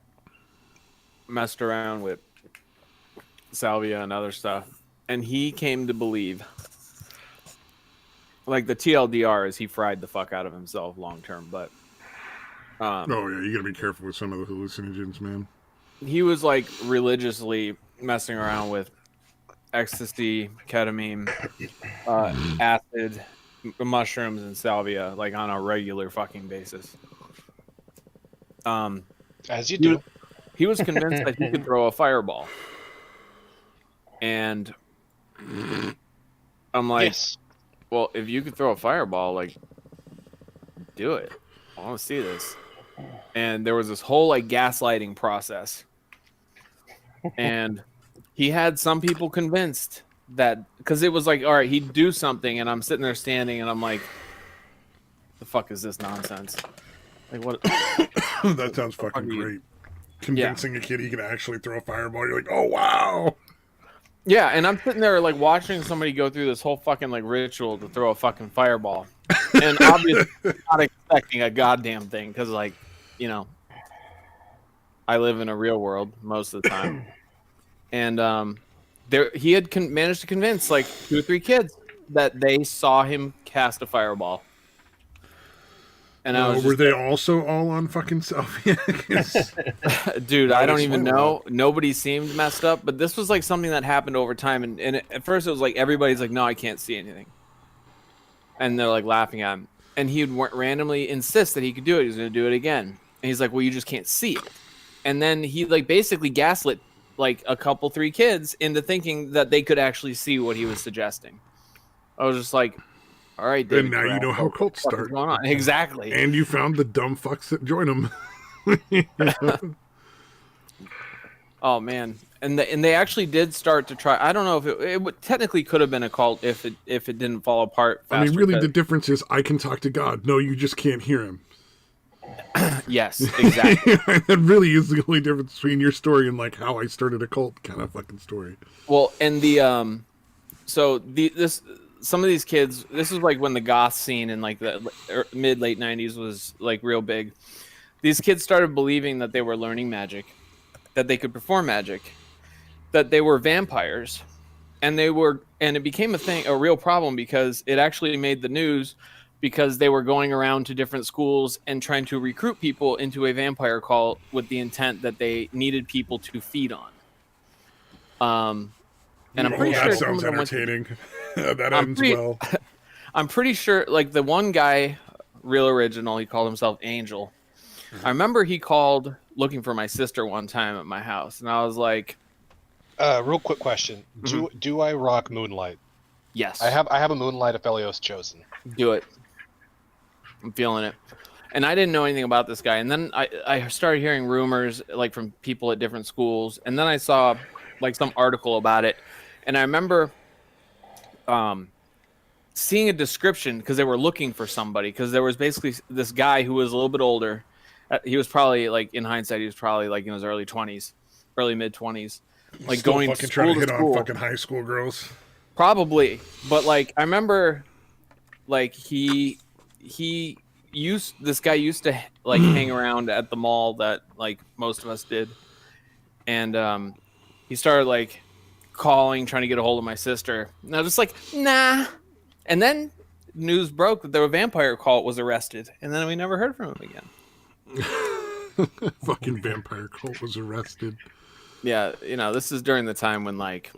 messed around with salvia and other stuff, and he came to believe, like the TLDR is he fried the fuck out of himself long term, but oh yeah, you gotta be careful with some of the hallucinogens, man. He was like religiously messing around with ecstasy, ketamine, acid, mushrooms, and salvia, like on a regular fucking basis. As you do. He was convinced that he could throw a fireball. And I'm like, Yes. well, if you could throw a fireball, like, do it. I want to see this. And there was this whole like gaslighting process. And he had some people convinced that, because it was like, all right, he'd do something, and I'm sitting there standing, and I'm like, the fuck is this nonsense? Like, what? That sounds fucking great. Convincing a kid he can actually throw a fireball. You're like, oh, wow. Yeah, and I'm sitting there, like, watching somebody go through this whole fucking, like, ritual to throw a fucking fireball. And obviously not expecting a goddamn thing, because, like, you know, I live in a real world most of the time. and he had managed to convince like 2 or 3 kids that they saw him cast a fireball. And I was were they also all on fucking selfie? Dude, I don't even explain know. Nobody seemed messed up, but this was like something that happened over time. And at first it was like everybody's like, no, I can't see anything. And they're like laughing at him. And he would randomly insist that he could do it. He's going to do it again. And he's like, well, you just can't see it. And then he like basically gaslit like a couple, 3 kids into thinking that they could actually see what he was suggesting. I was just like, all right, David. And now you know how cults start. Going on? Exactly. And you found the dumb fucks that join them. Oh man, and they actually did start to try. I don't know if it technically could have been a cult if it didn't fall apart faster. I mean, really, the difference is I can talk to God. No, you just can't hear him. Yes, exactly. That really is the only difference between your story and like how I started a cult kind of fucking story. Well, and some of these kids, this is like when the goth scene in like the late 90s was like real big. These kids started believing that they were learning magic, that they could perform magic, that they were vampires, and it became a real problem because it actually made the news because they were going around to different schools and trying to recruit people into a vampire cult with the intent that they needed people to feed on. And I'm pretty sure that sounds entertaining. That ends well. I'm pretty sure, like the one guy, real original, he called himself Angel. I remember he called looking for my sister one time at my house, and I was like, real quick question: Do I rock Moonlight? Yes, I have a Moonlight Aphelios chosen. Do it. I'm feeling it. And I didn't know anything about this guy, and then I started hearing rumors like from people at different schools, and then I saw like some article about it. And I remember seeing a description because they were looking for somebody because there was basically this guy who was a little bit older. He was probably like in hindsight, he was probably like in his early mid 20s, like still going fucking to trying to hit school. on fucking high school girls. Probably, but like I remember, like this guy used to like hang around at the mall that like most of us did, and he started like calling, trying to get a hold of my sister. And I was just like, nah. And then news broke that the vampire cult was arrested, and then we never heard from him again. Fucking vampire cult was arrested. Yeah, this is during the time when like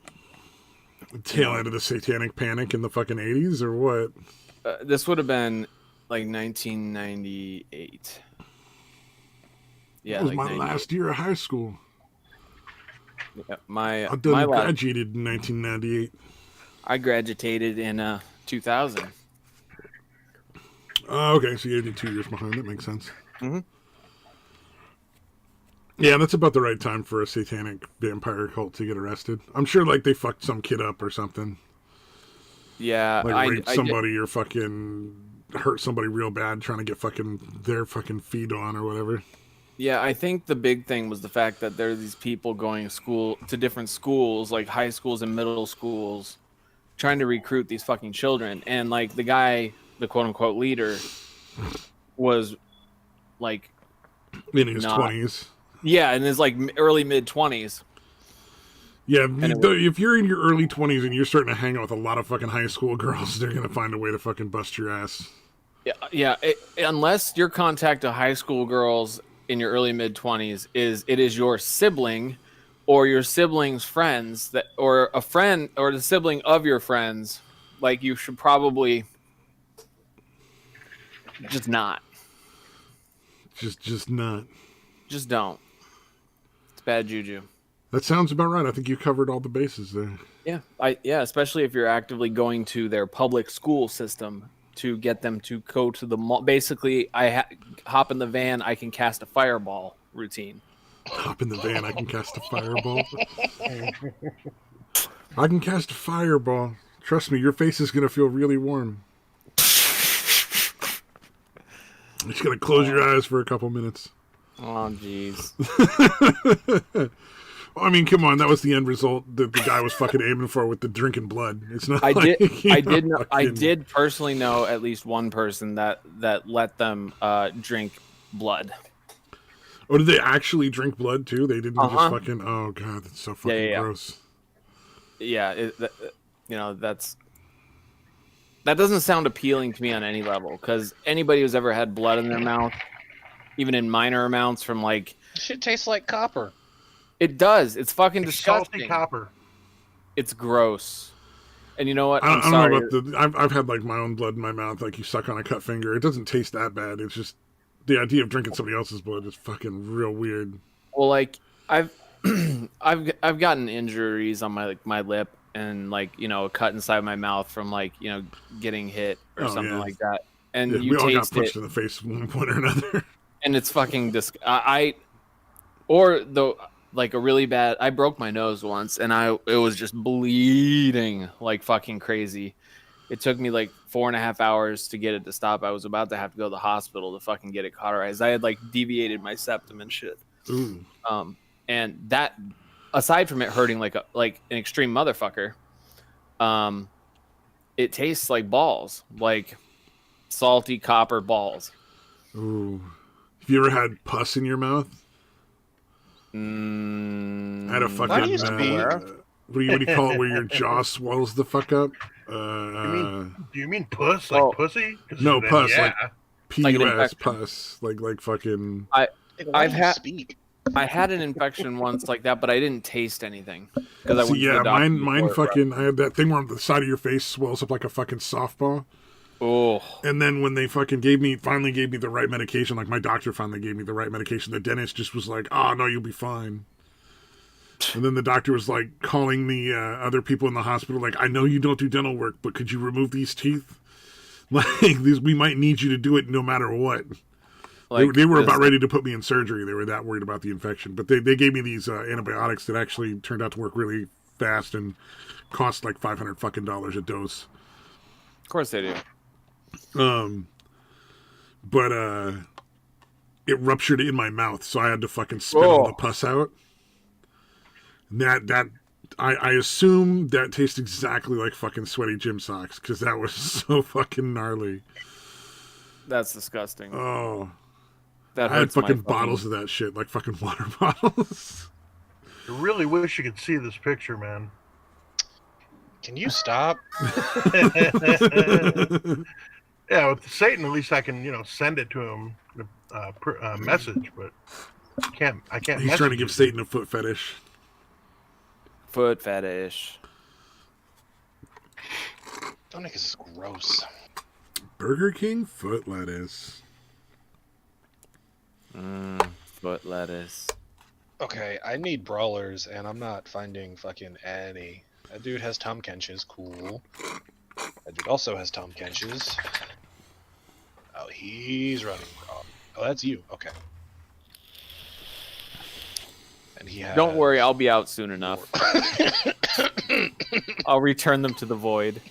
the tail end of the satanic panic in the fucking 80s or what? This would have been like 1998. Yeah, that was like my last year of high school. Yeah, I graduated in 1998. I graduated in 2000. Okay, so you're 2 years behind. That makes sense. Mm-hmm. Yeah, that's about the right time for a satanic vampire cult to get arrested. I'm sure, like, they fucked some kid up or something. Yeah, like raped somebody or fucking hurt somebody real bad trying to get fucking their fucking feed on or whatever. Yeah, I think the big thing was the fact that there are these people going to different schools, like high schools and middle schools, trying to recruit these fucking children. And like the guy, the quote unquote leader, was like in his 20s. Yeah, in his like early mid 20s. Yeah, if you're in your early 20s and you're starting to hang out with a lot of fucking high school girls, they're gonna find a way to fucking bust your ass. Yeah. Unless your contact to high school girls in your early mid 20s is your sibling or your sibling's friends or a friend or the sibling of your friends, like you should probably just not. Just not. Just don't. It's bad juju. That sounds about right. I think you covered all the bases there. Yeah, especially if you're actively going to their public school system to get them to go to the mall. Basically, hop in the van, I can cast a fireball routine. Hop in the van, I can cast a fireball. I can cast a fireball. Trust me, your face is going to feel really warm. You're just going to close your eyes for a couple minutes. Oh, jeez. I mean, come on, that was the end result that the guy was fucking aiming for with the drinking blood. It's not. I did personally know at least one person that let them drink blood. Oh, did they actually drink blood too? They didn't just Uh-huh. fucking. Oh god, that's so fucking yeah. gross. Yeah, that doesn't sound appealing to me on any level, because anybody who's ever had blood in their mouth, even in minor amounts from like, Shit tastes like copper. it does. It's fucking It's salty disgusting. copper. It's gross. And you know what? I I'm don't sorry. know about the. I've had like my own blood in my mouth, like you suck on a cut finger. It doesn't taste that bad. It's just the idea of drinking somebody else's blood is fucking real weird. Well, like I've I've gotten injuries on my lip and like a cut inside my mouth from like getting hit or Oh, something yeah. like that. And Yeah, you we all got taste punched it, in the face at one point or another. and it's fucking or though like a really bad. I broke my nose once, and it was just bleeding like fucking crazy. It took me like 4.5 hours to get it to stop. I was about to have to go to the hospital to fucking get it cauterized. I had like deviated my septum and shit. Ooh. And that, aside from it hurting like an extreme motherfucker, it tastes like balls, like salty copper balls. Ooh. Have you ever had pus in your mouth? I had a fucking. Why do you speak? What do you call it? Where your jaw swells the fuck up? Do you mean puss? Like well, pussy? 'Cause no, then, pus, Yeah. like PUS, Like an infection. pus, like fucking. Why I've do you had- speak. I had an infection once like that, but I didn't taste anything because I See, went to yeah, the doctor. mine fucking. I had that thing where the side of your face swells up like a fucking softball. Oh, And then when they fucking finally gave me the right medication, like my doctor finally gave me the right medication, the dentist just was like, "Oh no, you'll be fine." And then the doctor was like calling the other people in the hospital, like, "I know you don't do dental work, but could you remove these teeth? Like, we might need you to do it no matter what." They were about ready to put me in surgery. They were that worried about the infection, but they gave me these antibiotics that actually turned out to work really fast and cost like $500 fucking a dose. Of course they do. But it ruptured in my mouth, so I had to fucking spit all the pus out. And I assume that tastes exactly like fucking sweaty gym socks, because that was so fucking gnarly. That's disgusting. Oh, That I had hurts my fucking bottles of that shit, like fucking water bottles. I really wish you could see this picture, man. Can you stop? Yeah, with Satan, at least I can, send it to him, message, but I can't. He's trying to give Satan a foot fetish. Foot fetish. Don't think this is gross. Burger King foot lettuce. Foot lettuce. Okay, I need brawlers, and I'm not finding fucking any. That dude has Tom Kench's, cool. That dude also has Tom Kench's. Oh, he's running brawl. Oh, that's you. Okay. And he has... Don't worry, I'll be out soon enough. I'll return them to the void.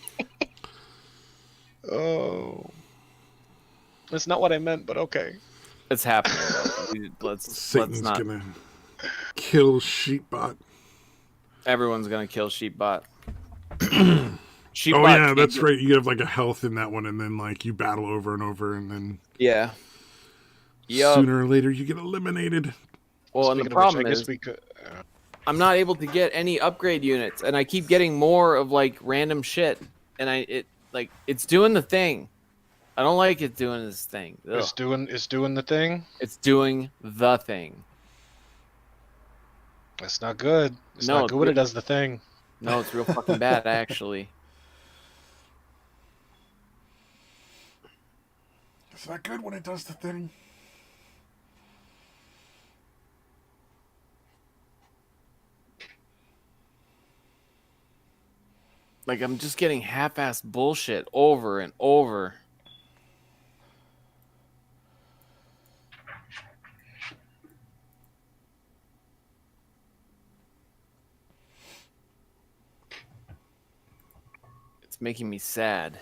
Oh. That's not what I meant, but okay. It's happening. Let's Satan's not. gonna kill Sheepbot. Everyone's gonna kill Sheepbot. Sheepbot. Oh yeah, that's right. You have like a health in that one, and then like you battle over and over, and then Yeah. Yep. sooner or later you get eliminated. Well, and the problem is, we could. I'm not able to get any upgrade units, and I keep getting more of like random shit, and it's doing the thing. I don't like it doing this thing. Ugh. It's doing the thing. It's doing the thing. That's not good. It's No, not good when it does the thing. No, it's real fucking bad, actually. It's not good when it does the thing. Like, I'm just getting half-assed bullshit over and over. It's making me sad.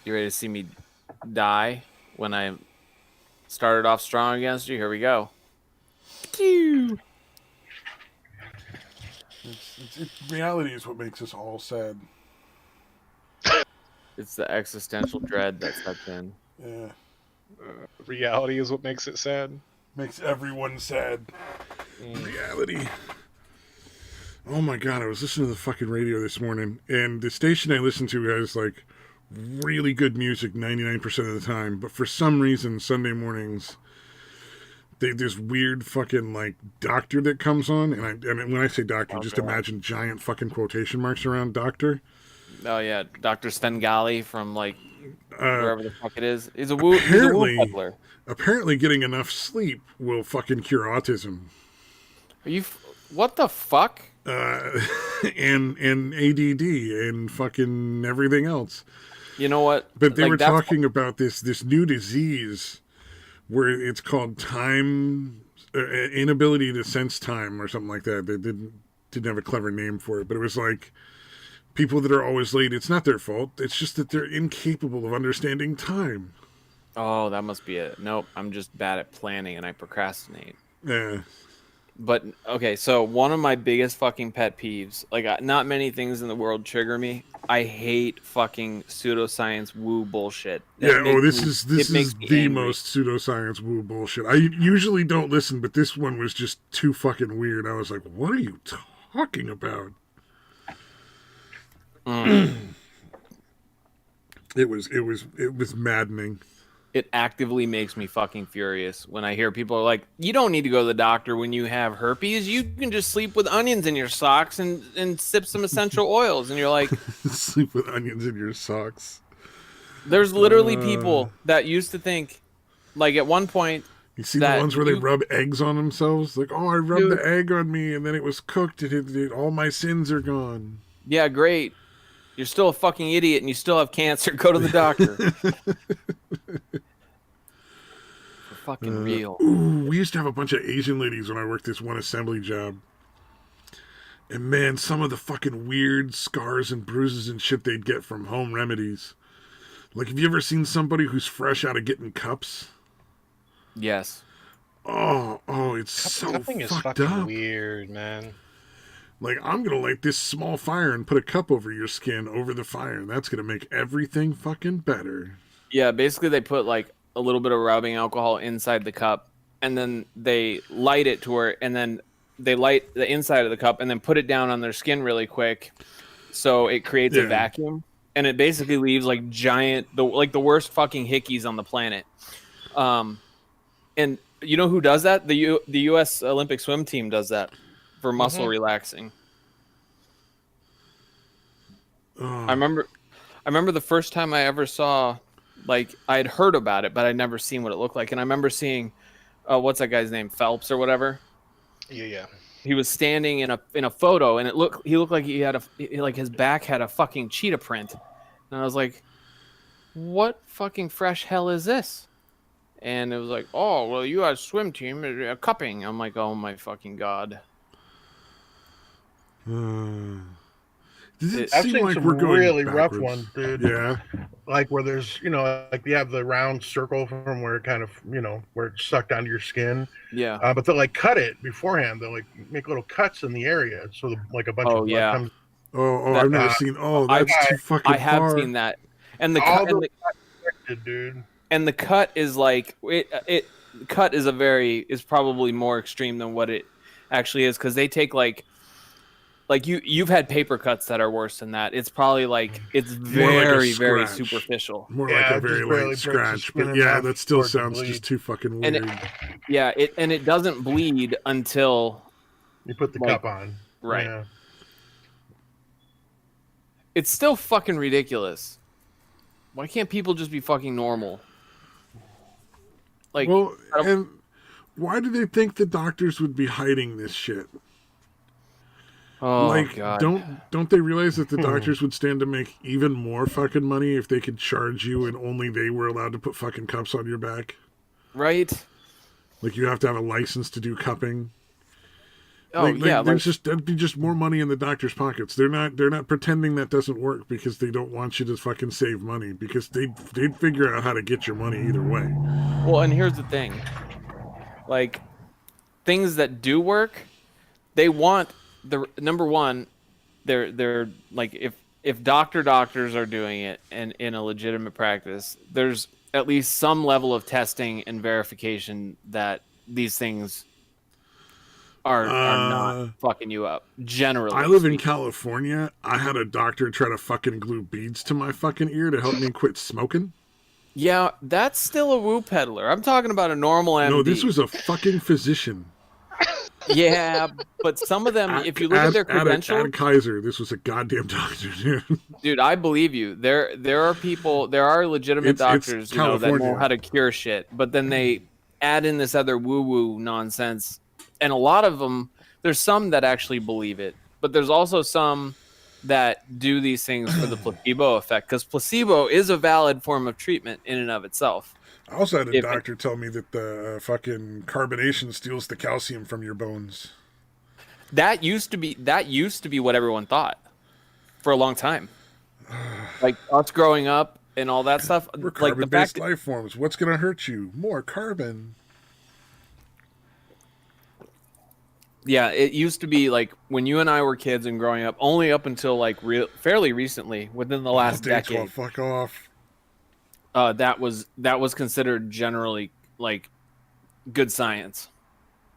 You ready to see me die when I started off strong against you? Here we go. Reality is what makes us all sad. It's the existential dread that sets in. Yeah. Reality is what makes it sad. Makes everyone sad. Mm. Reality. Oh my god, I was listening to the fucking radio this morning, and the station I listen to has like really good music 99% of the time, but for some reason Sunday mornings this weird fucking like doctor that comes on, and I mean when I say doctor, just imagine giant fucking quotation marks around doctor. Oh yeah, Dr. Svengali from like wherever the fuck it is. He's a woo peddler. Apparently getting enough sleep will fucking cure autism. Are you what the fuck? And ADD and fucking everything else. You know what? But they were talking about this new disease where it's called inability to sense time or something like that. They didn't have a clever name for it, but it was like people that are always late. It's not their fault. It's just that they're incapable of understanding time. Oh, that must be it. Nope, I'm just bad at planning and I procrastinate. Yeah. But okay, so one of my biggest fucking pet peeves, like not many things in the world trigger me. I hate fucking pseudoscience woo bullshit. This is the most pseudoscience woo bullshit. I usually don't listen, but this one was just too fucking weird. I was like, what are you talking about? It was maddening. It actively makes me fucking furious when I hear people are like, you don't need to go to the doctor when you have herpes. You can just sleep with onions in your socks and sip some essential oils. And you're like... Sleep with onions in your socks. There's literally people that used to think, like at one point... You see the ones where they rub eggs on themselves? Like, oh, I rubbed the egg on me and then it was cooked and all my sins are gone. Yeah, great. You're still a fucking idiot and you still have cancer. Go to the doctor. For fucking real. We used to have a bunch of Asian ladies when I worked this one assembly job. And man, some of the fucking weird scars and bruises and shit they'd get from home remedies. Like, have you ever seen somebody who's fresh out of getting cups? Yes. Oh, it's Cupping is fucked fucking up. weird, man. Like, I'm going to light this small fire and put a cup over your skin over the fire. And that's going to make everything fucking better. Yeah, basically they put like a little bit of rubbing alcohol inside the cup. And then they light it to where, and then they light the inside of the cup and then put it down on their skin really quick. So it creates a vacuum. And it basically leaves like the worst fucking hickeys on the planet. And you know who does that? The U.S. Olympic swim team does that for muscle relaxing. I remember the first time I ever saw, like, I'd heard about it, but I'd never seen what it looked like. And I remember seeing, what's that guy's name? Phelps or whatever. Yeah. He was standing in a photo, and he looked like he had his back had a fucking cheetah print. And I was like, what fucking fresh hell is this? And it was like, oh, well, you had a swim team, cupping. I'm like, oh my fucking god. Does it I've seem seen like some we're going really backwards? rough ones, dude. Yeah. Like where there's, like you have the round circle from where it kind of, where it's sucked onto your skin. Yeah. But they'll like cut it beforehand. They'll like make little cuts in the area. So like a bunch of blood comes. I've never seen. Oh, that's too fucking far. I have seen that. And the cut, dude. And the cut is like it cut is probably more extreme than what it actually is, because they take like you've had paper cuts that are worse than that. It's probably like it's very very superficial. More like a very light scratch. But yeah, that still sounds just too fucking weird. And it doesn't bleed until you put the cup on. Right. Yeah. It's still fucking ridiculous. Why can't people just be fucking normal? Like, well, and why do they think the doctors would be hiding this shit? Oh, like, God. Don't they realize that the doctors would stand to make even more fucking money if they could charge you and only they were allowed to put fucking cups on your back? Right. Like, you have to have a license to do cupping. Oh, that'd be just more money in the doctor's pockets. They're not pretending that doesn't work because they don't want you to fucking save money, because they'd figure out how to get your money either way. Well, and here's the thing. Like, things that do work, they want the number one, they're like, if doctors are doing it and in a legitimate practice, there's at least some level of testing and verification that these things are not fucking you up. Generally, I live in California. I had a doctor try to fucking glue beads to my fucking ear to help me quit smoking. Yeah, that's still a woo peddler. I'm talking about a normal MD. No, this was a fucking physician. Yeah, but some of them, if you look at their credentials, Ad Kaiser, this was a goddamn doctor, dude. Dude, I believe you. There are people, there are legitimate doctors, you know, that know how to cure shit, but then they add in this other woo-woo nonsense. And a lot of them, there's some that actually believe it, but there's also some that do these things for the placebo effect, because placebo is a valid form of treatment in and of itself. I also had a doctor tell me that the fucking carbonation steals the calcium from your bones. That used to be what everyone thought for a long time. Like us growing up and all that stuff. We're carbon-based life forms. What's going to hurt you? More carbon. Yeah, it used to be like when you and I were kids and growing up, only up until like fairly recently, within the last decade. Fuck off. That was considered generally like good science.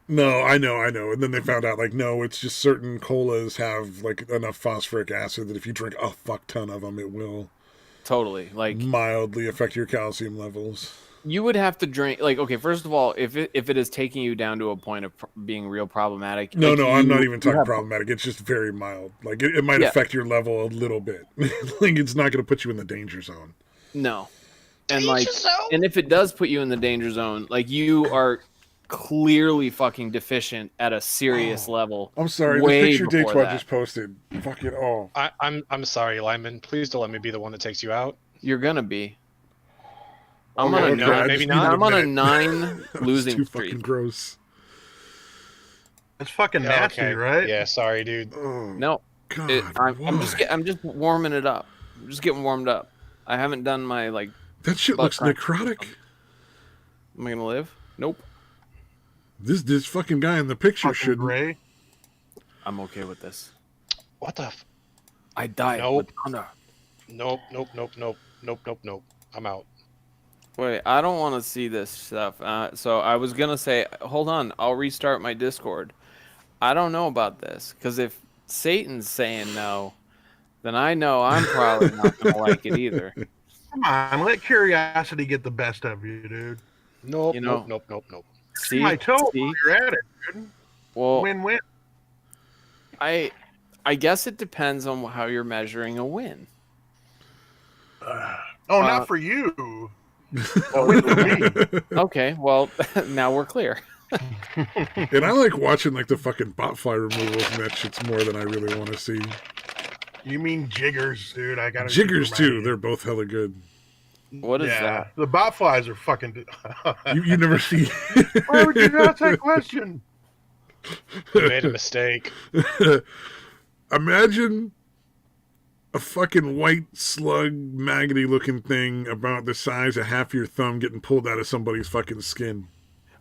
No, I know. And then they found out like, no, it's just certain colas have like enough phosphoric acid that if you drink a fuck ton of them, it will totally like mildly affect your calcium levels. You would have to drink like, okay, first of all, if it is taking you down to a point of being real problematic. No, I'm not even talking problematic. It's just very mild. Like it might affect your level a little bit. Like it's not going to put you in the danger zone. No. And and if it does put you in the danger zone, like you are clearly fucking deficient at a serious level. I'm sorry, the picture Day12 just posted. Fuck it all. I'm sorry, Lyman. Please don't let me be the one that takes you out. You're gonna be. I'm on a 9. Maybe not. I'm on a 9 losing streak. Fucking gross. It's fucking nasty, right? Yeah, sorry, dude. Oh, no, God, I'm just warming it up. I'm just getting warmed up. I haven't done my like. That shit looks necrotic. Am I gonna live? Nope. This fucking guy in the picture should. Gray. I'm okay with this. What the? I died. Nope. Nope. I'm out. Wait, I don't want to see this stuff. So I was gonna say, hold on, I'll restart my Discord. I don't know about this because if Satan's saying no, then I know I'm probably not gonna like it either. Come on, let curiosity get the best of you, dude. Nope. See, I told you you're at it, dude. Well, win-win. I guess it depends on how you're measuring a win. Not for you. Okay, well, now we're clear. And I like watching like the fucking botfly removals, and that shit's more than I really want to see. You mean jiggers, dude? I got jiggers too. They're both hella good. What is that? The botflies are fucking. you never see. Why would you ask that question? You made a mistake. Imagine a fucking white slug, maggoty looking thing about the size of half your thumb getting pulled out of somebody's fucking skin.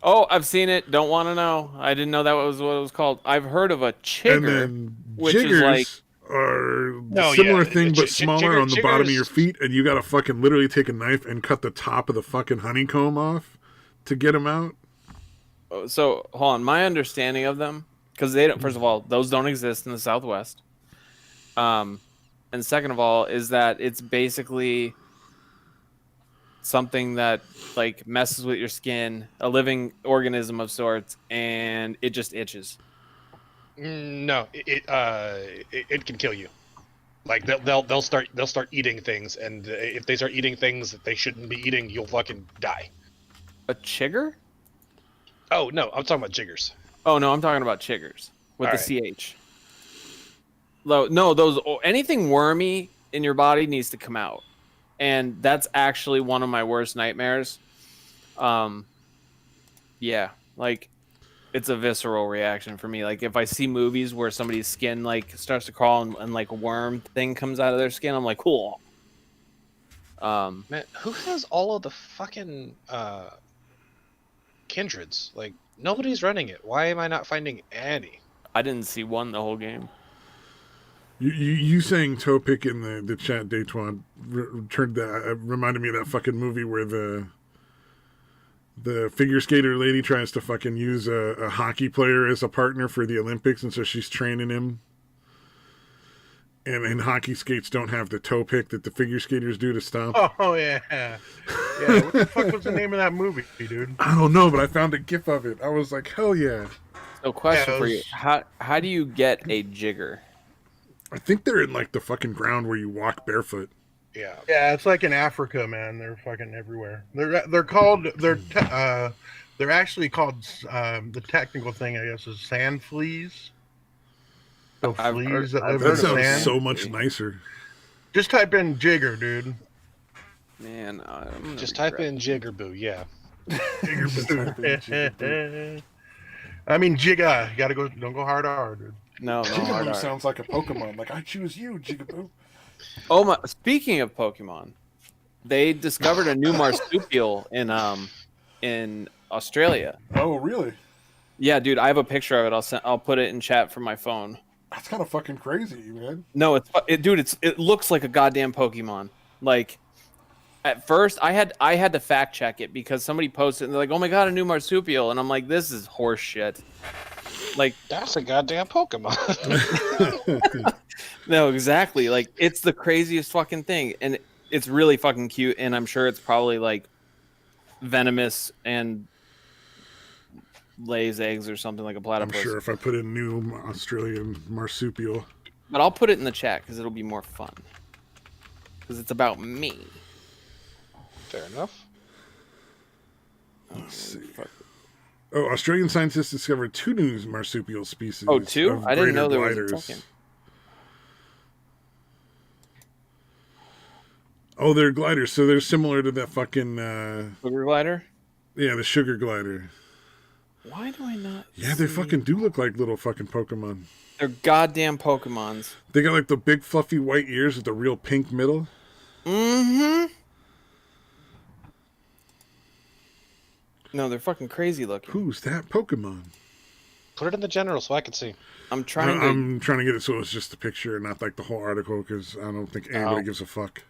Oh, I've seen it. Don't want to know. I didn't know that was what it was called. I've heard of a chigger, and then which jiggers is like are a similar thing but smaller on the bottom of your feet, and you gotta fucking literally take a knife and cut the top of the fucking honeycomb off to get them out. So hold on, my understanding of them, because they don't. First of all, those don't exist in the Southwest. And second of all, is that it's basically something that like messes with your skin, a living organism of sorts, and it just itches. No, it can kill you. Like they'll start eating things, and if they start eating things that they shouldn't be eating, you'll fucking die. A chigger? Oh no, I'm talking about jiggers. Oh no, I'm talking about chiggers with the CH. No, those anything wormy in your body needs to come out, and that's actually one of my worst nightmares. Yeah, like it's a visceral reaction for me. Like if I see movies where somebody's skin like starts to crawl and like a worm thing comes out of their skin, I'm like, cool. Man, who has all of the fucking kindreds? Like nobody's running it. Why am I not finding any? I didn't see one the whole game. You saying toe pick in the chat, Daytwan, reminded me of that fucking movie where the figure skater lady tries to fucking use a hockey player as a partner for the Olympics, and so she's training him. And hockey skates don't have the toe pick that the figure skaters do to stop. Oh yeah, yeah. What the fuck was the name of that movie, dude? I don't know, but I found a gif of it. I was like, hell yeah. So, question for you: How do you get a jigger? I think they're in like the fucking ground where you walk barefoot. Yeah. Yeah, it's like in Africa, man. They're fucking everywhere. They're actually called the technical thing, I guess, is sand fleas. So fleas that live in That sounds sand. so much nicer. Just type in jigger, dude. Man, Just type in Jiggerboo, yeah. I mean, Jigga. You gotta go. Don't go hard, dude. No, Jigaboo sounds like a Pokemon. Like, I choose you, Jigaboo. Oh my! Speaking of Pokemon, they discovered a new marsupial in Australia. Oh, really? Yeah, dude, I have a picture of it. I'll put it in chat from my phone. That's kind of fucking crazy, man. No, it looks like a goddamn Pokemon. Like, at first, I had to fact check it because somebody posted and they're like, "Oh my god, a new marsupial," and I'm like, "This is horse shit." Like, That's a goddamn Pokemon. no, exactly. Like, it's the craziest fucking thing, and it's really fucking cute. And I'm sure it's probably like venomous and lays eggs or something like a I'm platypus. sure if I put in new Australian marsupial. But I'll put it in the chat because it'll be more fun. Because it's about me. Fair enough. Let's see. Oh, Australian scientists discovered 2 new marsupial species. Oh, 2? I didn't know there was a second. Oh, they're gliders, so they're similar to that fucking... Sugar glider? Yeah, the sugar glider. Why do I not Yeah, they fucking do look like little fucking Pokemon. They're goddamn Pokemons. They got like the big fluffy white ears with the real pink middle. Mm-hmm. No, they're fucking crazy looking. Who's that Pokemon? Put it in the general so I can see. I'm trying to... I'm trying to get it so it's just a picture and not like the whole article because I don't think anybody gives a fuck.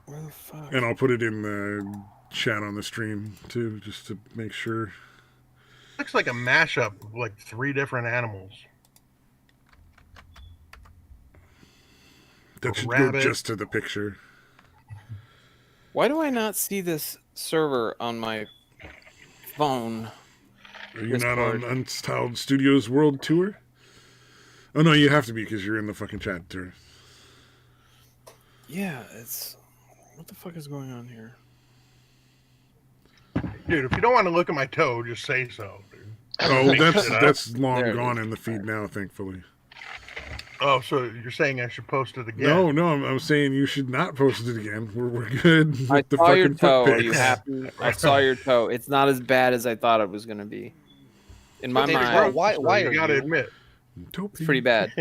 Where the fuck? And I'll put it in the chat on the stream too, just to make sure. Looks like a mashup of like 3 different animals. That should rabbit. go just to the picture. Why do I not see this server on my phone? Are you not on Unstyled Studios World Tour? Oh no, you have to be because you're in the fucking chat tour. Yeah, it's... What the fuck is going on here? Dude, if you don't want to look at my toe, just say so, dude. Oh, that's long There it gone is. in the feed now, thankfully. Oh, so you're saying I should post it again? No, I'm saying you should not post it again. We're good with I the saw your fucking toe. foot Are you pics. happy? I saw your toe. It's not as bad as I thought it was going to be. In my David, mind, why you are gotta you? admit. Dopey. it's pretty bad.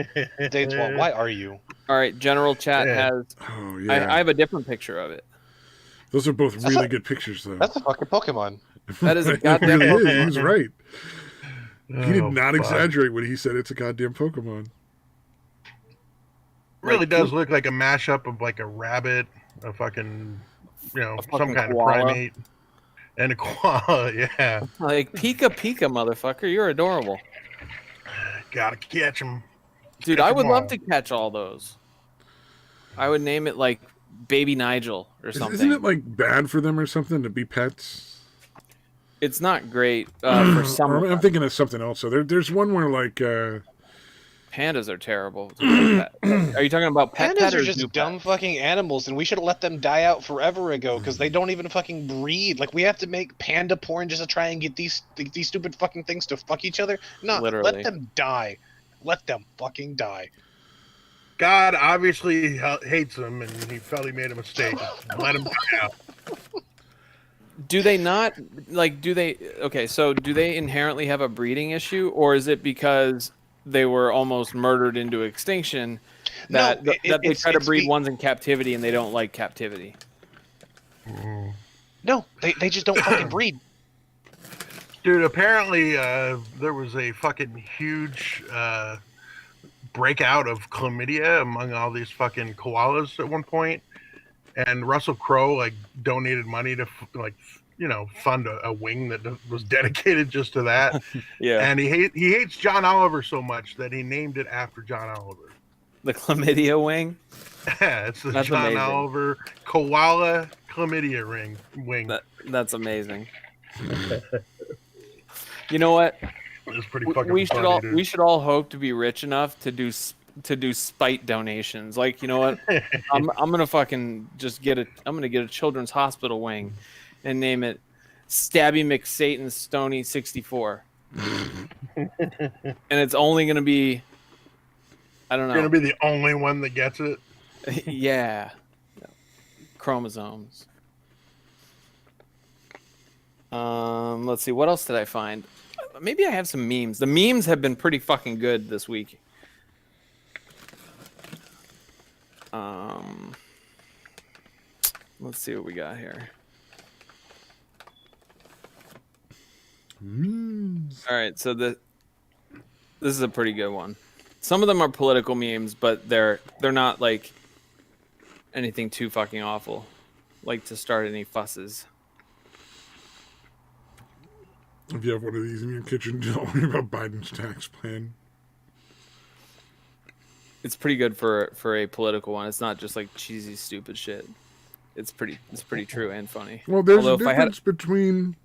Dates, why are you? All right, general chat Yeah. has... Oh yeah, I have a different picture of it. those are both really good pictures, though. That's a fucking Pokemon. That is a It goddamn really is. Pokemon. He's right. He did Oh, not fuck. exaggerate when he said it's a goddamn Pokemon. Really Like, does look like a mashup of like a rabbit, a fucking, A some fucking kind koala. of primate, and a koala. Yeah, Like, Pika Pika, motherfucker. You're adorable. gotta catch him. Dude, Catch I would 'em love all. to catch all those. I would name it, like, Baby Nigel or something. Isn't it like bad for them or something to be pets? It's not great for some Or of I'm them. thinking of something else. So there's one where like Pandas are terrible. to be a pet. Are you talking about pet Pandas or are just zoo pet? dumb fucking animals, and we should have let them die out forever ago because they don't even fucking breed. Like, we have to make panda porn just to try and get these stupid fucking things to fuck each other. No, Literally. let them die. Let them fucking die. God obviously hates him, and he felt he made a mistake. Let him die out. Do they not, like, okay, so do they inherently have a breeding issue, or is it because they were almost murdered into extinction that, No, that they it's- try to it's breed ones in captivity and they don't like captivity? No, they just don't fucking breed. Dude, apparently there was a fucking huge breakout of chlamydia among all these fucking koalas at one point, and Russell Crowe like donated money to fund a wing that was dedicated just to that. Yeah. And he hates John Oliver so much that he named it after John Oliver. The chlamydia wing. It's the That's John amazing. Oliver koala chlamydia wing. That's amazing. You know what? It's pretty fucking We should funny, all dude. we should all hope to be rich enough to do spite donations. Like, you know what? I'm gonna fucking just get a children's hospital wing, and name it Stabby McSatan Stoney 64. And it's only gonna be, I don't know. You're gonna be the only one that gets it. Yeah. Chromosomes. Let's see. What else did I find? Maybe I have some memes. The memes have been pretty fucking good this week. Let's see what we got here. Memes. All right, so this is a pretty good one. Some of them are political memes, but they're not like anything too fucking awful, like to start any fusses. If you have one of these in your kitchen, don't worry about Biden's tax plan. It's pretty good for a political one. It's not just like cheesy, stupid shit. It's pretty true and funny. Well, there's Although a difference between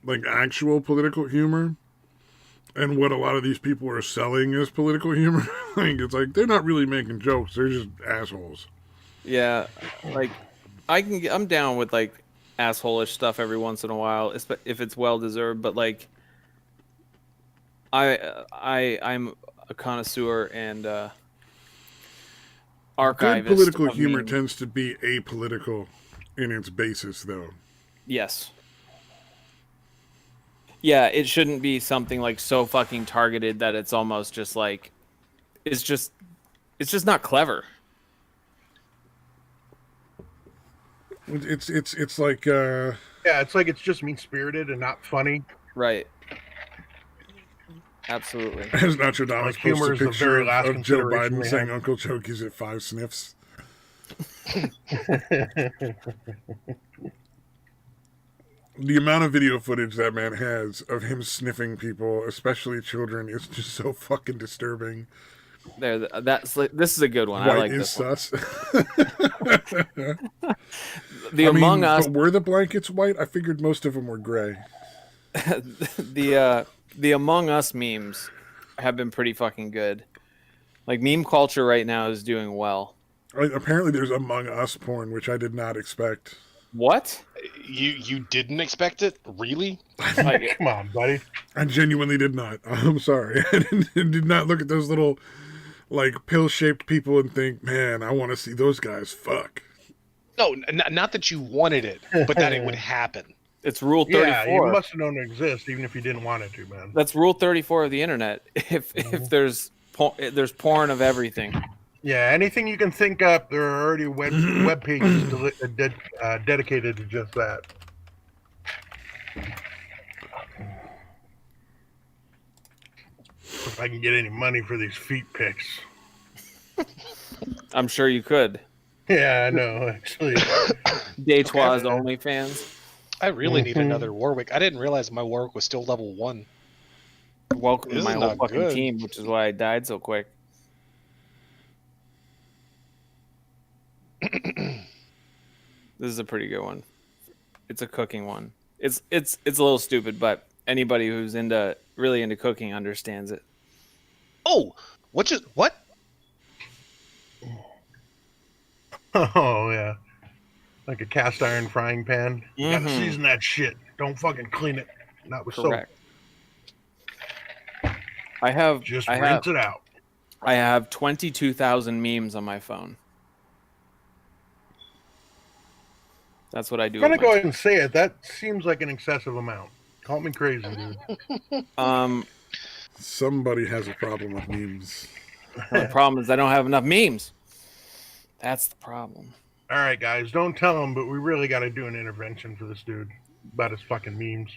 like actual political humor and what a lot of these people are selling as political humor. Like, it's like they're not really making jokes; they're just assholes. Yeah, like I'm down with like asshole-ish stuff every once in a while, if it's well deserved. But like, I'm a connoisseur and archivist. Good political of humor memes. tends to be apolitical in its basis, though. Yes. Yeah, it shouldn't be something like so fucking targeted that it's almost just like it's just not clever. It's like Yeah, it's like it's just mean spirited and not funny. Right. Absolutely. as Nostradamus Like humor posted a is the very picture last of Joe consideration Biden they saying have. Uncle Chokey's at 5 sniffs. The amount of video footage that man has of him sniffing people, especially children, is just so fucking disturbing. This is a good one. White I like is this one. sus. The Among Us. But were the blankets white? I figured most of them were gray. The Among Us memes have been pretty fucking good. Like, meme culture right now is doing well. Apparently, there's Among Us porn, which I did not expect. What? You didn't expect it? Really? Like, Come on, buddy. I genuinely did not. I'm sorry. I did not look at those little, like, pill-shaped people and think, man, I want to see those guys fuck. No, not that you wanted it, but that it would happen. it's Rule 34. Yeah, you must have known it exists, even if you didn't want it to, man. That's Rule 34 of the internet. If there's porn of everything. Yeah, anything you can think up, there are already web pages dedicated to just that. If I can get any money for these feet pics. I'm sure you could. Yeah, I know, actually. Daytois OnlyFans. I really need another Warwick. I didn't realize my Warwick was still level 1. Welcome to This my is whole not fucking good. team, which is why I died so quick. This is a pretty good one. It's a cooking one. It's a little stupid, but anybody who's really into cooking understands it. Oh, what? Oh, yeah. Like a cast iron frying pan. You gotta Mhm. season that shit. Don't fucking clean it. Not with Correct. soap. I have Just I rinse have it out. I have 22,000 memes on my phone. That's what I do. I'm gonna with my go ahead and say it. That seems like an excessive amount. Call me crazy, dude. Somebody has a problem with memes. The problem is I don't have enough memes. That's the problem. All right, guys, don't tell him, but we really got to do an intervention for this dude about his fucking memes.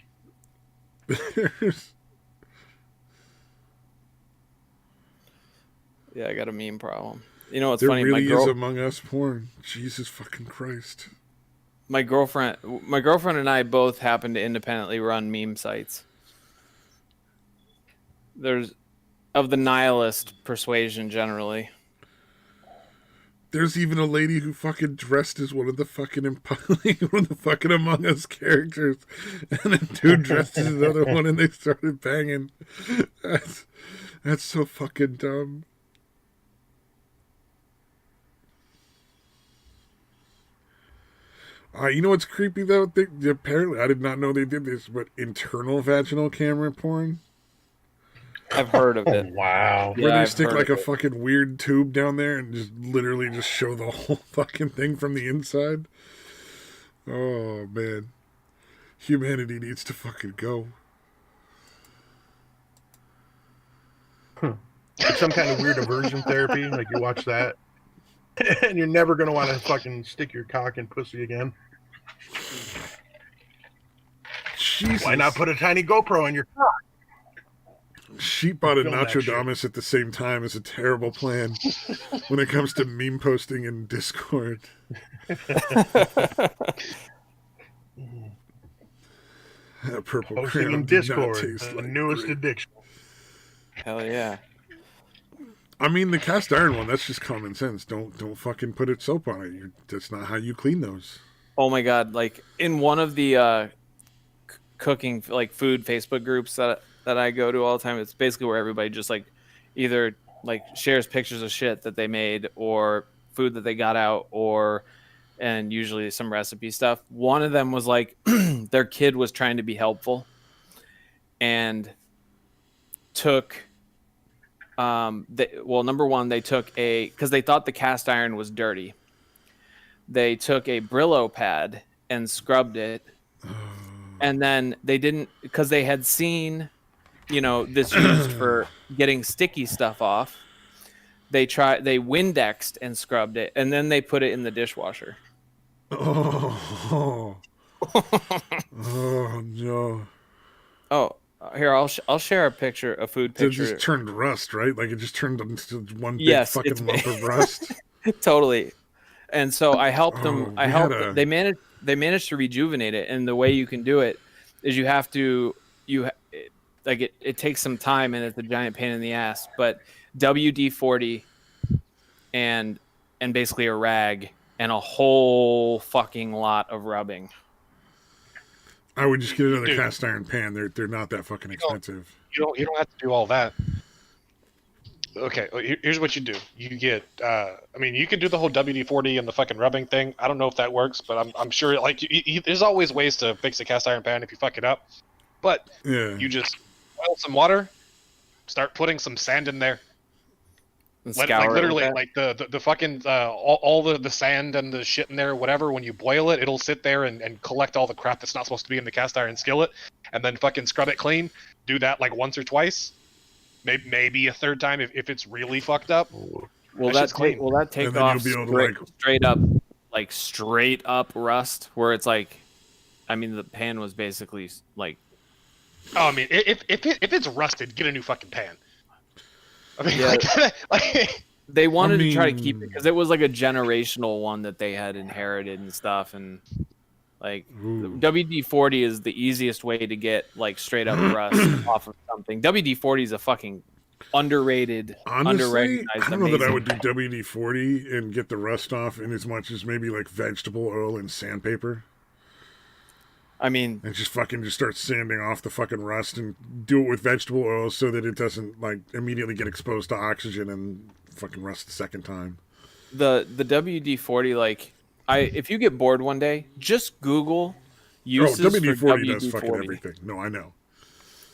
Yeah, I got a meme problem. You know what's There funny? really is Among Us porn. Jesus fucking Christ. My girlfriend and I both happen to independently run meme sites. There's of the nihilist persuasion generally. There's even a lady who fucking dressed as one of the fucking one of the fucking Among Us characters, and a dude dressed as another one, and they started banging. That's so fucking dumb. You know what's creepy though? Apparently, I did not know they did this, but internal vaginal camera porn. I've heard of it. Wow. Where Yeah, they I've stick heard like of a it. fucking weird tube down there and just literally just show the whole fucking thing from the inside. Oh man. Humanity needs to fucking go. It's some kind of weird aversion therapy. Like you watch that, and you're never gonna want to fucking stick your cock in pussy again. Jesus. Why not put a tiny GoPro in your cock? She bought a Film that Nachodamus at the same time as a terrible plan when it comes to meme posting in Discord. That purple Posting crayon in did not Discord, taste the like newest grape. addiction. Hell yeah. I mean, the cast iron one, that's just common sense. Don't fucking put a soap on it. That's not how you clean those. Oh my god! Like in one of the cooking like food Facebook groups that I go to all the time, it's basically where everybody just like either like shares pictures of shit that they made or food that they got out and usually some recipe stuff. One of them was like their kid was trying to be helpful and took number one, they took because they thought the cast iron was dirty. They took a Brillo pad and scrubbed it, and then they didn't, because they had seen, this used for getting sticky stuff off. They Windexed and scrubbed it, and then they put it in the dishwasher. Oh, oh no! Oh, here I'll share a food So it picture. just turned rust, right? Like it just turned into one big Yes, fucking lump of rust. Totally. And so I helped them. Oh, They managed to rejuvenate it, and the way you can do it is you have to it takes some time, and it's a giant pain in the ass. But WD-40 and basically a rag and a whole fucking lot of rubbing. I would just get another cast iron pan. They're not that fucking expensive. You don't have to do all that. Okay, here's what you do. You get, you can do the whole WD-40 and the fucking rubbing thing. I don't know if that works, but I'm sure, like, there's always ways to fix a cast iron pan if you fuck it up. But Yeah. you just boil some water, start putting some sand in there. Literally, like the fucking all the sand and the shit in there, whatever. When you boil it, it'll sit there and collect all the crap that's not supposed to be in the cast iron skillet, and then fucking scrub it clean. Do that like once or twice. Maybe a third time if it's really fucked up. Will that take off straight up rust where it's like, I mean, the pan was basically like. Oh, I mean, if it's rusted, get a new fucking pan. I mean, yeah. They wanted to try to keep it because it was like a generational one that they had inherited and stuff, and like WD-40 is the easiest way to get like straight up rust off of something. WD-40 is a fucking underrated, Honestly, underrecognized. I don't know that I would do WD-40 and get the rust off in as much as maybe like vegetable oil and sandpaper. I mean, and just start sanding off the fucking rust and do it with vegetable oil so that it doesn't like immediately get exposed to oxygen and fucking rust the second time. The WD-40, like, if you get bored one day, just Google uses WD-40 for WD-40. does fucking everything. No, I know.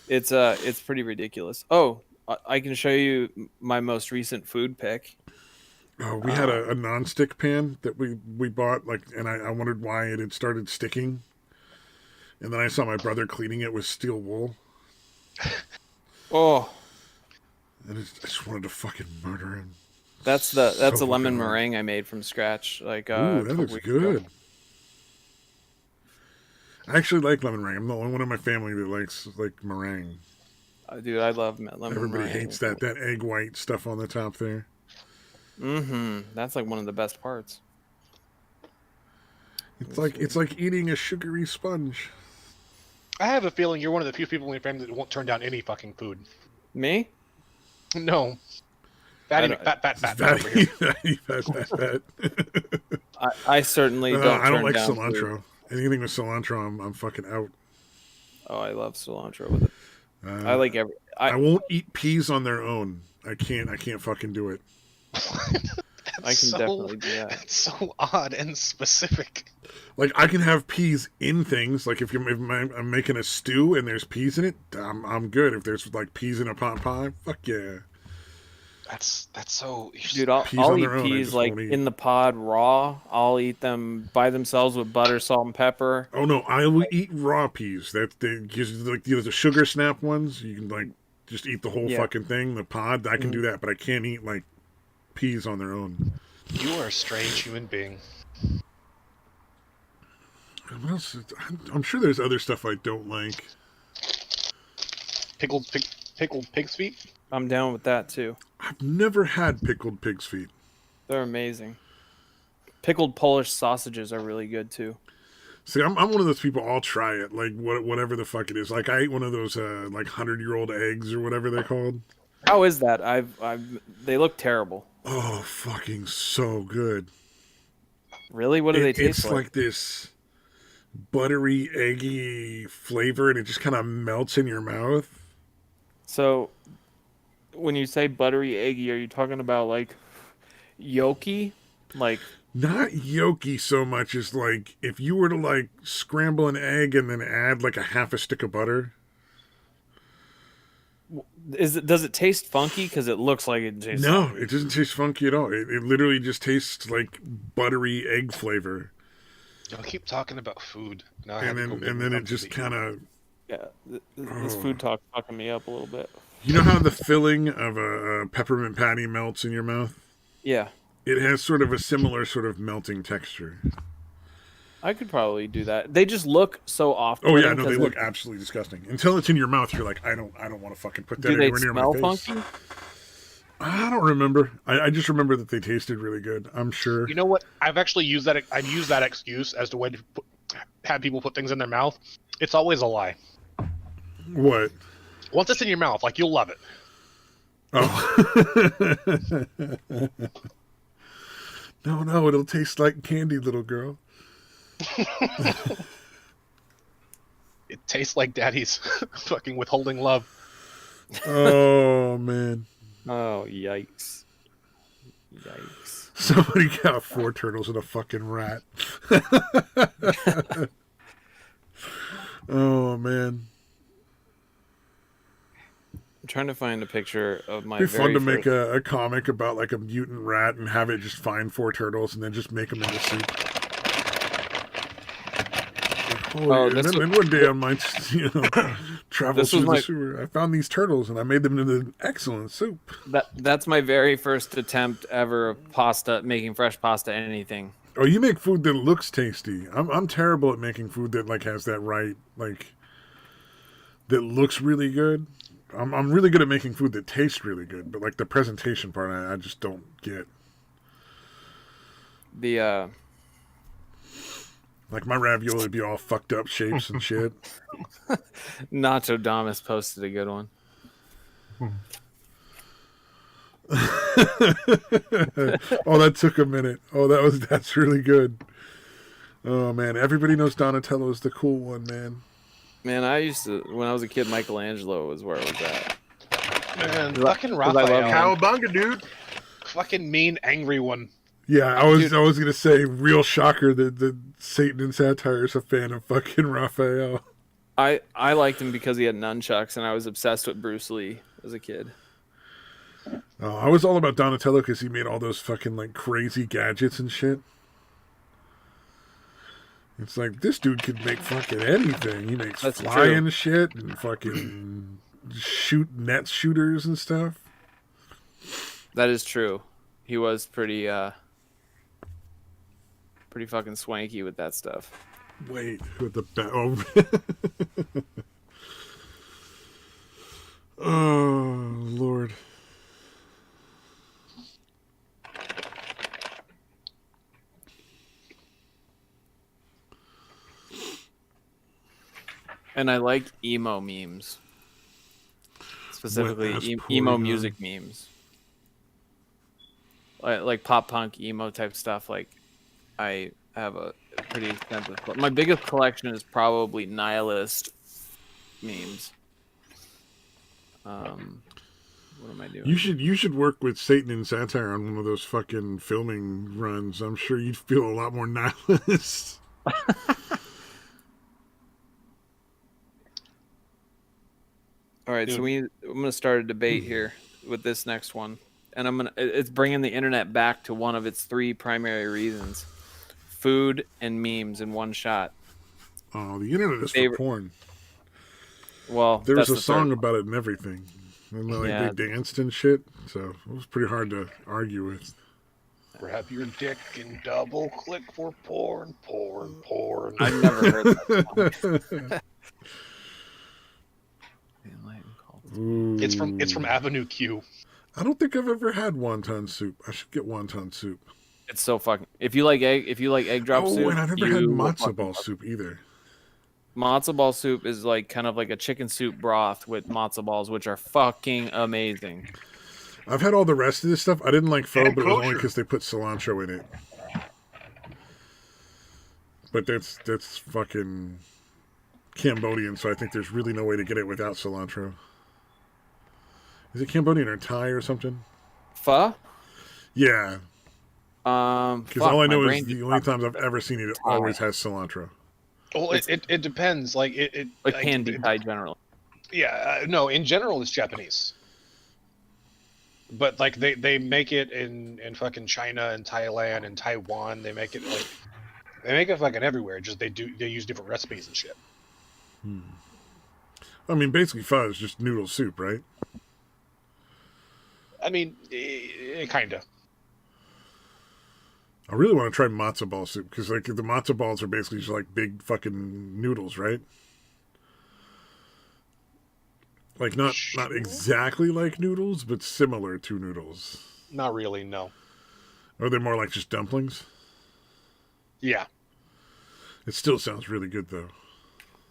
It's pretty ridiculous. Oh, I can show you my most recent food pick. Oh, we had a non-stick pan that we bought, like, and I wondered why it had started sticking. And then I saw my brother cleaning it with steel wool. Oh. And I just wanted to fucking murder him. That's a lemon meringue I made from scratch. Like, ooh, that looks good. I actually like lemon meringue. I'm the only one in my family that likes like meringue. Dude, I love lemon Everybody meringue. hates that egg white stuff on the top there. That's like one of the best parts. It's like eating a sugary sponge. I have a feeling you're one of the few people in your family that won't turn down any fucking food. Me? No. Fatty, fat over here. Fat. I certainly don't. I don't turn like down cilantro. food. Anything with cilantro, I'm fucking out. Oh, I love cilantro with it. I like every. I won't eat peas on their own. I can't fucking do it. I can definitely do that. That's so odd and specific. Like I can have peas in things. Like if I'm making a stew and there's peas in it, I'm good. If there's like peas in a pot pie, fuck yeah. That's so. Dude, I'll eat peas like in the pod raw. I'll eat them by themselves with butter, salt, and pepper. Oh no, I will eat raw peas. That like the sugar snap ones. You can like just eat the whole fucking thing. The pod, I can do that, but I can't eat like peas on their own. You are a strange human being. What else? I'm sure there's other stuff I don't like. Pickled pig's feet? I'm down with that too. I've never had pickled pig's feet. They're amazing. Pickled Polish sausages are really good too. See, I'm one of those people. I'll try it, like whatever the fuck it is. Like I ate one of those like 100-year-old eggs or whatever they're called. How is that? They look terrible. Oh, fucking so good. Really? What do they taste like? It's like this buttery, eggy flavor, and it just kind of melts in your mouth. So, when you say buttery, eggy, are you talking about like yolky? Like not yolky so much as like if you were to like scramble an egg and then add like a half a stick of butter. Does it taste funky? Because it looks like it tastes. No, funky. It doesn't taste funky at all. It literally just tastes like buttery egg flavor. Don't keep talking about food. Now and then it just kind of. Yeah, this food talk's fucking me up a little bit. You know how the filling of a peppermint patty melts in your mouth? Yeah. It has sort of a similar sort of melting texture. I could probably do that. They just look so off. Oh yeah, no, they look absolutely disgusting. Until it's in your mouth, you're like, I don't want to fucking put that anywhere near my face. Do they smell funky? I don't remember. I just remember that they tasted really good. I'm sure. You know what? I've actually used that. I've used that excuse as to when to have people put things in their mouth. It's always a lie. What? Once it's in your mouth, like you'll love it. Oh. No, it'll taste like candy, little girl. It tastes like daddy's fucking withholding love. Oh man. Oh yikes. Somebody got 4 turtles and a fucking rat. Oh man. I'm trying to find a picture of my. It'd be fun to make a comic about like a mutant rat and have it just find 4 turtles and then just make them into soup. And one day I might, travel through the sewer. I found these turtles and I made them into an excellent soup. That's my very first attempt ever of pasta, making fresh pasta, anything. Oh, you make food that looks tasty. I'm terrible at making food that like has that right, like that looks really good. I'm really good at making food that tastes really good, but like the presentation part, I just don't get. Like my ravioli would be all fucked up shapes and shit. Nacho Damas posted a good one. Oh, that took a minute. Oh, that's really good. Oh man, everybody knows Donatello's the cool one, man. Man, when I was a kid, Michelangelo was where I was at. Man, fucking Raphael. Cowabunga, dude. Fucking mean, angry one. Yeah, I was gonna say, real shocker that Satan and Satire is a fan of fucking Raphael. I liked him because he had nunchucks, and I was obsessed with Bruce Lee as a kid. Oh, I was all about Donatello because he made all those fucking like crazy gadgets and shit. It's like this dude could make fucking anything. He makes flying shit and fucking net shooters and stuff. That is true. He was pretty fucking swanky with that stuff. Wait, with the Oh Lord. And I like emo memes. Specifically, Wet-ass emo Porygon. music memes. Like pop punk emo type stuff. Like, I have a pretty extensive. My biggest collection is probably nihilist memes. What am I doing? You should work with Satan and Satire on one of those fucking filming runs. I'm sure you'd feel a lot more nihilist. All right, Dude. so I'm gonna start a debate here with this next one, and it's bringing the internet back to one of its three primary reasons: food and memes in one shot. Oh, the internet is for Favorite- porn. Well, There was that's a the third song one. about it and everything. And like Yeah. they danced and shit, so it was pretty hard to argue with. Grab your dick and double click for porn. I've never heard that song. Ooh. It's from Avenue Q. I don't think I've ever had wonton soup. I should get wonton soup. It's so fucking. If you like egg drop soup, and I've never had you will matzo fucking ball love it. soup either. Matzo ball soup is like kind of like a chicken soup broth with matzo balls, which are fucking amazing. I've had all the rest of this stuff. I didn't like pho, And but it was only kosher. because they put cilantro in it. But that's fucking Cambodian, so I think there's really no way to get it without cilantro. Is it Cambodian or Thai or something? Pho? Yeah, because all I know is the only times I've ever seen it, it Thai. always has cilantro. Well, it depends. Like it can be Thai generally. Yeah, no. In general, it's Japanese. But like they make it in fucking China and Thailand and Taiwan. They make it fucking everywhere. Just they use different recipes and shit. I mean, basically pho is just noodle soup, right? I mean, kind of. I really want to try matzo ball soup because like the matzo balls are basically just like big fucking noodles, right? Like not exactly like noodles, but similar to noodles. Not really, no. Or they're more like just dumplings. Yeah. It still sounds really good though.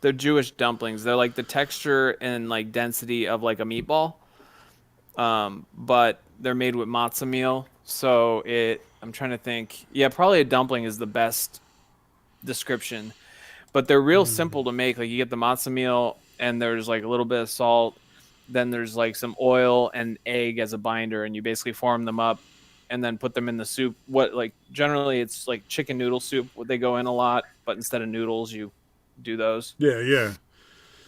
They're Jewish dumplings. They're like the texture and like density of like a meatball, but they're made with matzah meal. So I'm trying to think. Yeah, probably a dumpling is the best description. But they're real simple to make. Like you get the matzah meal, and there's like a little bit of salt. Then there's like some oil and egg as a binder, and you basically form them up, and then put them in the soup. Generally it's like chicken noodle soup. They go in a lot, but instead of noodles, you do those. Yeah.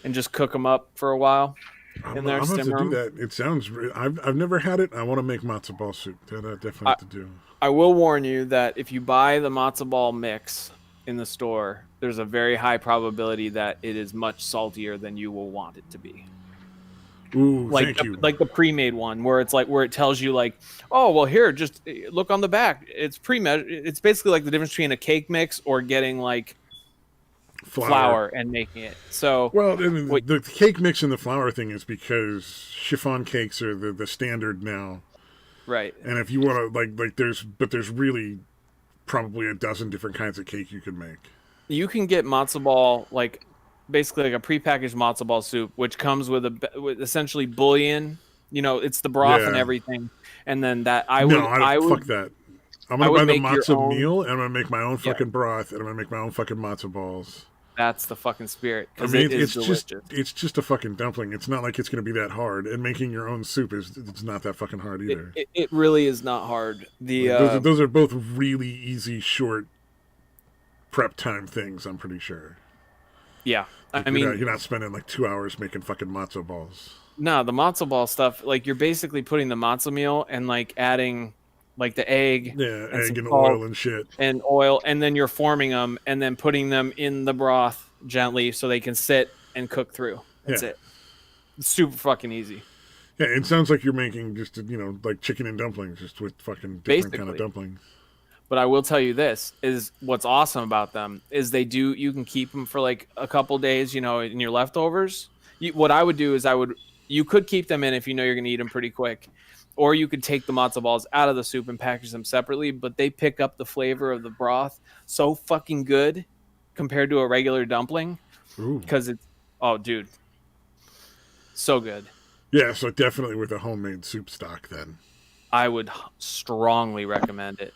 And just cook them up for a while. I'm gonna have to do that. It sounds. I've never had it. I want to make matzo ball soup. That I definitely have to do. I will warn you that if you buy the matzo ball mix in the store, there's a very high probability that it is much saltier than you will want it to be. Ooh, Like the pre-made one, where it tells you like, oh well, here, just look on the back. It's pre-measured. It's basically like the difference between a cake mix or getting like flour and making it. So well, the cake mix and the flour thing is because chiffon cakes are the standard now, right? And if you want to there's really probably a dozen different kinds of cake you can make. You can get matzo ball basically like a prepackaged matzo ball soup, which comes with essentially bouillon. It's the broth and everything, and then that I would fuck that. I'm gonna buy the matzo meal, and I'm gonna make my own fucking broth, and I'm gonna make my own fucking matzo balls. That's the fucking spirit. I mean, it's delicious. it's just a fucking dumpling. It's not like it's gonna be that hard, and making your own soup it's not that fucking hard either. It really is not hard. Those are both really easy, short prep time things. I'm pretty sure. Yeah, you're not spending like 2 hours making fucking matzo balls. No, the matzo ball stuff, like you're basically putting the matzo meal and like adding like the egg, egg and oil and shit, and then you're forming them and then putting them in the broth gently so they can sit and cook through. That's it. It's super fucking easy. Yeah, it sounds like you're making just like chicken and dumplings, just with fucking different kind of dumplings. But I will tell you this is what's awesome about them is you can keep them for like a couple days, in your leftovers. What I would do is You could keep them in if you know you're going to eat them pretty quick. Or you could take the matzo balls out of the soup and package them separately, but they pick up the flavor of the broth so fucking good compared to a regular dumpling. Ooh. Because it's, oh, dude, so good. Yeah, so definitely with a homemade soup stock then. I would strongly recommend it.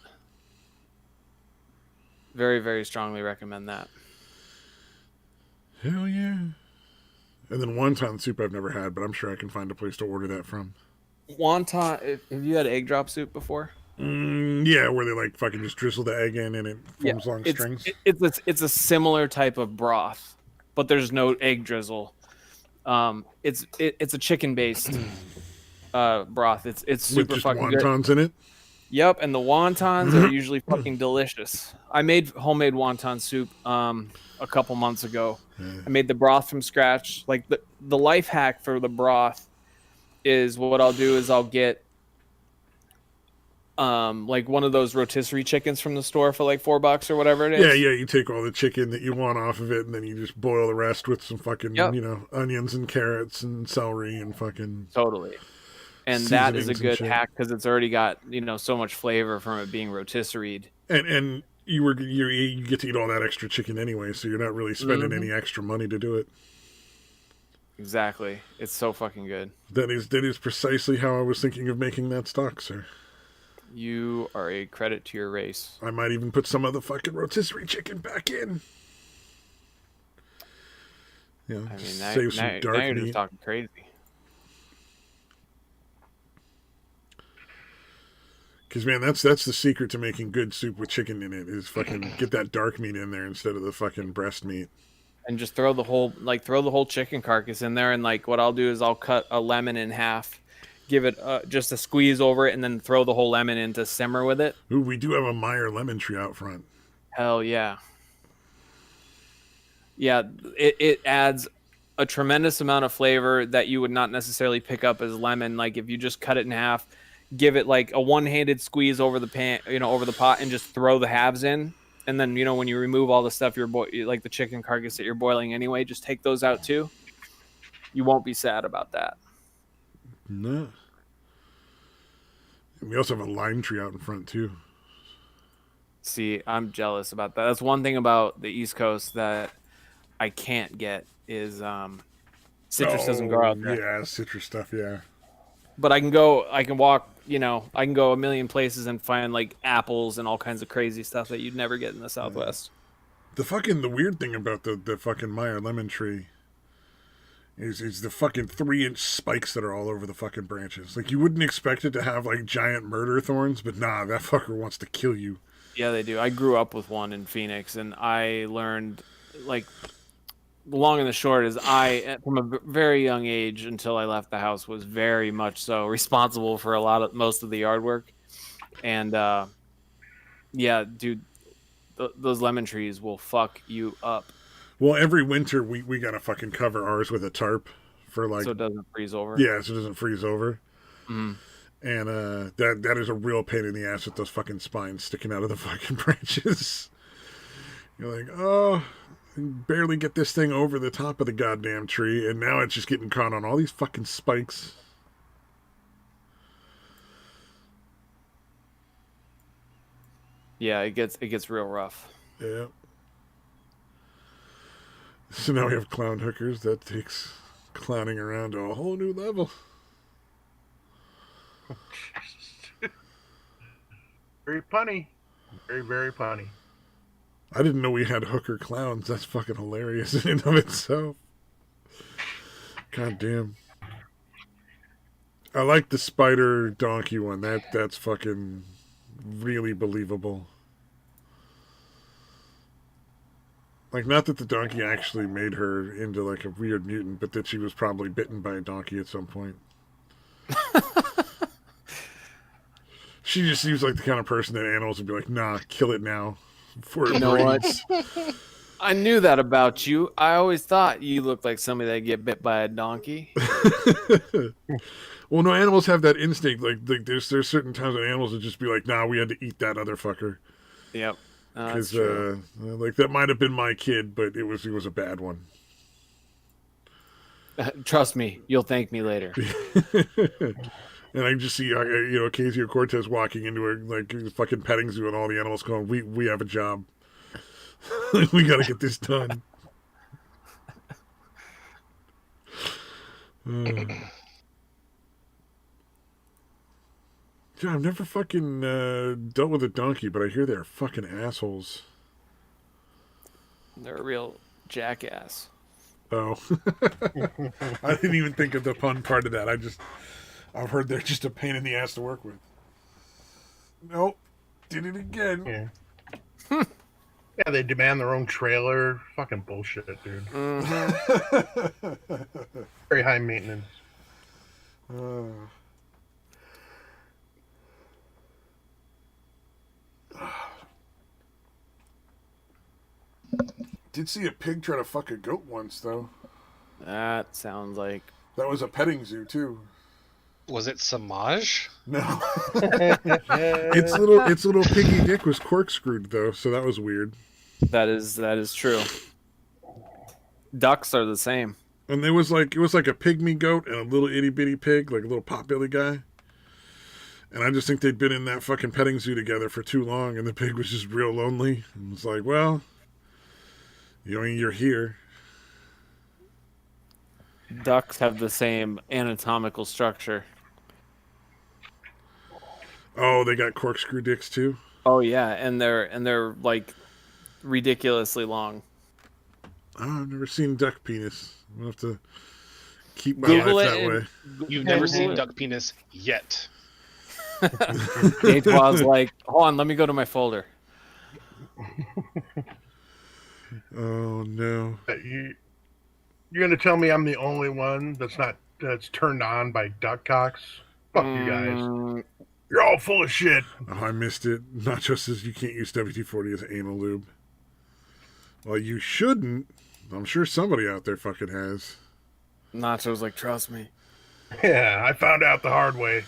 Very, very strongly recommend that. Hell yeah. And then wonton soup I've never had, but I'm sure I can find a place to order that from. Wonton, have you had egg drop soup before? Yeah, where they like fucking just drizzle the egg in and it forms long strings. It's a similar type of broth, but there's no egg drizzle. It's a chicken based broth. It's super with just fucking wontons good. in it. Yep, and the wontons are usually fucking delicious. I made homemade wonton soup a couple months ago. Yeah. I made the broth from scratch. Like the life hack for the broth is what I'll do is I'll get like one of those rotisserie chickens from the store for like $4 or whatever it is. Yeah, you take all the chicken that you want off of it and then you just boil the rest with some fucking, onions and carrots and celery and fucking totally. And that is a good hack because it's already got, so much flavor from it being rotisseried. And you get to eat all that extra chicken anyway, so you're not really spending any extra money to do it. Exactly. It's so fucking good. That is precisely how I was thinking of making that stock, sir. You are a credit to your race. I might even put some of the fucking rotisserie chicken back in. Yeah, I mean, save some dark now you're meat. just talking crazy. Because, man, that's the secret to making good soup with chicken in it, is fucking get that dark meat in there instead of the fucking breast meat. And just throw the whole chicken carcass in there, and like what I'll do is I'll cut a lemon in half, give it just a squeeze over it, and then throw the whole lemon in to simmer with it. Ooh, we do have a Meyer lemon tree out front. Hell yeah. Yeah, it adds a tremendous amount of flavor that you would not necessarily pick up as lemon. Like if you just cut it in half, give it like a one-handed squeeze over the pan, over the pot, and just throw the halves in. And then, when you remove all the stuff like the chicken carcass that you're boiling anyway, just take those out too. You won't be sad about that. No. And we also have a lime tree out in front too. See, I'm jealous about that. That's one thing about the East Coast that I can't get is citrus doesn't grow out there. Yeah, citrus stuff, yeah. But I can walk, I can go a million places and find like apples and all kinds of crazy stuff that you'd never get in the Southwest. The weird thing about the fucking Meyer lemon tree is the fucking 3-inch spikes that are all over the fucking branches. Like you wouldn't expect it to have like giant murder thorns, but nah, that fucker wants to kill you. Yeah, they do. I grew up with one in Phoenix, and I learned like the long and the short is I, from a very young age until I left the house, was very much so responsible for most of the yard work. And yeah, dude, those lemon trees will fuck you up. Well, every winter we gotta fucking cover ours with a tarp for like, so it doesn't freeze over. Yeah, so it doesn't freeze over. Mm-hmm. And that is a real pain in the ass with those fucking spines sticking out of the fucking branches. You're like, oh, barely get this thing over the top of the goddamn tree, and now it's just getting caught on all these fucking spikes. Yeah, it gets real rough. Yeah. So now we have clown hookers. That takes clowning around to a whole new level. Very punny. Very, very punny. I didn't know we had hooker clowns. That's fucking hilarious in and of itself. God damn. I like the spider donkey one. That's fucking really believable. Like, not that the donkey actually made her into like a weird mutant, but that she was probably bitten by a donkey at some point. She just seems like the kind of person that animals would be like, nah, kill it now before it breeds. What? I knew that about you. I always thought you looked like somebody that get bit by a donkey. Well, no, animals have that instinct. Like there's certain times when animals would just be like, nah, we had to eat that other fucker. Yep. Because like that might have been my kid, but it was a bad one. Trust me, you'll thank me later. And I just see, Ocasio Cortez walking into a fucking petting zoo and all the animals going, we have a job. We got to get this done. Yeah, I've never fucking dealt with a donkey, but I hear they're fucking assholes. They're a real jackass. Oh. I didn't even think of the pun part of that. I've heard they're just a pain in the ass to work with. Nope. Did it again. Yeah. Yeah, they demand their own trailer. Fucking bullshit, dude. Mm-hmm. Very high maintenance. Did see a pig try to fuck a goat once, though. That sounds like... That was a petting zoo, too. Was it Samaj? No. its little piggy dick was corkscrewed, though, so that was weird. That is true. Ducks are the same. And it was like a pygmy goat and a little itty bitty pig, like a little potbelly guy. And I just think they'd been in that fucking petting zoo together for too long, and the pig was just real lonely. And it's like, well, you're here. Ducks have the same anatomical structure. Oh, they got corkscrew dicks too? Oh yeah, and they're like ridiculously long. Oh, I've never seen duck penis. I'm gonna have to keep my Google life it that and- way. You've never Google seen it. duck penis yet. Date's like, hold on, let me go to my folder. Oh no. You're gonna tell me I'm the only one that's turned on by duck cocks? Fuck you guys. Mm, You're all full of shit. Oh, I missed it. Nacho says you can't use WT-40 as anal lube. Well, you shouldn't. I'm sure somebody out there fucking has. Nacho's like, trust me. Yeah, I found out the hard way.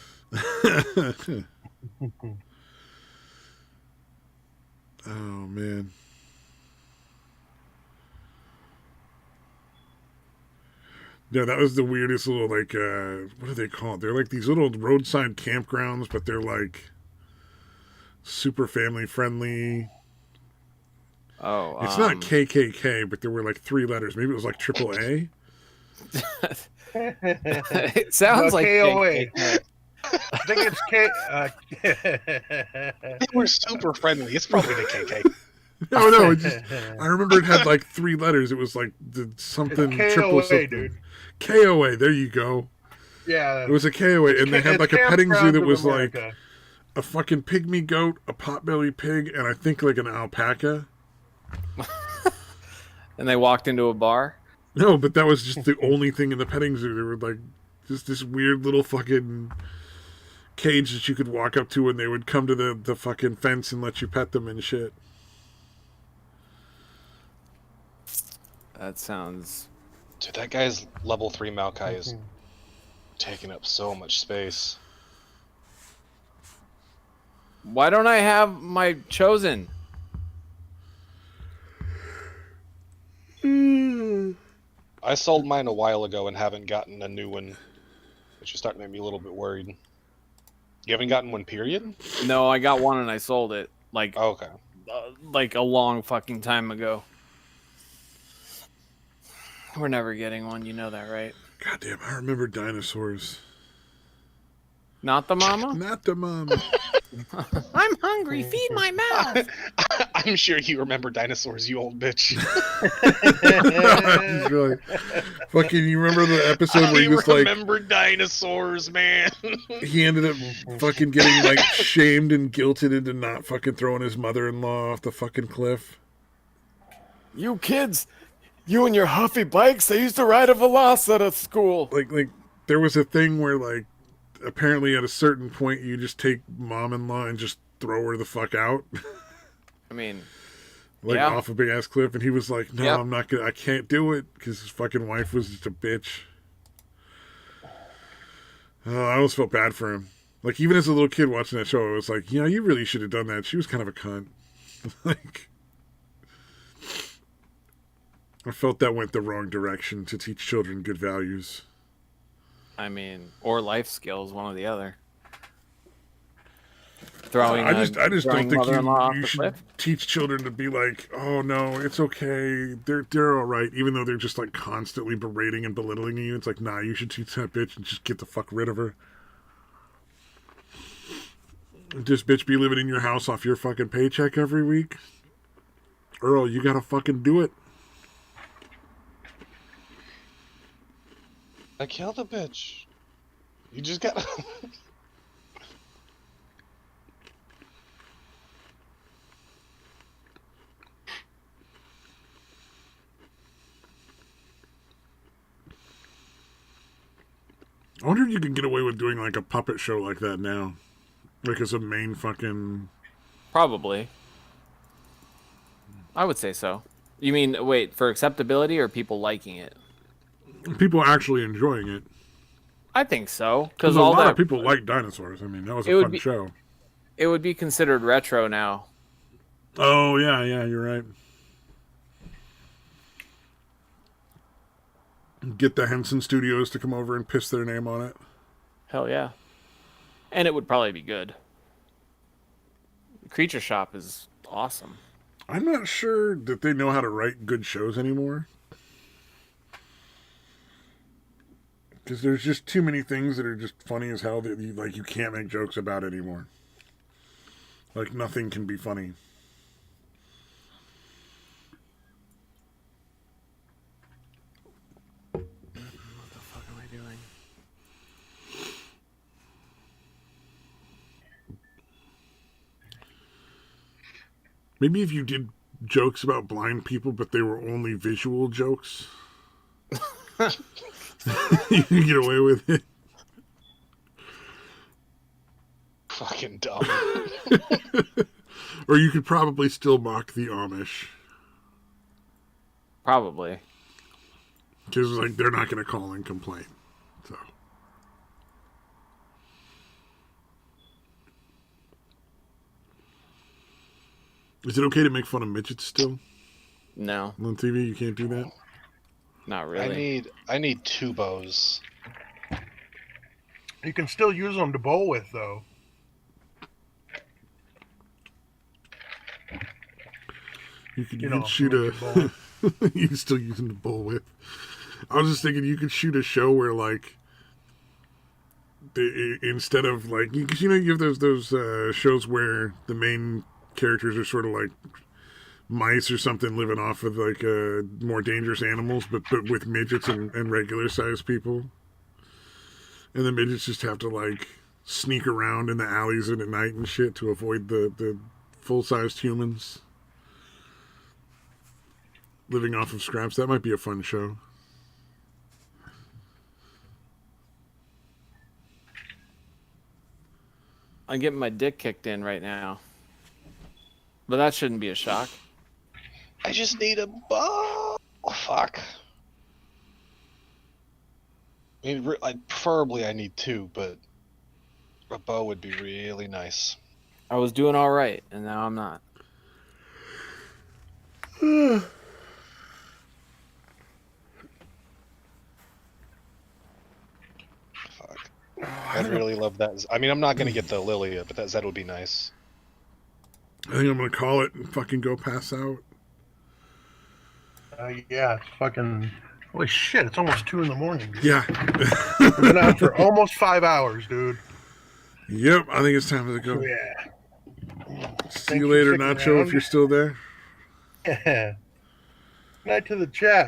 Oh man. Yeah, that was the weirdest little what are they called? They're like these little roadside campgrounds, but they're like super family friendly. Oh, It's not KKK, but there were like 3 letters. Maybe it was like AAA. It sounds like KOA. KKK. I think it's K. They were super friendly. It's probably the KK. No, I remember it had like 3 letters. It was like something It's triple KOA, something. dude. KOA, there you go. Yeah. It was a KOA, and they had like a petting zoo that was like America. a fucking pygmy goat, a potbelly pig, and I think like an alpaca. And they walked into a bar. No, but that was just the only thing in the petting zoo. There were like just this weird little fucking cage that you could walk up to, and they would come to the fucking fence and let you pet them and shit. That sounds... Dude, that guy's level 3 Maokai is taking up so much space. Why don't I have my chosen? I sold mine a while ago and haven't gotten a new one, which is starting to make me a little bit worried. You haven't gotten one, period? No, I got one and I sold it like Okay. like a long fucking time ago. We're never getting one, you know that, right? Goddamn, I remember dinosaurs. Not the mama? Not the mama. I'm hungry. Feed my mouth. I'm sure you remember dinosaurs, you old bitch. He's really, fucking, you remember the episode where he was like, remember dinosaurs, man. he ended up fucking getting like shamed and guilted into not fucking throwing his mother-in-law off the fucking cliff. You kids, you and your huffy bikes, they used to ride a Velocity at school. Like there was a thing where like apparently at a certain point you just take mom-in-law and just throw her the fuck out. I mean, Like yeah. off a big ass cliff, and he was like, "No, Yep. I'm not gonna. I can't do it because his fucking wife was just a bitch." I almost felt bad for him. Like even as a little kid watching that show, I was like, "Yeah, you really should have done that." She was kind of a cunt. Like, I felt that went the wrong direction to teach children good values. I mean, or life skills, one or the other. Throwing I just don't think mother-in-law off you the should cliff. teach children to be like, oh no, it's okay, they're all right, even though they're just like constantly berating and belittling you. It's like, nah, you should teach that bitch and just get the fuck rid of her. This bitch be living in your house off your fucking paycheck every week. Earl, you gotta fucking do it. I killed a bitch. You just gotta. I wonder if you can get away with doing like a puppet show like that now. Like as a main fucking... Probably. I would say so. You mean, wait, for acceptability or people liking it? People actually enjoying it. I think so. Because Because a all lot that of people like dinosaurs. I mean, that was It a would fun be- show. it would be considered retro now. Oh, yeah, you're right. Get the Henson Studios to come over and piss their name on it. Hell yeah. And it would probably be good. Creature Shop is awesome. I'm not sure that they know how to write good shows anymore. Because there's just too many things that are just funny as hell that you can't make jokes about anymore. Like nothing can be funny. What the fuck am I doing? Maybe if you did jokes about blind people, but they were only visual jokes, you can get away with it. Fucking dumb. Or you could probably still mock the Amish. Probably. Because like they're not going to call and complain. So. Is it okay to make fun of midgets still No, on TV? You can't do that. not really. I need two bows. You can still use them to bowl with, though. You could You know, shoot like a. your bowl. You can still use them to bowl with. I was just thinking you could shoot a show where like. Instead of like you know you have those shows where the main characters are sort of like mice or something living off of like more dangerous animals, but with midgets and regular sized people, and the midgets just have to like sneak around in the alleys at night and shit to avoid the full sized humans living off of scraps. That might be a fun show. I'm getting my dick kicked in right now. But that shouldn't be a shock. I just need a bow. Oh, fuck. I mean, preferably I need two, but a bow would be really nice. I was doing all right, and now I'm not. Fuck. I'd really love that. I mean, I'm not gonna get the Lilia, but that Zed would be nice. I think I'm gonna call it and fucking go pass out. Yeah, it's fucking. Holy shit! It's almost 2 in the morning. Dude. Yeah. I've been out for almost 5 hours, dude. Yep, I think it's time to go. Yeah. See you later, Nacho, if you're still there. Yeah. Night to the chat.